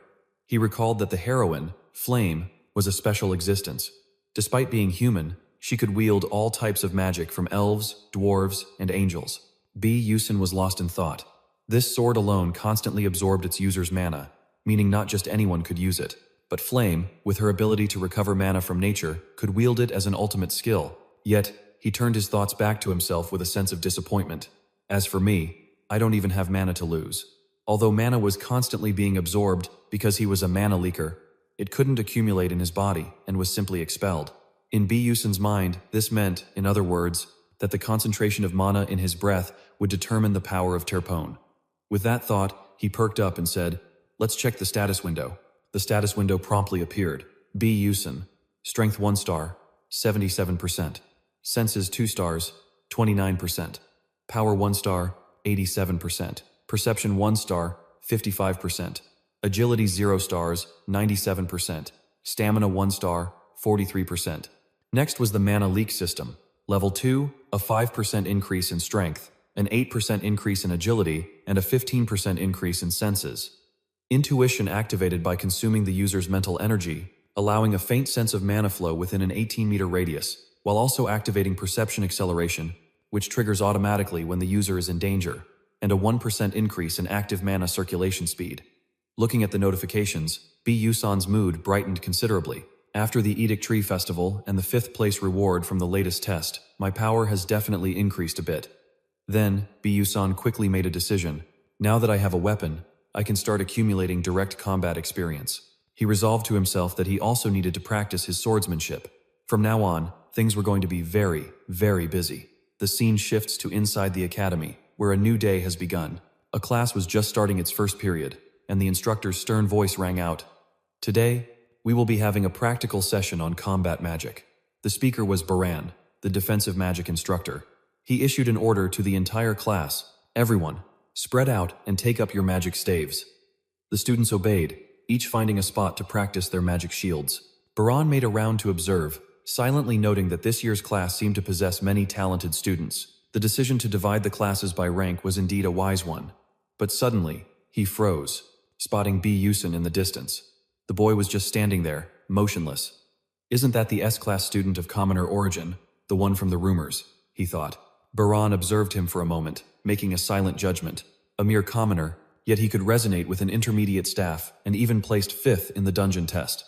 He recalled that the heroine, Flame, was a special existence. Despite being human, she could wield all types of magic from elves, dwarves, and angels. Byason was lost in thought. This sword alone constantly absorbed its user's mana, meaning not just anyone could use it. But Flame, with her ability to recover mana from nature, could wield it as an ultimate skill. Yet, He turned his thoughts back to himself with a sense of disappointment. As for me, I don't even have mana to lose. Although mana was constantly being absorbed because he was a mana leaker, it couldn't accumulate in his body and was simply expelled. In Byason's mind, this meant, in other words, that the concentration of mana in his breath would determine the power of Terpone. With that thought, he perked up and said, "Let's check the status window." The status window promptly appeared. Byason, Strength 1 star, 77%. Senses 2 stars, 29%. Power 1 star, 87%. Perception 1 star, 55%. Agility 0 stars, 97%. Stamina 1 star, 43%. Next was the mana leak system. Level 2, a 5% increase in strength, an 8% increase in agility, and a 15% increase in senses. Intuition activated by consuming the user's mental energy, allowing a faint sense of mana flow within an 18-meter radius, while also activating perception acceleration, which triggers automatically when the user is in danger, and a 1% increase in active mana circulation speed. Looking at the notifications, Byason's mood brightened considerably. After the Edict Tree Festival and the 5th place reward from the latest test, my power has definitely increased a bit. Then, Byason quickly made a decision. Now that I have a weapon, I can start accumulating direct combat experience. He resolved to himself that he also needed to practice his swordsmanship. From now on, things were going to be very, very busy. The scene shifts to inside the academy, where a new day has begun. A class was just starting its first period, and the instructor's stern voice rang out. "Today, we will be having a practical session on combat magic." The speaker was Baran, the defensive magic instructor. He issued an order to the entire class. "Everyone, spread out and take up your magic staves." The students obeyed, each finding a spot to practice their magic shields. Baran made a round to observe, silently noting that this year's class seemed to possess many talented students. The decision to divide the classes by rank was indeed a wise one. But suddenly, he froze, spotting Byason in the distance. The boy was just standing there, motionless. "Isn't that the S-class student of commoner origin, the one from the rumors?" he thought. Baran observed him for a moment, making a silent judgment. A mere commoner, yet he could resonate with an intermediate staff and even placed 5th in the dungeon test.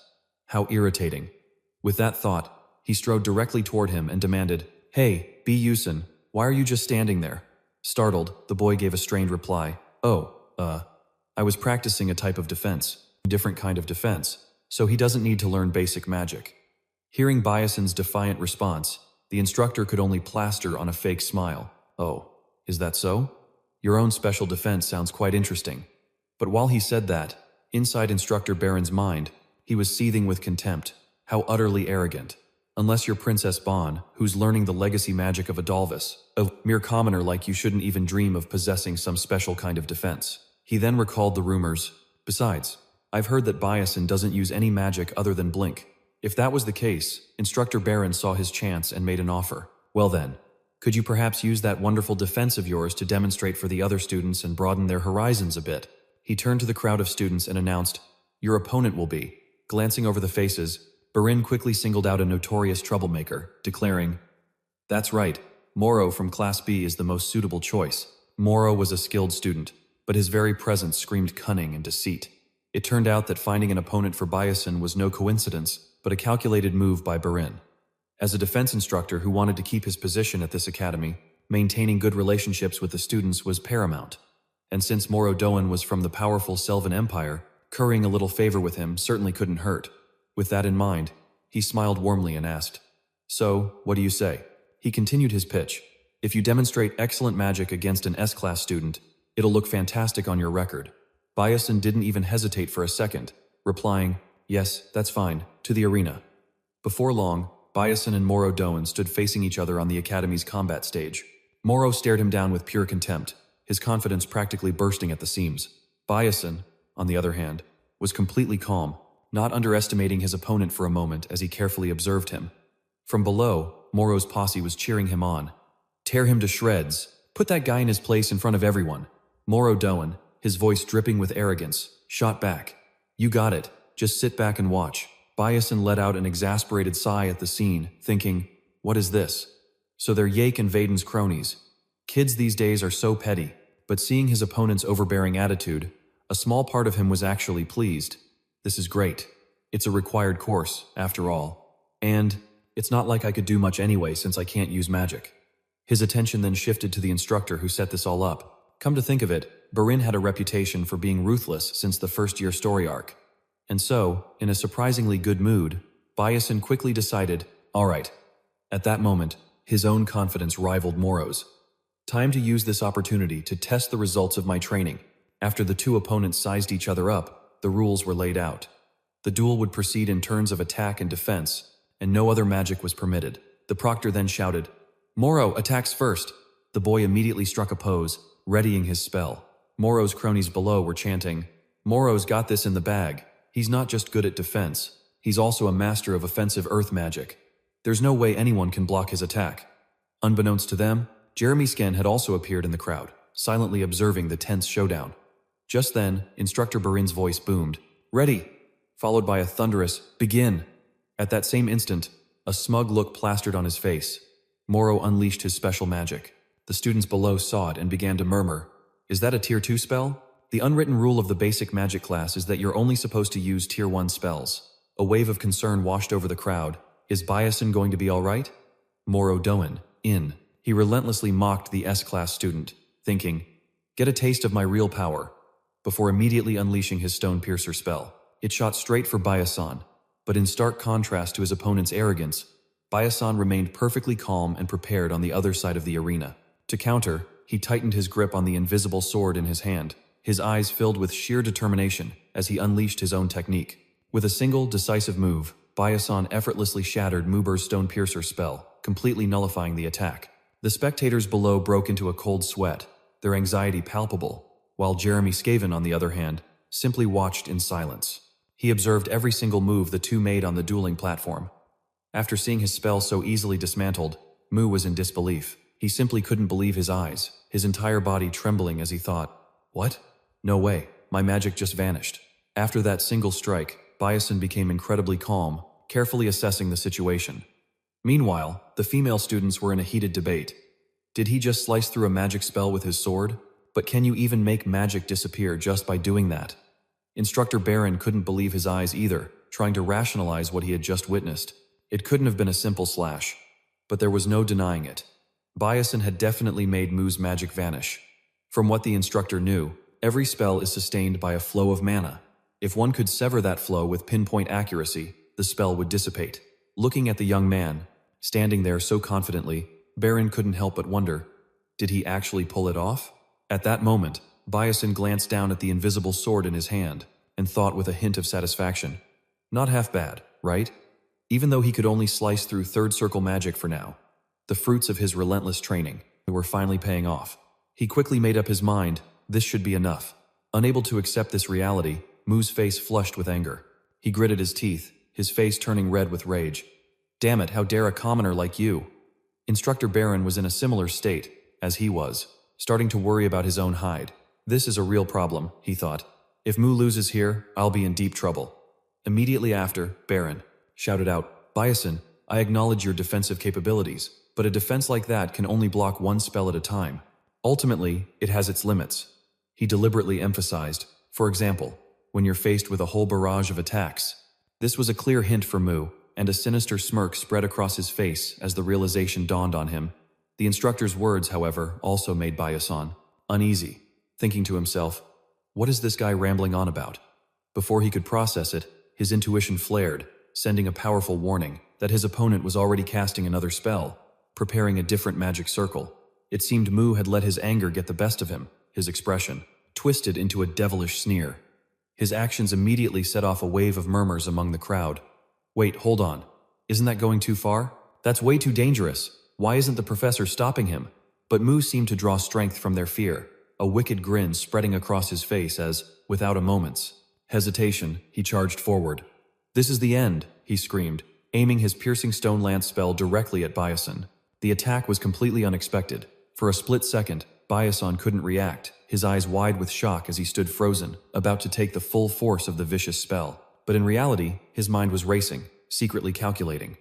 How irritating. With that thought, he strode directly toward him and demanded, "Hey, Byason, why are you just standing there?" Startled, the boy gave a strained reply. I was practicing a type of defense, a different kind of defense, so he doesn't need to learn basic magic." Hearing Byason's defiant response, the instructor could only plaster on a fake smile. "Oh, is that so? Your own special defense sounds quite interesting." But while he said that, inside Instructor Baron's mind, he was seething with contempt. How utterly arrogant. Unless you're Princess Bon, who's learning the legacy magic of Adolphus, a mere commoner like you shouldn't even dream of possessing some special kind of defense. He then recalled the rumors. "Besides, I've heard that Byason doesn't use any magic other than blink." If that was the case, Instructor Baron saw his chance and made an offer. "Well then, could you perhaps use that wonderful defense of yours to demonstrate for the other students and broaden their horizons a bit?" He turned to the crowd of students and announced, "Your opponent will be." Glancing over the faces, Barin quickly singled out a notorious troublemaker, declaring, "That's right, Moro from Class B is the most suitable choice." Moro was a skilled student, but his very presence screamed cunning and deceit. It turned out that finding an opponent for Byason was no coincidence, but a calculated move by Barin. As a defense instructor who wanted to keep his position at this academy, maintaining good relationships with the students was paramount. And since Moro Doan was from the powerful Selvan Empire, currying a little favor with him certainly couldn't hurt. With that in mind, he smiled warmly and asked, "So, what do you say?" He continued his pitch. "If you demonstrate excellent magic against an S-class student, it'll look fantastic on your record." Byason didn't even hesitate for a second, replying, "Yes, that's fine," to the arena. Before long, Byason and Moro Doan stood facing each other on the academy's combat stage. Moro stared him down with pure contempt, his confidence practically bursting at the seams. Byason, on the other hand, was completely calm, not underestimating his opponent for a moment as he carefully observed him. From below, Moro's posse was cheering him on. "Tear him to shreds. Put that guy in his place in front of everyone." Moro Doan, his voice dripping with arrogance, shot back. "You got it. Just sit back and watch." Byason let out an exasperated sigh at the scene, thinking, "What is this? So they're Yake and Vaden's cronies. Kids these days are so petty." But seeing his opponent's overbearing attitude, a small part of him was actually pleased. This is great. It's a required course, after all. And It's not like I could do much anyway since I can't use magic. His attention then shifted to the instructor who set this all up. Come to think of it, Barin had a reputation for being ruthless since the first-year story arc. And so, in a surprisingly good mood, Byason quickly decided, all right. At that moment, his own confidence rivaled Moro's. Time to use this opportunity to test the results of my training. After the two opponents sized each other up, the rules were laid out. The duel would proceed in turns of attack and defense, and no other magic was permitted. The proctor then shouted, Moro attacks first. The boy immediately struck a pose, readying his spell. Moro's cronies below were chanting, Moro's got this in the bag. He's not just good at defense, he's also a master of offensive earth magic. There's no way anyone can block his attack. Unbeknownst to them, Jeremy Sken had also appeared in the crowd, silently observing the tense showdown. Just then, Instructor Barin's voice boomed, Ready! Followed by a thunderous, Begin! At that same instant, a smug look plastered on his face. Moro unleashed his special magic. The students below saw it and began to murmur, Is that a Tier 2 spell? The unwritten rule of the basic magic class is that you're only supposed to use Tier 1 spells. A wave of concern washed over the crowd. Is Byason going to be alright? Moro Doen, in. He relentlessly mocked the S-class student, thinking, Get a taste of my real power, before immediately unleashing his Stone Piercer spell. It shot straight for Byason, but in stark contrast to his opponent's arrogance, Byason remained perfectly calm and prepared on the other side of the arena. To counter, he tightened his grip on the invisible sword in his hand, his eyes filled with sheer determination as he unleashed his own technique. With a single, decisive move, Byason effortlessly shattered Muber's Stone Piercer spell, completely nullifying the attack. The spectators below broke into a cold sweat, their anxiety palpable, while Jeremy Skaven, on the other hand, simply watched in silence. He observed every single move the two made on the dueling platform. After seeing his spell so easily dismantled, Mu was in disbelief. He simply couldn't believe his eyes, his entire body trembling as he thought, What? No way, my magic just vanished. After that single strike, Byason became incredibly calm, carefully assessing the situation. Meanwhile, the female students were in a heated debate. Did he just slice through a magic spell with his sword? But can you even make magic disappear just by doing that? Instructor Baron couldn't believe his eyes either, trying to rationalize what he had just witnessed. It couldn't have been a simple slash, but there was no denying it. Byason had definitely made Mu's magic vanish. From what the instructor knew, every spell is sustained by a flow of mana. If one could sever that flow with pinpoint accuracy, the spell would dissipate. Looking at the young man, standing there so confidently, Baron couldn't help but wonder, did he actually pull it off? At that moment, Byason glanced down at the invisible sword in his hand and thought with a hint of satisfaction, not half bad, right? Even though he could only slice through third circle magic for now, the fruits of his relentless training were finally paying off. He quickly made up his mind, this should be enough. Unable to accept this reality, Mu's face flushed with anger. He gritted his teeth, his face turning red with rage. Damn it, how dare a commoner like you? Instructor Baron was in a similar state, as he was, starting to worry about his own hide. This is a real problem, he thought. If Mu loses here, I'll be in deep trouble. Immediately after, Baron shouted out, Byason, I acknowledge your defensive capabilities, but a defense like that can only block one spell at a time. Ultimately, it has its limits. He deliberately emphasized, for example, when you're faced with a whole barrage of attacks. This was a clear hint for Mu, and a sinister smirk spread across his face as the realization dawned on him. The instructor's words, however, also made Byason uneasy, thinking to himself, what is this guy rambling on about? Before he could process it, his intuition flared, sending a powerful warning that his opponent was already casting another spell, preparing a different magic circle. It seemed Mu had let his anger get the best of him, his expression twisted into a devilish sneer. His actions immediately set off a wave of murmurs among the crowd. Wait, hold on. Isn't that going too far? That's way too dangerous. Why isn't the professor stopping him? But Mu seemed to draw strength from their fear, a wicked grin spreading across his face as, without a moment's hesitation, he charged forward. This is the end, he screamed, aiming his piercing stone lance spell directly at Byason. The attack was completely unexpected. For a split second, Byason couldn't react, his eyes wide with shock as he stood frozen, about to take the full force of the vicious spell. But in reality, his mind was racing, secretly calculating.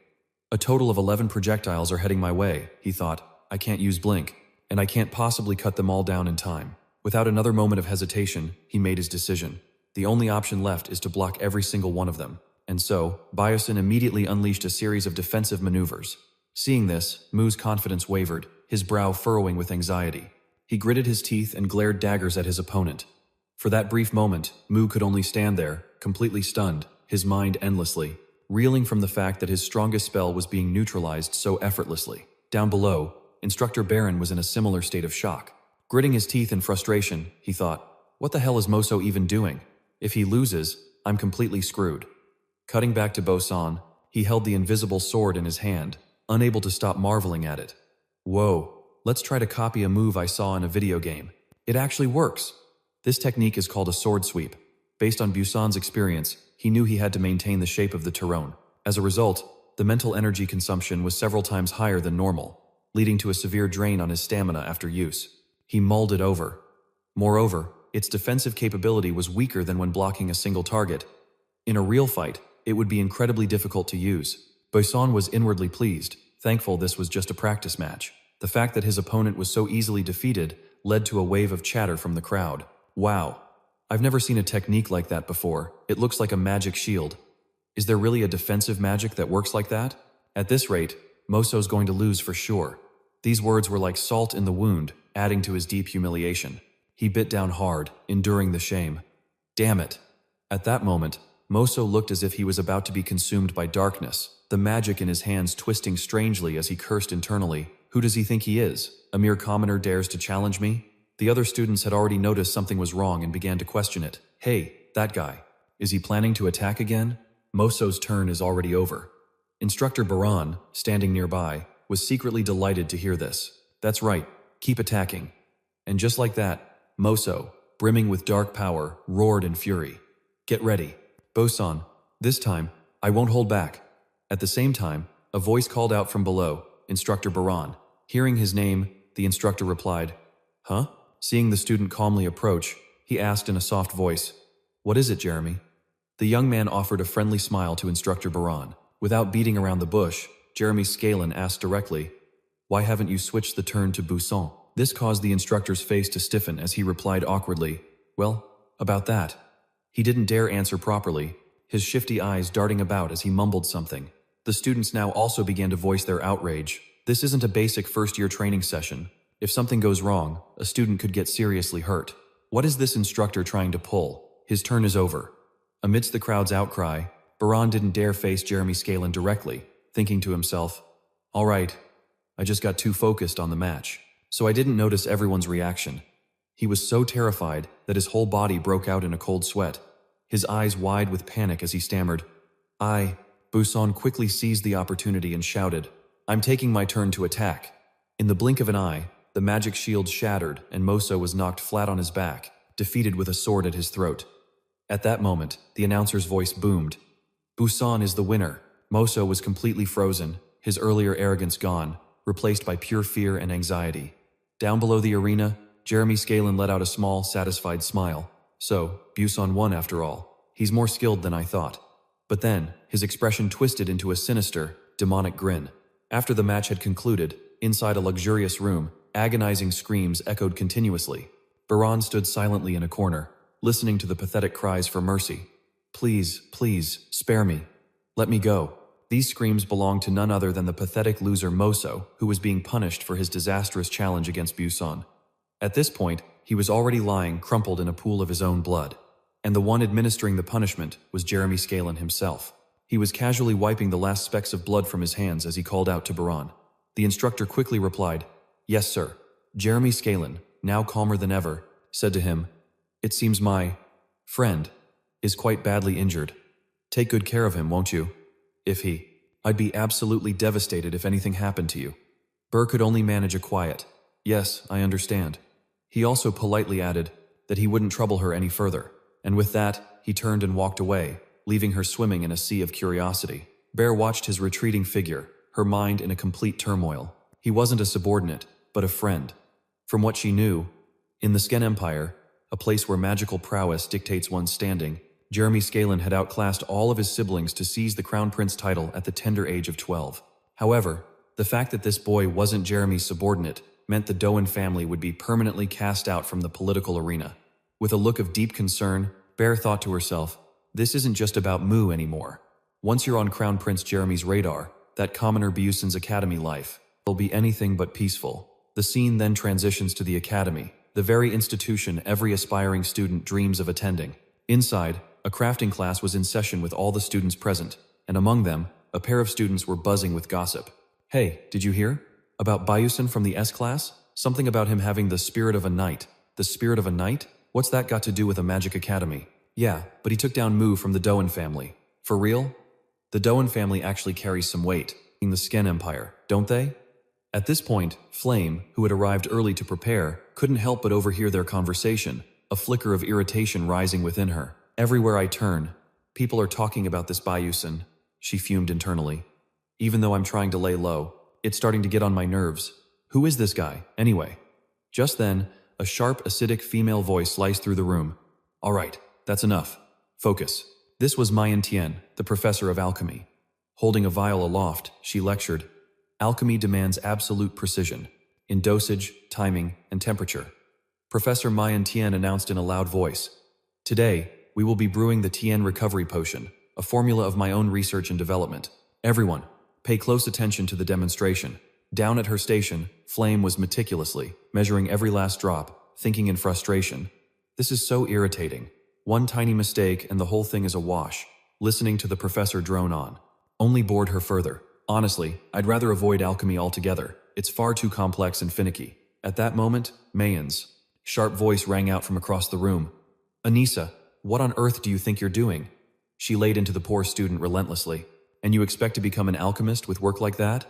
A total of 11 projectiles are heading my way, he thought. I can't use blink, and I can't possibly cut them all down in time. Without another moment of hesitation, he made his decision. The only option left is to block every single one of them. And so, Byason immediately unleashed a series of defensive maneuvers. Seeing this, Mu's confidence wavered, his brow furrowing with anxiety. He gritted his teeth and glared daggers at his opponent. For that brief moment, Mu could only stand there, completely stunned, his mind endlessly, reeling from the fact that his strongest spell was being neutralized so effortlessly. Down below, Instructor Baron was in a similar state of shock. Gritting his teeth in frustration, he thought, what the hell is Moso even doing? If he loses, I'm completely screwed. Cutting back to Byason, he held the invisible sword in his hand, unable to stop marveling at it. Whoa, let's try to copy a move I saw in a video game. It actually works. This technique is called a sword sweep. Based on Byason's experience, he knew he had to maintain the shape of the Tyrone. As a result, the mental energy consumption was several times higher than normal, leading to a severe drain on his stamina after use. He mulled it over. Moreover, its defensive capability was weaker than when blocking a single target. In a real fight, it would be incredibly difficult to use. Byason was inwardly pleased, thankful this was just a practice match. The fact that his opponent was so easily defeated led to a wave of chatter from the crowd. Wow, I've never seen a technique like that before. It looks like a magic shield. Is there really a defensive magic that works like that? At this rate, Moso's going to lose for sure. These words were like salt in the wound, adding to his deep humiliation. He bit down hard, enduring the shame. Damn it. At that moment, Moso looked as if he was about to be consumed by darkness, the magic in his hands twisting strangely as he cursed internally. Who does he think he is? A mere commoner dares to challenge me? The other students had already noticed something was wrong and began to question it. Hey, that guy. Is he planning to attack again? Moso's turn is already over. Instructor Baran, standing nearby, was secretly delighted to hear this. That's right, keep attacking. And just like that, Moso, brimming with dark power, roared in fury. Get ready. Byason, this time, I won't hold back. At the same time, a voice called out from below, Instructor Baran. Hearing his name, the instructor replied, Huh? Seeing the student calmly approach, he asked in a soft voice, What is it, Jeremy? The young man offered a friendly smile to Instructor Baran. Without beating around the bush, Jeremy Scalen asked directly, Why haven't you switched the turn to Byason? This caused the instructor's face to stiffen as he replied awkwardly, Well, about that. He didn't dare answer properly, his shifty eyes darting about as he mumbled something. The students now also began to voice their outrage. This isn't a basic first-year training session. If something goes wrong, a student could get seriously hurt. What is this instructor trying to pull? His turn is over. Amidst the crowd's outcry, Baran didn't dare face Jeremy Scalen directly, thinking to himself, All right, I just got too focused on the match, so I didn't notice everyone's reaction. He was so terrified that his whole body broke out in a cold sweat, his eyes wide with panic as he stammered, Byason quickly seized the opportunity and shouted, I'm taking my turn to attack. In the blink of an eye, the magic shield shattered and Moso was knocked flat on his back, defeated with a sword at his throat. At that moment, the announcer's voice boomed. Byason is the winner. Moso was completely frozen, his earlier arrogance gone, replaced by pure fear and anxiety. Down below the arena, Jeremy Scalen let out a small, satisfied smile. So, Byason won after all. He's more skilled than I thought. But then, his expression twisted into a sinister, demonic grin. After the match had concluded, inside a luxurious room, agonizing screams echoed continuously. Baran stood silently in a corner, listening to the pathetic cries for mercy. Please, please, spare me. Let me go. These screams belonged to none other than the pathetic loser Moso, who was being punished for his disastrous challenge against Byason. At this point, he was already lying crumpled in a pool of his own blood. And the one administering the punishment was Jeremy Scalen himself. He was casually wiping the last specks of blood from his hands as he called out to Baran. The instructor quickly replied, Yes, sir. Jeremy Scalen, now calmer than ever, said to him, It seems my friend is quite badly injured. Take good care of him, won't you? I'd be absolutely devastated if anything happened to you. Burr could only manage a quiet, Yes, I understand. He also politely added that he wouldn't trouble her any further. And with that, he turned and walked away, leaving her swimming in a sea of curiosity. Bear watched his retreating figure, her mind in a complete turmoil. He wasn't a subordinate, but a friend. From what she knew, in the Sken Empire, a place where magical prowess dictates one's standing, Jeremy Scalen had outclassed all of his siblings to seize the Crown Prince title at the tender age of 12. However, the fact that this boy wasn't Jeremy's subordinate meant the Doan family would be permanently cast out from the political arena. With a look of deep concern, Bear thought to herself, This isn't just about Mu anymore. Once you're on Crown Prince Jeremy's radar, that commoner Byason's academy life will be anything but peaceful. The scene then transitions to the academy, the very institution every aspiring student dreams of attending. Inside, a crafting class was in session with all the students present, and among them, a pair of students were buzzing with gossip. Hey, did you hear? About Byason from the S class? Something about him having the spirit of a knight. The spirit of a knight? What's that got to do with a magic academy? Yeah, but he took down Mu from the Doan family. For real? The Doan family actually carries some weight in the Sken Empire, don't they? At this point, Flame, who had arrived early to prepare, couldn't help but overhear their conversation, a flicker of irritation rising within her. Everywhere I turn, people are talking about this Byason, she fumed internally. Even though I'm trying to lay low, it's starting to get on my nerves. Who is this guy, anyway? Just then, a sharp, acidic female voice sliced through the room. All right, that's enough. Focus. This was Mayan Tian, the professor of alchemy. Holding a vial aloft, she lectured, "Alchemy demands absolute precision, in dosage, timing, and temperature." Professor Mayan Tian announced in a loud voice, "Today, we will be brewing the Tian recovery potion, a formula of my own research and development. Everyone, pay close attention to the demonstration." Down at her station, Flame was meticulously measuring every last drop, thinking in frustration, "This is so irritating. One tiny mistake and the whole thing is a wash." Listening to the professor drone on only bored her further. Honestly, I'd rather avoid alchemy altogether. It's far too complex and finicky. At that moment, Mayan's sharp voice rang out from across the room. "Anissa, what on earth do you think you're doing?" She laid into the poor student relentlessly. "And you expect to become an alchemist with work like that?"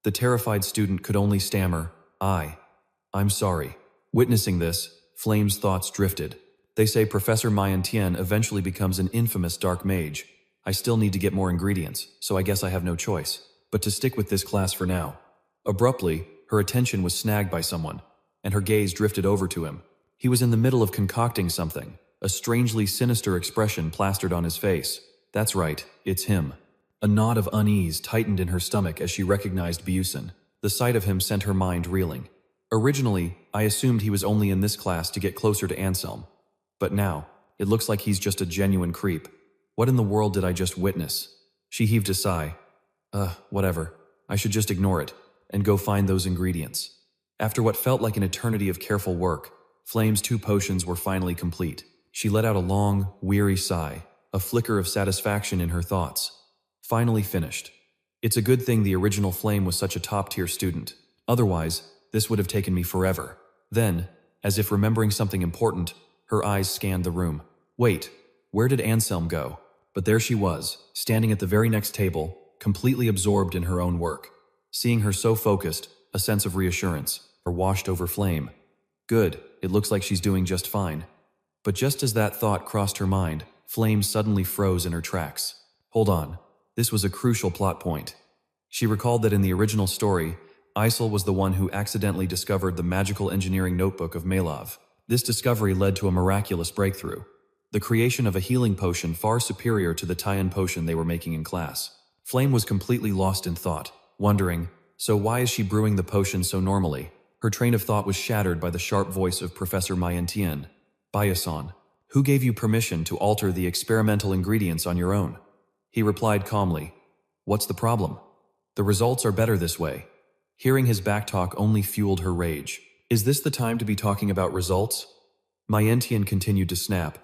The terrified student could only stammer, I'm sorry." Witnessing this, Flame's thoughts drifted. They say Professor Mayan Tian eventually becomes an infamous dark mage. I still need to get more ingredients, so I guess I have no choice but to stick with this class for now. Abruptly, her attention was snagged by someone, and her gaze drifted over to him. He was in the middle of concocting something, a strangely sinister expression plastered on his face. That's right, it's him. A knot of unease tightened in her stomach as she recognized Byason. The sight of him sent her mind reeling. Originally, I assumed he was only in this class to get closer to Anselm. But now, it looks like he's just a genuine creep. What in the world did I just witness? She heaved a sigh. Whatever. I should just ignore it and go find those ingredients. After what felt like an eternity of careful work, Flame's 2 potions were finally complete. She let out a long, weary sigh, a flicker of satisfaction in her thoughts. Finally finished. It's a good thing the original Flame was such a top-tier student. Otherwise, this would have taken me forever. Then, as if remembering something important, her eyes scanned the room. Wait, where did Anselm go? But there she was, standing at the very next table, completely absorbed in her own work. Seeing her so focused, a sense of reassurance washed over Flame. Good, it looks like she's doing just fine. But just as that thought crossed her mind, Flame suddenly froze in her tracks. Hold on, this was a crucial plot point. She recalled that in the original story, Isel was the one who accidentally discovered the magical engineering notebook of Malov. This discovery led to a miraculous breakthrough. The creation of a healing potion far superior to the Tian potion they were making in class. Flame was completely lost in thought, wondering, so why is she brewing the potion so normally? Her train of thought was shattered by the sharp voice of Professor Mayan Tian. Byason, who gave you permission to alter the experimental ingredients on your own? He replied calmly, What's the problem? The results are better this way. Hearing his backtalk only fueled her rage. Is this the time to be talking about results? Mayan Tian continued to snap.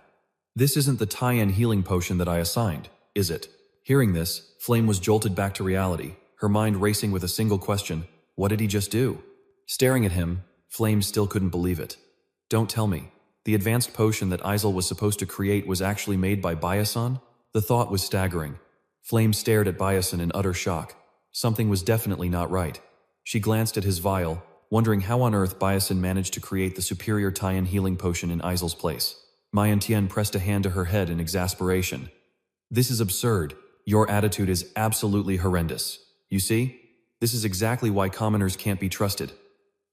This isn't the Tian healing potion that I assigned, is it? Hearing this, Flame was jolted back to reality, her mind racing with a single question. What did he just do? Staring at him, Flame still couldn't believe it. Don't tell me. The advanced potion that Isel was supposed to create was actually made by Byason? The thought was staggering. Flame stared at Byason in utter shock. Something was definitely not right. She glanced at his vial, wondering how on earth Byason managed to create the superior Tian healing potion in Isel's place. Mayan Tian pressed a hand to her head in exasperation. This is absurd. Your attitude is absolutely horrendous. You see? This is exactly why commoners can't be trusted.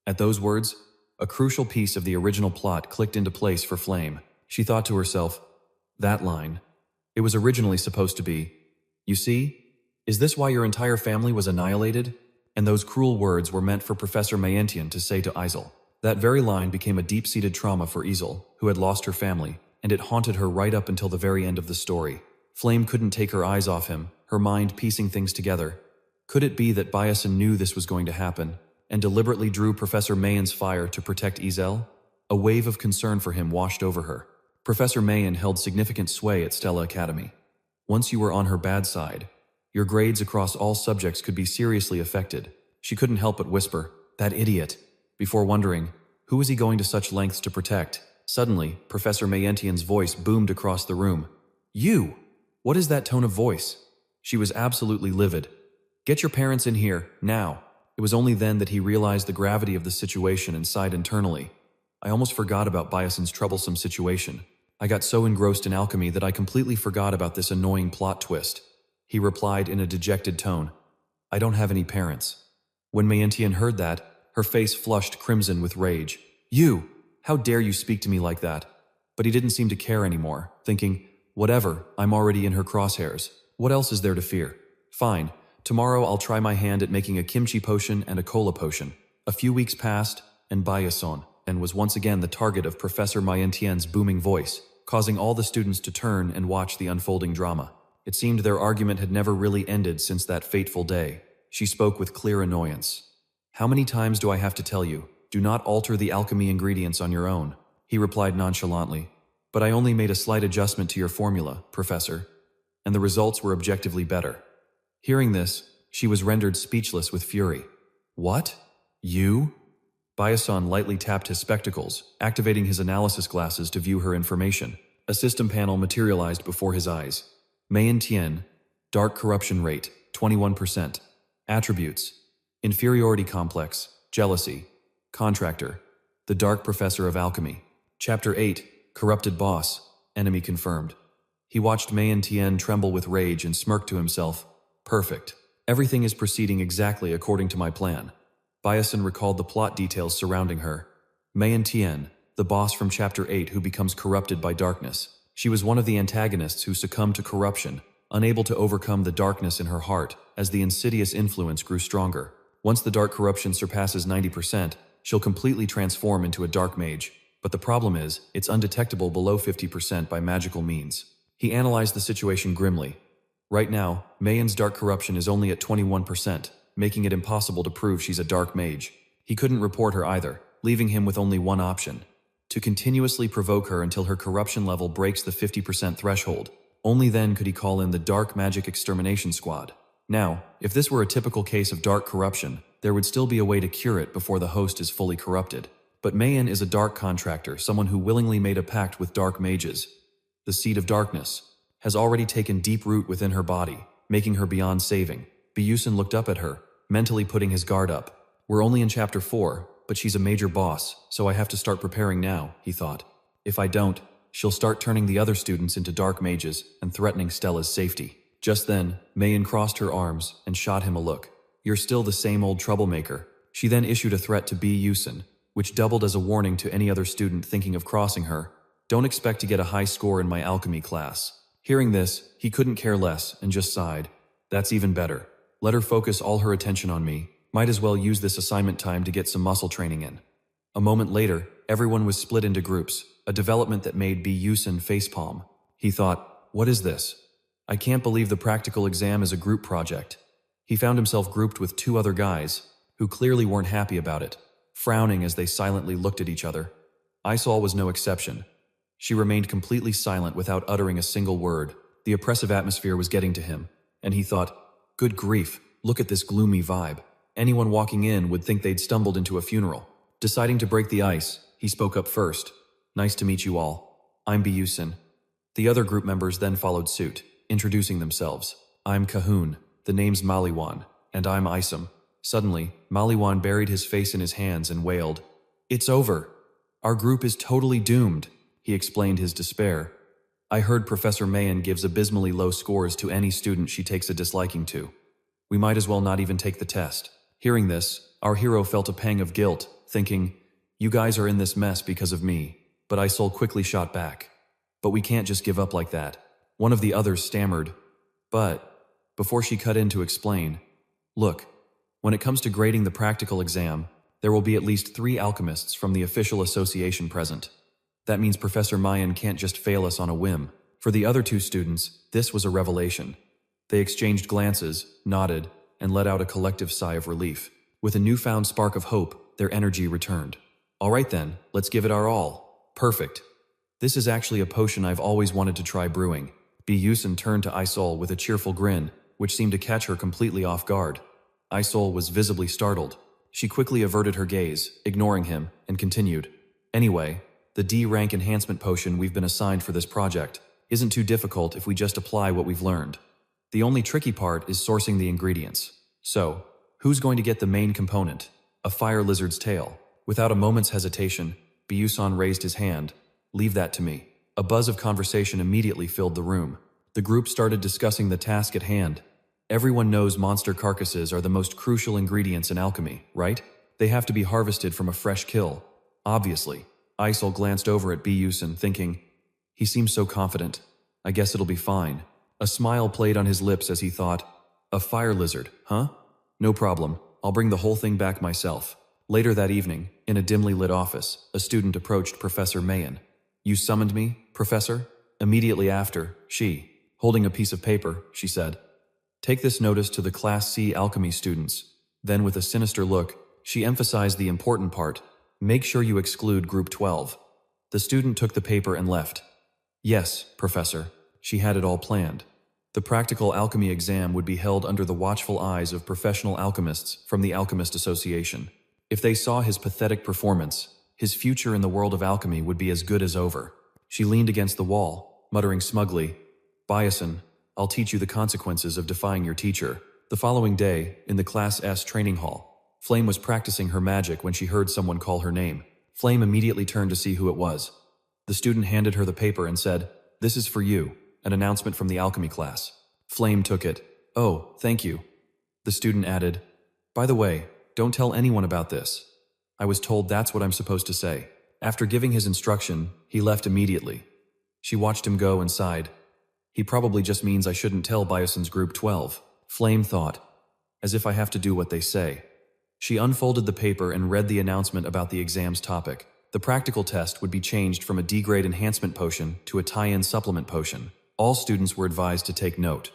At those words, a crucial piece of the original plot clicked into place for Flame. She thought to herself, that line. It was originally supposed to be, you see? Is this why your entire family was annihilated? And those cruel words were meant for Professor Mayan Tian to say to Isel. That very line became a deep-seated trauma for Isel, who had lost her family, and it haunted her right up until the very end of the story. Flame couldn't take her eyes off him, her mind piecing things together. Could it be that Byason knew this was going to happen and deliberately drew Professor Mayan's fire to protect Ezel? A wave of concern for him washed over her. Professor Mayan held significant sway at Stella Academy. Once you were on her bad side, your grades across all subjects could be seriously affected. She couldn't help but whisper, "That idiot," before wondering, who was he going to such lengths to protect? Suddenly, Professor Mayentian's voice boomed across the room. "You! What is that tone of voice?" She was absolutely livid. "Get your parents in here, now." It was only then that he realized the gravity of the situation and sighed internally. I almost forgot about Byason's troublesome situation. I got so engrossed in alchemy that I completely forgot about this annoying plot twist. He replied in a dejected tone, "I don't have any parents." When Mayentian heard that, her face flushed crimson with rage. "You! How dare you speak to me like that?" But he didn't seem to care anymore, thinking, "Whatever, I'm already in her crosshairs. What else is there to fear? Fine, tomorrow I'll try my hand at making a kimchi potion and a cola potion." A few weeks passed, and Byason was once again the target of Professor Mayentian's booming voice, causing all the students to turn and watch the unfolding drama. It seemed their argument had never really ended since that fateful day. She spoke with clear annoyance. "How many times do I have to tell you? Do not alter the alchemy ingredients on your own." He replied nonchalantly, "But I only made a slight adjustment to your formula, Professor, and the results were objectively better." Hearing this, she was rendered speechless with fury. "What? You?" Byason lightly tapped his spectacles, activating his analysis glasses to view her information. A system panel materialized before his eyes. Mayan Tian, dark corruption rate, 21%. Attributes: inferiority complex, jealousy, contractor, the dark professor of alchemy. Chapter 8, corrupted boss, enemy confirmed. He watched Mayan Tian tremble with rage and smirked to himself. Perfect. Everything is proceeding exactly according to my plan. Byason recalled the plot details surrounding her. Mayan Tian, the boss from Chapter 8 who becomes corrupted by darkness. She was one of the antagonists who succumbed to corruption, unable to overcome the darkness in her heart as the insidious influence grew stronger. Once the dark corruption surpasses 90%, she'll completely transform into a dark mage. But the problem is, it's undetectable below 50% by magical means. He analyzed the situation grimly. Right now, Mayan's dark corruption is only at 21%, making it impossible to prove she's a dark mage. He couldn't report her either, leaving him with only one option: to continuously provoke her until her corruption level breaks the 50% threshold. Only then could he call in the Dark Magic Extermination Squad. Now, if this were a typical case of dark corruption, there would still be a way to cure it before the host is fully corrupted. But Mayan is a dark contractor, someone who willingly made a pact with dark mages. The seed of darkness has already taken deep root within her body, making her beyond saving. Byason looked up at her, mentally putting his guard up. We're only in Chapter 4, but she's a major boss, so I have to start preparing now, he thought. If I don't, she'll start turning the other students into dark mages and threatening Stella's safety. Just then, Mayan crossed her arms and shot him a look. You're still the same old troublemaker. She then issued a threat to Byason, which doubled as a warning to any other student thinking of crossing her. Don't expect to get a high score in my alchemy class. Hearing this, he couldn't care less and just sighed. That's even better. Let her focus all her attention on me. Might as well use this assignment time to get some muscle training in. A moment later, everyone was split into groups, a development that made Byason facepalm. He thought, what is this? I can't believe the practical exam is a group project. He found himself grouped with two other guys, who clearly weren't happy about it, frowning as they silently looked at each other. Isol was no exception. She remained completely silent without uttering a single word. The oppressive atmosphere was getting to him, and he thought, good grief, look at this gloomy vibe. Anyone walking in would think they'd stumbled into a funeral. Deciding to break the ice, he spoke up first. Nice to meet you all. I'm Byason. The other group members then followed suit, introducing themselves. I'm Cahoon, the name's Maliwan, and I'm Isam. Suddenly, Maliwan buried his face in his hands and wailed. It's over. Our group is totally doomed, he explained his despair. I heard Professor Mayan gives abysmally low scores to any student she takes a disliking to. We might as well not even take the test. Hearing this, our hero felt a pang of guilt, thinking, you guys are in this mess because of me. But Isol quickly shot back. But we can't just give up like that. One of the others stammered. But, before she cut in to explain, look, when it comes to grading the practical exam, there will be at least 3 alchemists from the official association present. That means Professor Mayan can't just fail us on a whim. For the other 2 students, this was a revelation. They exchanged glances, nodded, and let out a collective sigh of relief. With a newfound spark of hope, their energy returned. All right then, let's give it our all. Perfect. This is actually a potion I've always wanted to try brewing. Byason turned to Isol with a cheerful grin, which seemed to catch her completely off guard. Isol was visibly startled. She quickly averted her gaze, ignoring him, and continued. Anyway, the D-rank enhancement potion we've been assigned for this project isn't too difficult if we just apply what we've learned. The only tricky part is sourcing the ingredients. So, who's going to get the main component? A fire lizard's tail. Without a moment's hesitation, Byason raised his hand. Leave that to me. A buzz of conversation immediately filled the room. The group started discussing the task at hand. Everyone knows monster carcasses are the most crucial ingredients in alchemy, right? They have to be harvested from a fresh kill. Obviously. Isol glanced over at Byason, thinking, he seems so confident. I guess it'll be fine. A smile played on his lips as he thought, a fire lizard, huh? No problem. I'll bring the whole thing back myself. Later that evening, in a dimly lit office, a student approached Professor Mayan. You summoned me, Professor? Immediately after, holding a piece of paper, she said, take this notice to the Class C alchemy students. Then with a sinister look, she emphasized the important part. Make sure you exclude Group 12. The student took the paper and left. Yes, Professor. She had it all planned. The practical alchemy exam would be held under the watchful eyes of professional alchemists from the Alchemist Association. If they saw his pathetic performance, his future in the world of alchemy would be as good as over. She leaned against the wall, muttering smugly, Byason, I'll teach you the consequences of defying your teacher. The following day, in the Class S training hall, Flame was practicing her magic when she heard someone call her name. Flame immediately turned to see who it was. The student handed her the paper and said, this is for you, an announcement from the alchemy class. Flame took it. Oh, thank you. The student added, by the way, don't tell anyone about this. I was told that's what I'm supposed to say. After giving his instruction, he left immediately. She watched him go and sighed. He probably just means I shouldn't tell Byason's Group 12. Flame thought, as if I have to do what they say. She unfolded the paper and read the announcement about the exam's topic. The practical test would be changed from a D-grade enhancement potion to a tie-in supplement potion. All students were advised to take note.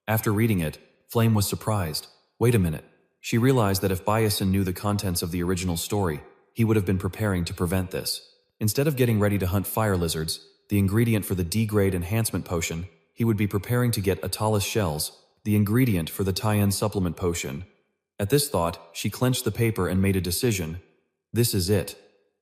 After reading it, Flame was surprised. Wait a minute. She realized that if Byason knew the contents of the original story, he would have been preparing to prevent this. Instead of getting ready to hunt fire lizards, the ingredient for the D-grade enhancement potion, he would be preparing to get Atalis shells, the ingredient for the tie-in supplement potion. At this thought, she clenched the paper and made a decision. This is it.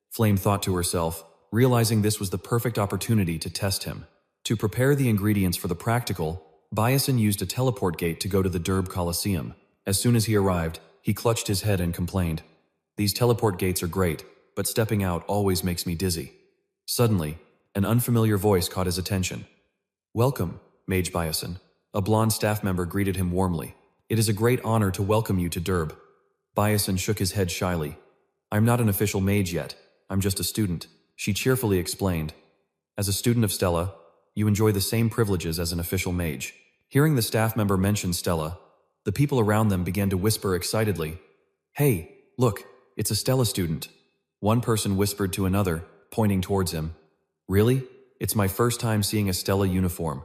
Flame thought to herself, realizing this was the perfect opportunity to test him. To prepare the ingredients for the practical, Byason used a teleport gate to go to the Derb Coliseum. As soon as he arrived, he clutched his head and complained, these teleport gates are great, but stepping out always makes me dizzy. Suddenly, an unfamiliar voice caught his attention. Welcome, Mage Byason. A blonde staff member greeted him warmly. It is a great honor to welcome you to Derb. Byason shook his head shyly. I'm not an official mage yet. I'm just a student, she cheerfully explained. As a student of Stella, you enjoy the same privileges as an official mage. Hearing the staff member mention Stella, the people around them began to whisper excitedly, hey, look, it's a Stella student. One person whispered to another, pointing towards him. Really? It's my first time seeing a Stella uniform.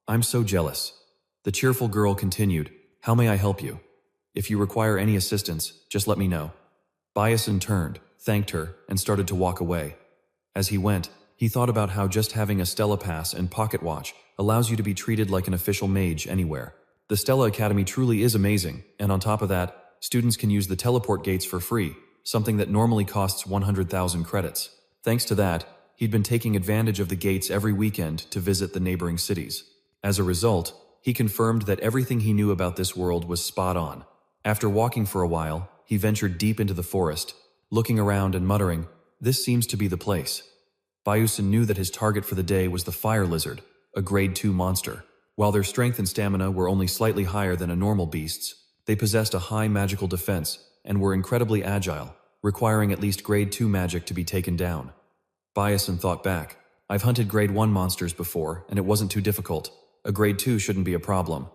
I'm so jealous. The cheerful girl continued, how may I help you? If you require any assistance, just let me know. Byason turned, thanked her, and started to walk away. As he went, he thought about how just having a Stella pass and pocket watch allows you to be treated like an official mage anywhere. The Stella Academy truly is amazing, and on top of that, students can use the teleport gates for free, something that normally costs 100,000 credits. Thanks to that, he'd been taking advantage of the gates every weekend to visit the neighboring cities. As a result, he confirmed that everything he knew about this world was spot on. After walking for a while, he ventured deep into the forest, looking around and muttering, this seems to be the place. Byason knew that his target for the day was the fire lizard, a grade 2 monster. While their strength and stamina were only slightly higher than a normal beast's, they possessed a high magical defense and were incredibly agile, requiring at least grade 2 magic to be taken down. Byason thought back. I've hunted grade 1 monsters before, and it wasn't too difficult. A grade 2 shouldn't be a problem.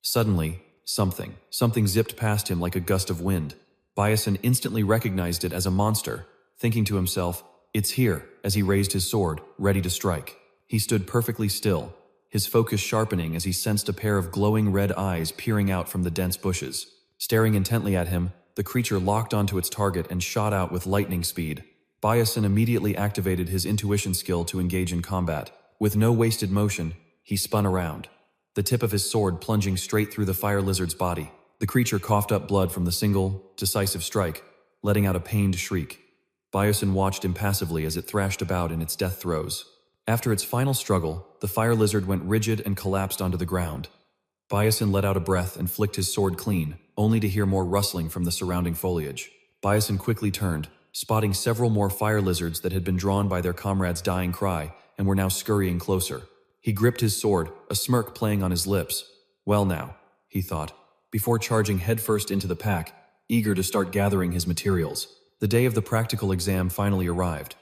Suddenly, something zipped past him like a gust of wind. Byason instantly recognized it as a monster, thinking to himself, it's here, as he raised his sword, ready to strike. He stood perfectly still. his focus sharpening as he sensed a pair of glowing red eyes peering out from the dense bushes. Staring intently at him, the creature locked onto its target and shot out with lightning speed. Byason immediately activated his intuition skill to engage in combat. With no wasted motion, he spun around, the tip of his sword plunging straight through the fire lizard's body. The creature coughed up blood from the single, decisive strike, letting out a pained shriek. Byason watched impassively as it thrashed about in its death throes. After its final struggle, the fire lizard went rigid and collapsed onto the ground. Byason let out a breath and flicked his sword clean, only to hear more rustling from the surrounding foliage. Byason quickly turned, spotting several more fire lizards that had been drawn by their comrade's dying cry and were now scurrying closer. He gripped his sword, a smirk playing on his lips. Well now, he thought, before charging headfirst into the pack, eager to start gathering his materials. The day of the practical exam finally arrived.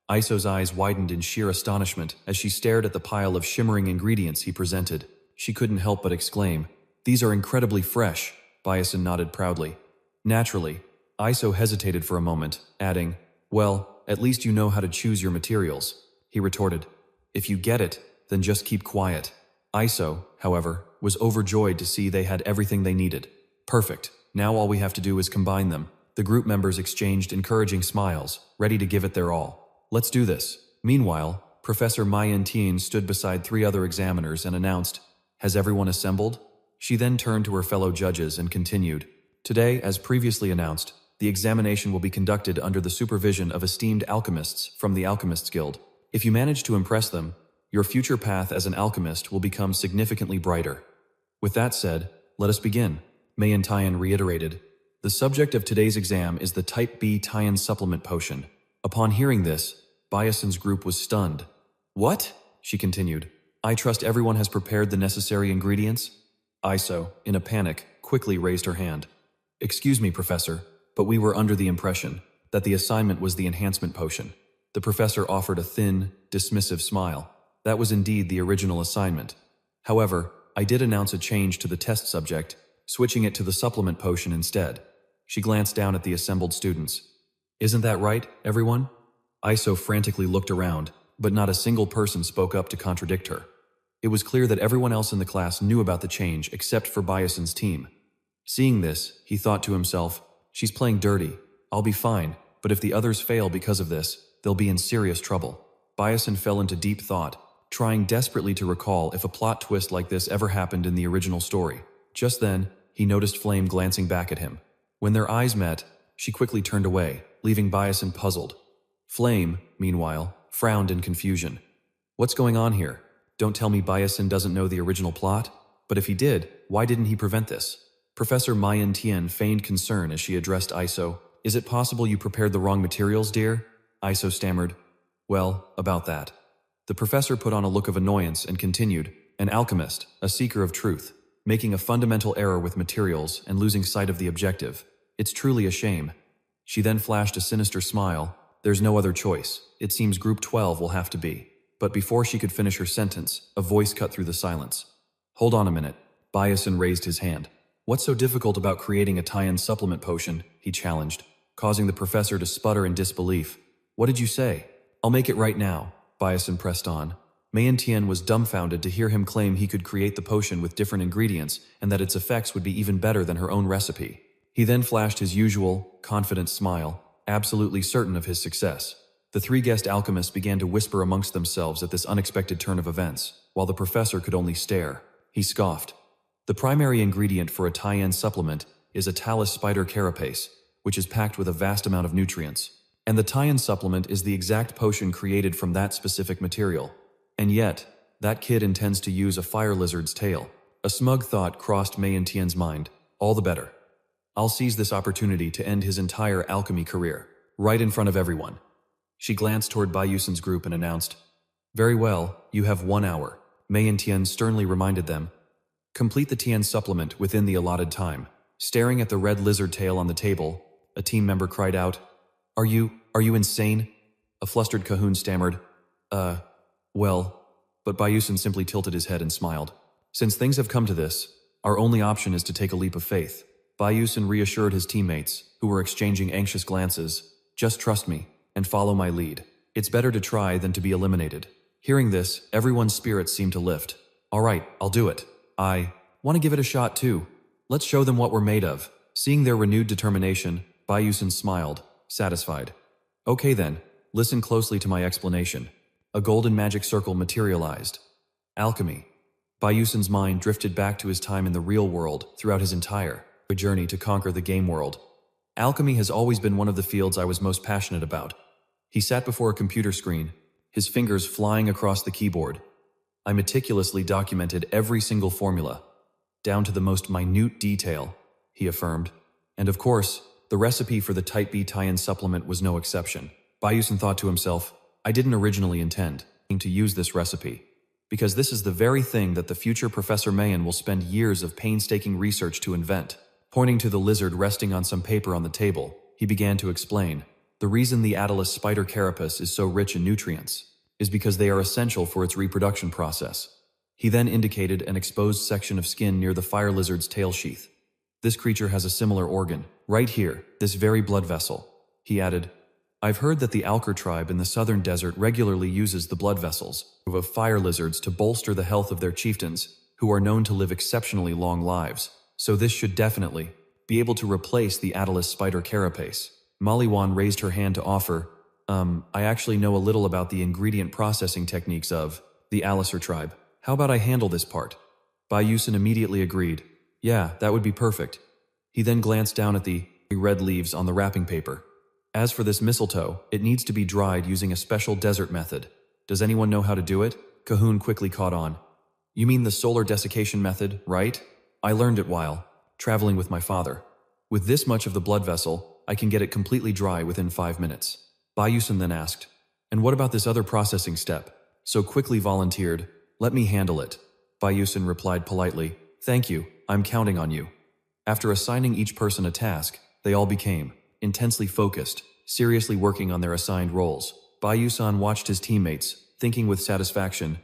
Iso's eyes widened in sheer astonishment as she stared at the pile of shimmering ingredients he presented. She couldn't help but exclaim, "These are incredibly fresh," Byason nodded proudly. Naturally, Iso hesitated for a moment, adding, "Well, at least you know how to choose your materials," he retorted. "If you get it, then just keep quiet." Iso, however, was overjoyed to see they had everything they needed. "Perfect. Now all we have to do is combine them." The group members exchanged encouraging smiles, ready to give it their all. "Let's do this." Meanwhile, Professor Mayan stood beside 3 other examiners and announced, "Has everyone assembled?" She then turned to her fellow judges and continued, "Today, as previously announced, the examination will be conducted under the supervision of esteemed alchemists from the Alchemists Guild. If you manage to impress them, your future path as an alchemist will become significantly brighter. With that said, let us begin." Mayan reiterated, "The subject of today's exam is the Type B Taiyan supplement potion." Upon hearing this, Byason's group was stunned. "What?" she continued. "I trust everyone has prepared the necessary ingredients?" Iso, in a panic, quickly raised her hand. "Excuse me, Professor, but we were under the impression that the assignment was the enhancement potion." The professor offered a thin, dismissive smile. "That was indeed the original assignment. However, I did announce a change to the test subject, switching it to the supplement potion instead." She glanced down at the assembled students. "Isn't that right, everyone?" Iso frantically looked around, but not a single person spoke up to contradict her. It was clear that everyone else in the class knew about the change except for Byason's team. Seeing this, he thought to himself, "She's playing dirty. I'll be fine, but if the others fail because of this, they'll be in serious trouble." Byason fell into deep thought, trying desperately to recall if a plot twist like this ever happened in the original story. Just then, he noticed Flame glancing back at him. When their eyes met, she quickly turned away, leaving Byason puzzled. Flame, meanwhile, frowned in confusion. "What's going on here? Don't tell me Byason doesn't know the original plot? But if he did, why didn't he prevent this?" Professor Mayan feigned concern as she addressed Iso. "Is it possible you prepared the wrong materials, dear?" Iso stammered. "Well, about that." The professor put on a look of annoyance and continued, "An alchemist, a seeker of truth, making a fundamental error with materials and losing sight of the objective. It's truly a shame." She then flashed a sinister smile. "There's no other choice. It seems Group 12 will have to be." But before she could finish her sentence, a voice cut through the silence. "Hold on a minute." Byason raised his hand. "What's so difficult about creating a Taiyan supplement potion?" he challenged, causing the professor to sputter in disbelief. "What did you say?" "I'll make it right now," Byason pressed on. Mayan was dumbfounded to hear him claim he could create the potion with different ingredients and that its effects would be even better than her own recipe. He then flashed his usual, confident smile, absolutely certain of his success. The 3 guest alchemists began to whisper amongst themselves at this unexpected turn of events, while the professor could only stare. He scoffed. "The primary ingredient for a Taiyan supplement is a talus spider carapace, which is packed with a vast amount of nutrients. And the Taiyan supplement is the exact potion created from that specific material. And yet, that kid intends to use a fire lizard's tail." A smug thought crossed Mayan's mind. All the better. I'll seize this opportunity to end his entire alchemy career, right in front of everyone. She glanced toward Bayuson's group and announced, "Very well, you have 1 hour." Mayan sternly reminded them, "Complete the Tian supplement within the allotted time." Staring at the red lizard tail on the table, a team member cried out, Are you insane?" A flustered Cahoon stammered, Well," but Byason simply tilted his head and smiled. "Since things have come to this, our only option is to take a leap of faith." Byason reassured his teammates, who were exchanging anxious glances, "Just trust me, and follow my lead. It's better to try than to be eliminated." Hearing this, everyone's spirits seemed to lift. Alright, I'll do it. I want to give it a shot too. Let's show them what we're made of. Seeing their renewed determination, Byason smiled, satisfied. Okay then, listen closely to my explanation. A golden magic circle materialized. Alchemy. Byuson's mind drifted back to his time in the real world throughout his entire journey to conquer the game world. Alchemy has always been one of the fields I was most passionate about. He sat before a computer screen, his fingers flying across the keyboard. I meticulously documented every single formula, down to the most minute detail, he affirmed. And of course, the recipe for the Type B tie-in supplement was no exception. Byason thought to himself, I didn't originally intend to use this recipe, because this is the very thing that the future Professor Mayan will spend years of painstaking research to invent. Pointing to the lizard resting on some paper on the table, he began to explain, the reason the Atlas spider carapace is so rich in nutrients is because they are essential for its reproduction process. He then indicated an exposed section of skin near the fire lizard's tail sheath. This creature has a similar organ, right here, this very blood vessel. He added, I've heard that the Alker tribe in the southern desert regularly uses the blood vessels of fire lizards to bolster the health of their chieftains, who are known to live exceptionally long lives. So this should definitely be able to replace the Atlas spider carapace. Maliwan raised her hand to offer, I actually know a little about the ingredient processing techniques of the Alicer tribe. How about I handle this part? Byason immediately agreed. Yeah, that would be perfect. He then glanced down at the red leaves on the wrapping paper. As for this mistletoe, it needs to be dried using a special desert method. Does anyone know how to do it? Cahoon quickly caught on. You mean the solar desiccation method, right? I learned it while traveling with my father. With this much of the blood vessel, I can get it completely dry within 5 minutes. Byason then asked, and what about this other processing step? So quickly volunteered, let me handle it. Byason replied politely, thank you, I'm counting on you. After assigning each person a task, they all became intensely focused, seriously working on their assigned roles. Byason watched his teammates, thinking with satisfaction,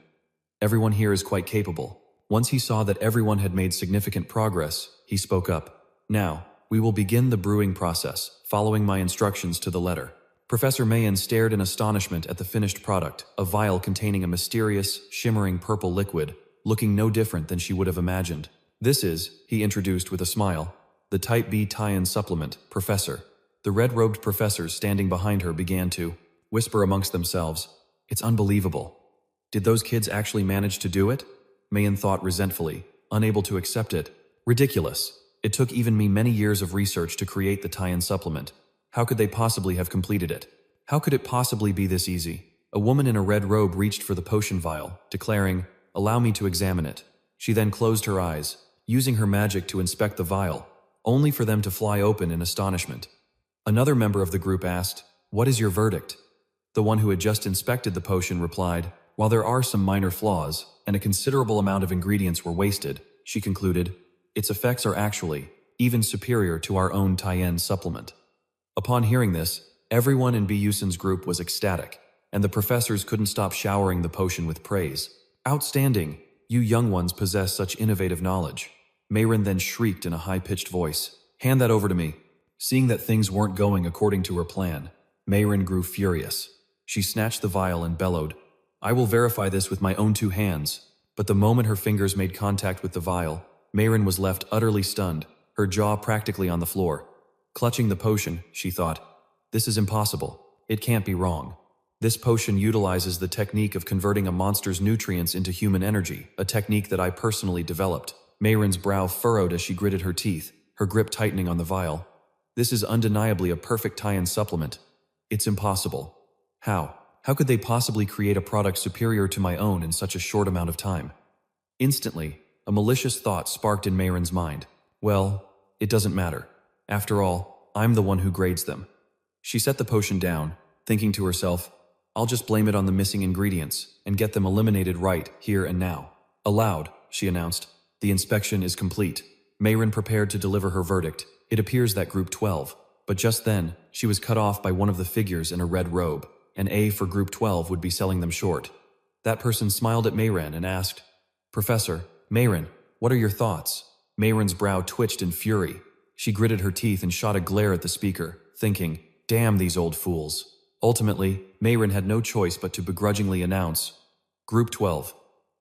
everyone here is quite capable. Once he saw that everyone had made significant progress, he spoke up. Now, we will begin the brewing process, following my instructions to the letter. Professor Mayan stared in astonishment at the finished product, a vial containing a mysterious, shimmering purple liquid, looking no different than she would have imagined. This is, he introduced with a smile, the Type B tie-in supplement, Professor. The red-robed professors standing behind her began to whisper amongst themselves, it's unbelievable. Did those kids actually manage to do it? Mayan thought resentfully, unable to accept it. Ridiculous. It took even me many years of research to create the tie-in supplement. How could they possibly have completed it? How could it possibly be this easy? A woman in a red robe reached for the potion vial, declaring, allow me to examine it. She then closed her eyes, using her magic to inspect the vial, only for them to fly open in astonishment. Another member of the group asked, what is your verdict? The one who had just inspected the potion replied, while there are some minor flaws, and a considerable amount of ingredients were wasted, she concluded, its effects are actually even superior to our own tie-in supplement. Upon hearing this, everyone in Byuson's group was ecstatic, and the professors couldn't stop showering the potion with praise. Outstanding! You young ones possess such innovative knowledge. Mayrin then shrieked in a high-pitched voice, hand that over to me. Seeing that things weren't going according to her plan, Mayrin grew furious. She snatched the vial and bellowed, I will verify this with my own 2 hands. But the moment her fingers made contact with the vial, Mayrin was left utterly stunned, her jaw practically on the floor. Clutching the potion, she thought, this is impossible. It can't be wrong. This potion utilizes the technique of converting a monster's nutrients into human energy, a technique that I personally developed. Mayrin's brow furrowed as she gritted her teeth, her grip tightening on the vial. This is undeniably a perfect tie-in supplement. It's impossible. How? How could they possibly create a product superior to my own in such a short amount of time? Instantly, a malicious thought sparked in Mayrin's mind. Well, it doesn't matter. After all, I'm the one who grades them. She set the potion down, thinking to herself, I'll just blame it on the missing ingredients and get them eliminated right here and now. Aloud, she announced, the inspection is complete. Mayrin prepared to deliver her verdict. It appears that Group 12. But just then, she was cut off by one of the figures in a red robe. An A for Group 12 would be selling them short. That person smiled at Mayrin and asked, Professor, Mayrin, what are your thoughts? Mayrin's brow twitched in fury. She gritted her teeth and shot a glare at the speaker, thinking, damn these old fools. Ultimately, Mayrin had no choice but to begrudgingly announce, Group 12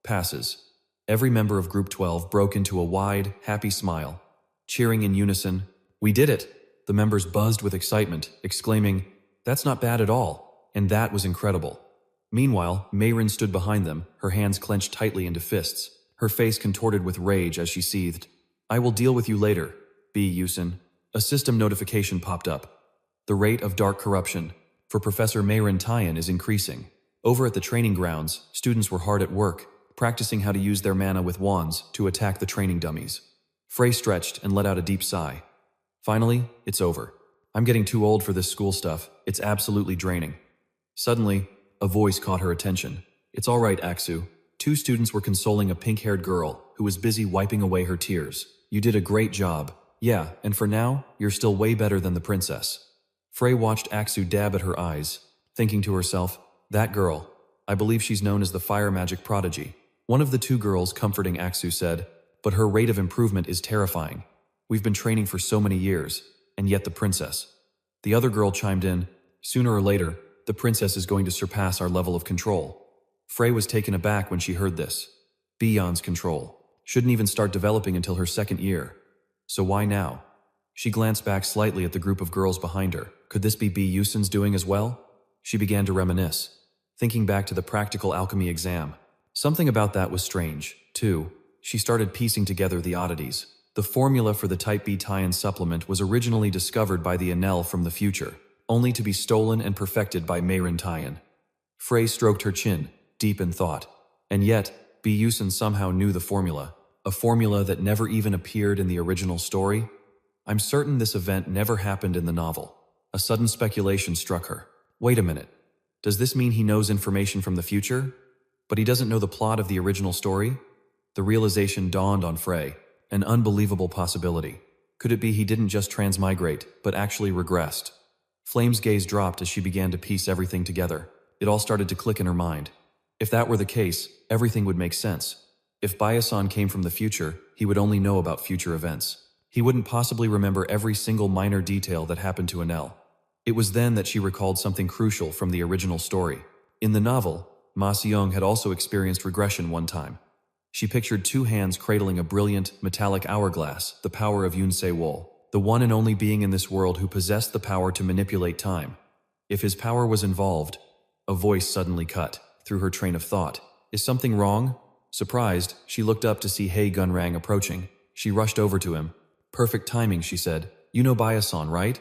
passes. Every member of Group 12 broke into a wide, happy smile. Cheering in unison, "We did it!" The members buzzed with excitement, exclaiming, "That's not bad at all," and "That was incredible." Meanwhile, Mayrin stood behind them, her hands clenched tightly into fists, her face contorted with rage as she seethed. "I will deal with you later, Byason." A system notification popped up. The rate of dark corruption for Professor Mayrin Tyan is increasing. Over at the training grounds, students were hard at work, practicing how to use their mana with wands to attack the training dummies. Frey stretched and let out a deep sigh. "Finally, it's over. I'm getting too old for this school stuff. It's absolutely draining." Suddenly, a voice caught her attention. "It's all right, Aksu." Two students were consoling a pink-haired girl who was busy wiping away her tears. "You did a great job. Yeah, and for now, you're still way better than the princess." Frey watched Aksu dab at her eyes, thinking to herself, "That girl. I believe she's known as the fire magic prodigy." One of the two girls comforting Aksu said, "But her rate of improvement is terrifying. We've been training for so many years, and yet the princess." The other girl chimed in, "Sooner or later, the princess is going to surpass our level of control." Frey was taken aback when she heard this. Beyond's control. Shouldn't even start developing until her second year. So why now? She glanced back slightly at the group of girls behind her. Could this be Byason's doing as well? She began to reminisce, thinking back to the practical alchemy exam. Something about that was strange, too. She started piecing together the oddities. The formula for the Type B tie-in supplement was originally discovered by the Enel from the future, only to be stolen and perfected by Mayrin Tyan. Frey stroked her chin, deep in thought. And yet, Byason somehow knew the formula, a formula that never even appeared in the original story. I'm certain this event never happened in the novel. A sudden speculation struck her. Wait a minute. Does this mean he knows information from the future? But he doesn't know the plot of the original story? The realization dawned on Frey. An unbelievable possibility. Could it be he didn't just transmigrate, but actually regressed? Flame's gaze dropped as she began to piece everything together. It all started to click in her mind. If that were the case, everything would make sense. If Byason came from the future, he would only know about future events. He wouldn't possibly remember every single minor detail that happened to Enel. It was then that she recalled something crucial from the original story. In the novel, Ma Seong had also experienced regression one time. She pictured two hands cradling a brilliant, metallic hourglass, the power of Yoon Se-wol, the one and only being in this world who possessed the power to manipulate time. If his power was involved, a voice suddenly cut through her train of thought. Is something wrong? Surprised, she looked up to see Hae Gunrang approaching. She rushed over to him. Perfect timing, she said. You know Byason, right?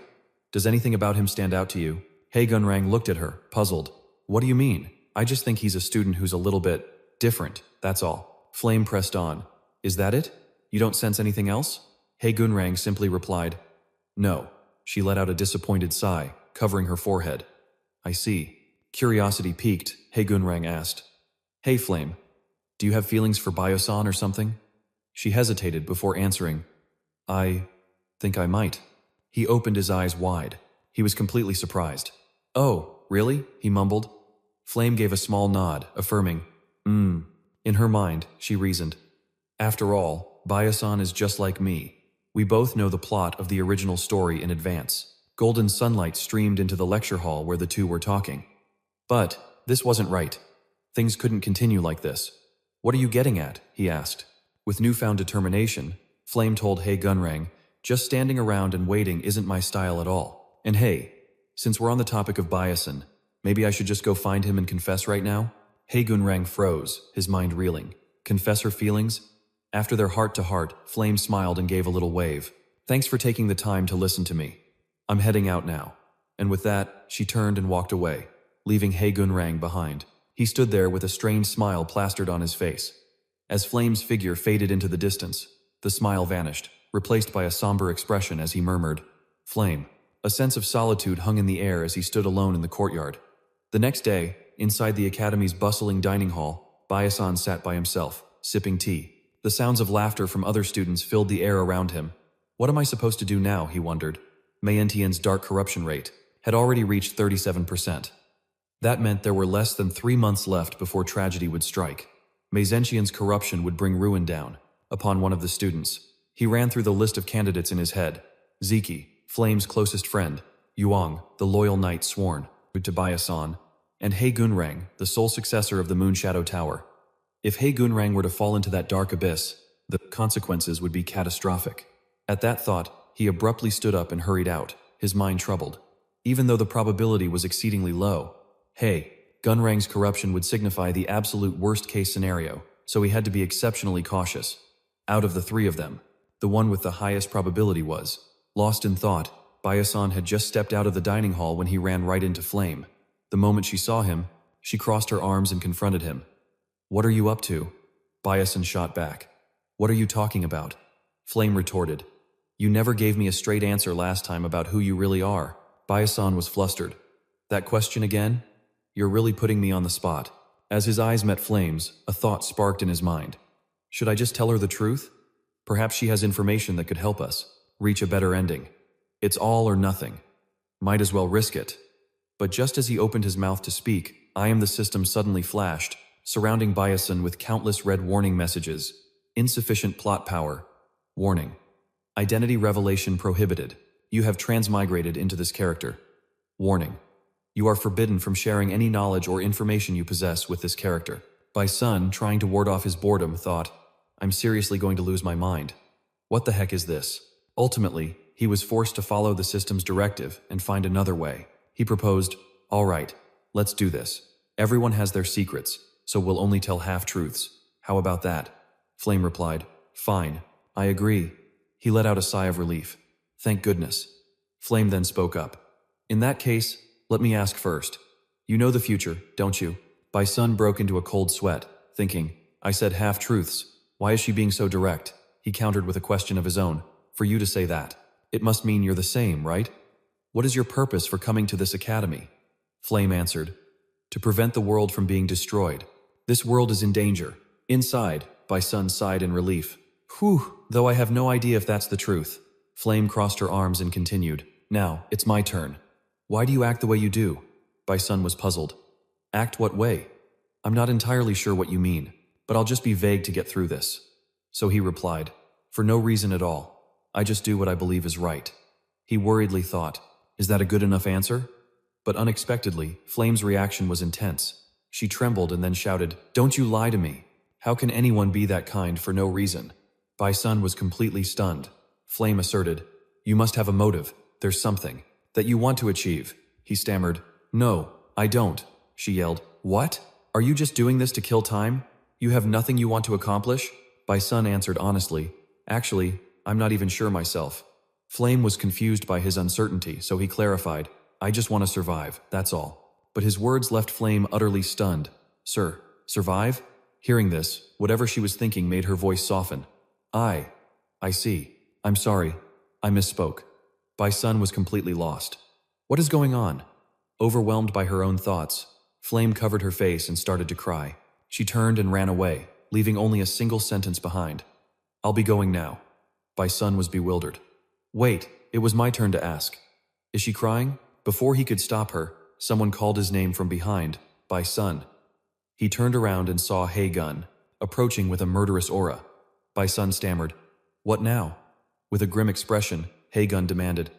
Does anything about him stand out to you? Hae Gunrang looked at her, puzzled. What do you mean? I just think he's a student who's a little bit different, that's all. Flame pressed on. Is that it? You don't sense anything else? Hae Gunrang simply replied, No. She let out a disappointed sigh, covering her forehead. I see. Curiosity piqued, Hae Gunrang asked. Hey Flame, do you have feelings for Byason or something? She hesitated before answering. I think I might. He opened his eyes wide. He was completely surprised. Oh, really? He mumbled. Flame gave a small nod, affirming, In her mind, she reasoned. After all, Byason is just like me. We both know the plot of the original story in advance. Golden sunlight streamed into the lecture hall where the two were talking. But this wasn't right. Things couldn't continue like this. What are you getting at? He asked. With newfound determination, Flame told Hae Gunrang, just standing around and waiting isn't my style at all. And hey, since we're on the topic of Byason, maybe I should just go find him and confess right now? Hae Gunrang froze, his mind reeling. Confess her feelings? After their heart-to-heart, Flame smiled and gave a little wave. Thanks for taking the time to listen to me. I'm heading out now. And with that, she turned and walked away, leaving Hae Gunrang behind. He stood there with a strange smile plastered on his face. As Flame's figure faded into the distance, the smile vanished, replaced by a somber expression as he murmured, Flame. A sense of solitude hung in the air as he stood alone in the courtyard. The next day, inside the academy's bustling dining hall, Byason sat by himself, sipping tea. The sounds of laughter from other students filled the air around him. What am I supposed to do now, he wondered. Mayentian's dark corruption rate had already reached 37%. That meant there were less than 3 months left before tragedy would strike. Mayentian's corruption would bring ruin down upon one of the students. He ran through the list of candidates in his head. Ziki, Flame's closest friend, Yuang, the loyal knight sworn to Byason, and Hae Gunrang, the sole successor of the Moonshadow Tower. If He Gunrang were to fall into that dark abyss, the consequences would be catastrophic. At that thought, he abruptly stood up and hurried out, his mind troubled. Even though the probability was exceedingly low, He Gunrang's corruption would signify the absolute worst-case scenario, so he had to be exceptionally cautious. Out of the three of them, the one with the highest probability was, lost in thought, Byason had just stepped out of the dining hall when he ran right into Flame. The moment she saw him, she crossed her arms and confronted him. "What are you up to?" Byason shot back. "What are you talking about?" Flame retorted. "You never gave me a straight answer last time about who you really are." Byason was flustered. "That question again? You're really putting me on the spot." As his eyes met Flame's, a thought sparked in his mind. Should I just tell her the truth? Perhaps she has information that could help us reach a better ending. It's all or nothing. Might as well risk it. But just as he opened his mouth to speak, I Am the System suddenly flashed, surrounding Byason with countless red warning messages. Insufficient plot power. Warning. Identity revelation prohibited. You have transmigrated into this character. Warning. You are forbidden from sharing any knowledge or information you possess with this character. Byason, trying to ward off his boredom, thought, I'm seriously going to lose my mind. What the heck is this? Ultimately, he was forced to follow the system's directive and find another way. He proposed, all right, let's do this. Everyone has their secrets, so we'll only tell half-truths. How about that? Flame replied, fine, I agree. He let out a sigh of relief. Thank goodness. Flame then spoke up. In that case, let me ask first. You know the future, don't you? Byason broke into a cold sweat, thinking, I said half-truths. Why is she being so direct? He countered with a question of his own. For you to say that, it must mean you're the same, right? What is your purpose for coming to this academy? Flame answered, to prevent the world from being destroyed. This world is in danger. Inside, Byason sighed in relief. Whew, though I have no idea if that's the truth. Flame crossed her arms and continued, now, it's my turn. Why do you act the way you do? Byason was puzzled. Act what way? I'm not entirely sure what you mean, but I'll just be vague to get through this. So he replied, for no reason at all. I just do what I believe is right. He worriedly thought, is that a good enough answer? But unexpectedly, Flame's reaction was intense. She trembled and then shouted, don't you lie to me. How can anyone be that kind for no reason? Byason was completely stunned. Flame asserted, you must have a motive. There's something that you want to achieve. He stammered, no, I don't. She yelled, what? Are you just doing this to kill time? You have nothing you want to accomplish? Byason answered honestly, actually, I'm not even sure myself. Flame was confused by his uncertainty, so he clarified, I just want to survive, that's all. But his words left Flame utterly stunned. Sir, survive? Hearing this, whatever she was thinking made her voice soften. I see. I'm sorry. I misspoke. Byason was completely lost. What is going on? Overwhelmed by her own thoughts, Flame covered her face and started to cry. She turned and ran away, leaving only a single sentence behind. I'll be going now. Byason was bewildered. Wait, it was my turn to ask. Is she crying? Before he could stop her, someone called his name from behind, Byason. He turned around and saw He Gun, approaching with a murderous aura. Byason stammered, what now? With a grim expression, He Gun demanded,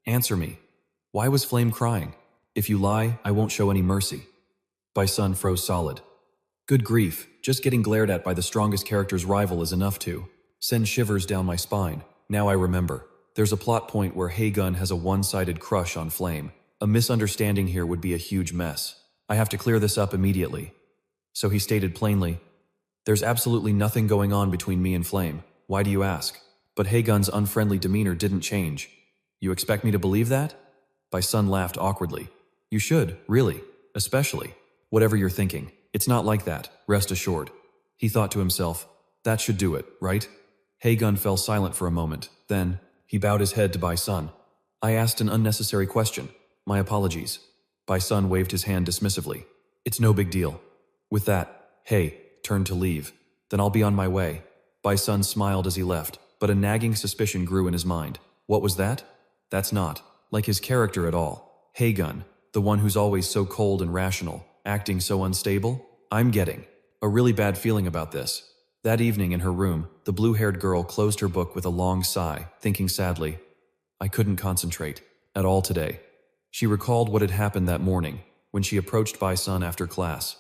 answer me. Why was Flame crying? If you lie, I won't show any mercy. Byason froze solid. Good grief, just getting glared at by the strongest character's rival is enough to send shivers down my spine. Now I remember. There's a plot point where He Gun has a one-sided crush on Flame. A misunderstanding here would be a huge mess. I have to clear this up immediately. So he stated plainly, there's absolutely nothing going on between me and Flame. Why do you ask? But He Gun's unfriendly demeanor didn't change. You expect me to believe that? Byason laughed awkwardly. You should, really. Especially. Whatever you're thinking. It's not like that, rest assured. He thought to himself, that should do it, right? He Gun fell silent for a moment. Then, he bowed his head to Byason. I asked an unnecessary question. My apologies. Byason waved his hand dismissively. It's no big deal. With that, He turned to leave. Then I'll be on my way. Byason smiled as he left, but a nagging suspicion grew in his mind. What was that? That's not like his character at all. He Gun, the one who's always so cold and rational, acting so unstable? I'm getting a really bad feeling about this. That evening in her room, the blue-haired girl closed her book with a long sigh, thinking sadly, I couldn't concentrate at all today. She recalled what had happened that morning, when she approached Byason after class.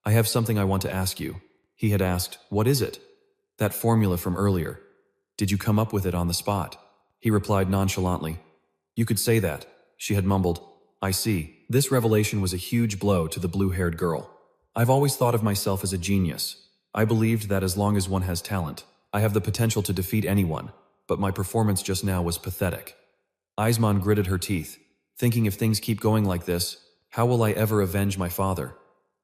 I have something I want to ask you. He had asked, "What is it?" "That formula from earlier. Did you come up with it on the spot?" He replied nonchalantly. "You could say that," she had mumbled. "I see." This revelation was a huge blow to the blue-haired girl. "I've always thought of myself as a genius. I believed that as long as one has talent, I have the potential to defeat anyone, but my performance just now was pathetic." Aizman gritted her teeth, thinking if things keep going like this, how will I ever avenge my father?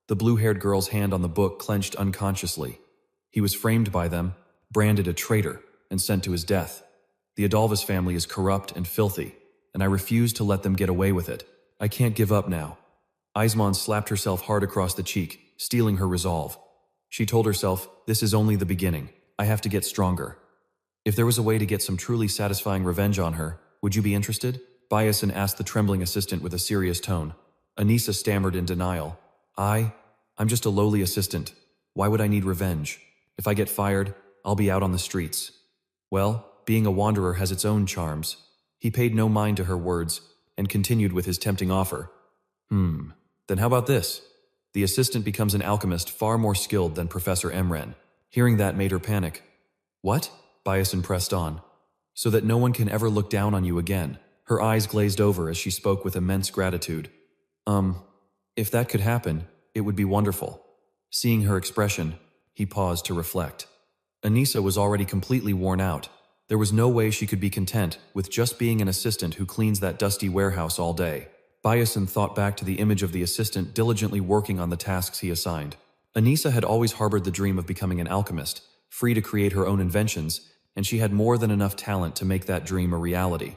The blue-haired girl's hand on the book clenched unconsciously. He was framed by them, branded a traitor, and sent to his death. The Adolphus family is corrupt and filthy, and I refuse to let them get away with it. I can't give up now. Aizman slapped herself hard across the cheek, stealing her resolve. She told herself, this is only the beginning. I have to get stronger. If there was a way to get some truly satisfying revenge on her, would you be interested? Byason asked the trembling assistant with a serious tone. Anissa stammered in denial. I'm just a lowly assistant. Why would I need revenge? If I get fired, I'll be out on the streets. Well, being a wanderer has its own charms. He paid no mind to her words and continued with his tempting offer. Then how about this? The assistant becomes an alchemist far more skilled than Professor Emren. Hearing that made her panic. What? Byason pressed on. So that no one can ever look down on you again. Her eyes glazed over as she spoke with immense gratitude. If that could happen, it would be wonderful. Seeing her expression, he paused to reflect. Anissa was already completely worn out. There was no way she could be content with just being an assistant who cleans that dusty warehouse all day. Byason thought back to the image of the assistant diligently working on the tasks he assigned. Anissa had always harbored the dream of becoming an alchemist, free to create her own inventions, and she had more than enough talent to make that dream a reality.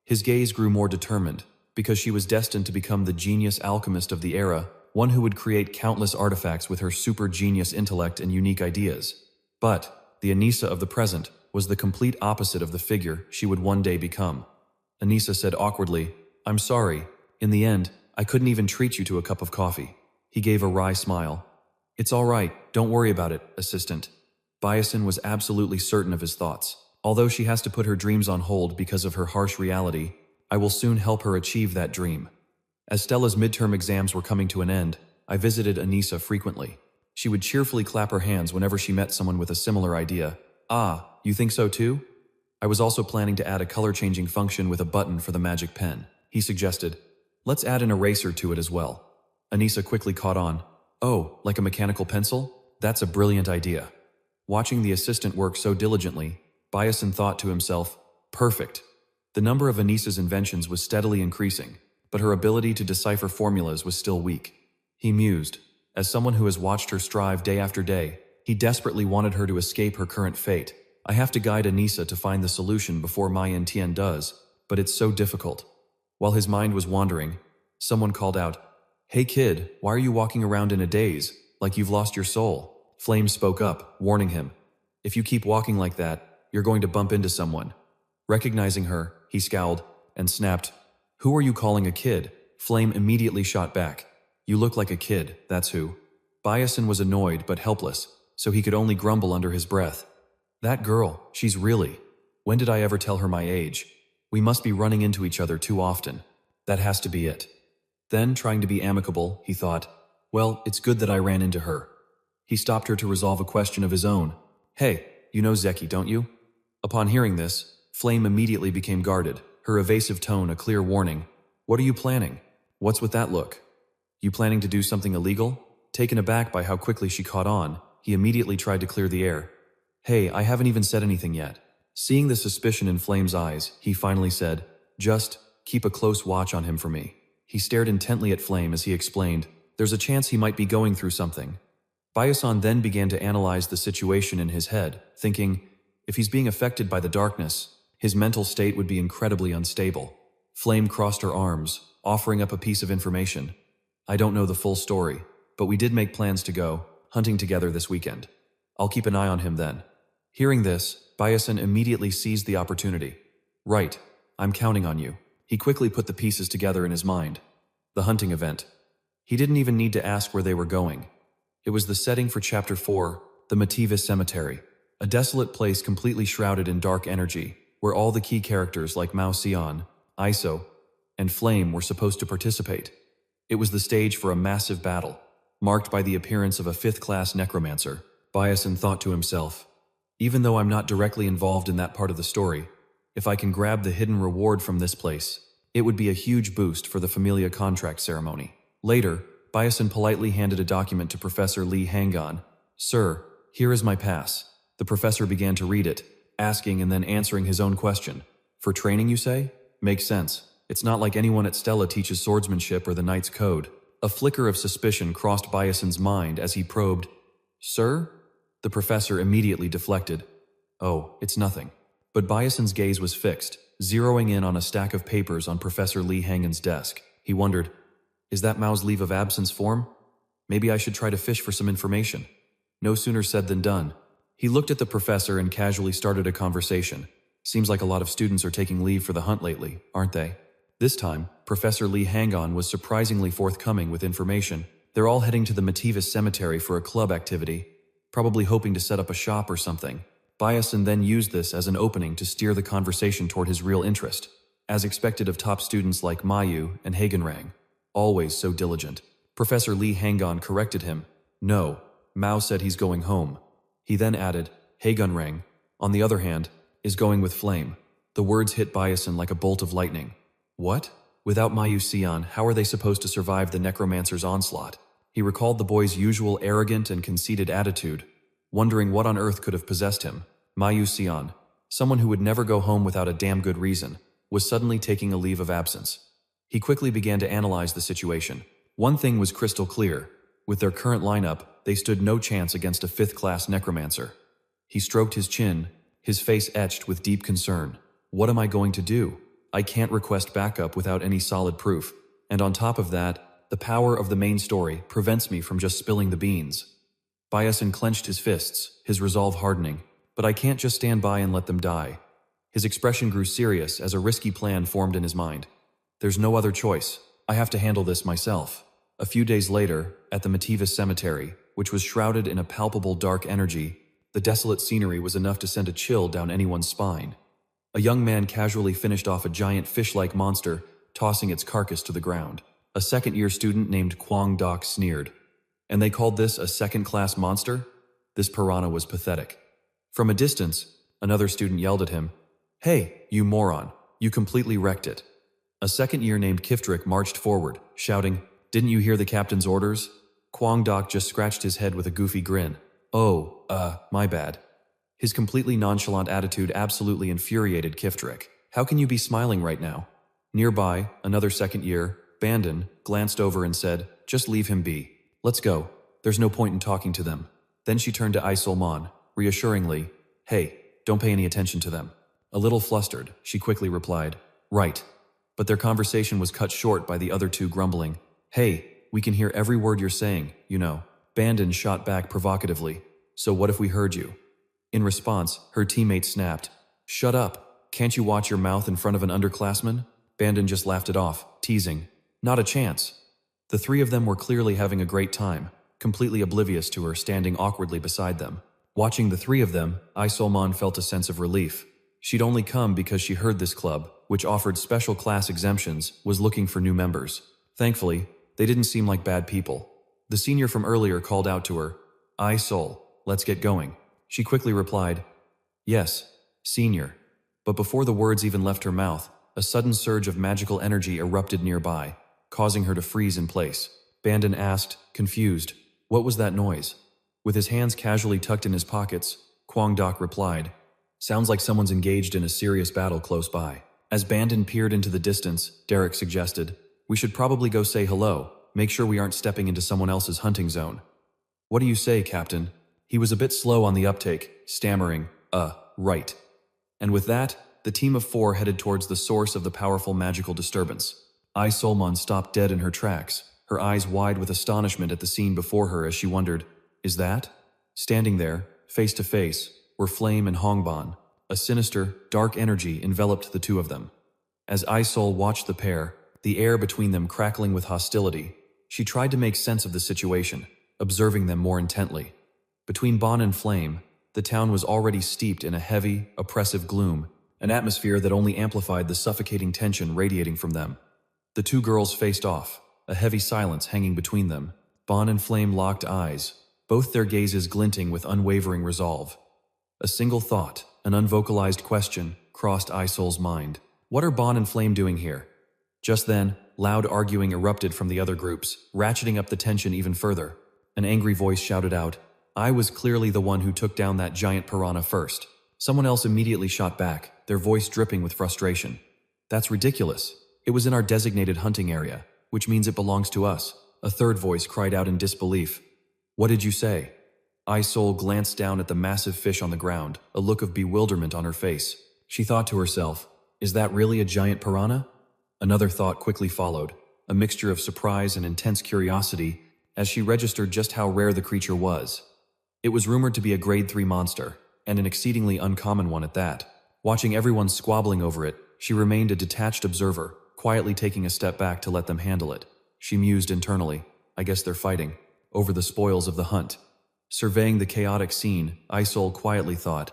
His gaze grew more determined, because she was destined to become the genius alchemist of the era, one who would create countless artifacts with her super genius intellect and unique ideas. But the Anissa of the present was the complete opposite of the figure she would one day become. Anissa said awkwardly, I'm sorry. In the end, I couldn't even treat you to a cup of coffee. He gave a wry smile. It's all right, don't worry about it, assistant. Byason was absolutely certain of his thoughts. Although she has to put her dreams on hold because of her harsh reality, I will soon help her achieve that dream. As Stella's midterm exams were coming to an end, I visited Anissa frequently. She would cheerfully clap her hands whenever she met someone with a similar idea. Ah, you think so too? I was also planning to add a color-changing function with a button for the magic pen. He suggested, let's add an eraser to it as well. Anissa quickly caught on. Oh, like a mechanical pencil? That's a brilliant idea. Watching the assistant work so diligently, Byason thought to himself, perfect. The number of Anissa's inventions was steadily increasing, but her ability to decipher formulas was still weak. He mused. As someone who has watched her strive day after day, he desperately wanted her to escape her current fate. I have to guide Anissa to find the solution before Mai and Tian does, but it's so difficult. While his mind was wandering, someone called out, Hey kid, why are you walking around in a daze, like you've lost your soul? Flame spoke up, warning him. If you keep walking like that, you're going to bump into someone. Recognizing her, he scowled and snapped, Who are you calling a kid? Flame immediately shot back. You look like a kid, that's who. Byason was annoyed but helpless, so he could only grumble under his breath. That girl, she's really. When did I ever tell her my age? We must be running into each other too often. That has to be it. Then, trying to be amicable, he thought, well, it's good that I ran into her. He stopped her to resolve a question of his own. Hey, you know Zeki, don't you? Upon hearing this, Flame immediately became guarded, her evasive tone a clear warning. What are you planning? What's with that look? You planning to do something illegal? Taken aback by how quickly she caught on, he immediately tried to clear the air. Hey, I haven't even said anything yet. Seeing the suspicion in Flame's eyes, he finally said, just keep a close watch on him for me. He stared intently at Flame as he explained, there's a chance he might be going through something. Byason then began to analyze the situation in his head, thinking, if he's being affected by the darkness, his mental state would be incredibly unstable. Flame crossed her arms, offering up a piece of information. I don't know the full story, but we did make plans to go hunting together this weekend. I'll keep an eye on him then. Hearing this, Byason immediately seized the opportunity. Right, I'm counting on you. He quickly put the pieces together in his mind. The hunting event. He didn't even need to ask where they were going. It was the setting for Chapter 4, the Mativis Cemetery, a desolate place completely shrouded in dark energy, where all the key characters like Mao Xian, Iso, and Flame were supposed to participate. It was the stage for a massive battle, marked by the appearance of a fifth-class necromancer. Byason thought to himself. Even though I'm not directly involved in that part of the story, if I can grab the hidden reward from this place, it would be a huge boost for the Familia contract ceremony. Later, Byason politely handed a document to Professor Lee Hangan. Sir, here is my pass. The professor began to read it, asking and then answering his own question. For training, you say? Makes sense. It's not like anyone at Stella teaches swordsmanship or the Knight's Code. A flicker of suspicion crossed Byason's mind as he probed. Sir? The professor immediately deflected. Oh, it's nothing. But Byason's gaze was fixed, zeroing in on a stack of papers on Professor Lee Hangan's desk. He wondered, is that Mao's leave of absence form? Maybe I should try to fish for some information. No sooner said than done. He looked at the professor and casually started a conversation. Seems like a lot of students are taking leave for the hunt lately, aren't they? This time, Professor Lee Hangan was surprisingly forthcoming with information. They're all heading to the Mativis Cemetery for a club activity, probably hoping to set up a shop or something. Byason then used this as an opening to steer the conversation toward his real interest, as expected of top students like Mayu and Hagenrang. Always so diligent. Professor Lee Hangan corrected him. No, Mao said he's going home. He then added, Hagenrang, on the other hand, is going with Flame. The words hit Byason like a bolt of lightning. What? Without Mayu Xian, how are they supposed to survive the necromancer's onslaught? He recalled the boy's usual arrogant and conceited attitude, wondering what on earth could have possessed him. Mayu Xian, someone who would never go home without a damn good reason, was suddenly taking a leave of absence. He quickly began to analyze the situation. One thing was crystal clear. With their current lineup, they stood no chance against a fifth-class necromancer. He stroked his chin, his face etched with deep concern. What am I going to do? I can't request backup without any solid proof. And on top of that, the power of the main story prevents me from just spilling the beans. Byason clenched his fists, his resolve hardening. But I can't just stand by and let them die. His expression grew serious as a risky plan formed in his mind. There's no other choice. I have to handle this myself. A few days later, at the Mativis Cemetery, which was shrouded in a palpable dark energy, the desolate scenery was enough to send a chill down anyone's spine. A young man casually finished off a giant fish-like monster, tossing its carcass to the ground. A second-year student named Kwang Dok sneered. And they called this a second-class monster? This piranha was pathetic. From a distance, another student yelled at him, Hey, you moron, you completely wrecked it. A second-year named Kiftrick marched forward, shouting, Didn't you hear the captain's orders? Kwang Dok just scratched his head with a goofy grin. Oh, my bad. His completely nonchalant attitude absolutely infuriated Kiftrick. How can you be smiling right now? Nearby, another second year, Bandon, glanced over and said, Just leave him be. Let's go. There's no point in talking to them. Then she turned to Isolman, reassuringly, Hey, don't pay any attention to them. A little flustered, she quickly replied, Right. But their conversation was cut short by the other two grumbling, Hey, we can hear every word you're saying, you know. Bandon shot back provocatively, So what if we heard you? In response, her teammate snapped, Shut up, can't you watch your mouth in front of an underclassman? Bandon just laughed it off, teasing, Not a chance. The three of them were clearly having a great time, completely oblivious to her standing awkwardly beside them. Watching the three of them, Isolman felt a sense of relief. She'd only come because she heard this club, which offered special class exemptions, was looking for new members. Thankfully, they didn't seem like bad people. The senior from earlier called out to her, Isol, let's get going. She quickly replied, Yes, senior. But before the words even left her mouth, a sudden surge of magical energy erupted nearby, causing her to freeze in place. Bandon asked, confused, What was that noise? With his hands casually tucked in his pockets, Kwang Dok replied, Sounds like someone's engaged in a serious battle close by. As Bandon peered into the distance, Derek suggested, We should probably go say hello, make sure we aren't stepping into someone else's hunting zone. What do you say, Captain? He was a bit slow on the uptake, stammering, right. And with that, the team of four headed towards the source of the powerful magical disturbance. Isolman stopped dead in her tracks, her eyes wide with astonishment at the scene before her as she wondered, Is that? Standing there, face to face, were Flame and Hongban. A sinister, dark energy enveloped the two of them. As Isol watched the pair, the air between them crackling with hostility, she tried to make sense of the situation, observing them more intently. Between Bon and Flame, the town was already steeped in a heavy, oppressive gloom, an atmosphere that only amplified the suffocating tension radiating from them. The two girls faced off, a heavy silence hanging between them. Bon and Flame locked eyes, both their gazes glinting with unwavering resolve. A single thought, an unvocalized question, crossed Isol's mind. What are Bon and Flame doing here? Just then, loud arguing erupted from the other groups, ratcheting up the tension even further. An angry voice shouted out, "I was clearly the one who took down that giant piranha first." Someone else immediately shot back, their voice dripping with frustration. "That's ridiculous. It was in our designated hunting area, which means it belongs to us." A third voice cried out in disbelief. "What did you say?" Isol glanced down at the massive fish on the ground, a look of bewilderment on her face. She thought to herself, "Is that really a giant piranha?" Another thought quickly followed, a mixture of surprise and intense curiosity as she registered just how rare the creature was. It was rumored to be a grade 3 monster, and an exceedingly uncommon one at that. Watching everyone squabbling over it, she remained a detached observer, quietly taking a step back to let them handle it. She mused internally, "I guess they're fighting over the spoils of the hunt." Surveying the chaotic scene, Isol quietly thought,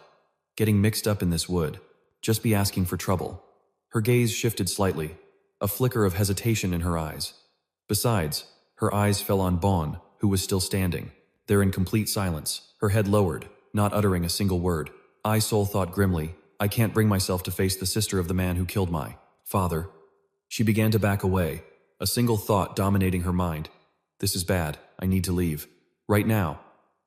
"Getting mixed up in this would just be asking for trouble." Her gaze shifted slightly, a flicker of hesitation in her eyes. Besides, her eyes fell on Bon, who was still standing, there in complete silence, her head lowered, not uttering a single word. Isol thought grimly, "I can't bring myself to face the sister of the man who killed my father." She began to back away, a single thought dominating her mind. "This is bad, I need to leave. Right now."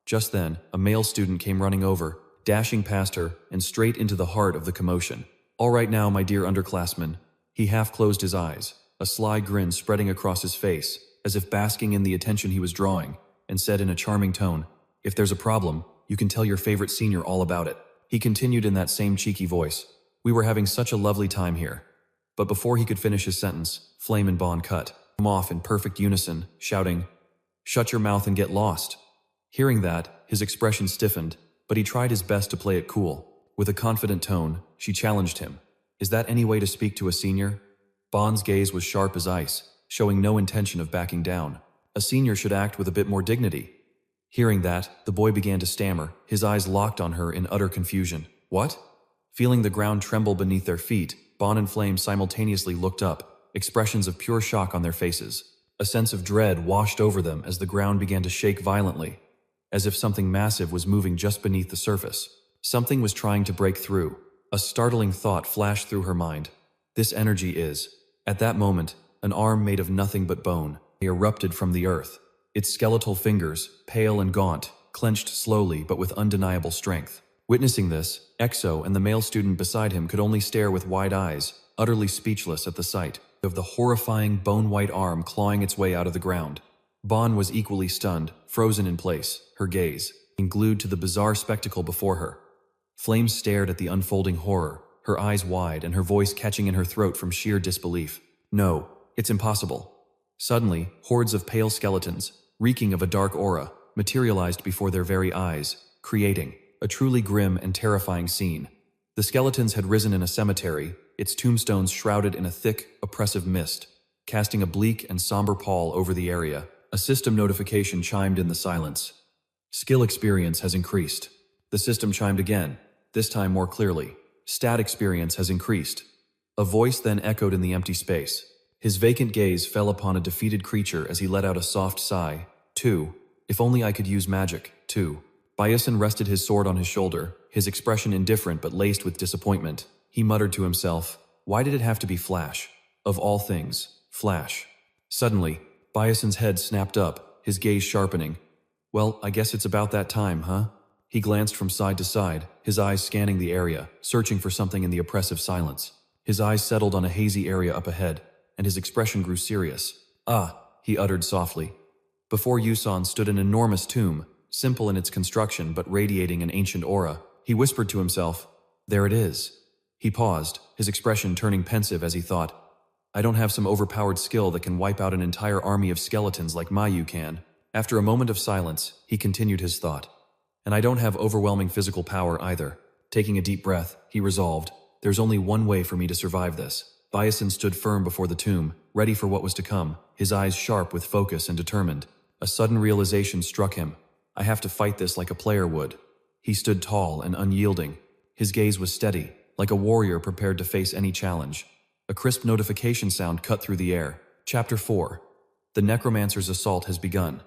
Just then, a male student came running over, dashing past her and straight into the heart of the commotion. "All right now, my dear underclassman." He half closed his eyes, a sly grin spreading across his face, as if basking in the attention he was drawing, and said in a charming tone, "If there's a problem, you can tell your favorite senior all about it." He continued in that same cheeky voice, "We were having such a lovely time here." But before he could finish his sentence, Flame and Bon cut him off in perfect unison, shouting, "Shut your mouth and get lost." Hearing that, his expression stiffened, but he tried his best to play it cool. With a confident tone, she challenged him, "Is that any way to speak to a senior?" Bon's gaze was sharp as ice, showing no intention of backing down. A senior should act with a bit more dignity. Hearing that, the boy began to stammer, his eyes locked on her in utter confusion. "What?" Feeling the ground tremble beneath their feet, Bon and Flame simultaneously looked up, expressions of pure shock on their faces. A sense of dread washed over them as the ground began to shake violently, as if something massive was moving just beneath the surface. Something was trying to break through. A startling thought flashed through her mind. This energy is... At that moment, an arm made of nothing but bone erupted from the earth. Its skeletal fingers, pale and gaunt, clenched slowly but with undeniable strength. Witnessing this, Exo and the male student beside him could only stare with wide eyes, utterly speechless at the sight of the horrifying bone-white arm clawing its way out of the ground. Bon was equally stunned, frozen in place, her gaze glued to the bizarre spectacle before her. Flame stared at the unfolding horror, her eyes wide and her voice catching in her throat from sheer disbelief. "No, it's impossible." Suddenly, hordes of pale skeletons, reeking of a dark aura, materialized before their very eyes, creating a truly grim and terrifying scene. The skeletons had risen in a cemetery, its tombstones shrouded in a thick, oppressive mist, casting a bleak and somber pall over the area. A system notification chimed in the silence. "Skill experience has increased." The system chimed again, this time more clearly. "Stat experience has increased." A voice then echoed in the empty space. His vacant gaze fell upon a defeated creature as he let out a soft sigh. "2. If only I could use magic, too." Byason rested his sword on his shoulder, his expression indifferent but laced with disappointment. He muttered to himself, "Why did it have to be Flash? Of all things, Flash." Suddenly, Byason's head snapped up, his gaze sharpening. "Well, I guess it's about that time, huh?" He glanced from side to side, his eyes scanning the area, searching for something in the oppressive silence. His eyes settled on a hazy area up ahead, and his expression grew serious. "Ah," he uttered softly. Before Yusan stood an enormous tomb, simple in its construction but radiating an ancient aura. He whispered to himself, "There it is." He paused, his expression turning pensive as he thought, "I don't have some overpowered skill that can wipe out an entire army of skeletons like Mayu can." After a moment of silence, he continued his thought. "And I don't have overwhelming physical power either." Taking a deep breath, he resolved, "There's only one way for me to survive this." Byason stood firm before the tomb, ready for what was to come, his eyes sharp with focus and determined. A sudden realization struck him. "I have to fight this like a player would." He stood tall and unyielding. His gaze was steady, like a warrior prepared to face any challenge. A crisp notification sound cut through the air. Chapter 4. The Necromancer's assault has begun.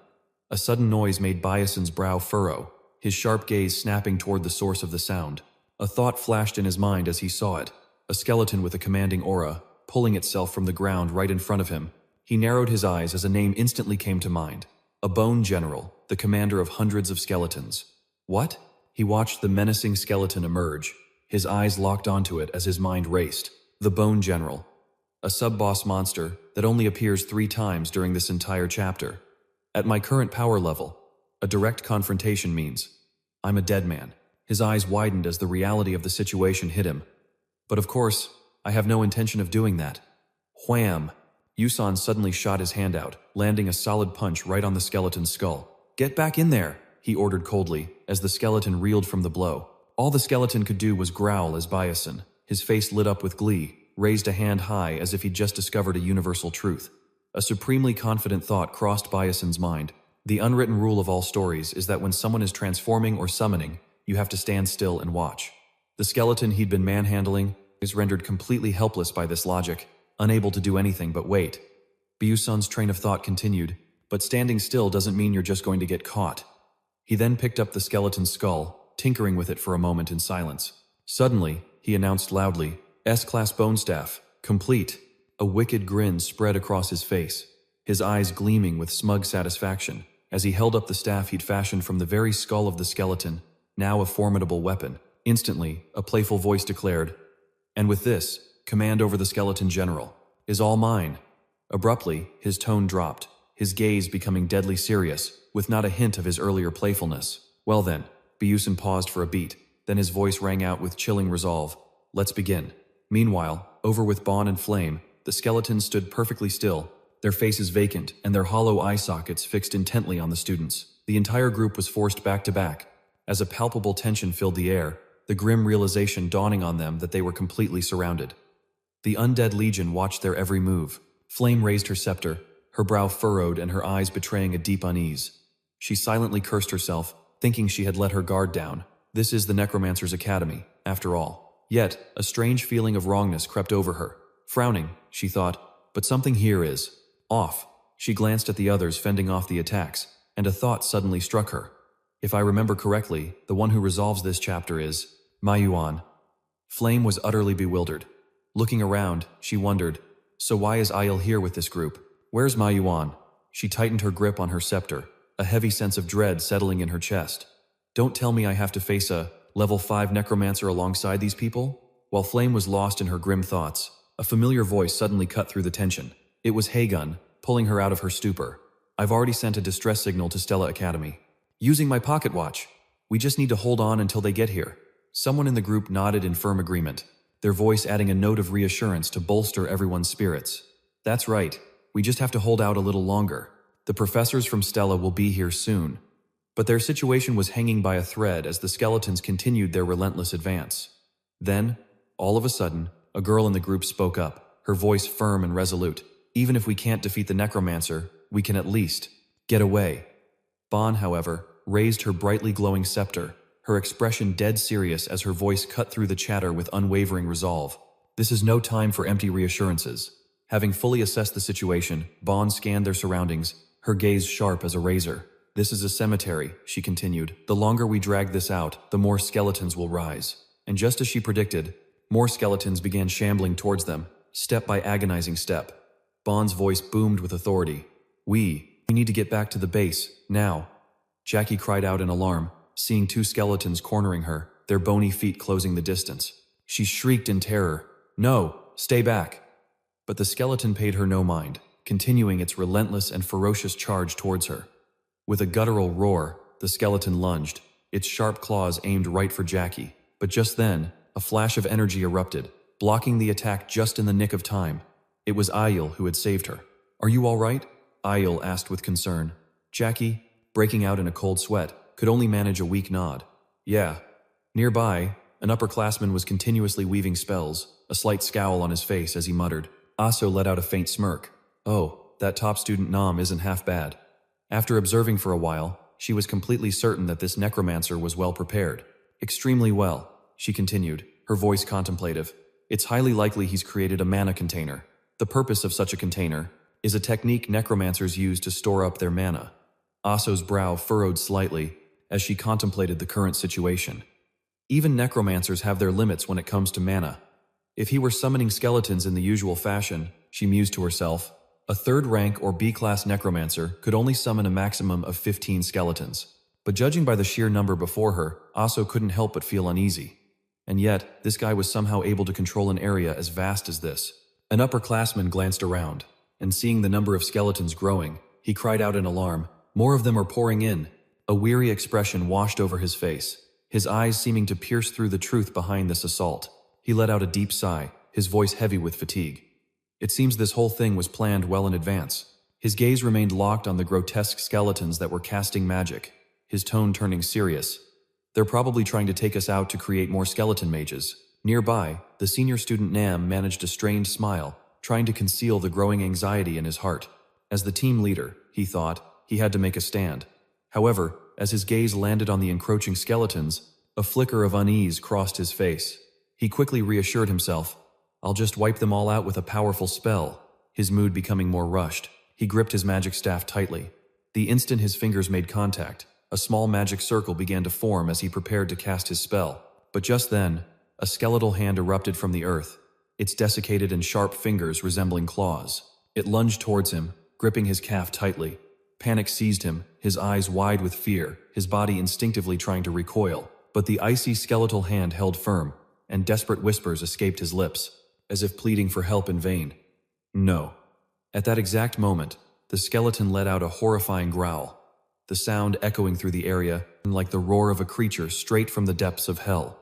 A sudden noise made Byason's brow furrow, his sharp gaze snapping toward the source of the sound. A thought flashed in his mind as he saw it, a skeleton with a commanding aura, pulling itself from the ground right in front of him. He narrowed his eyes as a name instantly came to mind. A bone general, the commander of hundreds of skeletons. What? He watched the menacing skeleton emerge, his eyes locked onto it as his mind raced. The bone general. A sub-boss monster that only appears 3 times during this entire chapter. At my current power level, a direct confrontation means I'm a dead man. His eyes widened as the reality of the situation hit him. But of course, I have no intention of doing that. Wham! Byason suddenly shot his hand out, landing a solid punch right on the skeleton's skull. Get back in there, he ordered coldly, as the skeleton reeled from the blow. All the skeleton could do was growl as Byason, his face lit up with glee, raised a hand high as if he'd just discovered a universal truth. A supremely confident thought crossed Byason's mind. The unwritten rule of all stories is that when someone is transforming or summoning, you have to stand still and watch. The skeleton he'd been manhandling is rendered completely helpless by this logic, unable to do anything but wait. Byason's train of thought continued, but standing still doesn't mean you're just going to get caught. He then picked up the skeleton's skull, tinkering with it for a moment in silence. Suddenly, he announced loudly, S-class bone staff, complete. A wicked grin spread across his face, his eyes gleaming with smug satisfaction, as he held up the staff he'd fashioned from the very skull of the skeleton, now a formidable weapon. Instantly, a playful voice declared, "And with this, command over the skeleton general is all mine." Abruptly, his tone dropped, his gaze becoming deadly serious, with not a hint of his earlier playfulness. Well then, Byason paused for a beat, then his voice rang out with chilling resolve. Let's begin. Meanwhile, over with Bon and Flame, the skeletons stood perfectly still, their faces vacant and their hollow eye sockets fixed intently on the students. The entire group was forced back to back, as a palpable tension filled the air, the grim realization dawning on them that they were completely surrounded. The undead legion watched their every move. Flame raised her scepter, her brow furrowed and her eyes betraying a deep unease. She silently cursed herself, thinking she had let her guard down. This is the Necromancer's Academy, after all. Yet, a strange feeling of wrongness crept over her. Frowning, she thought, but something here is off. She glanced at the others fending off the attacks, and a thought suddenly struck her. If I remember correctly, the one who resolves this chapter is Manhwa. Flame was utterly bewildered. Looking around, she wondered, so why is Ayil here with this group? Where's Manhwa? She tightened her grip on her scepter, a heavy sense of dread settling in her chest. Don't tell me I have to face a level 5 necromancer alongside these people? While Flame was lost in her grim thoughts, a familiar voice suddenly cut through the tension. It was Haegun, pulling her out of her stupor. I've already sent a distress signal to Stella Academy. Using my pocket watch. We just need to hold on until they get here. Someone in the group nodded in firm agreement, their voice adding a note of reassurance to bolster everyone's spirits. That's right, we just have to hold out a little longer. The professors from Stella will be here soon. But their situation was hanging by a thread as the skeletons continued their relentless advance. Then, all of a sudden, a girl in the group spoke up, her voice firm and resolute. Even if we can't defeat the necromancer, we can at least get away. Bon, however, raised her brightly glowing scepter, her expression dead serious as her voice cut through the chatter with unwavering resolve. This is no time for empty reassurances. Having fully assessed the situation, Bon scanned their surroundings, her gaze sharp as a razor. This is a cemetery, she continued. The longer we drag this out, the more skeletons will rise. And just as she predicted, more skeletons began shambling towards them, step by agonizing step. Bon's voice boomed with authority. We need to get back to the base, now. Jackie cried out in alarm, seeing 2 skeletons cornering her, their bony feet closing the distance. She shrieked in terror, "No, stay back!" But the skeleton paid her no mind, continuing its relentless and ferocious charge towards her. With a guttural roar, the skeleton lunged, its sharp claws aimed right for Jackie. But just then, a flash of energy erupted, blocking the attack just in the nick of time. It was Ayil who had saved her. "Are you all right?" Ayil asked with concern. Jackie, breaking out in a cold sweat, could only manage a weak nod. "Yeah." Nearby, an upperclassman was continuously weaving spells, a slight scowl on his face as he muttered. Aso let out a faint smirk. "Oh, that top student Nam isn't half bad." After observing for a while, she was completely certain that this necromancer was well prepared. "Extremely well," she continued, her voice contemplative. "It's highly likely he's created a mana container. The purpose of such a container is a technique necromancers use to store up their mana. Aso's brow furrowed slightly as she contemplated the current situation. Even necromancers have their limits when it comes to mana. If he were summoning skeletons in the usual fashion, she mused to herself, a third rank or B-class necromancer could only summon a maximum of 15 skeletons. But judging by the sheer number before her, Aso couldn't help but feel uneasy. And yet, this guy was somehow able to control an area as vast as this. An upperclassman glanced around, and seeing the number of skeletons growing, he cried out in alarm, "More of them are pouring in." A weary expression washed over his face, his eyes seeming to pierce through the truth behind this assault. He let out a deep sigh, his voice heavy with fatigue. It seems this whole thing was planned well in advance. His gaze remained locked on the grotesque skeletons that were casting magic, his tone turning serious. They're probably trying to take us out to create more skeleton mages. Nearby, the senior student Nam managed a strained smile, trying to conceal the growing anxiety in his heart. As the team leader, he thought, he had to make a stand. However, as his gaze landed on the encroaching skeletons, a flicker of unease crossed his face. He quickly reassured himself, "I'll just wipe them all out with a powerful spell." His mood becoming more rushed, he gripped his magic staff tightly. The instant his fingers made contact, a small magic circle began to form as he prepared to cast his spell. But just then, a skeletal hand erupted from the earth, its desiccated and sharp fingers resembling claws. It lunged towards him, gripping his calf tightly. Panic seized him, his eyes wide with fear, his body instinctively trying to recoil. But the icy skeletal hand held firm, and desperate whispers escaped his lips, as if pleading for help in vain. No. At that exact moment, the skeleton let out a horrifying growl, the sound echoing through the area like the roar of a creature straight from the depths of hell.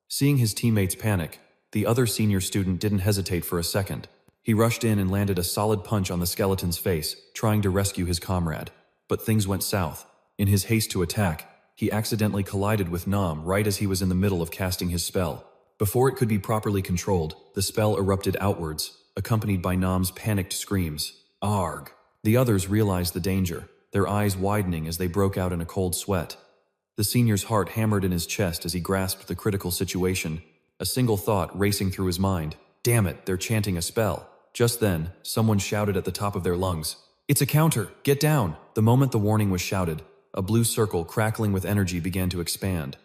Seeing his teammates panic, the other senior student didn't hesitate for a second. He rushed in and landed a solid punch on the skeleton's face, trying to rescue his comrade. But things went south. In his haste to attack, he accidentally collided with Nam right as he was in the middle of casting his spell. Before it could be properly controlled, the spell erupted outwards, accompanied by Nam's panicked screams. Arg! The others realized the danger, their eyes widening as they broke out in a cold sweat. The senior's heart hammered in his chest as he grasped the critical situation, a single thought racing through his mind. Damn it, they're chanting a spell. Just then, someone shouted at the top of their lungs, "It's a counter! Get down!" The moment the warning was shouted, a blue circle crackling with energy began to expand.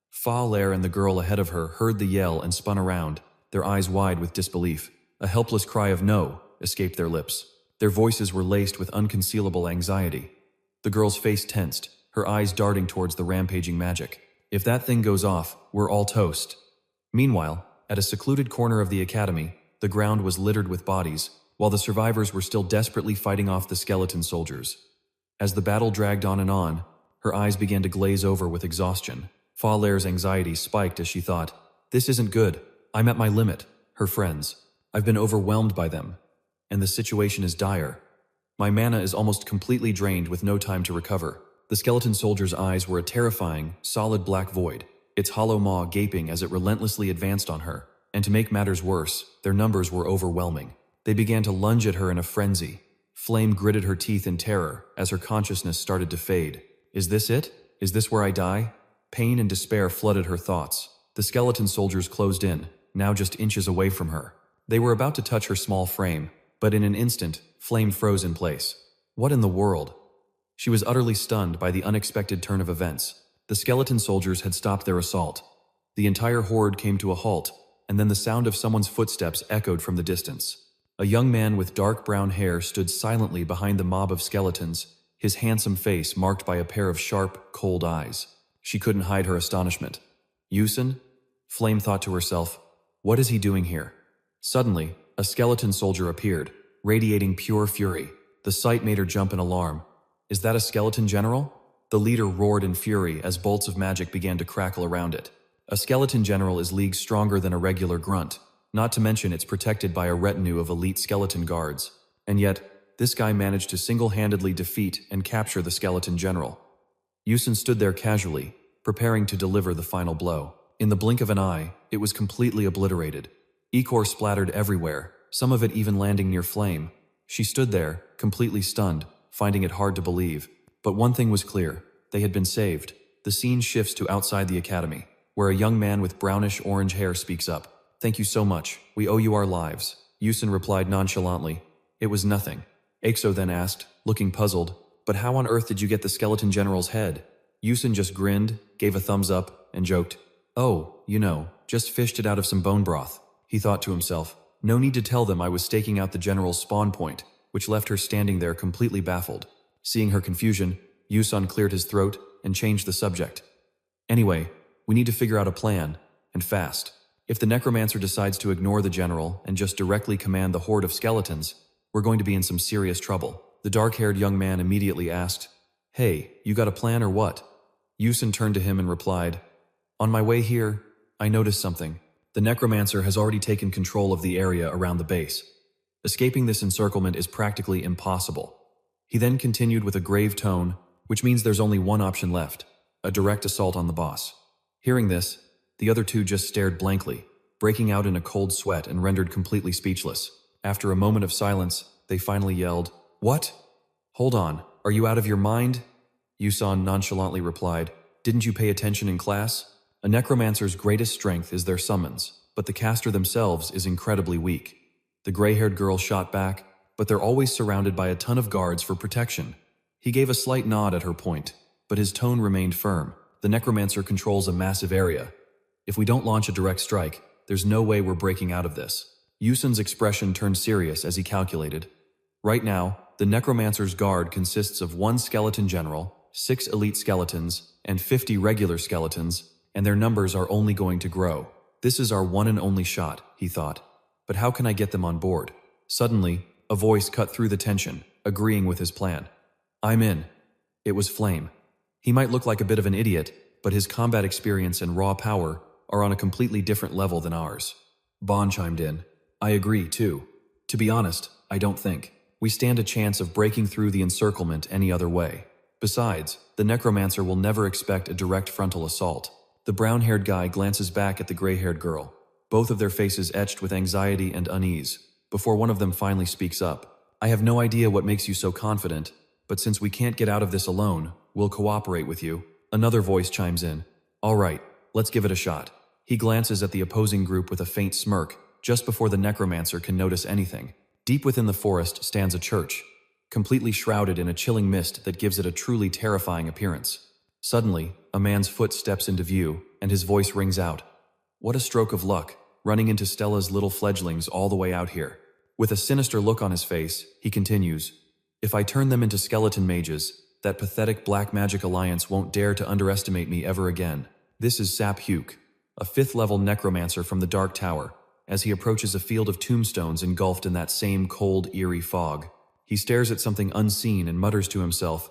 Fa Lair and the girl ahead of her heard the yell and spun around, their eyes wide with disbelief. A helpless cry of "no" escaped their lips. Their voices were laced with unconcealable anxiety. The girl's face tensed, her eyes darting towards the rampaging magic. If that thing goes off, we're all toast. Meanwhile, at a secluded corner of the academy, the ground was littered with bodies, while the survivors were still desperately fighting off the skeleton soldiers. As the battle dragged on and on, her eyes began to glaze over with exhaustion. Fa Lair's anxiety spiked as she thought, "This isn't good. I'm at my limit." Her friends. "I've been overwhelmed by them. And the situation is dire. My mana is almost completely drained with no time to recover." The skeleton soldier's eyes were a terrifying, solid black void, its hollow maw gaping as it relentlessly advanced on her. And to make matters worse, their numbers were overwhelming. They began to lunge at her in a frenzy. Flame gritted her teeth in terror as her consciousness started to fade. Is this it? Is this where I die? Pain and despair flooded her thoughts. The skeleton soldiers closed in, now just inches away from her. They were about to touch her small frame, but in an instant, Flame froze in place. What in the world? She was utterly stunned by the unexpected turn of events. The skeleton soldiers had stopped their assault. The entire horde came to a halt, and then the sound of someone's footsteps echoed from the distance. A young man with dark brown hair stood silently behind the mob of skeletons, his handsome face marked by a pair of sharp, cold eyes. She couldn't hide her astonishment. Byason? Flame thought to herself, what is he doing here? Suddenly, a skeleton soldier appeared, radiating pure fury. The sight made her jump in alarm. Is that a skeleton general? The leader roared in fury as bolts of magic began to crackle around it. A skeleton general is leagues stronger than a regular grunt, not to mention it's protected by a retinue of elite skeleton guards. And yet, this guy managed to single-handedly defeat and capture the skeleton general. Byason stood there casually, preparing to deliver the final blow. In the blink of an eye, it was completely obliterated. Ichor splattered everywhere, some of it even landing near Flame. She stood there, completely stunned, finding it hard to believe. But one thing was clear, they had been saved. The scene shifts to outside the academy, where a young man with brownish-orange hair speaks up. Thank you so much, we owe you our lives. Byason replied nonchalantly. It was nothing. Exo then asked, looking puzzled, But how on earth did you get the skeleton general's head? Yusun just grinned, gave a thumbs up, and joked, "Oh, just fished it out of some bone broth." He thought to himself, no need to tell them I was staking out the general's spawn point, which left her standing there completely baffled. Seeing her confusion, Yusun cleared his throat and changed the subject. "Anyway, we need to figure out a plan, and fast. If the necromancer decides to ignore the general and just directly command the horde of skeletons, we're going to be in some serious trouble." The dark-haired young man immediately asked, "Hey, you got a plan or what?" Yusun turned to him and replied, "On my way here, I noticed something. The necromancer has already taken control of the area around the base. Escaping this encirclement is practically impossible." He then continued with a grave tone, which means there's only one option left, a direct assault on the boss. Hearing this, the other two just stared blankly, breaking out in a cold sweat and rendered completely speechless. After a moment of silence, they finally yelled, "What? Hold on, are you out of your mind?" Yusun nonchalantly replied, "Didn't you pay attention in class? A necromancer's greatest strength is their summons, but the caster themselves is incredibly weak." The gray-haired girl shot back, "But they're always surrounded by a ton of guards for protection." He gave a slight nod at her point, but his tone remained firm. The necromancer controls a massive area. If we don't launch a direct strike, there's no way we're breaking out of this. Yusun's expression turned serious as he calculated. Right now, the necromancer's guard consists of 1 skeleton general, 6 elite skeletons, and 50 regular skeletons, and their numbers are only going to grow. This is our one and only shot, he thought. But how can I get them on board? Suddenly, a voice cut through the tension, agreeing with his plan. "I'm in." It was Flame. He might look like a bit of an idiot, but his combat experience and raw power are on a completely different level than ours. Bon chimed in. "I agree, too. To be honest, I don't think we stand a chance of breaking through the encirclement any other way. Besides, the necromancer will never expect a direct frontal assault." The brown-haired guy glances back at the gray-haired girl, both of their faces etched with anxiety and unease, before one of them finally speaks up. "I have no idea what makes you so confident, but since we can't get out of this alone, we'll cooperate with you." Another voice chimes in. "All right, let's give it a shot." He glances at the opposing group with a faint smirk, just before the necromancer can notice anything. Deep within the forest stands a church, completely shrouded in a chilling mist that gives it a truly terrifying appearance. Suddenly, a man's foot steps into view, and his voice rings out. What a stroke of luck, running into Stella's little fledglings all the way out here. With a sinister look on his face, he continues, "If I turn them into skeleton mages, that pathetic black magic alliance won't dare to underestimate me ever again." This is Sap Huke, a 5th-level necromancer from the Dark Tower, as he approaches a field of tombstones engulfed in that same cold, eerie fog. He stares at something unseen and mutters to himself,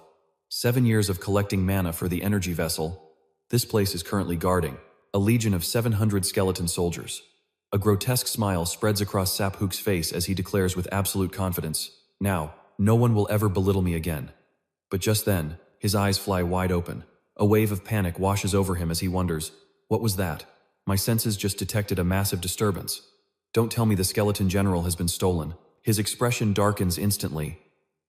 7 years of collecting mana for the energy vessel. This place is currently guarding a legion of 700 skeleton soldiers. A grotesque smile spreads across Sap Huke's face as he declares with absolute confidence, "Now, no one will ever belittle me again." But just then, his eyes fly wide open. A wave of panic washes over him as he wonders, "What was that? My senses just detected a massive disturbance. Don't tell me the skeleton general has been stolen." His expression darkens instantly.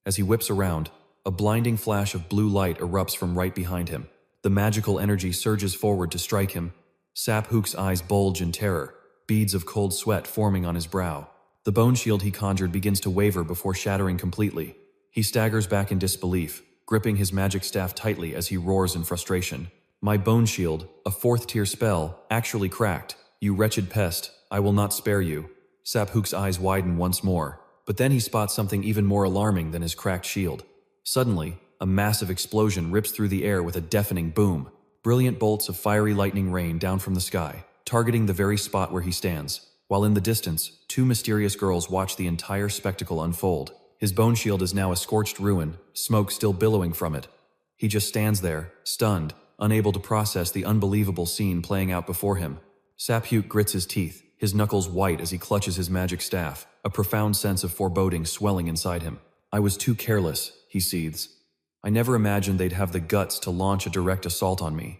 As he whips around, a blinding flash of blue light erupts from right behind him. The magical energy surges forward to strike him. Sap Huke's eyes bulge in terror, beads of cold sweat forming on his brow. The bone shield he conjured begins to waver before shattering completely. He staggers back in disbelief, gripping his magic staff tightly as he roars in frustration. "My bone shield, a 4th-tier spell, actually cracked. You wretched pest, I will not spare you." Sap Huke's eyes widen once more, but then he spots something even more alarming than his cracked shield. Suddenly, a massive explosion rips through the air with a deafening boom. Brilliant bolts of fiery lightning rain down from the sky, targeting the very spot where he stands. While in the distance, 2 mysterious girls watch the entire spectacle unfold. His bone shield is now a scorched ruin, smoke still billowing from it. He just stands there, stunned, unable to process the unbelievable scene playing out before him. Sap Huke grits his teeth, his knuckles white as he clutches his magic staff, a profound sense of foreboding swelling inside him. "I was too careless," he seethes. "I never imagined they'd have the guts to launch a direct assault on me."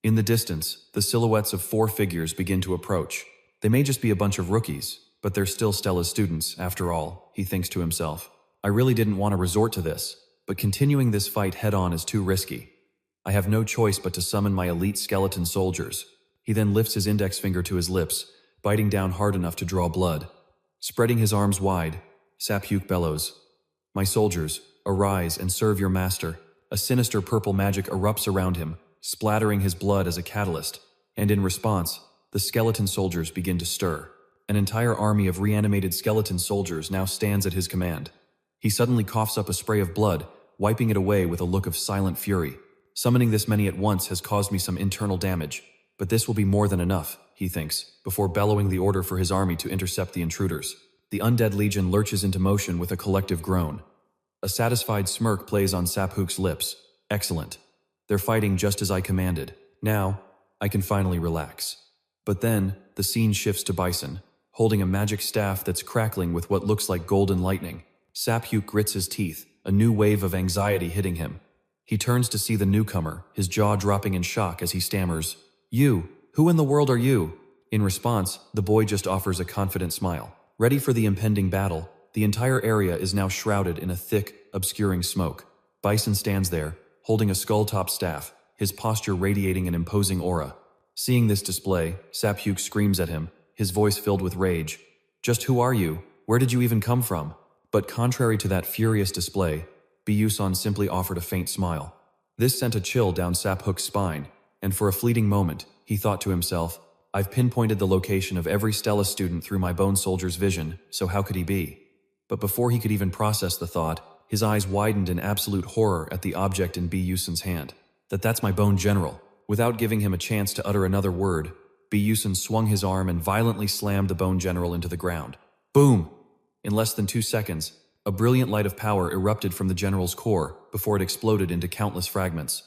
In the distance, the silhouettes of 4 figures begin to approach. They may just be a bunch of rookies, but they're still Stella's students, after all, he thinks to himself. "I really didn't want to resort to this, but continuing this fight head-on is too risky. I have no choice but to summon my elite skeleton soldiers." He then lifts his index finger to his lips, biting down hard enough to draw blood. Spreading his arms wide, Sap Huke bellows, "My soldiers, arise and serve your master." A sinister purple magic erupts around him, splattering his blood as a catalyst, and in response, the skeleton soldiers begin to stir. An entire army of reanimated skeleton soldiers now stands at his command. He suddenly coughs up a spray of blood, wiping it away with a look of silent fury. Summoning this many at once has caused me some internal damage, but this will be more than enough, he thinks, before bellowing the order for his army to intercept the intruders. The undead legion lurches into motion with a collective groan. A satisfied smirk plays on Saphook's lips. Excellent. They're fighting just as I commanded. Now, I can finally relax. But then, the scene shifts to Byason, holding a magic staff that's crackling with what looks like golden lightning. Saphook grits his teeth, a new wave of anxiety hitting him. He turns to see the newcomer, his jaw dropping in shock as he stammers, "You, who in the world are you?" In response, the boy just offers a confident smile. Ready for the impending battle, the entire area is now shrouded in a thick, obscuring smoke. Byason stands there, holding a skull-top staff, his posture radiating an imposing aura. Seeing this display, Saphook screams at him, his voice filled with rage. "Just who are you? Where did you even come from?" But contrary to that furious display, Byason simply offered a faint smile. This sent a chill down Saphook's spine, and for a fleeting moment, he thought to himself, "I've pinpointed the location of every Stella student through my Bone Soldier's vision, so how could he be?" But before he could even process the thought, his eyes widened in absolute horror at the object in Byason's hand. That's my Bone General." Without giving him a chance to utter another word, Byason swung his arm and violently slammed the Bone General into the ground. Boom! In less than 2 seconds, a brilliant light of power erupted from the general's core before it exploded into countless fragments.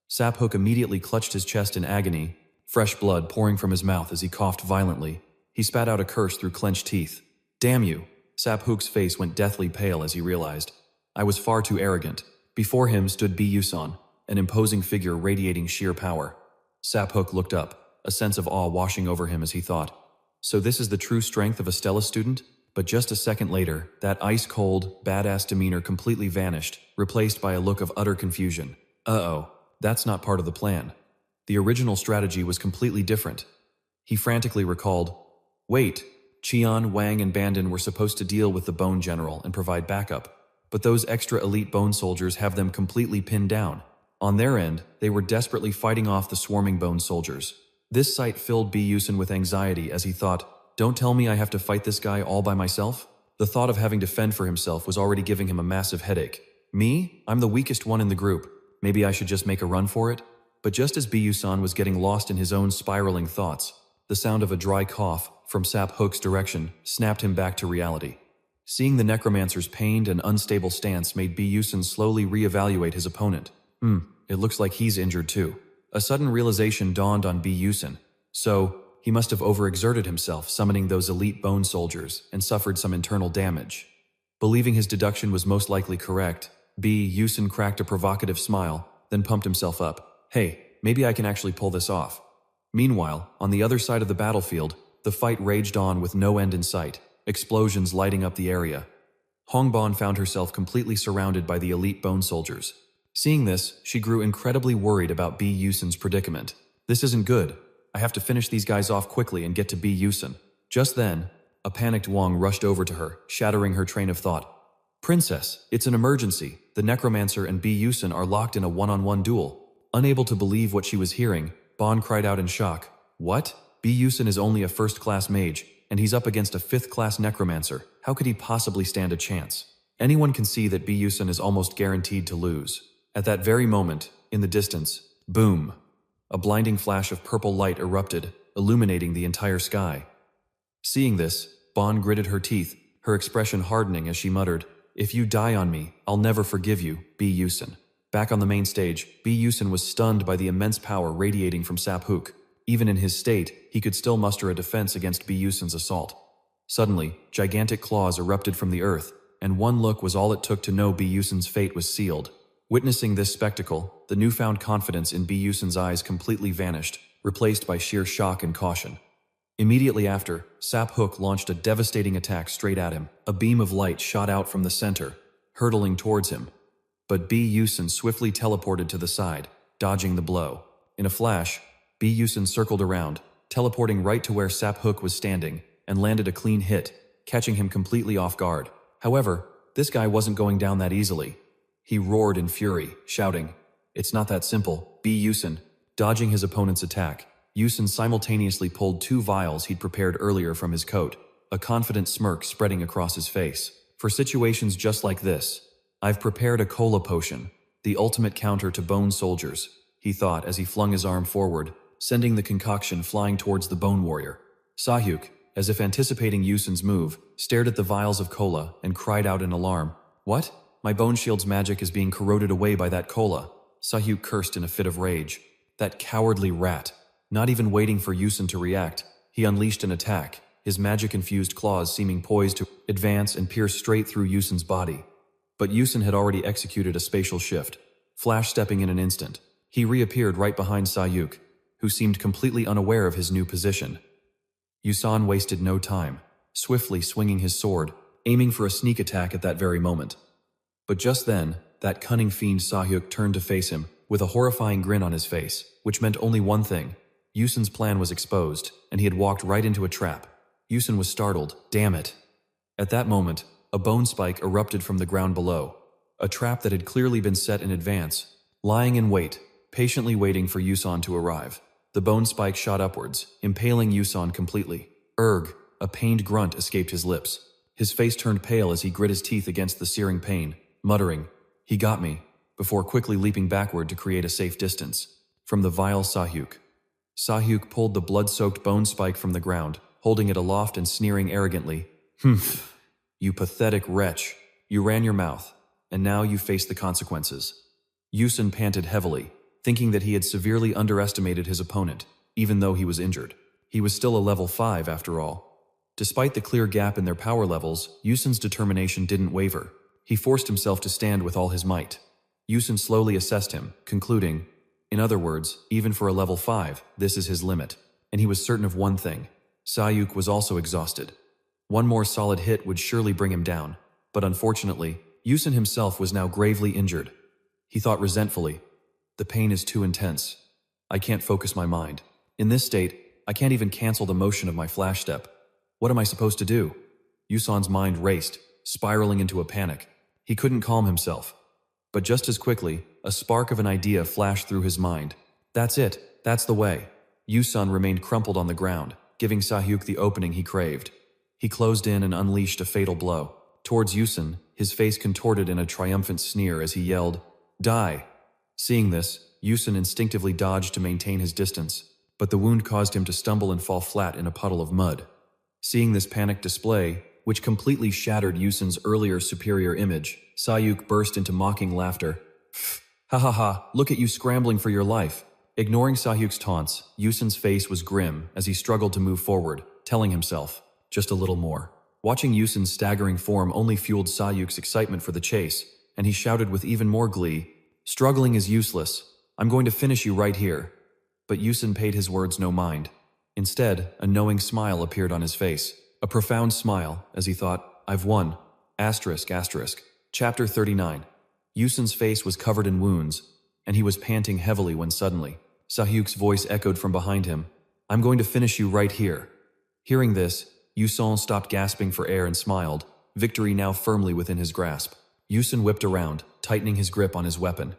Saphook immediately clutched his chest in agony, fresh blood pouring from his mouth as he coughed violently. He spat out a curse through clenched teeth. "Damn you!" Saphook's face went deathly pale as he realized. "I was far too arrogant." Before him stood Byason, an imposing figure radiating sheer power. Saphook looked up, a sense of awe washing over him as he thought, "So this is the true strength of a Stella student?" But just a second later, that ice-cold, badass demeanor completely vanished, replaced by a look of utter confusion. Uh-oh, that's not part of the plan. The original strategy was completely different. He frantically recalled, "Wait, Qian, Wang, and Bandon were supposed to deal with the Bone General and provide backup, but those extra elite Bone Soldiers have them completely pinned down. On their end, they were desperately fighting off the swarming Bone Soldiers." This sight filled Byason with anxiety as he thought, "Don't tell me I have to fight this guy all by myself?" The thought of having to fend for himself was already giving him a massive headache. "Me? I'm the weakest one in the group. Maybe I should just make a run for it?" But just as Byason was getting lost in his own spiraling thoughts, the sound of a dry cough from Saphook's direction snapped him back to reality. Seeing the necromancer's pained and unstable stance made Byason slowly reevaluate his opponent. It looks like he's injured too. A sudden realization dawned on Byason. So, he must have overexerted himself summoning those elite Bone Soldiers and suffered some internal damage. Believing his deduction was most likely correct, Byason cracked a provocative smile, then pumped himself up. "Hey, maybe I can actually pull this off." Meanwhile, on the other side of the battlefield, the fight raged on with no end in sight, explosions lighting up the area. Hongbon found herself completely surrounded by the elite Bone Soldiers. Seeing this, she grew incredibly worried about Byason's predicament. "This isn't good. I have to finish these guys off quickly and get to Byason." Just then, a panicked Wang rushed over to her, shattering her train of thought. "Princess, it's an emergency. The necromancer and Byason are locked in a one-on-one duel." Unable to believe what she was hearing, Bon cried out in shock. "What? Byason is only a first-class mage, and he's up against a fifth-class necromancer. How could he possibly stand a chance?" Anyone can see that Byason is almost guaranteed to lose. At that very moment, in the distance, boom! A blinding flash of purple light erupted, illuminating the entire sky. Seeing this, Bon gritted her teeth, her expression hardening as she muttered, "If you die on me, I'll never forgive you, Byason." Back on the main stage, Byason was stunned by the immense power radiating from Saphook. Even in his state, he could still muster a defense against Byason's assault. Suddenly, gigantic claws erupted from the earth, and one look was all it took to know Byason's fate was sealed. Witnessing this spectacle, the newfound confidence in Byason's eyes completely vanished, replaced by sheer shock and caution. Immediately after, Saphook launched a devastating attack straight at him. A beam of light shot out from the center, hurtling towards him. But Byason swiftly teleported to the side, dodging the blow. In a flash, Byason circled around, teleporting right to where Saphook was standing, and landed a clean hit, catching him completely off guard. However, this guy wasn't going down that easily. He roared in fury, shouting, "It's not that simple, Byason." Dodging his opponent's attack, Byason simultaneously pulled 2 vials he'd prepared earlier from his coat, a confident smirk spreading across his face. "For situations just like this, I've prepared a cola potion, the ultimate counter to bone soldiers," he thought as he flung his arm forward, sending the concoction flying towards the bone warrior. Sahyuk, as if anticipating Yuson's move, stared at the vials of cola and cried out in alarm. "What? My bone shield's magic is being corroded away by that cola." Sahyuk cursed in a fit of rage. That cowardly rat. Not even waiting for Yuson to react, he unleashed an attack, his magic-infused claws seeming poised to advance and pierce straight through Yuson's body. But Yuson had already executed a spatial shift, flash-stepping in an instant. He reappeared right behind Sahyuk, who seemed completely unaware of his new position. Yuson wasted no time, swiftly swinging his sword, aiming for a sneak attack at that very moment. But just then, that cunning fiend Sahyuk turned to face him, with a horrifying grin on his face, which meant only one thing. Yuson's plan was exposed, and he had walked right into a trap. Yuson was startled. Damn it. At that moment, a bone spike erupted from the ground below, a trap that had clearly been set in advance, lying in wait, patiently waiting for Yuson to arrive. The bone spike shot upwards, impaling Yuson completely. Erg, a pained grunt escaped his lips. His face turned pale as he grit his teeth against the searing pain, muttering, "He got me," before quickly leaping backward to create a safe distance. From the vile Sahyuk. Sahyuk pulled the blood-soaked bone spike from the ground, holding it aloft and sneering arrogantly. "Humph, you pathetic wretch. You ran your mouth, and now you face the consequences." Yuson panted heavily, thinking that he had severely underestimated his opponent, even though he was injured. He was still a level 5 after all. Despite the clear gap in their power levels, Yuson's determination didn't waver. He forced himself to stand with all his might. Yuson slowly assessed him, concluding, in other words, even for a level 5, this is his limit. And he was certain of one thing. Sahyuk was also exhausted. One more solid hit would surely bring him down. But unfortunately, Yuson himself was now gravely injured. He thought resentfully, "The pain is too intense. I can't focus my mind. In this state, I can't even cancel the motion of my flash step. What am I supposed to do?" Yuson's mind raced, spiraling into a panic. He couldn't calm himself. But just as quickly, a spark of an idea flashed through his mind. "That's it. That's the way." Yuson remained crumpled on the ground, giving Sahyuk the opening he craved. He closed in and unleashed a fatal blow. Towards Yuson, his face contorted in a triumphant sneer as he yelled, "Die!" Seeing this, Yuson instinctively dodged to maintain his distance, but the wound caused him to stumble and fall flat in a puddle of mud. Seeing this panicked display, which completely shattered Yuson's earlier superior image, Sahyuk burst into mocking laughter. "Ha ha ha, look at you scrambling for your life." Ignoring Sahyuk's taunts, Yuson's face was grim as he struggled to move forward, telling himself, "Just a little more." Watching Yuson's staggering form only fueled Sahyuk's excitement for the chase, and he shouted with even more glee, "Struggling is useless. I'm going to finish you right here." But Yuson paid his words no mind. Instead, a knowing smile appeared on his face. A profound smile, as he thought, "I've won." Asterisk, asterisk. Chapter 39. Yuson's face was covered in wounds, and he was panting heavily when suddenly, Sahyuk's voice echoed from behind him, "I'm going to finish you right here." Hearing this, Yuson stopped gasping for air and smiled, victory now firmly within his grasp. Yuson whipped around, tightening his grip on his weapon.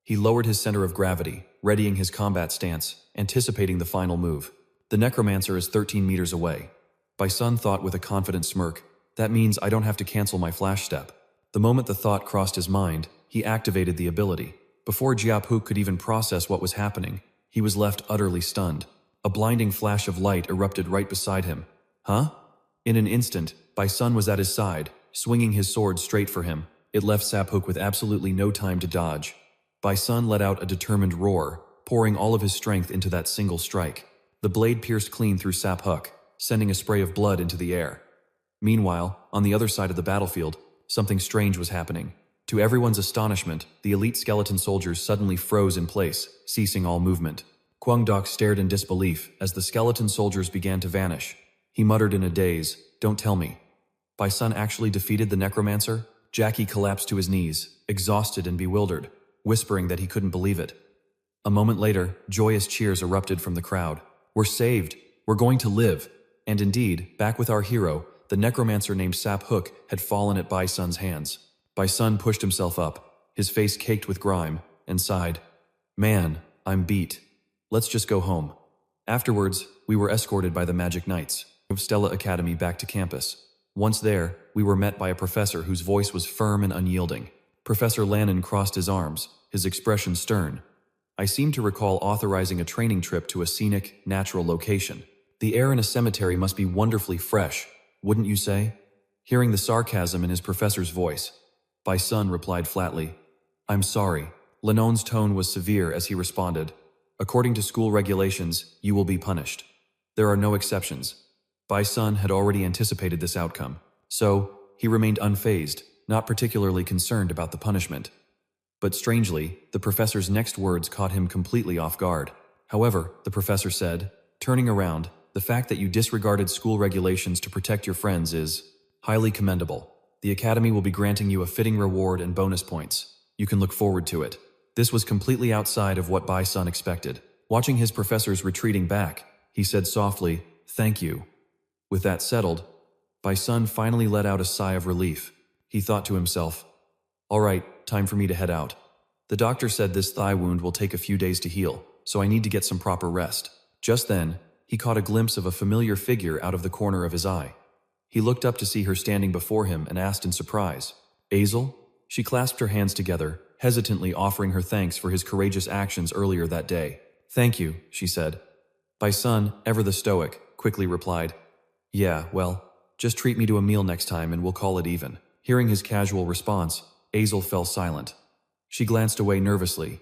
He lowered his center of gravity, readying his combat stance, anticipating the final move. The necromancer is 13 meters away. Byason thought with a confident smirk, "That means I don't have to cancel my flash step." The moment the thought crossed his mind, he activated the ability. Before Jiapu could even process what was happening, he was left utterly stunned. A blinding flash of light erupted right beside him. "Huh?" In an instant, Byason was at his side, swinging his sword straight for him. It left Saphuk with absolutely no time to dodge. Byason let out a determined roar, pouring all of his strength into that single strike. The blade pierced clean through Saphuk, sending a spray of blood into the air. Meanwhile, on the other side of the battlefield, something strange was happening. To everyone's astonishment, the elite skeleton soldiers suddenly froze in place, ceasing all movement. Kwangdok stared in disbelief as the skeleton soldiers began to vanish. He muttered in a daze, "Don't tell me. Byason actually defeated the necromancer?" Jackie collapsed to his knees, exhausted and bewildered, whispering that he couldn't believe it. A moment later, joyous cheers erupted from the crowd. "We're saved! We're going to live!" And indeed, back with our hero, the necromancer named Saphuk had fallen at Byson's hands. Byason pushed himself up, his face caked with grime, and sighed, "Man, I'm beat. Let's just go home." Afterwards, we were escorted by the Magic Knights of Stella Academy back to campus. Once there, we were met by a professor whose voice was firm and unyielding. Professor Lannon crossed his arms, his expression stern. I seem to recall authorizing a training trip to a scenic, natural location. The air in a cemetery must be wonderfully fresh, wouldn't you say? Hearing the sarcasm in his professor's voice, Byason replied flatly, "I'm sorry." Lennon's tone was severe as he responded, "According to school regulations, you will be punished. There are no exceptions." Byason had already anticipated this outcome, so he remained unfazed, not particularly concerned about the punishment. But strangely, the professor's next words caught him completely off guard. However, the professor said, turning around, "The fact that you disregarded school regulations to protect your friends is highly commendable. The Academy will be granting you a fitting reward and bonus points. You can look forward to it." This was completely outside of what Byason expected. Watching his professors retreating back, he said softly, "Thank you." With that settled, Byason finally let out a sigh of relief. He thought to himself, "All right, time for me to head out. The doctor said this thigh wound will take a few days to heal, so I need to get some proper rest." Just then, he caught a glimpse of a familiar figure out of the corner of his eye. He looked up to see her standing before him and asked in surprise, "Azel?" She clasped her hands together, hesitantly offering her thanks for his courageous actions earlier that day. "Thank you," she said. Byason, ever the stoic, quickly replied, "Yeah, well, just treat me to a meal next time and we'll call it even." Hearing his casual response, Azel fell silent. She glanced away nervously.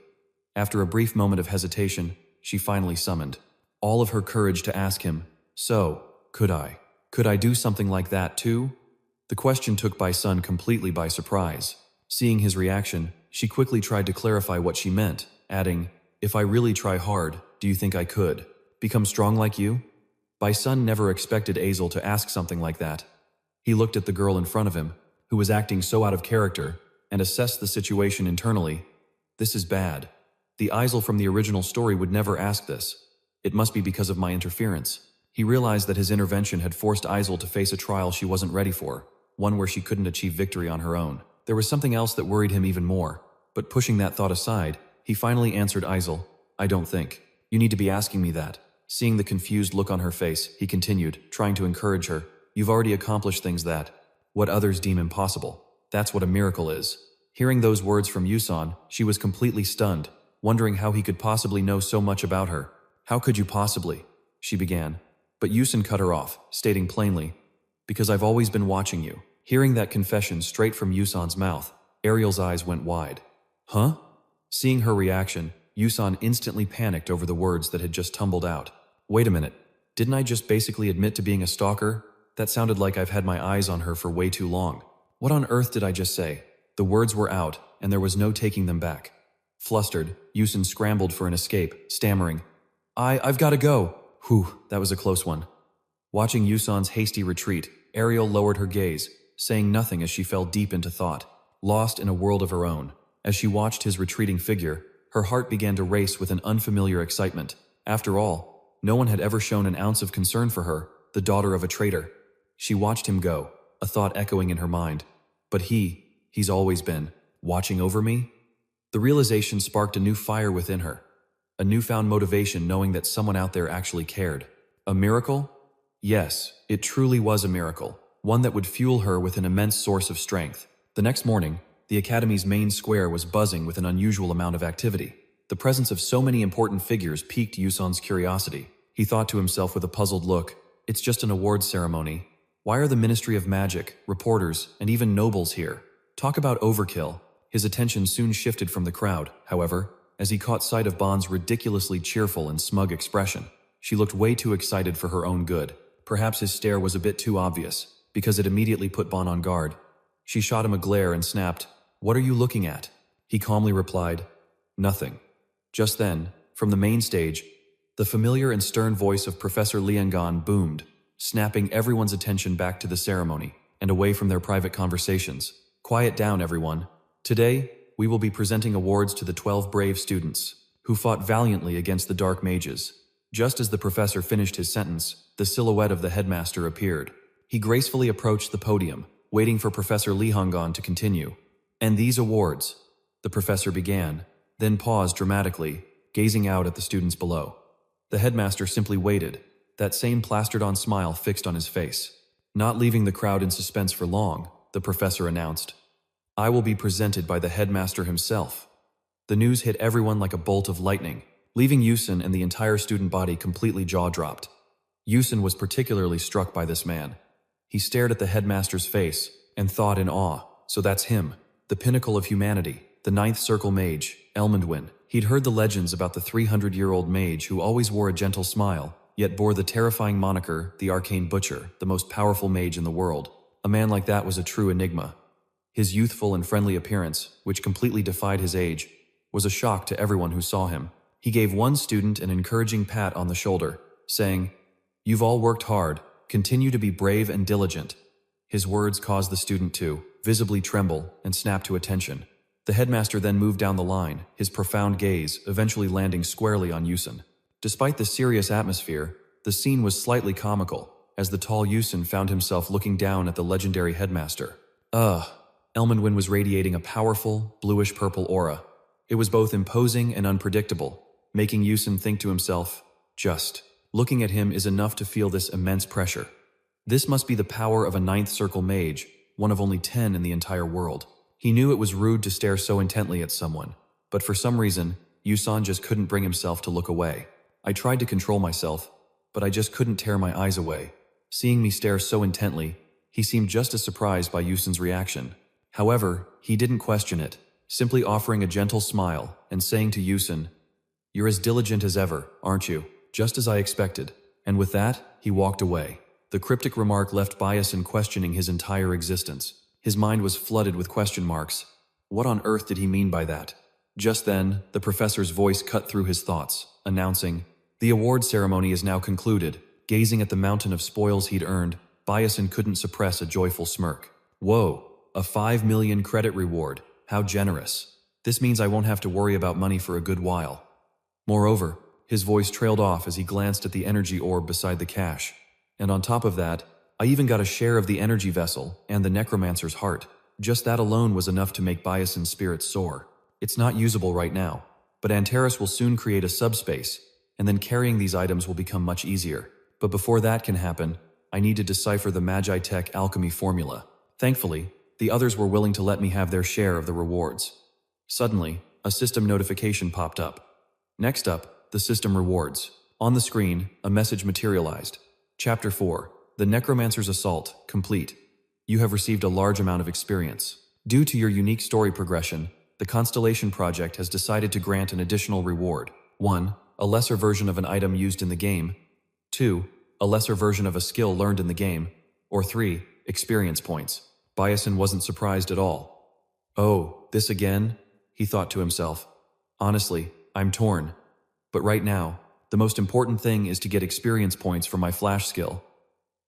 After a brief moment of hesitation, she finally summoned all of her courage to ask him, "So, could I do something like that too?" The question took Byason completely by surprise. Seeing his reaction, she quickly tried to clarify what she meant, adding, "If I really try hard, do you think I could become strong like you?" Byason never expected Azel to ask something like that. He looked at the girl in front of him, who was acting so out of character, and assessed the situation internally. This is bad. The Azel from the original story would never ask this. It must be because of my interference. He realized that his intervention had forced Azel to face a trial she wasn't ready for, one where she couldn't achieve victory on her own. There was something else that worried him even more, but pushing that thought aside, he finally answered Azel, "I don't think you need to be asking me that." Seeing the confused look on her face, he continued, trying to encourage her, "You've already accomplished things that what others deem impossible. That's what a miracle is." Hearing those words from Yuson, she was completely stunned, wondering how he could possibly know so much about her. "How could you possibly?" she began. But Yuson cut her off, stating plainly, "Because I've always been watching you." Hearing that confession straight from Yuson's mouth, Ariel's eyes went wide. "Huh?" Seeing her reaction, Yuson instantly panicked over the words that had just tumbled out. "Wait a minute, didn't I just basically admit to being a stalker? That sounded like I've had my eyes on her for way too long. What on earth did I just say?" The words were out, and there was no taking them back. Flustered, Yuson scrambled for an escape, stammering, I've got to go." Whew, that was a close one. Watching Yuson's hasty retreat, Ariel lowered her gaze, saying nothing as she fell deep into thought, lost in a world of her own. As she watched his retreating figure, her heart began to race with an unfamiliar excitement. After all, no one had ever shown an ounce of concern for her, the daughter of a traitor. She watched him go, a thought echoing in her mind. But he's always been watching over me? The realization sparked a new fire within her, a newfound motivation knowing that someone out there actually cared. A miracle? Yes, it truly was a miracle, one that would fuel her with an immense source of strength. The next morning, the Academy's main square was buzzing with an unusual amount of activity. The presence of so many important figures piqued Yuson's curiosity. He thought to himself with a puzzled look, "It's just an awards ceremony. Why are the Ministry of Magic, reporters, and even nobles here?" Talk about overkill. His attention soon shifted from the crowd, however, as he caught sight of Bond's ridiculously cheerful and smug expression. She looked way too excited for her own good. Perhaps his stare was a bit too obvious, because it immediately put Bond on guard. She shot him a glare and snapped, "What are you looking at?" He calmly replied, "Nothing." Just then, from the main stage, the familiar and stern voice of Professor Liangan boomed, snapping everyone's attention back to the ceremony and away from their private conversations. "Quiet down, everyone. Today, we will be presenting awards to the 12 brave students who fought valiantly against the dark mages." Just as the professor finished his sentence, the silhouette of the headmaster appeared. He gracefully approached the podium, waiting for Professor Lihangan to continue. "And these awards," the the professor began, then paused dramatically, gazing out at the students below. The headmaster simply waited, that same plastered-on smile fixed on his face. Not leaving the crowd in suspense for long, the professor announced, "I will be presented by the headmaster himself." The news hit everyone like a bolt of lightning, leaving Yusin and the entire student body completely jaw-dropped. Yusin was particularly struck by this man. He stared at the headmaster's face and thought in awe, so that's him, the pinnacle of humanity, the ninth circle mage, Elmondwin. He'd heard the legends about the 300-year-old mage who always wore a gentle smile, yet bore the terrifying moniker, the Arcane Butcher, the most powerful mage in the world. A man like that was a true enigma. His youthful and friendly appearance, which completely defied his age, was a shock to everyone who saw him. He gave one student an encouraging pat on the shoulder, saying, "You've all worked hard, continue to be brave and diligent." His words caused the student to visibly tremble and snap to attention. The headmaster then moved down the line, his profound gaze eventually landing squarely on Yusin. Despite the serious atmosphere, the scene was slightly comical, as the tall Yusin found himself looking down at the legendary headmaster. Elmondwin was radiating a powerful, bluish-purple aura. It was both imposing and unpredictable, making Yusin think to himself, just looking at him is enough to feel this immense pressure. This must be the power of a ninth circle mage, one of only 10 in the entire world. He knew it was rude to stare so intently at someone, but for some reason, Yusan just couldn't bring himself to look away. I tried to control myself, but I just couldn't tear my eyes away. Seeing me stare so intently, he seemed just as surprised by Yusin's reaction. However, he didn't question it, simply offering a gentle smile and saying to Yusin, "You're as diligent as ever, aren't you? Just as I expected." And with that, he walked away. The cryptic remark left Byason questioning his entire existence. His mind was flooded with question marks. What on earth did he mean by that? Just then, the professor's voice cut through his thoughts, announcing, "The award ceremony is now concluded." Gazing at the mountain of spoils he'd earned, Byason couldn't suppress a joyful smirk. Whoa, a 5 million credit reward. How generous. This means I won't have to worry about money for a good while. Moreover, his voice trailed off as he glanced at the energy orb beside the cash. And on top of that, I even got a share of the energy vessel and the necromancer's heart. Just that alone was enough to make Byason's spirits soar. It's not usable right now, but Antares will soon create a subspace, and then carrying these items will become much easier. But before that can happen, I need to decipher the Magitech alchemy formula. Thankfully, the others were willing to let me have their share of the rewards. Suddenly, a system notification popped up. Next up, the system rewards. On the screen, a message materialized. Chapter 4, The Necromancer's Assault, complete. You have received a large amount of experience. Due to your unique story progression, the Constellation Project has decided to grant an additional reward. 1. A lesser version of an item used in the game. 2. A lesser version of a skill learned in the game. Or 3. Experience points. Byason wasn't surprised at all. "Oh, this again?" he thought to himself. "Honestly, I'm torn. But right now, the most important thing is to get experience points for my flash skill."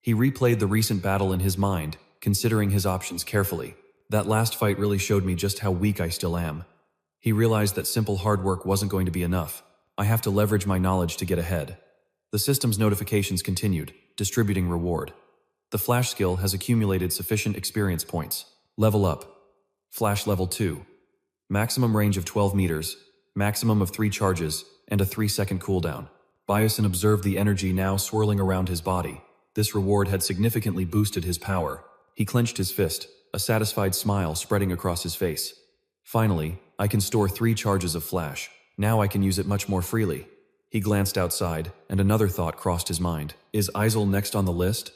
He replayed the recent battle in his mind, considering his options carefully. That last fight really showed me just how weak I still am. He realized that simple hard work wasn't going to be enough. I have to leverage my knowledge to get ahead. The system's notifications continued, distributing reward. The flash skill has accumulated sufficient experience points. Level up. Flash level 2. Maximum range of 12 meters, maximum of 3 charges, and a 3-second cooldown. Byason observed the energy now swirling around his body. This reward had significantly boosted his power. He clenched his fist, a satisfied smile spreading across his face. Finally, I can store 3 charges of flash. Now I can use it much more freely. He glanced outside, and another thought crossed his mind. Is Isel next on the list?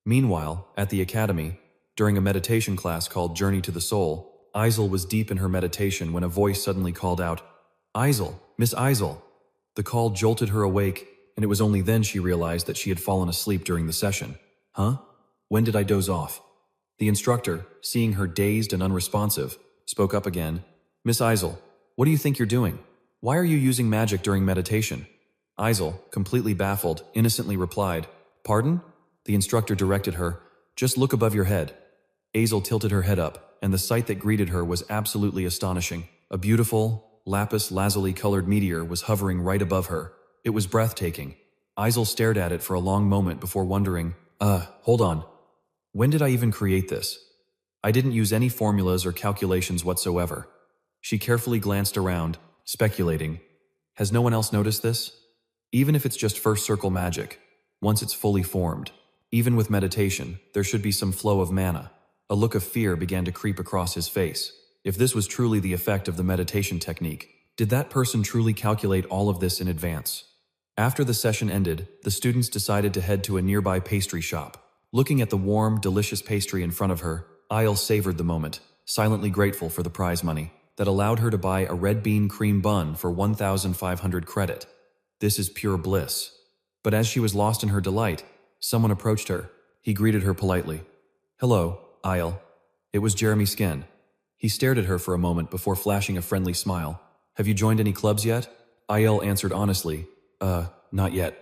Meanwhile, at the academy, during a meditation class called Journey to the Soul, Isel was deep in her meditation when a voice suddenly called out, "Isel, Miss Isel." The call jolted her awake, and it was only then she realized that she had fallen asleep during the session. Huh? When did I doze off? The instructor, seeing her dazed and unresponsive, spoke up again. "Miss Isel, what do you think you're doing? Why are you using magic during meditation?" Isel, completely baffled, innocently replied, "Pardon?" The instructor directed her, "Just look above your head." Isel tilted her head up, and the sight that greeted her was absolutely astonishing. A beautiful, lapis lazuli-colored meteor was hovering right above her. It was breathtaking. Isel stared at it for a long moment before wondering, hold on. When did I even create this? I didn't use any formulas or calculations whatsoever. She carefully glanced around, speculating. Has no one else noticed this? Even if it's just first circle magic, once it's fully formed, even with meditation, there should be some flow of mana. A look of fear began to creep across his face. If this was truly the effect of the meditation technique, did that person truly calculate all of this in advance? After the session ended, the students decided to head to a nearby pastry shop. Looking at the warm, delicious pastry in front of her, Isle savored the moment, silently grateful for the prize money that allowed her to buy a red bean cream bun for 1,500 credit. This is pure bliss. But as she was lost in her delight, someone approached her. He greeted her politely. Hello, Isle. It was Jeremy Sken. He stared at her for a moment before flashing a friendly smile. Have you joined any clubs yet? Isle answered honestly, not yet.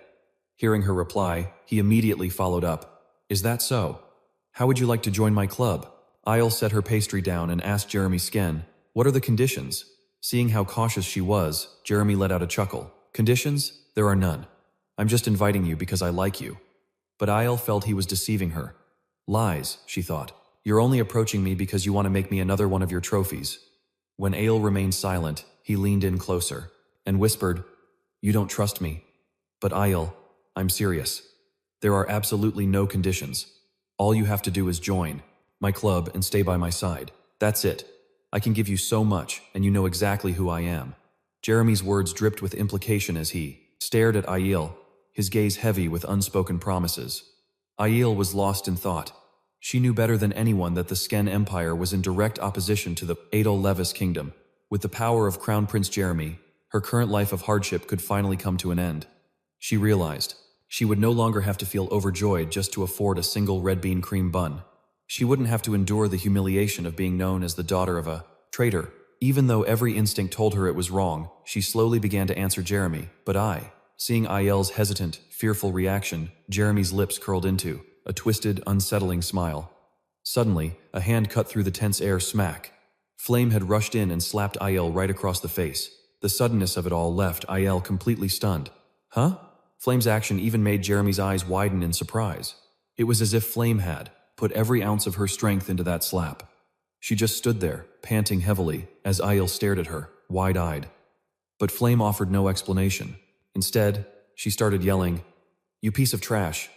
Hearing her reply, he immediately followed up. Is that so? How would you like to join my club? Isle set her pastry down and asked Jeremy Sken, what are the conditions? Seeing how cautious she was, Jeremy let out a chuckle. Conditions? There are none. I'm just inviting you because I like you. But Isle felt he was deceiving her. Lies, she thought. You're only approaching me because you want to make me another one of your trophies. When Aile remained silent, he leaned in closer and whispered, You don't trust me. But Isle, I'm serious. There are absolutely no conditions. All you have to do is join my club and stay by my side. That's it. I can give you so much, and you know exactly who I am. Jeremy's words dripped with implication as he stared at Aiel, his gaze heavy with unspoken promises. Aiel was lost in thought. She knew better than anyone that the Sken Empire was in direct opposition to the Adol Levis kingdom. With the power of Crown Prince Jeremy, her current life of hardship could finally come to an end. She realized she would no longer have to feel overjoyed just to afford a single red bean cream bun. She wouldn't have to endure the humiliation of being known as the daughter of a traitor. Even though every instinct told her it was wrong, she slowly began to answer Jeremy. But seeing Aiel's hesitant, fearful reaction, Jeremy's lips curled into a twisted, unsettling smile. Suddenly, a hand cut through the tense air smack. Flame had rushed in and slapped Aiel right across the face. The suddenness of it all left Aiel completely stunned. Huh? Flame's action even made Jeremy's eyes widen in surprise. It was as if Flame had put every ounce of her strength into that slap. She just stood there, panting heavily, as Aiel stared at her, wide-eyed. But Flame offered no explanation. Instead, she started yelling, You piece of trash.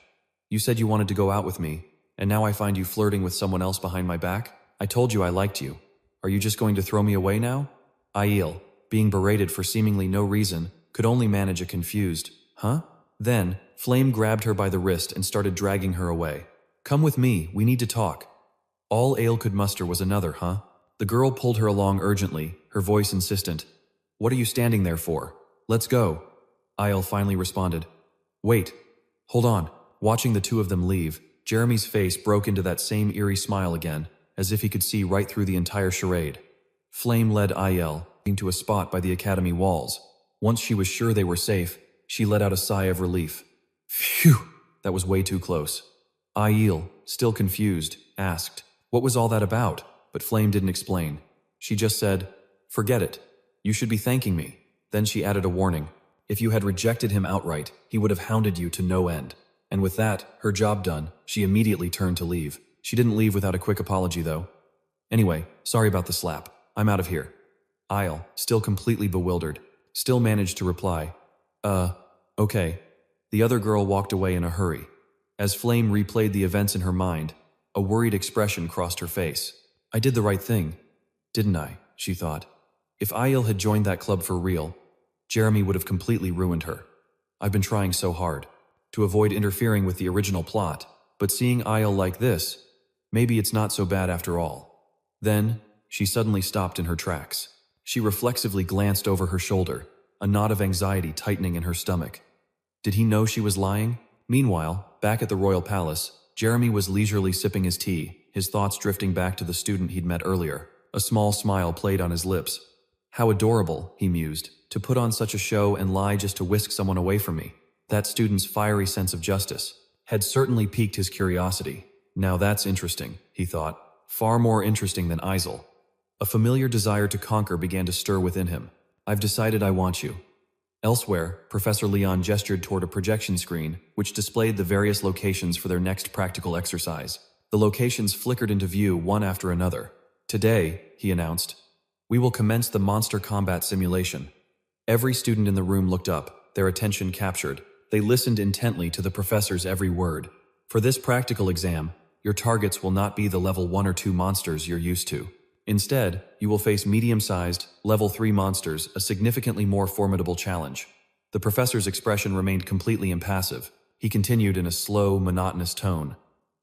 You said you wanted to go out with me, and now I find you flirting with someone else behind my back? I told you I liked you. Are you just going to throw me away now? Aiel, being berated for seemingly no reason, could only manage a confused, huh? Then, Flame grabbed her by the wrist and started dragging her away. Come with me, we need to talk. All Aile could muster was another, huh? The girl pulled her along urgently, her voice insistent. What are you standing there for? Let's go. Aile finally responded. Wait. Hold on. Watching the two of them leave, Jeremy's face broke into that same eerie smile again, as if he could see right through the entire charade. Flame led Aile into a spot by the academy walls. Once she was sure they were safe, she let out a sigh of relief. Phew! That was way too close. Aiel, still confused, asked, What was all that about? But Flame didn't explain. She just said, Forget it. You should be thanking me. Then she added a warning. If you had rejected him outright, he would have hounded you to no end. And with that, her job done, she immediately turned to leave. She didn't leave without a quick apology, though. Anyway, sorry about the slap. I'm out of here. Aile, still completely bewildered, still managed to reply, okay. The other girl walked away in a hurry. As Flame replayed the events in her mind, a worried expression crossed her face. I did the right thing, didn't I? She thought. If Aiel had joined that club for real, Jeremy would have completely ruined her. I've been trying so hard to avoid interfering with the original plot, but seeing Aiel like this, maybe it's not so bad after all. Then, she suddenly stopped in her tracks. She reflexively glanced over her shoulder, a knot of anxiety tightening in her stomach. Did he know she was lying? Meanwhile, back at the royal palace, Jeremy was leisurely sipping his tea, his thoughts drifting back to the student he'd met earlier. A small smile played on his lips. How adorable, he mused, to put on such a show and lie just to whisk someone away from me. That student's fiery sense of justice had certainly piqued his curiosity. Now that's interesting, he thought, far more interesting than Isel. A familiar desire to conquer began to stir within him. I've decided I want you. Elsewhere, Professor Leon gestured toward a projection screen, which displayed the various locations for their next practical exercise. The locations flickered into view one after another. Today, he announced, We will commence the monster combat simulation. Every student in the room looked up, their attention captured. They listened intently to the professor's every word. For this practical exam, your targets will not be the level 1 or 2 monsters you're used to. Instead, you will face medium-sized, level 3 monsters, a significantly more formidable challenge. The professor's expression remained completely impassive. He continued in a slow, monotonous tone.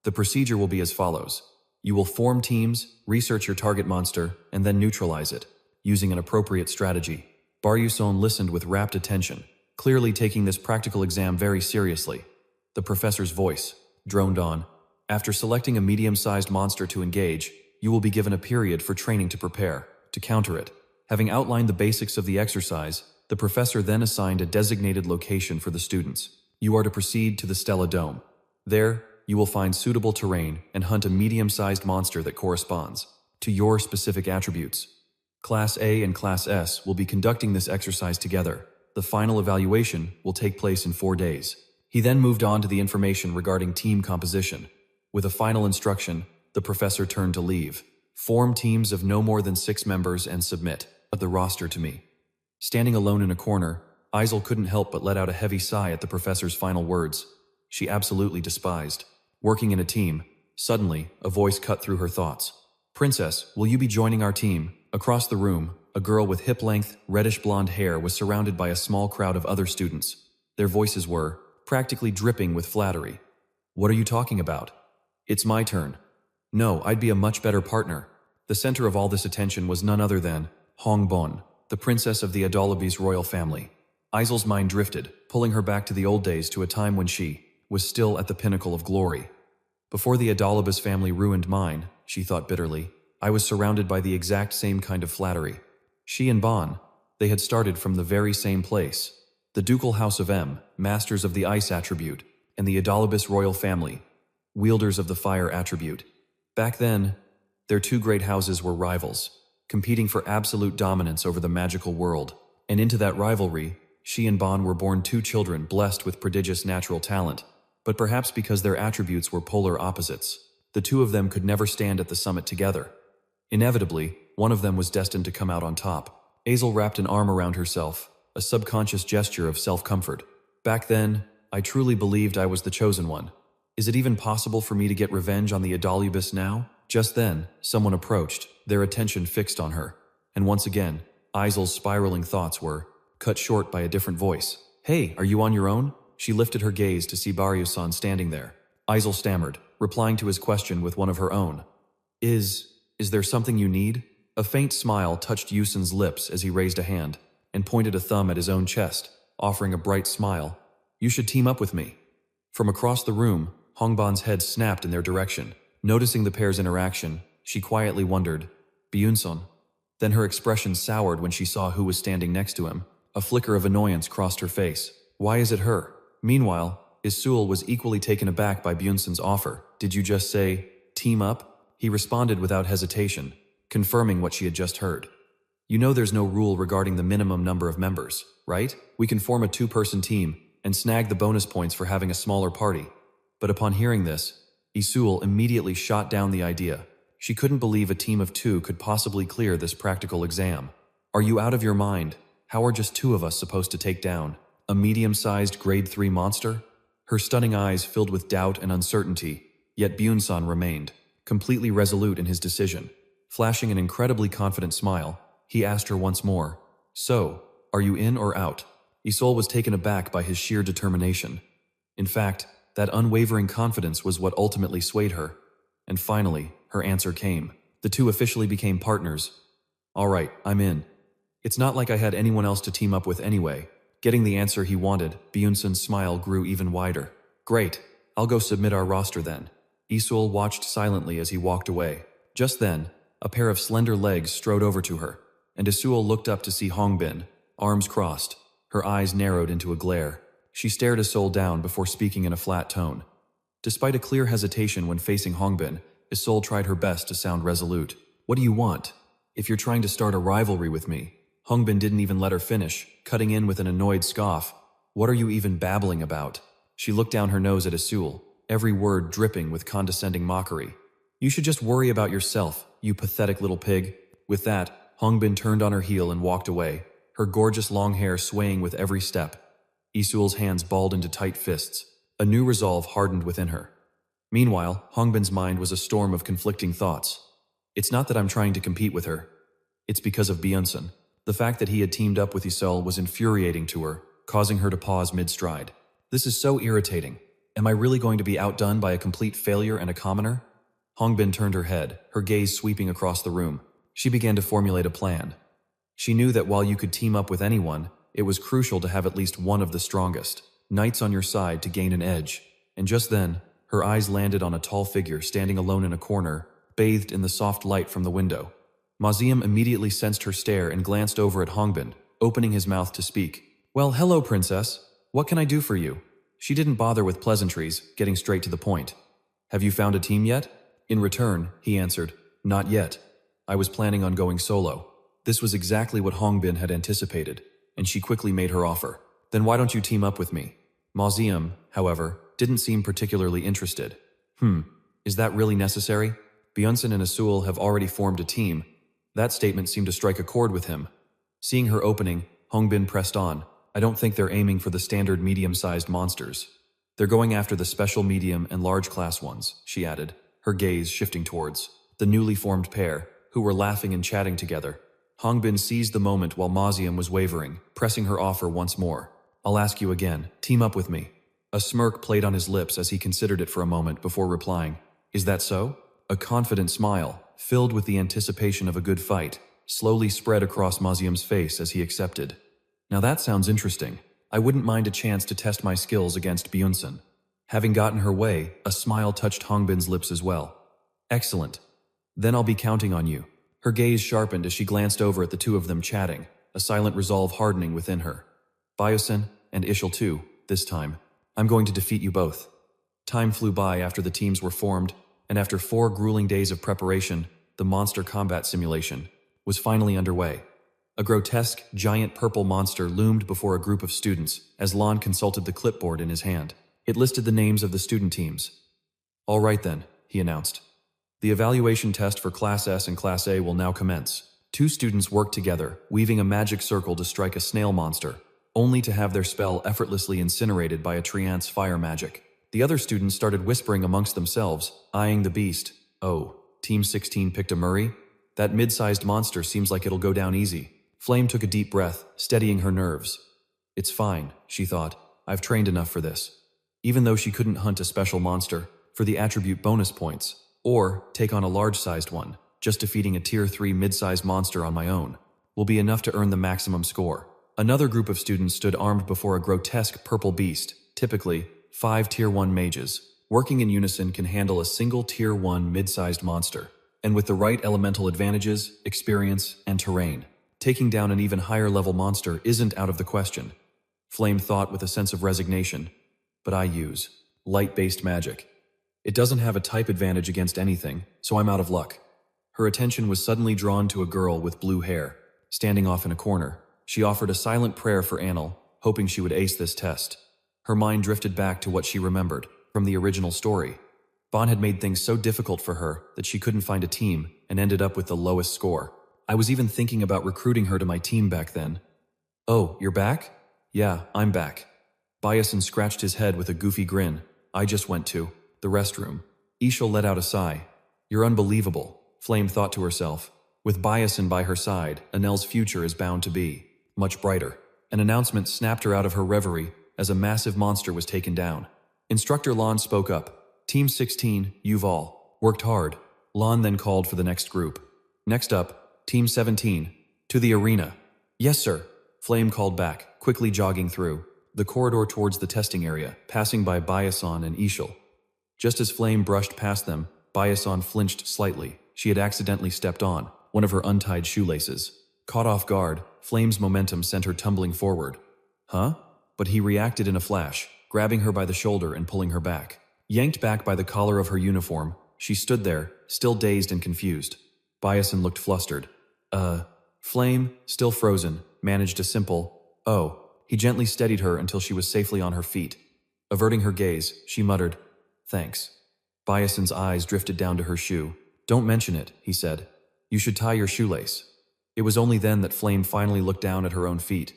The procedure will be as follows. You will form teams, research your target monster, and then neutralize it, using an appropriate strategy. Byason listened with rapt attention, clearly taking this practical exam very seriously. The professor's voice droned on. After selecting a medium-sized monster to engage, you will be given a period for training to prepare, to counter it. Having outlined the basics of the exercise, the professor then assigned a designated location for the students. You are to proceed to the Stella Dome. There, you will find suitable terrain and hunt a medium-sized monster that corresponds to your specific attributes. Class A and Class S will be conducting this exercise together. The final evaluation will take place in 4 days. He then moved on to the information regarding team composition. With a final instruction, the professor turned to leave. Form teams of no more than 6 members and submit the roster to me. Standing alone in a corner, Isel couldn't help but let out a heavy sigh at the professor's final words. She absolutely despised working in a team. Suddenly, a voice cut through her thoughts. "Princess, will you be joining our team?" Across the room, a girl with hip-length, reddish-blonde hair was surrounded by a small crowd of other students. Their voices were practically dripping with flattery. "What are you talking about?" "It's my turn." "No, I'd be a much better partner." The center of all this attention was none other than Hongbon, the princess of the Adolabes royal family. Isel's mind drifted, pulling her back to the old days, to a time when she was still at the pinnacle of glory. Before the Adolabes family ruined mine, she thought bitterly, I was surrounded by the exact same kind of flattery. She and Bon, they had started from the very same place. The ducal house of M, masters of the ice attribute, and the Adolabes royal family, wielders of the fire attribute. Back then, their 2 great houses were rivals, competing for absolute dominance over the magical world. And into that rivalry, she and Bon were born 2 children blessed with prodigious natural talent. But perhaps because their attributes were polar opposites, the 2 of them could never stand at the summit together. Inevitably, one of them was destined to come out on top. Isel wrapped an arm around herself, a subconscious gesture of self-comfort. Back then, I truly believed I was the chosen one. Is it even possible for me to get revenge on the Adolabes now? Just then, someone approached, their attention fixed on her. And once again, Isel's spiraling thoughts were cut short by a different voice. "Hey, are you on your own?" She lifted her gaze to see Byason standing there. Isel stammered, replying to his question with one of her own. Is there something you need?" A faint smile touched Yusun's lips as he raised a hand and pointed a thumb at his own chest, offering a bright smile. "You should team up with me." From across the room, Hongbon's head snapped in their direction. Noticing the pair's interaction, she quietly wondered, "Byason?" Then her expression soured when she saw who was standing next to him. A flicker of annoyance crossed her face. Why is it her? Meanwhile, Isul was equally taken aback by Byungson's offer. "Did you just say, team up?" He responded without hesitation, confirming what she had just heard. "You know there's no rule regarding the minimum number of members, right? We can form a 2-person team and snag the bonus points for having a smaller party." But upon hearing this, Isul immediately shot down the idea. She couldn't believe a team of 2 could possibly clear this practical exam. "Are you out of your mind? How are just 2 of us supposed to take down a medium-sized grade 3 monster?" Her stunning eyes filled with doubt and uncertainty, yet Byason remained completely resolute in his decision. Flashing an incredibly confident smile, he asked her once more, "So, are you in or out?" Isul was taken aback by his sheer determination. In fact, that unwavering confidence was what ultimately swayed her. And finally, her answer came. The 2 officially became partners. "All right, I'm in." It's not like I had anyone else to team up with anyway. Getting the answer he wanted, Byungson's smile grew even wider. "Great, I'll go submit our roster then." Isul watched silently as he walked away. Just then, a pair of slender legs strode over to her, and Isul looked up to see Hongbin, arms crossed. Her eyes narrowed into a glare. She stared Isul down before speaking in a flat tone. Despite a clear hesitation when facing Hongbin, Isul tried her best to sound resolute. "What do you want? If you're trying to start a rivalry with me..." Hongbin didn't even let her finish, cutting in with an annoyed scoff. "What are you even babbling about?" She looked down her nose at Isul, every word dripping with condescending mockery. "You should just worry about yourself, you pathetic little pig." With that, Hongbin turned on her heel and walked away, her gorgeous long hair swaying with every step. Isul's hands balled into tight fists. A new resolve hardened within her. Meanwhile, Hongbin's mind was a storm of conflicting thoughts. It's not that I'm trying to compete with her. It's because of Byason. The fact that he had teamed up with Isul was infuriating to her, causing her to pause mid-stride. This is so irritating. Am I really going to be outdone by a complete failure and a commoner? Hongbin turned her head, her gaze sweeping across the room. She began to formulate a plan. She knew that while you could team up with anyone, it was crucial to have at least one of the strongest knights on your side to gain an edge. And just then, her eyes landed on a tall figure standing alone in a corner, bathed in the soft light from the window. Maziam immediately sensed her stare and glanced over at Hongbin, opening his mouth to speak. Well, hello, princess. What can I do for you? She didn't bother with pleasantries, getting straight to the point. Have you found a team yet? In return, he answered, not yet. I was planning on going solo. This was exactly what Hongbin had anticipated, and she quickly made her offer. Then why don't you team up with me? Maziam, however, didn't seem particularly interested. Is that really necessary? Byason and Isul have already formed a team. That statement seemed to strike a chord with him. Seeing her opening, Hongbin pressed on. I don't think they're aiming for the standard medium-sized monsters. They're going after the special medium and large class ones, she added, her gaze shifting towards the newly formed pair, who were laughing and chatting together. Hongbin seized the moment while Maziam was wavering, pressing her offer once more. I'll ask you again, team up with me. A smirk played on his lips as he considered it for a moment before replying, is that so? A confident smile, filled with the anticipation of a good fight, slowly spread across Maziam's face as he accepted. Now that sounds interesting. I wouldn't mind a chance to test my skills against Byason. Having gotten her way, a smile touched Hongbin's lips as well. Excellent. Then I'll be counting on you. Her gaze sharpened as she glanced over at the two of them chatting, a silent resolve hardening within her. Byason, and Isul too, this time. I'm going to defeat you both. Time flew by after the teams were formed, and after 4 grueling days of preparation, the monster combat simulation was finally underway. A grotesque, giant purple monster loomed before a group of students as Lon consulted the clipboard in his hand. It listed the names of the student teams. All right then, he announced. The evaluation test for Class S and Class A will now commence. 2 students worked together, weaving a magic circle to strike a snail monster, only to have their spell effortlessly incinerated by a Triant's fire magic. The other students started whispering amongst themselves, eyeing the beast. Oh, Team 16 picked a Murray? That mid-sized monster seems like it'll go down easy. Flame took a deep breath, steadying her nerves. It's fine, she thought. I've trained enough for this. Even though she couldn't hunt a special monster for the attribute bonus points, or take on a large-sized one, just defeating a Tier 3 mid-sized monster on my own will be enough to earn the maximum score. Another group of students stood armed before a grotesque purple beast, typically 5 Tier 1 mages. Working in unison can handle a single Tier 1 mid-sized monster, and with the right elemental advantages, experience, and terrain, taking down an even higher level monster isn't out of the question. Flame thought with a sense of resignation. But I use light-based magic. It doesn't have a type advantage against anything, so I'm out of luck. Her attention was suddenly drawn to a girl with blue hair, standing off in a corner. She offered a silent prayer for Annel, hoping she would ace this test. Her mind drifted back to what she remembered from the original story. Bon had made things so difficult for her that she couldn't find a team and ended up with the lowest score. I was even thinking about recruiting her to my team back then. Oh, you're back? Yeah, I'm back. Byason scratched his head with a goofy grin. I just went to the restroom. Isul let out a sigh. You're unbelievable, Flame thought to herself. With Byason by her side, Annel's future is bound to be much brighter. An announcement snapped her out of her reverie as a massive monster was taken down. Instructor Lon spoke up. Team 16, you've all worked hard. Lon then called for the next group. Next up, Team 17, to the arena. Yes, sir, Flame called back, quickly jogging through the corridor towards the testing area, passing by Byason and Isul. Just as Flame brushed past them, Byason flinched slightly. She had accidentally stepped on one of her untied shoelaces. Caught off guard, Flame's momentum sent her tumbling forward. Huh? But he reacted in a flash, grabbing her by the shoulder and pulling her back. Yanked back by the collar of her uniform, she stood there, still dazed and confused. Byason looked flustered. Flame, still frozen, managed a simple, oh. He gently steadied her until she was safely on her feet. Averting her gaze, she muttered, thanks. Byason's eyes drifted down to her shoe. Don't mention it, he said. You should tie your shoelace. It was only then that Flame finally looked down at her own feet.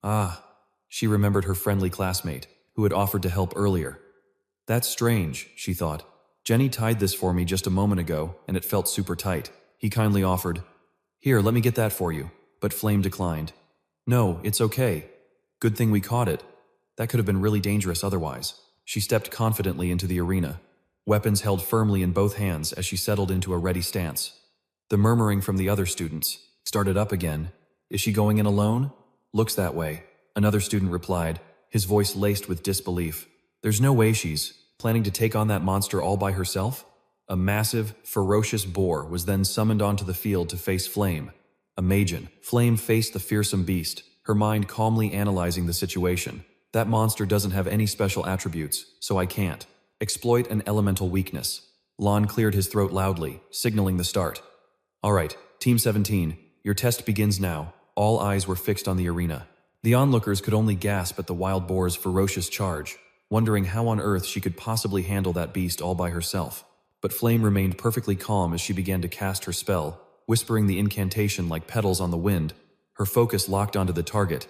Ah, she remembered her friendly classmate, who had offered to help earlier. That's strange, she thought. Jenny tied this for me just a moment ago, and it felt super tight. He kindly offered, "Here, let me get that for you," but Flame declined. "No, it's okay. Good thing we caught it. That could have been really dangerous otherwise." She stepped confidently into the arena, weapons held firmly in both hands as she settled into a ready stance. The murmuring from the other students started up again. "Is she going in alone?" "Looks that way," another student replied, his voice laced with disbelief. "There's no way she's planning to take on that monster all by herself?" A massive, ferocious boar was then summoned onto the field to face Flame. A Magian. Flame faced the fearsome beast, her mind calmly analyzing the situation. That monster doesn't have any special attributes, so I can't exploit an elemental weakness. Lon cleared his throat loudly, signaling the start. "All right, Team 17, your test begins now." All eyes were fixed on the arena. The onlookers could only gasp at the wild boar's ferocious charge, wondering how on earth she could possibly handle that beast all by herself. But Flame remained perfectly calm as she began to cast her spell, whispering the incantation like petals on the wind, her focus locked onto the target.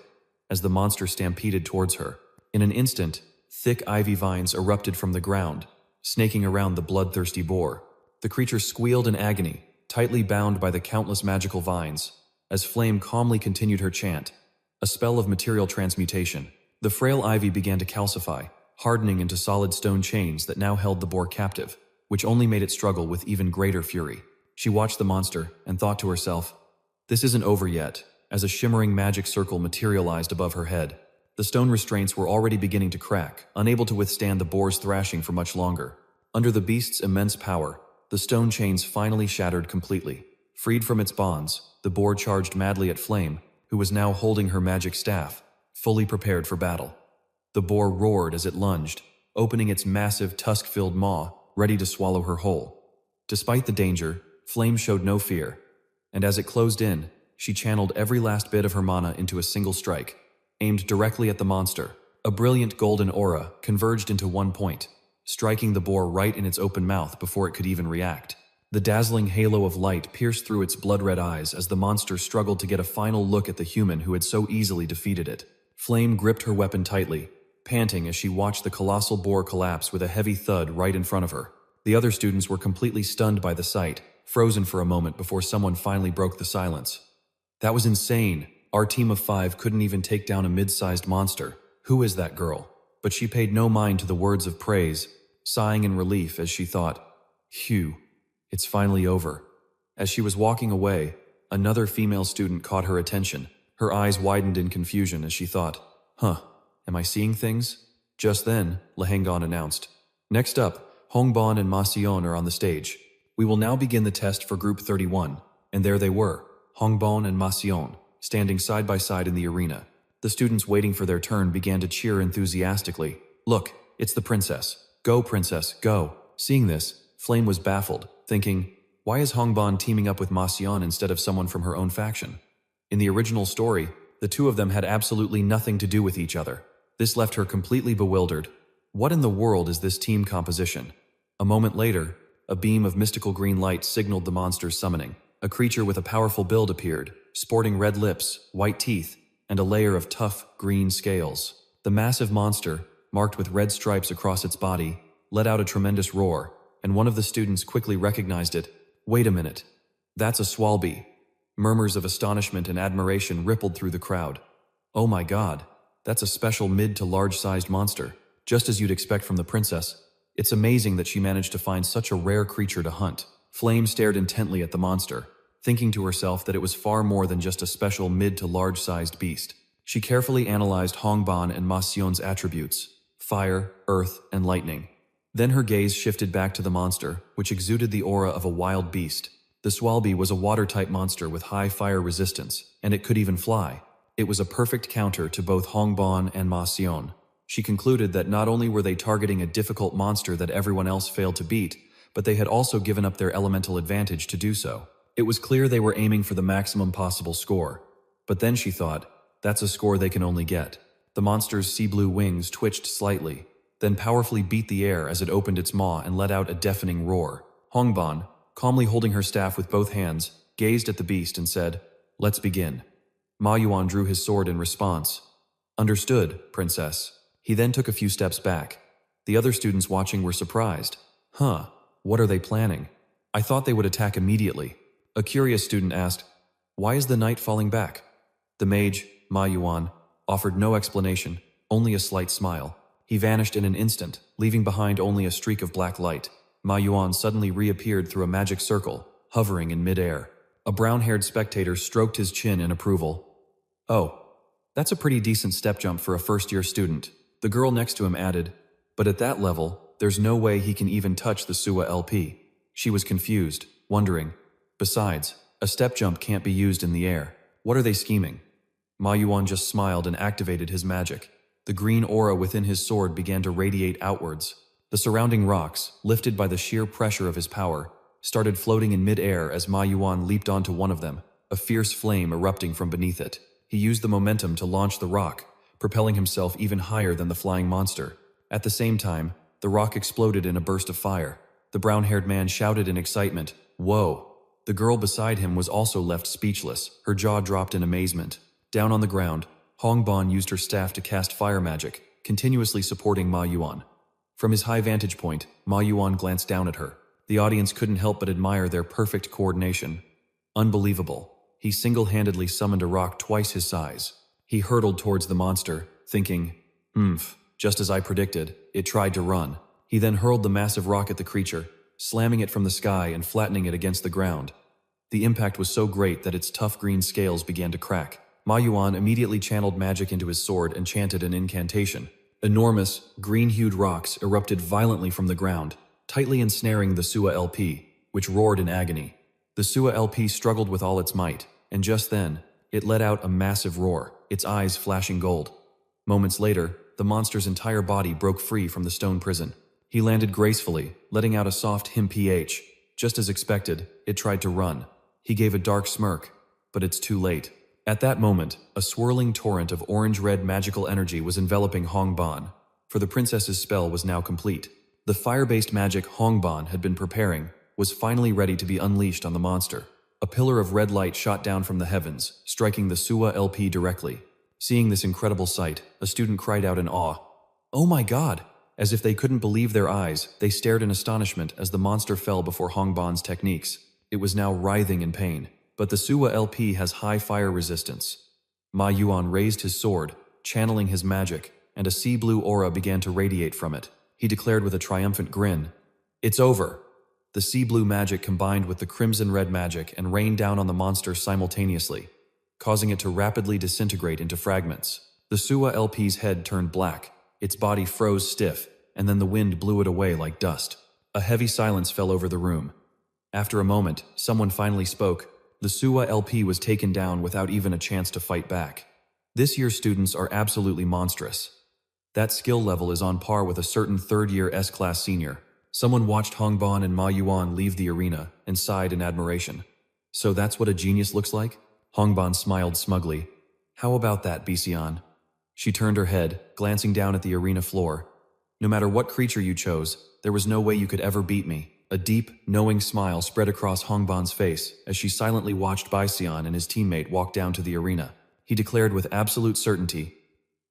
As the monster stampeded towards her, in an instant, thick ivy vines erupted from the ground, snaking around the bloodthirsty boar. The creature squealed in agony, tightly bound by the countless magical vines, as Flame calmly continued her chant, a spell of material transmutation. The frail ivy began to calcify, hardening into solid stone chains that now held the boar captive, which only made it struggle with even greater fury. She watched the monster and thought to herself, "This isn't over yet," as a shimmering magic circle materialized above her head. The stone restraints were already beginning to crack, unable to withstand the boar's thrashing for much longer. Under the beast's immense power, the stone chains finally shattered completely. Freed from its bonds, the boar charged madly at Flame, who was now holding her magic staff, fully prepared for battle. The boar roared as it lunged, opening its massive tusk-filled maw, ready to swallow her whole. Despite the danger, Flame showed no fear, and as it closed in, she channeled every last bit of her mana into a single strike, aimed directly at the monster. A brilliant golden aura converged into one point, striking the boar right in its open mouth before it could even react. The dazzling halo of light pierced through its blood-red eyes as the monster struggled to get a final look at the human who had so easily defeated it. Flame gripped her weapon tightly, panting as she watched the colossal boar collapse with a heavy thud right in front of her. The other students were completely stunned by the sight, frozen for a moment before someone finally broke the silence. "That was insane. Our team of 5 couldn't even take down a mid-sized monster. Who is that girl?" But she paid no mind to the words of praise, sighing in relief as she thought, "Phew, it's finally over." As she was walking away, another female student caught her attention. Her eyes widened in confusion as she thought, am I seeing things? Just then, Lehengon announced, "Next up, Hongbon and Masion are on the stage. We will now begin the test for Group 31." And there they were, Hongbon and Masion, standing side by side in the arena. The students waiting for their turn began to cheer enthusiastically. "Look, it's the princess. Go, princess, go." Seeing this, Flame was baffled, thinking, why is Hongbon teaming up with Masion instead of someone from her own faction? In the original story, the two of them had absolutely nothing to do with each other. This left her completely bewildered. What in the world is this team composition? A moment later, a beam of mystical green light signaled the monster's summoning. A creature with a powerful build appeared, sporting red lips, white teeth, and a layer of tough, green scales. The massive monster, marked with red stripes across its body, let out a tremendous roar, and one of the students quickly recognized it. "Wait a minute. That's a Swalby." Murmurs of astonishment and admiration rippled through the crowd. "Oh my god, that's a special mid to large-sized monster, just as you'd expect from the princess. It's amazing that she managed to find such a rare creature to hunt." Flame stared intently at the monster, thinking to herself that it was far more than just a special mid to large-sized beast. She carefully analyzed Hongbon and Masion's attributes, fire, earth, and lightning. Then her gaze shifted back to the monster, which exuded the aura of a wild beast. The Swalby was a water-type monster with high fire resistance, and it could even fly. It was a perfect counter to both Hongbon and Masion. She concluded that not only were they targeting a difficult monster that everyone else failed to beat, but they had also given up their elemental advantage to do so. It was clear they were aiming for the maximum possible score. But then she thought, that's a score they can only get. The monster's sea-blue wings twitched slightly, then powerfully beat the air as it opened its maw and let out a deafening roar. Hongbon, calmly holding her staff with both hands, gazed at the beast and said, Let's begin. Ma Yuan drew his sword in response. Understood, princess. He then took a few steps back. The other students watching were surprised. Huh, what are they planning? I thought they would attack immediately. A curious student asked, why is the knight falling back? The mage, Ma Yuan, offered no explanation, only a slight smile. He vanished in an instant, leaving behind only a streak of black light. Ma Yuan suddenly reappeared through a magic circle, hovering in midair. A brown-haired spectator stroked his chin in approval. Oh, that's a pretty decent step jump for a first-year student. The girl next to him added, but at that level, there's no way he can even touch the Suwa LP. She was confused, wondering. Besides, a step jump can't be used in the air. What are they scheming? Ma Yuan just smiled and activated his magic. The green aura within his sword began to radiate outwards. The surrounding rocks, lifted by the sheer pressure of his power, started floating in mid-air as Ma Yuan leaped onto one of them, a fierce flame erupting from beneath it. He used the momentum to launch the rock, propelling himself even higher than the flying monster. At the same time, the rock exploded in a burst of fire. The brown-haired man shouted in excitement, "Whoa!" The girl beside him was also left speechless, her jaw dropped in amazement. Down on the ground, Hongban used her staff to cast fire magic, continuously supporting Ma Yuan. From his high vantage point, Ma Yuan glanced down at her. The audience couldn't help but admire their perfect coordination. Unbelievable. He single-handedly summoned a rock twice his size. He hurtled towards the monster, thinking, just as I predicted, it tried to run. He then hurled the massive rock at the creature, slamming it from the sky and flattening it against the ground. The impact was so great that its tough green scales began to crack. Ma Yuan immediately channeled magic into his sword and chanted an incantation. Enormous, green-hued rocks erupted violently from the ground, tightly ensnaring the Suwa LP, which roared in agony. The Suwa LP struggled with all its might, and just then, it let out a massive roar, its eyes flashing gold. Moments later, the monster's entire body broke free from the stone prison. He landed gracefully, letting out a soft him-ph. Just as expected, it tried to run. He gave a dark smirk, but it's too late. At that moment, a swirling torrent of orange-red magical energy was enveloping Hongban, for the princess's spell was now complete. The fire-based magic Hongban had been preparing was finally ready to be unleashed on the monster. A pillar of red light shot down from the heavens, striking the Suwa LP directly. Seeing this incredible sight, a student cried out in awe. "Oh my god!" As if they couldn't believe their eyes, they stared in astonishment as the monster fell before Hongban's techniques. It was now writhing in pain. But the Suwa LP has high fire resistance. Ma Yuan raised his sword, channeling his magic, and a sea blue aura began to radiate from it. He declared with a triumphant grin, "It's over." The sea blue magic combined with the crimson red magic and rained down on the monster simultaneously, causing it to rapidly disintegrate into fragments. The Suwa LP's head turned black, its body froze stiff, and then the wind blew it away like dust. A heavy silence fell over the room. After a moment, someone finally spoke. The Suwa LP was taken down without even a chance to fight back. This year's students are absolutely monstrous. That skill level is on par with a certain third-year S-class senior. Someone watched Hongban and Ma Yuan leave the arena and sighed in admiration. So that's what a genius looks like? Hongban smiled smugly. How about that, Byason? She turned her head, glancing down at the arena floor. No matter what creature you chose, there was no way you could ever beat me. A deep, knowing smile spread across Hongban's face as she silently watched Byason and his teammate walk down to the arena. He declared with absolute certainty,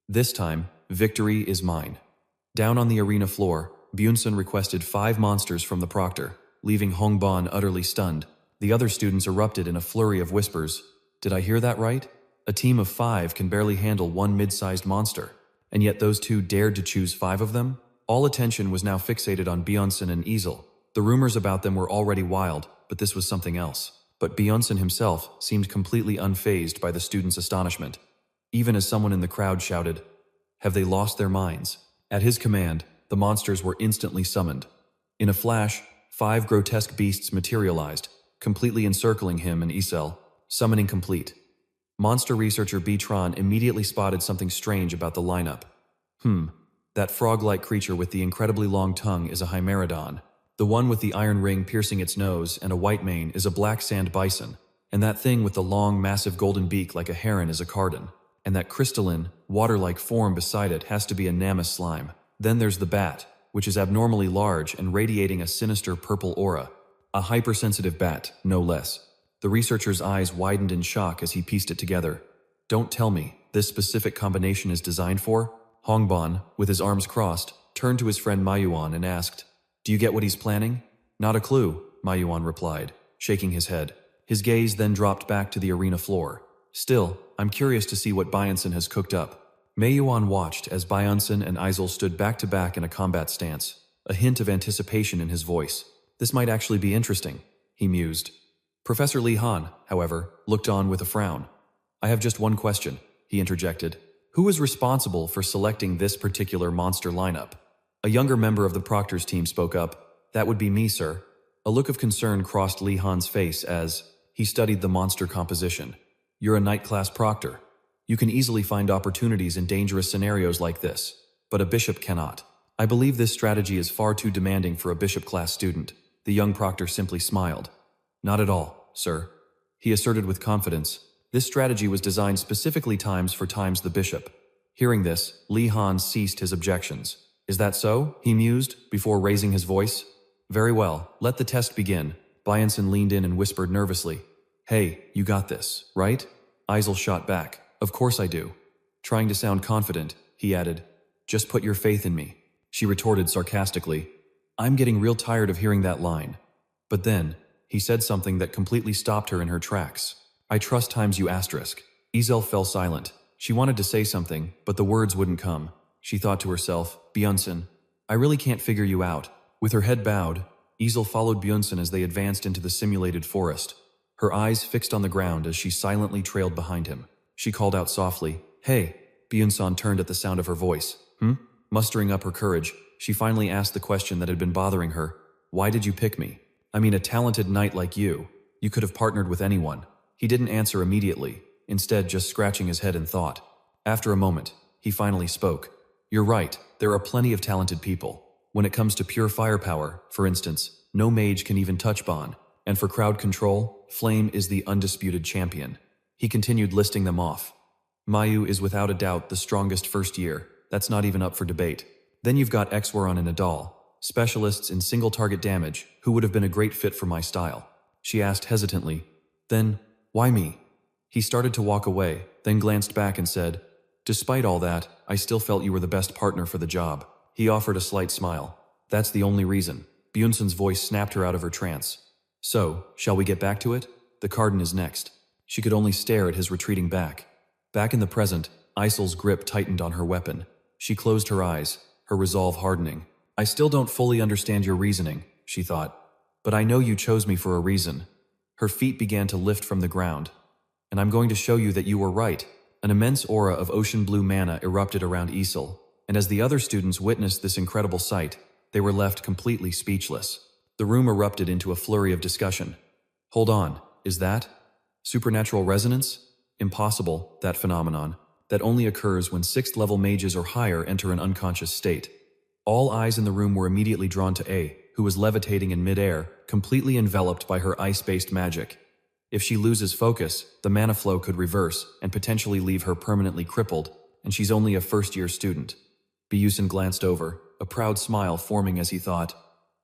"This time, victory is mine." Down on the arena floor, Byason requested 5 monsters from the proctor, leaving Hongban utterly stunned. The other students erupted in a flurry of whispers. Did I hear that right? A team of 5 can barely handle one mid-sized monster, and yet those 2 dared to choose 5 of them? All attention was now fixated on Byason and Easel. The rumors about them were already wild, but this was something else. But Byason himself seemed completely unfazed by the students' astonishment. Even as someone in the crowd shouted, "Have they lost their minds?" At his command, the monsters were instantly summoned. In a flash, 5 grotesque beasts materialized, completely encircling him and Isel. Summoning complete. Monster researcher Btron immediately spotted something strange about the lineup. That frog-like creature with the incredibly long tongue is a Chimerodon. The one with the iron ring piercing its nose and a white mane is a black sand bison, and that thing with the long, massive golden beak like a heron is a cardon, and that crystalline, water-like form beside it has to be a Namus slime. Then there's the bat, which is abnormally large and radiating a sinister purple aura. A hypersensitive bat, no less. The researcher's eyes widened in shock as he pieced it together. Don't tell me this specific combination is designed for? Hongban, with his arms crossed, turned to his friend Mayuan and asked, Do you get what he's planning? Not a clue, Mayuan replied, shaking his head. His gaze then dropped back to the arena floor. Still, I'm curious to see what Byason has cooked up. Mayuan watched as Byason and Isel stood back to back in a combat stance, a hint of anticipation in his voice. This might actually be interesting, he mused. Professor Li Han, however, looked on with a frown. I have just one question, he interjected. Who is responsible for selecting this particular monster lineup? A younger member of the Proctor's team spoke up. That would be me, sir. A look of concern crossed Li Han's face as he studied the monster composition. You're a Knight class Proctor. You can easily find opportunities in dangerous scenarios like this, but a bishop cannot. I believe this strategy is far too demanding for a bishop class student. The young Proctor simply smiled. Not at all, sir. He asserted with confidence. This strategy was designed specifically for the bishop. Hearing this, Li Han ceased his objections. Is that so? He mused, before raising his voice. Very well, let the test begin. Byason leaned in and whispered nervously. Hey, you got this, right? Isel shot back. Of course I do. Trying to sound confident, he added. Just put your faith in me. She retorted sarcastically. I'm getting real tired of hearing that line. But then, he said something that completely stopped her in her tracks. I trust times you asterisk. Isel fell silent. She wanted to say something, but the words wouldn't come. She thought to herself, Byason, I really can't figure you out. With her head bowed, Isel followed Byason as they advanced into the simulated forest. Her eyes fixed on the ground as she silently trailed behind him. She called out softly, Hey! Byason turned at the sound of her voice. Mustering up her courage, she finally asked the question that had been bothering her. Why did you pick me? I mean, a talented knight like you. You could have partnered with anyone. He didn't answer immediately, instead just scratching his head in thought. After a moment, he finally spoke. You're right, there are plenty of talented people. When it comes to pure firepower, for instance, no mage can even touch Bon. And for crowd control, Flame is the undisputed champion. He continued listing them off. Mayu is without a doubt the strongest first year. That's not even up for debate. Then you've got Exwaron and Adal, specialists in single target damage, who would have been a great fit for my style. She asked hesitantly, Then, why me? He started to walk away, then glanced back and said, Despite all that, I still felt you were the best partner for the job. He offered a slight smile. That's the only reason. Byason's voice snapped her out of her trance. So, shall we get back to it? The Cardin is next. She could only stare at his retreating back. Back in the present, Isel's grip tightened on her weapon. She closed her eyes, her resolve hardening. I still don't fully understand your reasoning, she thought. But I know you chose me for a reason. Her feet began to lift from the ground. And I'm going to show you that you were right. An immense aura of ocean blue mana erupted around Isel, and as the other students witnessed this incredible sight, they were left completely speechless. The room erupted into a flurry of discussion. Hold on, is that supernatural resonance? Impossible, that phenomenon. That only occurs when 6th level mages or higher enter an unconscious state. All eyes in the room were immediately drawn to A, who was levitating in midair, completely enveloped by her ice-based magic. If she loses focus, the mana flow could reverse and potentially leave her permanently crippled, and she's only a first-year student. Byason glanced over, a proud smile forming as he thought,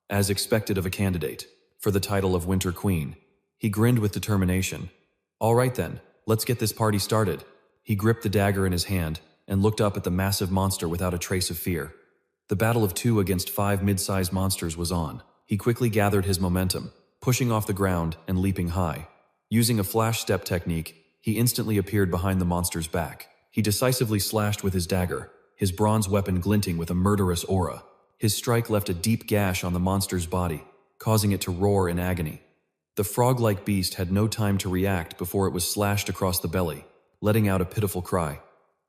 as expected of a candidate, for the title of Winter Queen. He grinned with determination. All right then, let's get this party started. He gripped the dagger in his hand and looked up at the massive monster without a trace of fear. The battle of 2 against 5 mid-sized monsters was on. He quickly gathered his momentum, pushing off the ground and leaping high. Using a flash step technique, he instantly appeared behind the monster's back. He decisively slashed with his dagger, his bronze weapon glinting with a murderous aura. His strike left a deep gash on the monster's body, causing it to roar in agony. The frog-like beast had no time to react before it was slashed across the belly, letting out a pitiful cry.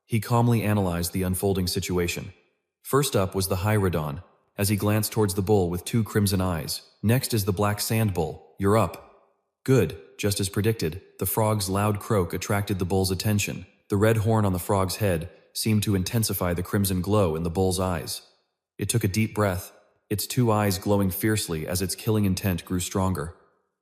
He calmly analyzed the unfolding situation. First up was the Hierodon, as he glanced towards the bull with 2 crimson eyes. Next is the black sand bull. You're up. Good, just as predicted, the frog's loud croak attracted the bull's attention. The red horn on the frog's head seemed to intensify the crimson glow in the bull's eyes. It took a deep breath, its 2 eyes glowing fiercely as its killing intent grew stronger.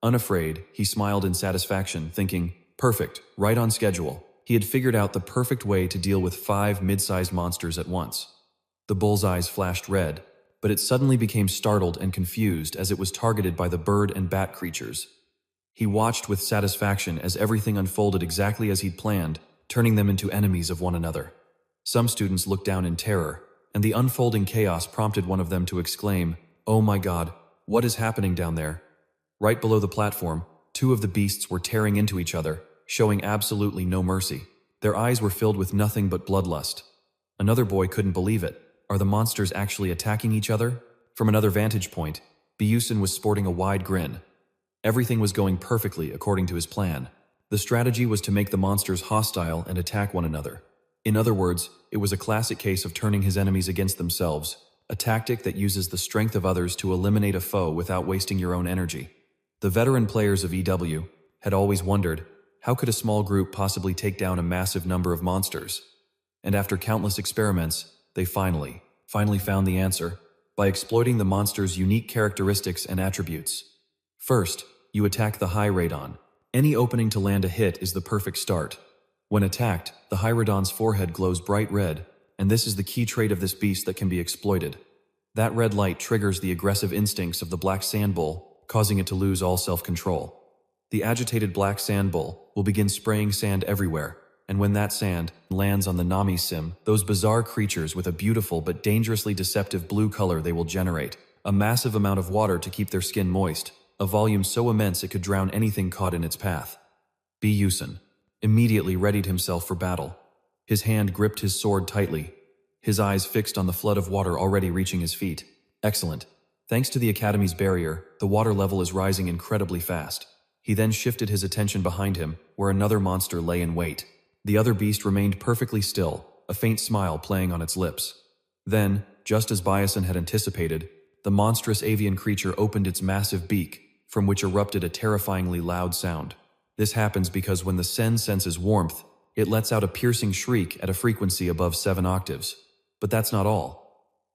Unafraid, he smiled in satisfaction, thinking, perfect, right on schedule. He had figured out the perfect way to deal with 5 mid-sized monsters at once. The bull's eyes flashed red, but it suddenly became startled and confused as it was targeted by the bird and bat creatures. He watched with satisfaction as everything unfolded exactly as he'd planned, turning them into enemies of one another. Some students looked down in terror, and the unfolding chaos prompted one of them to exclaim, "Oh my God, what is happening down there?" Right below the platform, two of the beasts were tearing into each other, showing absolutely no mercy. Their eyes were filled with nothing but bloodlust. Another boy couldn't believe it. Are the monsters actually attacking each other? From another vantage point, Byason was sporting a wide grin. Everything was going perfectly according to his plan. The strategy was to make the monsters hostile and attack one another. In other words, it was a classic case of turning his enemies against themselves, a tactic that uses the strength of others to eliminate a foe without wasting your own energy. The veteran players of EW had always wondered, how could a small group possibly take down a massive number of monsters? And after countless experiments, they finally found the answer by exploiting the monster's unique characteristics and attributes. First, you attack the Hierodon. Any opening to land a hit is the perfect start. When attacked, the Hierodon's forehead glows bright red, and this is the key trait of this beast that can be exploited. That red light triggers the aggressive instincts of the black sand bull, causing it to lose all self-control. The agitated black sand bull will begin spraying sand everywhere, and when that sand lands on the Nami sim, those bizarre creatures with a beautiful but dangerously deceptive blue color they will generate a massive amount of water to keep their skin moist, a volume so immense it could drown anything caught in its path. Byason immediately readied himself for battle. His hand gripped his sword tightly, his eyes fixed on the flood of water already reaching his feet. Excellent. Thanks to the Academy's barrier, the water level is rising incredibly fast. He then shifted his attention behind him, where another monster lay in wait. The other beast remained perfectly still, a faint smile playing on its lips. Then, just as Byason had anticipated, the monstrous avian creature opened its massive beak, from which erupted a terrifyingly loud sound. This happens because when the Sen senses warmth, it lets out a piercing shriek at a frequency above 7 octaves. But that's not all.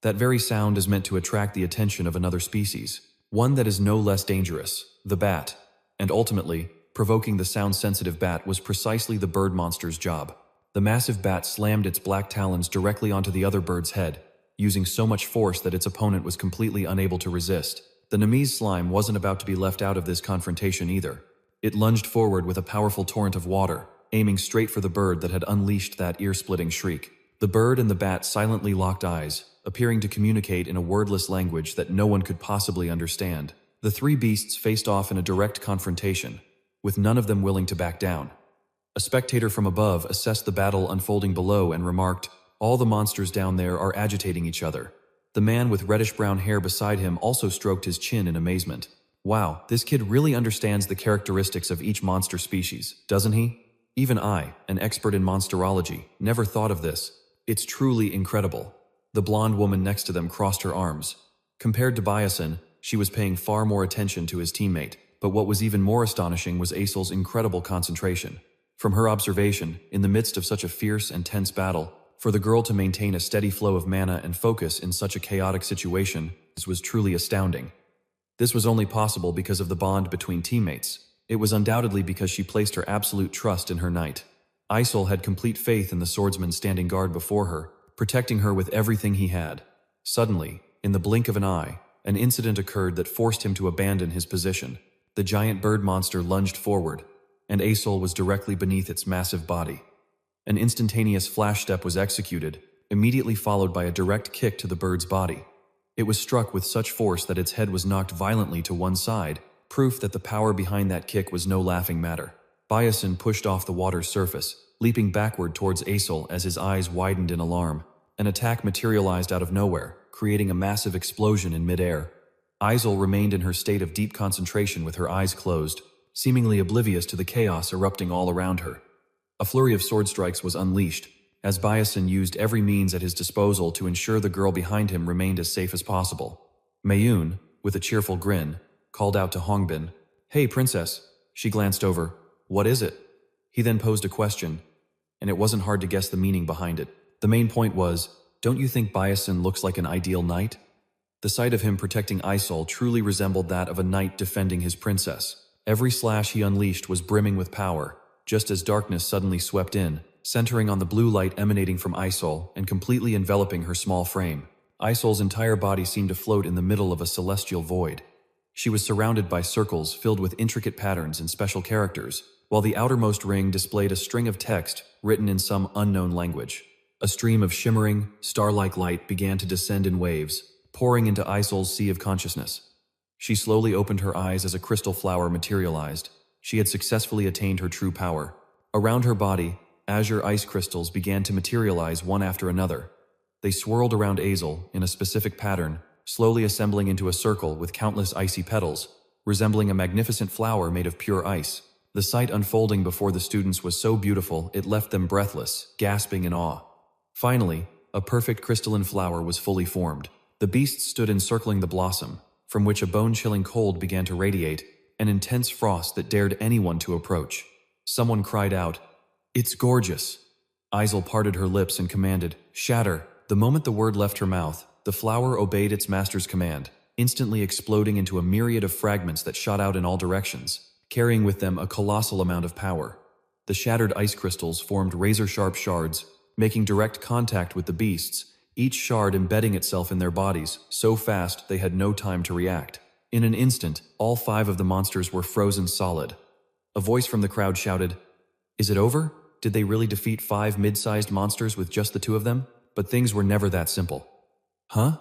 That very sound is meant to attract the attention of another species, one that is no less dangerous, the bat. And ultimately, provoking the sound-sensitive bat was precisely the bird monster's job. The massive bat slammed its black talons directly onto the other bird's head, using so much force that its opponent was completely unable to resist. The Nemese slime wasn't about to be left out of this confrontation either. It lunged forward with a powerful torrent of water, aiming straight for the bird that had unleashed that ear-splitting shriek. The bird and the bat silently locked eyes, appearing to communicate in a wordless language that no one could possibly understand. The three beasts faced off in a direct confrontation, with none of them willing to back down. A spectator from above assessed the battle unfolding below and remarked, "All the monsters down there are agitating each other." The man with reddish-brown hair beside him also stroked his chin in amazement. Wow, this kid really understands the characteristics of each monster species, doesn't he? Even I, an expert in monsterology, never thought of this. It's truly incredible. The blonde woman next to them crossed her arms. Compared to Byason, she was paying far more attention to his teammate, but what was even more astonishing was Aisel's incredible concentration. From her observation, in the midst of such a fierce and tense battle, for the girl to maintain a steady flow of mana and focus in such a chaotic situation was truly astounding. This was only possible because of the bond between teammates. It was undoubtedly because she placed her absolute trust in her knight. Aisel had complete faith in the swordsman standing guard before her, protecting her with everything he had. Suddenly, in the blink of an eye, an incident occurred that forced him to abandon his position. The giant bird monster lunged forward, and Aisel was directly beneath its massive body. An instantaneous flash step was executed, immediately followed by a direct kick to the bird's body. It was struck with such force that its head was knocked violently to one side, proof that the power behind that kick was no laughing matter. Byason pushed off the water's surface, leaping backward towards Aisel as his eyes widened in alarm. An attack materialized out of nowhere, creating a massive explosion in midair. Aisel remained in her state of deep concentration with her eyes closed, seemingly oblivious to the chaos erupting all around her. A flurry of sword strikes was unleashed, as Byason used every means at his disposal to ensure the girl behind him remained as safe as possible. Mayun, with a cheerful grin, called out to Hongbin, "Hey, princess." She glanced over. "What is it?" He then posed a question, and it wasn't hard to guess the meaning behind it. The main point was, "Don't you think Byason looks like an ideal knight?" The sight of him protecting Aisel truly resembled that of a knight defending his princess. Every slash he unleashed was brimming with power, just as darkness suddenly swept in, centering on the blue light emanating from Aisel and completely enveloping her small frame. Aisel's entire body seemed to float in the middle of a celestial void. She was surrounded by circles filled with intricate patterns and special characters, while the outermost ring displayed a string of text written in some unknown language. A stream of shimmering, star-like light began to descend in waves, pouring into Isol's sea of consciousness. She slowly opened her eyes as a crystal flower materialized. She had successfully attained her true power. Around her body, azure ice crystals began to materialize one after another. They swirled around Azel in a specific pattern, slowly assembling into a circle with countless icy petals, resembling a magnificent flower made of pure ice. The sight unfolding before the students was so beautiful it left them breathless, gasping in awe. Finally, a perfect crystalline flower was fully formed. The beasts stood encircling the blossom, from which a bone-chilling cold began to radiate, an intense frost that dared anyone to approach. Someone cried out, "It's gorgeous!" Isel parted her lips and commanded, "Shatter!" The moment the word left her mouth, the flower obeyed its master's command, instantly exploding into a myriad of fragments that shot out in all directions, carrying with them a colossal amount of power. The shattered ice crystals formed razor-sharp shards, making direct contact with the beasts, each shard embedding itself in their bodies so fast they had no time to react. In an instant, all 5 of the monsters were frozen solid. A voice from the crowd shouted, "Is it over? Did they really defeat 5 mid-sized monsters with just the 2 of them?" But things were never that simple. Huh?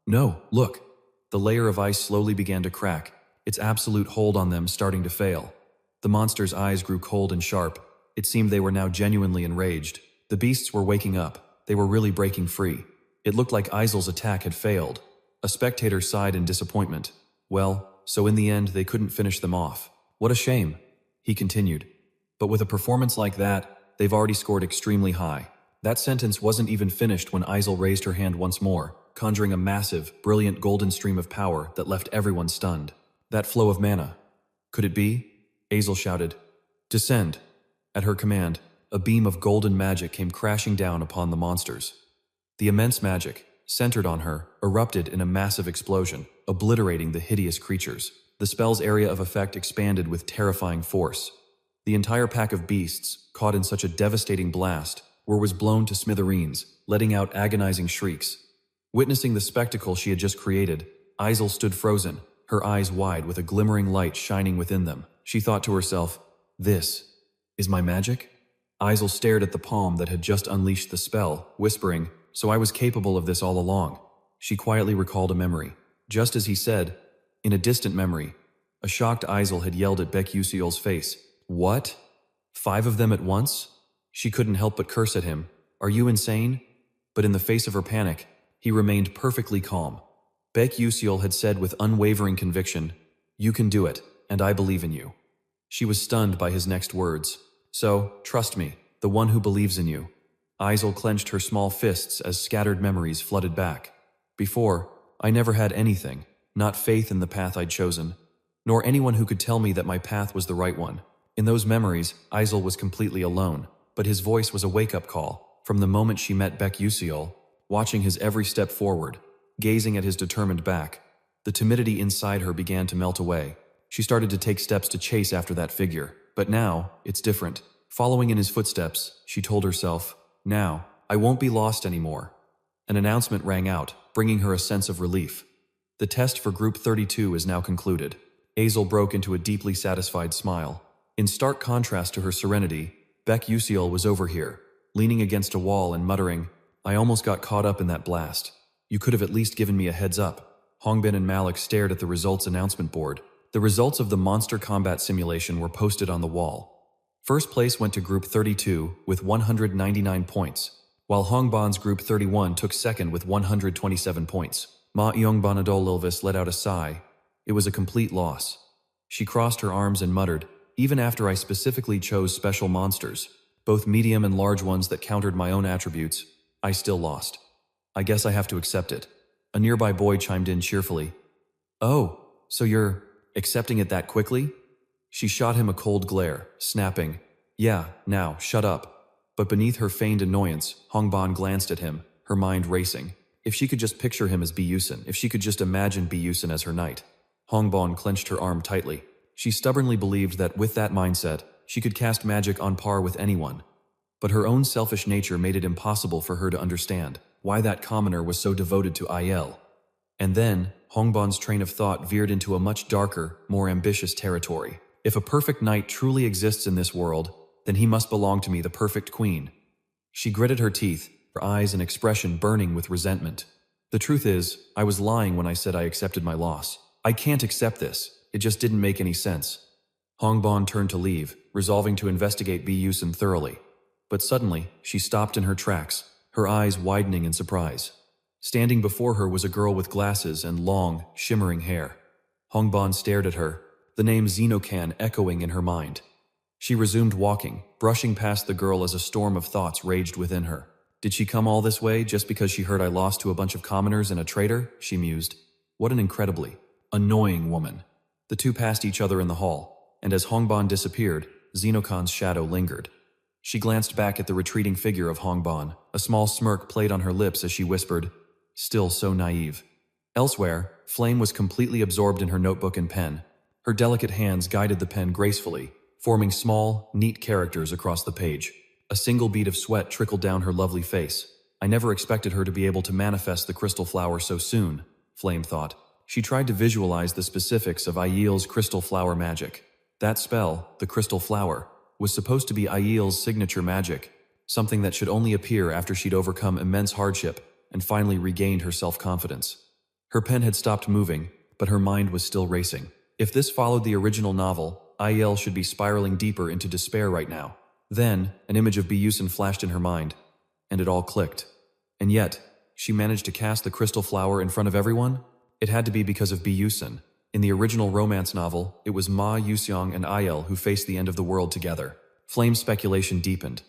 No, look. The layer of ice slowly began to crack, its absolute hold on them starting to fail. The monsters' eyes grew cold and sharp. It seemed they were now genuinely enraged. The beasts were waking up. They were really breaking free. It looked like Isel's attack had failed. A spectator sighed in disappointment. Well, so in the end they couldn't finish them off. What a shame, he continued. But with a performance like that, they've already scored extremely high. That sentence wasn't even finished when Isel raised her hand once more, conjuring a massive, brilliant golden stream of power that left everyone stunned. That flow of mana. Could it be? Isel shouted. Descend. At her command, a beam of golden magic came crashing down upon the monsters. The immense magic, centered on her, erupted in a massive explosion, obliterating the hideous creatures. The spell's area of effect expanded with terrifying force. The entire pack of beasts, caught in such a devastating blast, was blown to smithereens, letting out agonizing shrieks. Witnessing the spectacle she had just created, Isel stood frozen, her eyes wide with a glimmering light shining within them. She thought to herself, "This is my magic?" Isel stared at the palm that had just unleashed the spell, whispering, "So I was capable of this all along." She quietly recalled a memory. Just as he said, in a distant memory, a shocked Isel had yelled at Byason face, "What? 5 of them at once?" She couldn't help but curse at him. "Are you insane?" But in the face of her panic, he remained perfectly calm. Byason had said with unwavering conviction, "You can do it, and I believe in you." She was stunned by his next words. "So, trust me, the one who believes in you." Isel clenched her small fists as scattered memories flooded back. "Before, I never had anything, not faith in the path I'd chosen, nor anyone who could tell me that my path was the right one." In those memories, Isel was completely alone. But his voice was a wake-up call. From the moment she met Byason, watching his every step forward, gazing at his determined back, the timidity inside her began to melt away. She started to take steps to chase after that figure. But now, it's different. Following in his footsteps, she told herself, "Now, I won't be lost anymore." An announcement rang out, bringing her a sense of relief. The test for Group 32 is now concluded. Azel broke into a deeply satisfied smile. In stark contrast to her serenity, Byason was over here, leaning against a wall and muttering, "I almost got caught up in that blast. You could have at least given me a heads up." Hongbin and Malik stared at the results announcement board. The results of the monster combat simulation were posted on the wall. First place went to Group 32 with 199 points, while Hongban's Group 31 took second with 127 points. Ma Yongbanadol Lilvis let out a sigh. It was a complete loss. She crossed her arms and muttered, "Even after I specifically chose special monsters, both medium and large ones that countered my own attributes, I still lost. I guess I have to accept it." A nearby boy chimed in cheerfully. "Oh, so you're accepting it that quickly?" She shot him a cold glare, snapping, "Yeah, now, shut up." But beneath her feigned annoyance, Hongban glanced at him, her mind racing. If she could just picture him as Byason, if she could just imagine Byason as her knight. Hongban clenched her arm tightly. She stubbornly believed that with that mindset, she could cast magic on par with anyone. But her own selfish nature made it impossible for her to understand why that commoner was so devoted to IL. And then, Hongban's train of thought veered into a much darker, more ambitious territory. If a perfect knight truly exists in this world, then he must belong to me, the perfect queen. She gritted her teeth, her eyes and expression burning with resentment. The truth is, I was lying when I said I accepted my loss. I can't accept this. It just didn't make any sense. Hongban turned to leave, resolving to investigate Byason thoroughly. But suddenly, she stopped in her tracks, her eyes widening in surprise. Standing before her was a girl with glasses and long, shimmering hair. Hongban stared at her, the name Xenocan echoing in her mind. She resumed walking, brushing past the girl as a storm of thoughts raged within her. Did she come all this way just because she heard I lost to a bunch of commoners and a traitor? She mused. What an incredibly annoying woman. The two passed each other in the hall, and as Hongban disappeared, Xenocan's shadow lingered. She glanced back at the retreating figure of Hongban. A small smirk played on her lips as she whispered, "Still so naive." Elsewhere, Flame was completely absorbed in her notebook and pen. Her delicate hands guided the pen gracefully, forming small, neat characters across the page. A single bead of sweat trickled down her lovely face. I never expected her to be able to manifest the crystal flower so soon, Flame thought. She tried to visualize the specifics of Aiel's crystal flower magic. That spell, the crystal flower, was supposed to be Aiel's signature magic, something that should only appear after she'd overcome immense hardship and finally regained her self-confidence. Her pen had stopped moving, but her mind was still racing. If this followed the original novel, Aiel should be spiraling deeper into despair right now. Then, an image of Byason flashed in her mind, and it all clicked. And yet, she managed to cast the crystal flower in front of everyone? It had to be because of Byason. In the original romance novel, it was Ma Yuseong and Aiel who faced the end of the world together. Flame's speculation deepened.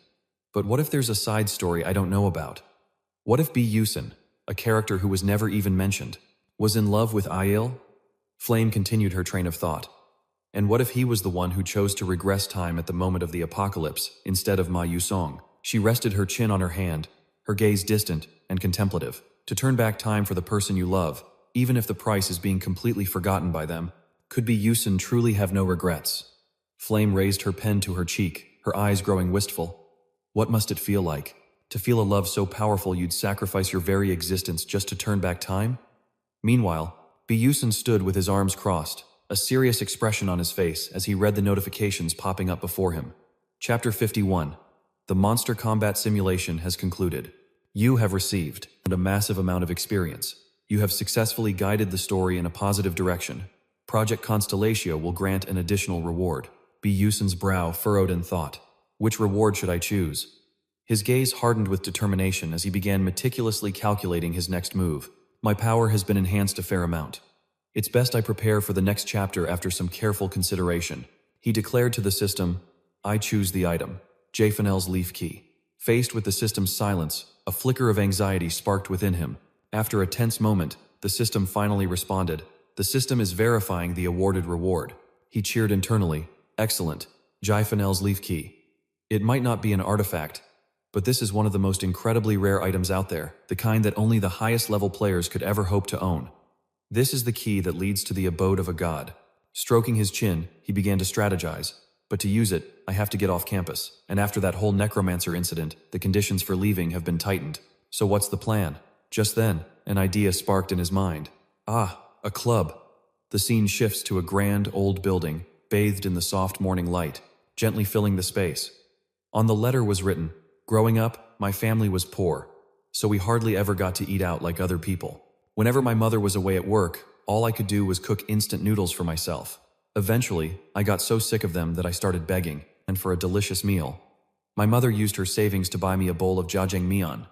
But what if there's a side story I don't know about? What if Byason, a character who was never even mentioned, was in love with Aiel? Flame continued her train of thought. And what if he was the one who chose to regress time at the moment of the apocalypse instead of Ma Yusong? She rested her chin on her hand, her gaze distant and contemplative. To turn back time for the person you love, even if the price is being completely forgotten by them, could Byason truly have no regrets? Flame raised her pen to her cheek, her eyes growing wistful. What must it feel like? To feel a love so powerful you'd sacrifice your very existence just to turn back time? Meanwhile, Byason stood with his arms crossed, a serious expression on his face as he read the notifications popping up before him. Chapter 51. The monster combat simulation has concluded. You have received a massive amount of experience. You have successfully guided the story in a positive direction. Project Constellatio will grant an additional reward. Byason's brow furrowed in thought. Which reward should I choose? His gaze hardened with determination as he began meticulously calculating his next move. My power has been enhanced a fair amount. It's best I prepare for the next chapter after some careful consideration. He declared to the system, I choose the item, Jfanel's leaf key. Faced with the system's silence, a flicker of anxiety sparked within him. After a tense moment, the system finally responded. The system is verifying the awarded reward. He cheered internally. Excellent. Jfanel's leaf key. It might not be an artifact, but this is one of the most incredibly rare items out there, the kind that only the highest level players could ever hope to own. This is the key that leads to the abode of a god. Stroking his chin, he began to strategize. But to use it, I have to get off campus, and after that whole necromancer incident, the conditions for leaving have been tightened. So what's the plan? Just then, an idea sparked in his mind. Ah, a club. The scene shifts to a grand old building, bathed in the soft morning light, gently filling the space. On the letter was written, growing up, my family was poor, so we hardly ever got to eat out like other people. Whenever my mother was away at work, all I could do was cook instant noodles for myself. Eventually, I got so sick of them that I started begging, and for a delicious meal. My mother used her savings to buy me a bowl of jjajangmyeon.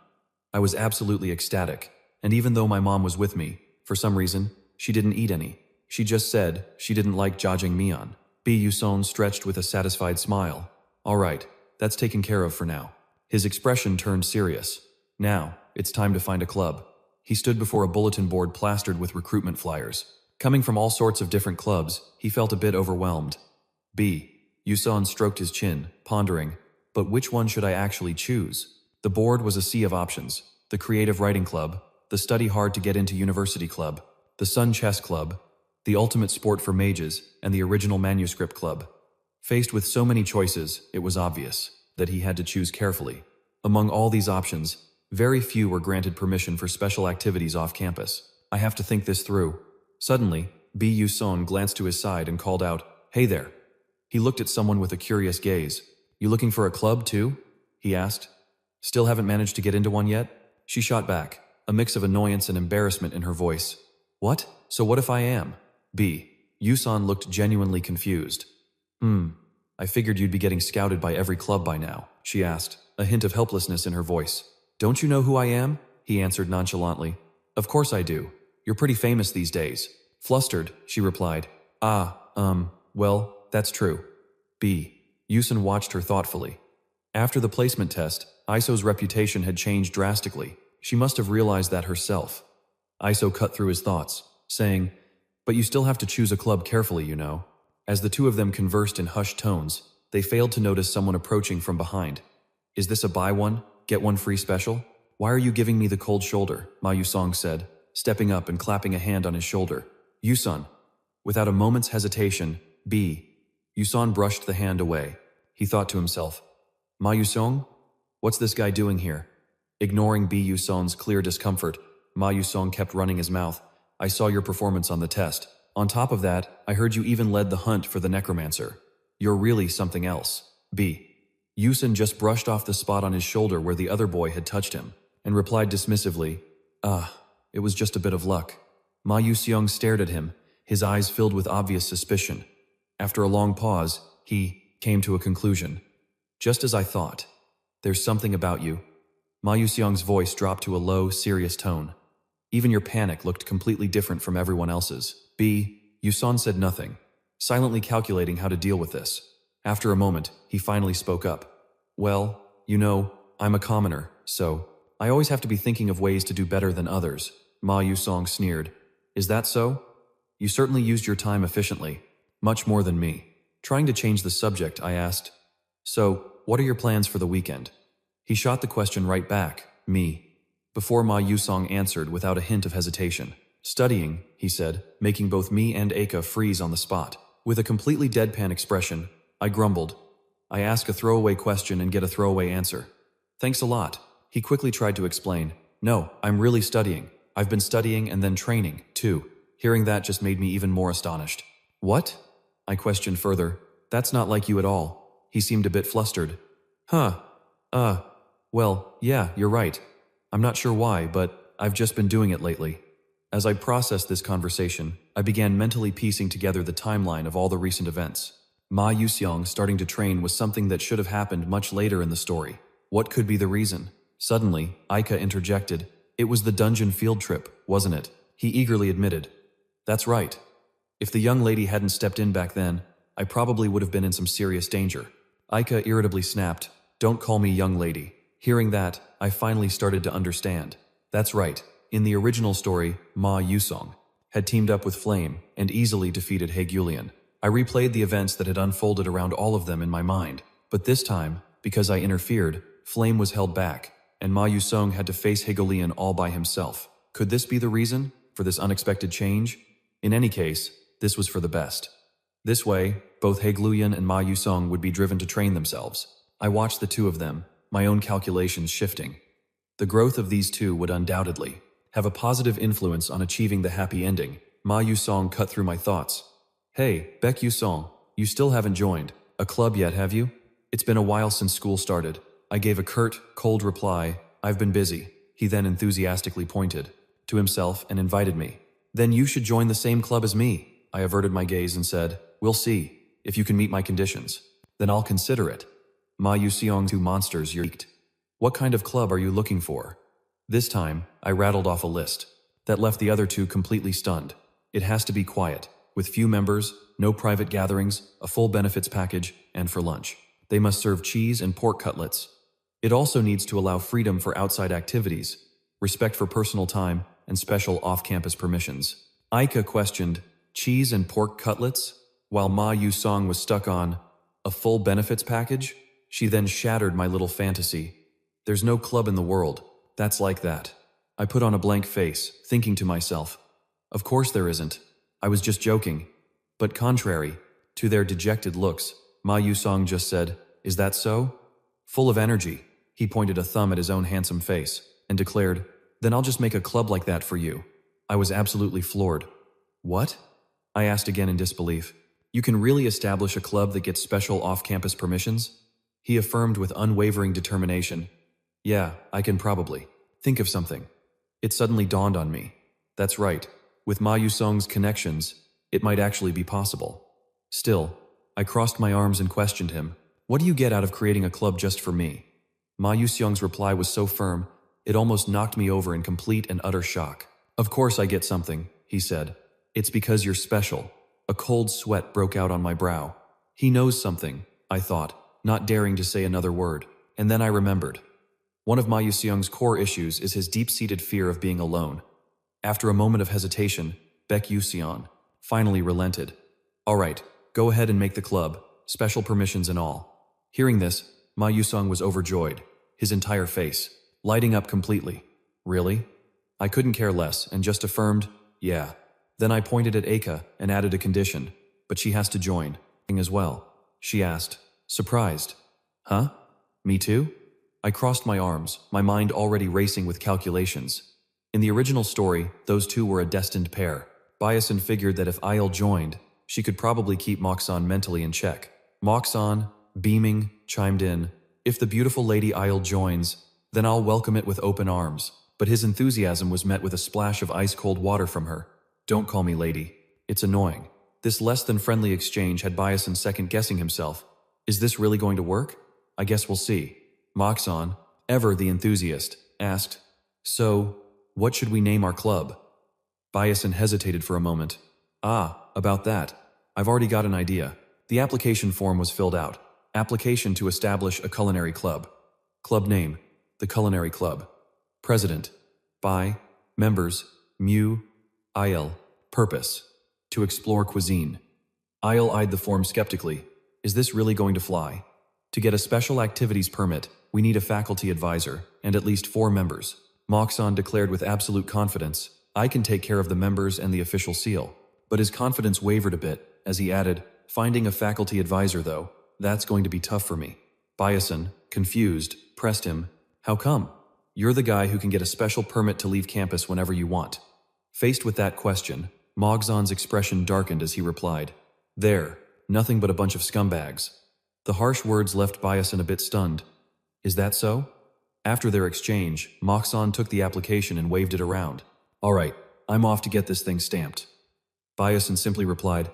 I was absolutely ecstatic, and even though my mom was with me, for some reason, she didn't eat any. She just said she didn't like jjajangmyeon. Byason stretched with a satisfied smile. All right, that's taken care of for now. His expression turned serious. Now, it's time to find a club. He stood before a bulletin board plastered with recruitment flyers. Coming from all sorts of different clubs, he felt a bit overwhelmed. Byason stroked his chin, pondering, but which one should I actually choose? The board was a sea of options. The Creative Writing Club, the Study Hard to Get Into University Club, the Sun Chess Club, the Ultimate Sport for Mages, and the Original Manuscript Club. Faced with so many choices, it was obvious that he had to choose carefully. Among all these options, very few were granted permission for special activities off campus. I have to think this through. Suddenly, Byason glanced to his side and called out, "Hey there." He looked at someone with a curious gaze. "You looking for a club too?" he asked. "Still haven't managed to get into one yet?" She shot back, a mix of annoyance and embarrassment in her voice. "What? So what if I am?" Yuson looked genuinely confused. I figured you'd be getting scouted by every club by now," she asked, a hint of helplessness in her voice. "Don't you know who I am?" he answered nonchalantly. "Of course I do. You're pretty famous these days." Flustered, she replied, well, that's true." Yuson watched her thoughtfully. After the placement test, Iso's reputation had changed drastically. She must have realized that herself. Iso cut through his thoughts, saying, "But you still have to choose a club carefully, you know." As the two of them conversed in hushed tones, they failed to notice someone approaching from behind. "Is this a buy one, get one free special? Why are you giving me the cold shoulder?" Ma Yusong said, stepping up and clapping a hand on his shoulder. "Yuson." Without a moment's hesitation, Yuson brushed the hand away. He thought to himself, "Ma Yusong? What's this guy doing here?" Ignoring Yusong's clear discomfort, Ma Yusong kept running his mouth. "I saw your performance on the test. On top of that, I heard you even led the hunt for the necromancer. You're really something else." Yuson just brushed off the spot on his shoulder where the other boy had touched him, and replied dismissively, it was just a bit of luck." Ma Yusong stared at him, his eyes filled with obvious suspicion. After a long pause, he came to a conclusion. "Just as I thought. There's something about you." Ma Yusong's voice dropped to a low, serious tone. Even your panic looked completely different from everyone else's. Yuson said nothing, silently calculating how to deal with this. After a moment, he finally spoke up. "Well, you know, I'm a commoner, so I always have to be thinking of ways to do better than others." Ma Yusong sneered. "Is that so? You certainly used your time efficiently, much more than me." Trying to change the subject, I asked, "So, what are your plans for the weekend?" He shot the question right back, "Me," before Ma Yusong answered without a hint of hesitation. "Studying," he said, making both me and Aka freeze on the spot. With a completely deadpan expression, I grumbled. "I ask a throwaway question and get a throwaway answer." "Thanks a lot." He quickly tried to explain. "No, I'm really studying. I've been studying and then training, too." Hearing that just made me even more astonished. "What?" I questioned further. "That's not like you at all." He seemed a bit flustered. Well, yeah, you're right. I'm not sure why, but I've just been doing it lately." As I processed this conversation, I began mentally piecing together the timeline of all the recent events. Ma Yusong starting to train was something that should have happened much later in the story. What could be the reason? Suddenly, Aika interjected. "It was the dungeon field trip, wasn't it?" He eagerly admitted. "That's right. If the young lady hadn't stepped in back then, I probably would have been in some serious danger." Aika irritably snapped, "Don't call me young lady." Hearing that, I finally started to understand. That's right. In the original story, Ma Yusong had teamed up with Flame and easily defeated Hegulian. I replayed the events that had unfolded around all of them in my mind, but this time, because I interfered, Flame was held back, and Ma Yusong had to face Hegulian all by himself. Could this be the reason for this unexpected change? In any case, this was for the best. This way, both Hegulian and Ma Yusong would be driven to train themselves. I watched the two of them, my own calculations shifting. The growth of these two would undoubtedly have a positive influence on achieving the happy ending. Ma Yusong cut through my thoughts. "Hey, Baek Yusong, you still haven't joined a club yet, have you?" "It's been a while since school started." I gave a curt, cold reply. "I've been busy." He then enthusiastically pointed to himself and invited me. "Then you should join the same club as me." I averted my gaze and said, "We'll see. If you can meet my conditions, then I'll consider it." Ma Yusong's two monsters yeeked. "What kind of club are you looking for?" This time, I rattled off a list that left the other two completely stunned. It has to be quiet, with few members, no private gatherings, a full benefits package, and for lunch. They must serve cheese and pork cutlets. It also needs to allow freedom for outside activities, respect for personal time, and special off-campus permissions. Aika questioned, "Cheese and pork cutlets?" While Ma Yusong was stuck on, "A full benefits package?" She then shattered my little fantasy. "There's no club in the world that's like that." I put on a blank face, thinking to myself, "Of course there isn't. I was just joking." But contrary to their dejected looks, Ma Yusong just said, "Is that so?" Full of energy, he pointed a thumb at his own handsome face and declared, "Then I'll just make a club like that for you." I was absolutely floored. What? I asked again in disbelief. You can really establish a club that gets special off-campus permissions? He affirmed with unwavering determination. Yeah, I can probably. Think of something. It suddenly dawned on me. That's right. With Ma Yusong's connections, it might actually be possible. Still, I crossed my arms and questioned him. What do you get out of creating a club just for me? Ma Yuseong's reply was so firm, it almost knocked me over in complete and utter shock. Of course I get something, he said. It's because you're special. A cold sweat broke out on my brow. He knows something, I thought, not daring to say another word. And then I remembered. One of Ma Yuseong's core issues is his deep-seated fear of being alone. After a moment of hesitation, Baek Yuseon finally relented. All right, go ahead and make the club, special permissions and all. Hearing this, Ma Yusong was overjoyed, his entire face lighting up completely. Really? I couldn't care less and just affirmed, yeah. Then I pointed at Aka and added a condition, but she has to join as well. She asked, surprised. Huh? Me too? I crossed my arms, my mind already racing with calculations. In the original story, those two were a destined pair. Byason figured that if Ail joined, she could probably keep Moxon mentally in check. Moxon, beaming, chimed in, if the beautiful lady Ail joins, then I'll welcome it with open arms. But his enthusiasm was met with a splash of ice-cold water from her. Don't call me lady. It's annoying. This less-than-friendly exchange had Byason second-guessing himself. Is this really going to work? I guess we'll see. Moxon, ever the enthusiast, asked, so, what should we name our club? Byason hesitated for a moment. About that. I've already got an idea. The application form was filled out. Application to establish a culinary club. Club name, the Culinary Club. President, by, members, Mu, Il, purpose, to explore cuisine. Il eyed the form skeptically. Is this really going to fly? To get a special activities permit, we need a faculty advisor and at least 4 members. Moxon declared with absolute confidence, I can take care of the members and the official seal. But his confidence wavered a bit as he added, finding a faculty advisor though, that's going to be tough for me. Byason, confused, pressed him, how come? You're the guy who can get a special permit to leave campus whenever you want. Faced with that question, Moxon's expression darkened as he replied, there, nothing but a bunch of scumbags. The harsh words left Byason a bit stunned. Is that so? After their exchange, Moxon took the application and waved it around. All right, I'm off to get this thing stamped. Byason simply replied,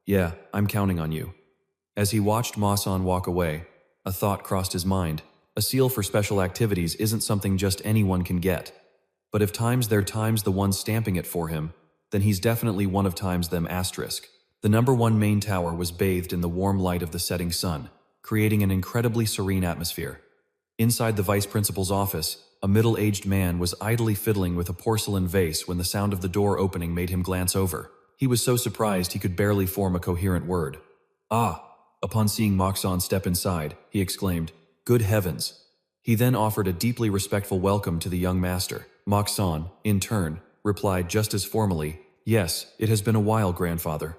yeah, I'm counting on you. As he watched Moxon walk away, a thought crossed his mind. A seal for special activities isn't something just anyone can get. But if times they're times the one stamping it for him, then he's definitely one of times them asterisk. The #1 main tower was bathed in the warm light of the setting sun, creating an incredibly serene atmosphere. Inside the vice principal's office, a middle-aged man was idly fiddling with a porcelain vase when the sound of the door opening made him glance over. He was so surprised he could barely form a coherent word. Ah! Upon seeing Moxon step inside, he exclaimed, good heavens! He then offered a deeply respectful welcome to the young master. Moxon, in turn, replied just as formally, yes, it has been a while, grandfather.